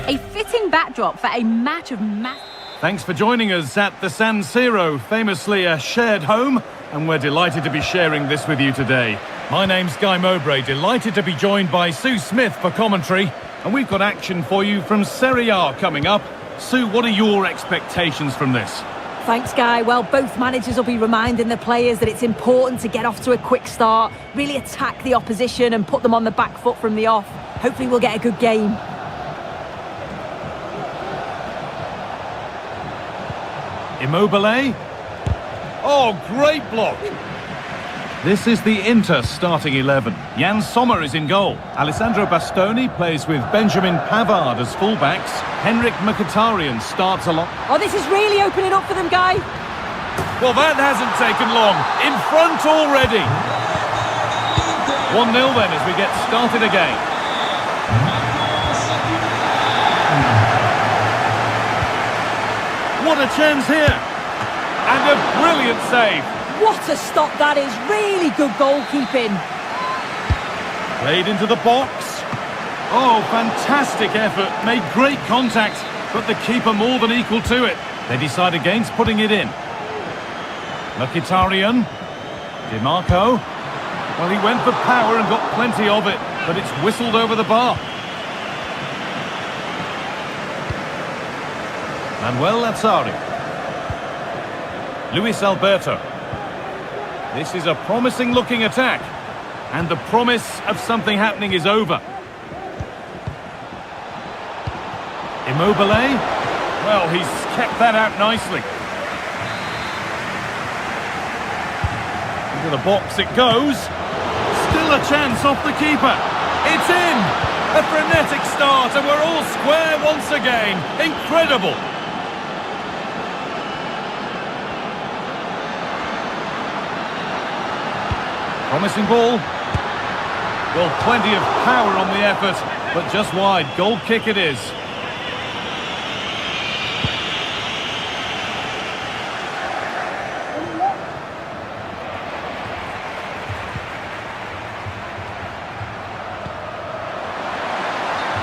S4: A fitting backdrop for a match of
S6: Thanks for joining us at the San Siro, famously a shared home, and we're delighted to be sharing this with you today. My name's Guy Mowbray, delighted to be joined by Sue Smith for commentary, and we've got action for you from Serie A coming up. Sue, what are your expectations from this?
S7: Thanks, Guy. Well, both managers will be reminding the players that it's important to get off to a quick start, really attack the opposition and put them on the back foot from the off. Hopefully we'll get a good game.
S6: Immobile. Oh, great block. This is the Inter starting 11. Jan Sommer is in goal. Alessandro Bastoni plays with Benjamin Pavard as fullbacks. Henrik Mkhitaryan starts along.
S7: Oh, this is really opening up for them, Guy.
S6: Well, that hasn't taken long. In front already. 1-0 then as we get started again. What a chance here. And a brilliant save.
S7: What a stop that is. Really good goalkeeping.
S6: Played into the box. Oh, fantastic effort. Made great contact, but the keeper more than equal to it. They decide against putting it in. Mkhitaryan. DiMarco. Well, he went for power and got plenty of it, but it's whistled over the bar. Manuel Lazzari. Luis Alberto. This is a promising looking attack, and the promise of something happening is over. Immobile. Well, he's kept that out nicely. Into the box it goes. Still a chance off the keeper. It's in! A frenetic start, and we're all square once again. Incredible! Promising ball. Well, plenty of power on the effort, but just wide. Goal kick it is.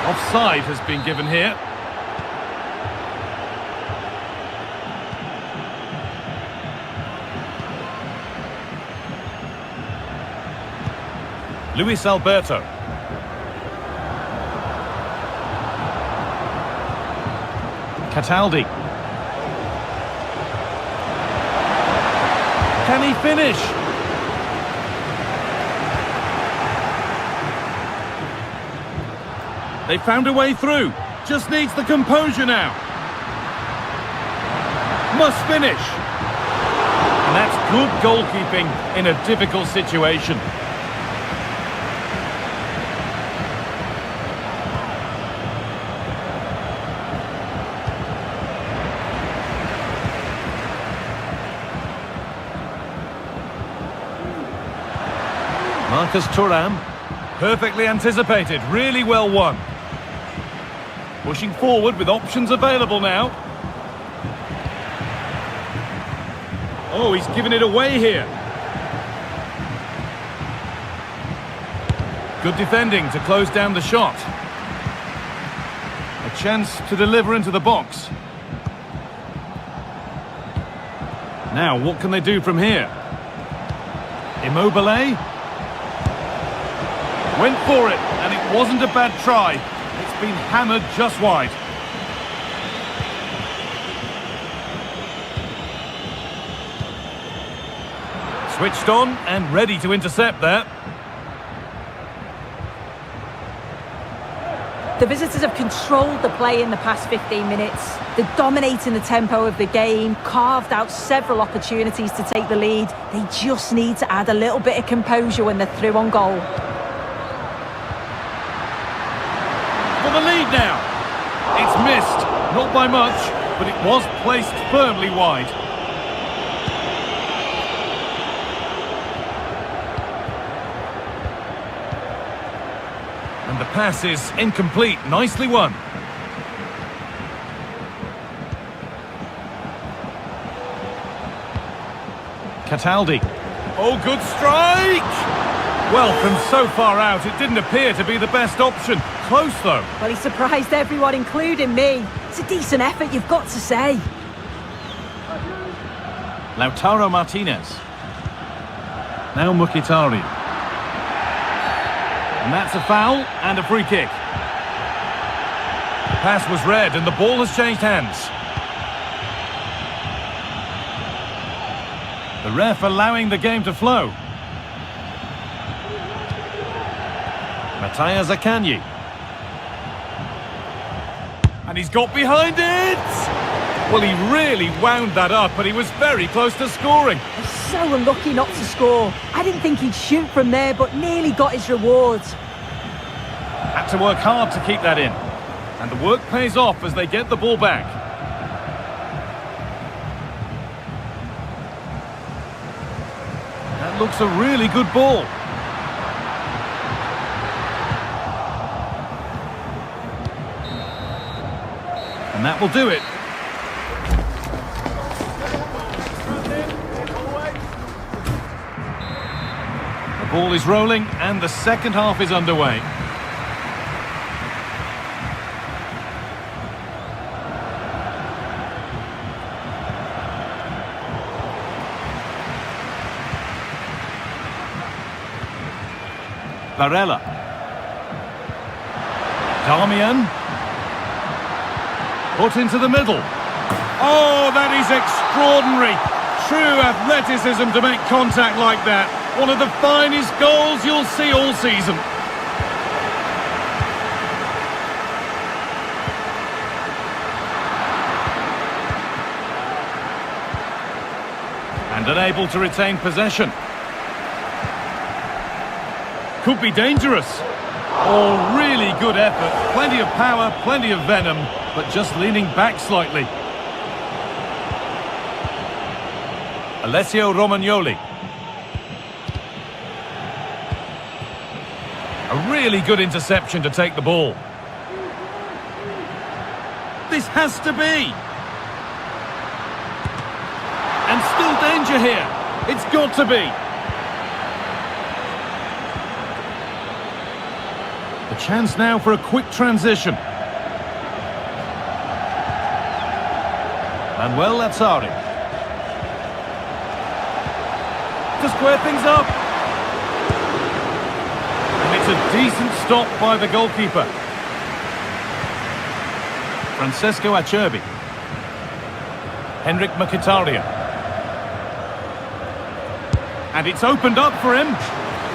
S6: Offside has been given here. Luis Alberto. Cataldi. Can he finish? They found a way through. Just needs the composure now. Must finish. And that's good goalkeeping in a difficult situation. Marcus Thuram, perfectly anticipated, really well won. Pushing forward with options available now. Oh, he's given it away here. Good defending to close down the shot. A chance to deliver into the box. Now, what can they do from here? Immobile. Went for it, and it wasn't a bad try. It's been hammered just wide. Switched on and ready to intercept there.
S7: The visitors have controlled the play in the past 15 minutes. They're dominating the tempo of the game, carved out several opportunities to take the lead. They just need to add a little bit of composure when they're through on goal.
S6: For the lead now. It's missed, not by much, but it was placed firmly wide. And the pass is incomplete, nicely won. Cataldi. Oh, good strike! Well, from so far out, it didn't appear to be the best option. Close, though.
S7: Well, he surprised everyone, including me. It's a decent effort, you've got to say.
S6: Lautaro Martinez. Now Mkhitaryan. And that's a foul and a free kick. The pass was read and the ball has changed hands. The ref allowing the game to flow. Mattia Zaccagni. And he's got behind it! Well, he really wound that up, but he was very close to scoring.
S7: He's so unlucky not to score. I didn't think he'd shoot from there, but nearly got his rewards.
S6: Had to work hard to keep that in. And the work pays off as they get the ball back. That looks a really good ball. And that will do it. The ball is rolling and the second half is underway. Barella. Darmian. Put into the middle. Oh, that is extraordinary. True athleticism to make contact like that. One of the finest goals you'll see all season. And unable to retain possession. Could be dangerous. Oh, really good effort. Plenty of power, plenty of venom, but just leaning back slightly. Alessio Romagnoli. A really good interception to take the ball. This has to be. And still danger here. It's got to be. A chance now for a quick transition. Manuel Lazzari. To square things up. And it's a decent stop by the goalkeeper. Francesco Acerbi. Henrik Mkhitaryan. And it's opened up for him.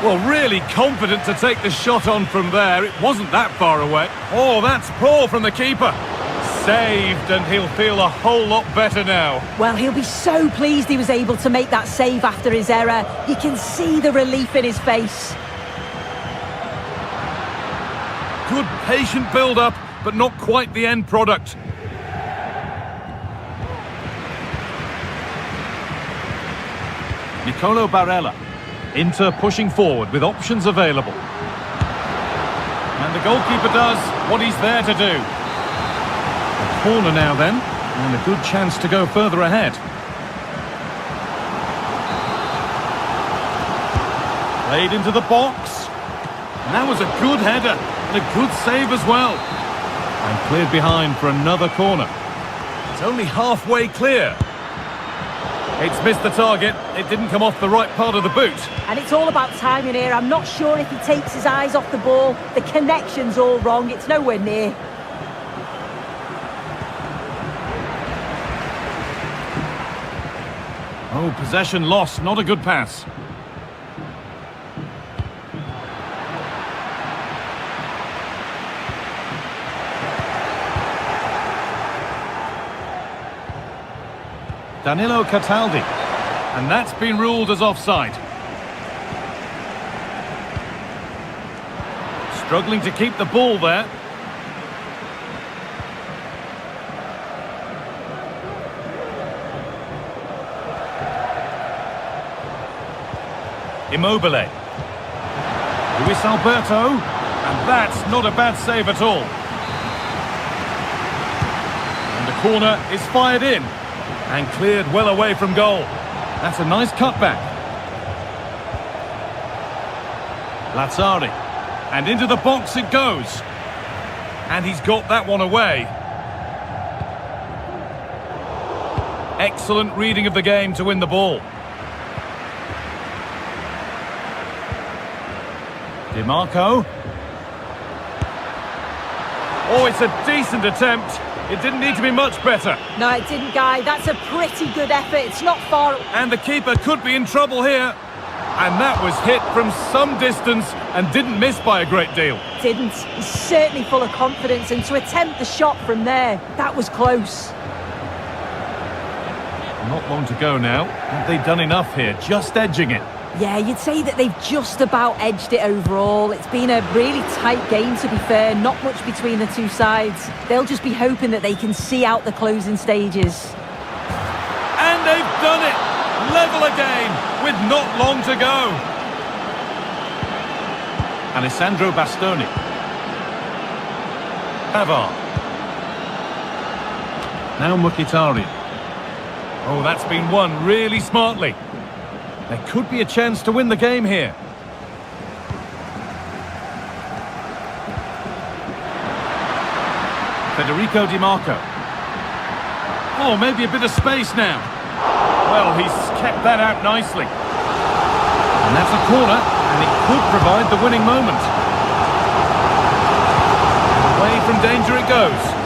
S6: Well, really confident to take the shot on from there. It wasn't that far away. Oh, that's poor from the keeper. Saved, and he'll feel a whole lot better now.
S7: Well, he'll be so pleased he was able to make that save after his error. You can see the relief in his face.
S6: Good patient build-up, but not quite the end product. Nicolo Barella. Inter pushing forward with options available. And the goalkeeper does what he's there to do. A corner now then, and a good chance to go further ahead. Played into the box. And that was a good header, and a good save as well. And cleared behind for another corner. It's only halfway clear. It's missed the target. It didn't come off the right part of the boot.
S7: And it's all about timing here. I'm not sure if he takes his eyes off the ball. The connection's all wrong. It's nowhere near.
S6: Oh, possession lost. Not a good pass. Danilo Cataldi, and that's been ruled as offside. Struggling to keep the ball there. Immobile. Luis Alberto, and that's not a bad save at all. And the corner is fired in. And cleared well away from goal. That's a nice cutback. Lazzari. And into the box it goes. And he's got that one away. Excellent reading of the game to win the ball. Di Marco. Oh, it's a decent attempt. It didn't need to be much better.
S7: No, it didn't, Guy. That's a pretty good effort. It's not far.
S6: And the keeper could be in trouble here. And that was hit from some distance and didn't miss by a great deal.
S7: Didn't. He's certainly full of confidence, and to attempt the shot from there, that was close.
S6: Not long to go now. Have they done enough here? Just edging it.
S7: Yeah, you'd say that they've just about edged it overall. It's been a really tight game, to be fair. Not much between the two sides. They'll just be hoping that they can see out the closing stages.
S6: And they've done it! Level again, with not long to go. Alessandro Bastoni. Pavard. Now Mkhitaryan. Oh, that's been won really smartly. There could be a chance to win the game here. Federico Di Marco. Oh, maybe a bit of space now. Well, he's kept that out nicely. And that's a corner, and it could provide the winning moment. Away from danger it goes.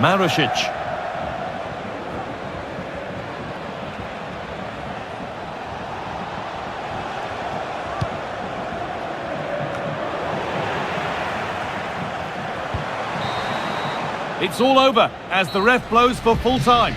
S6: Marušić. It's all over as the ref blows for full time.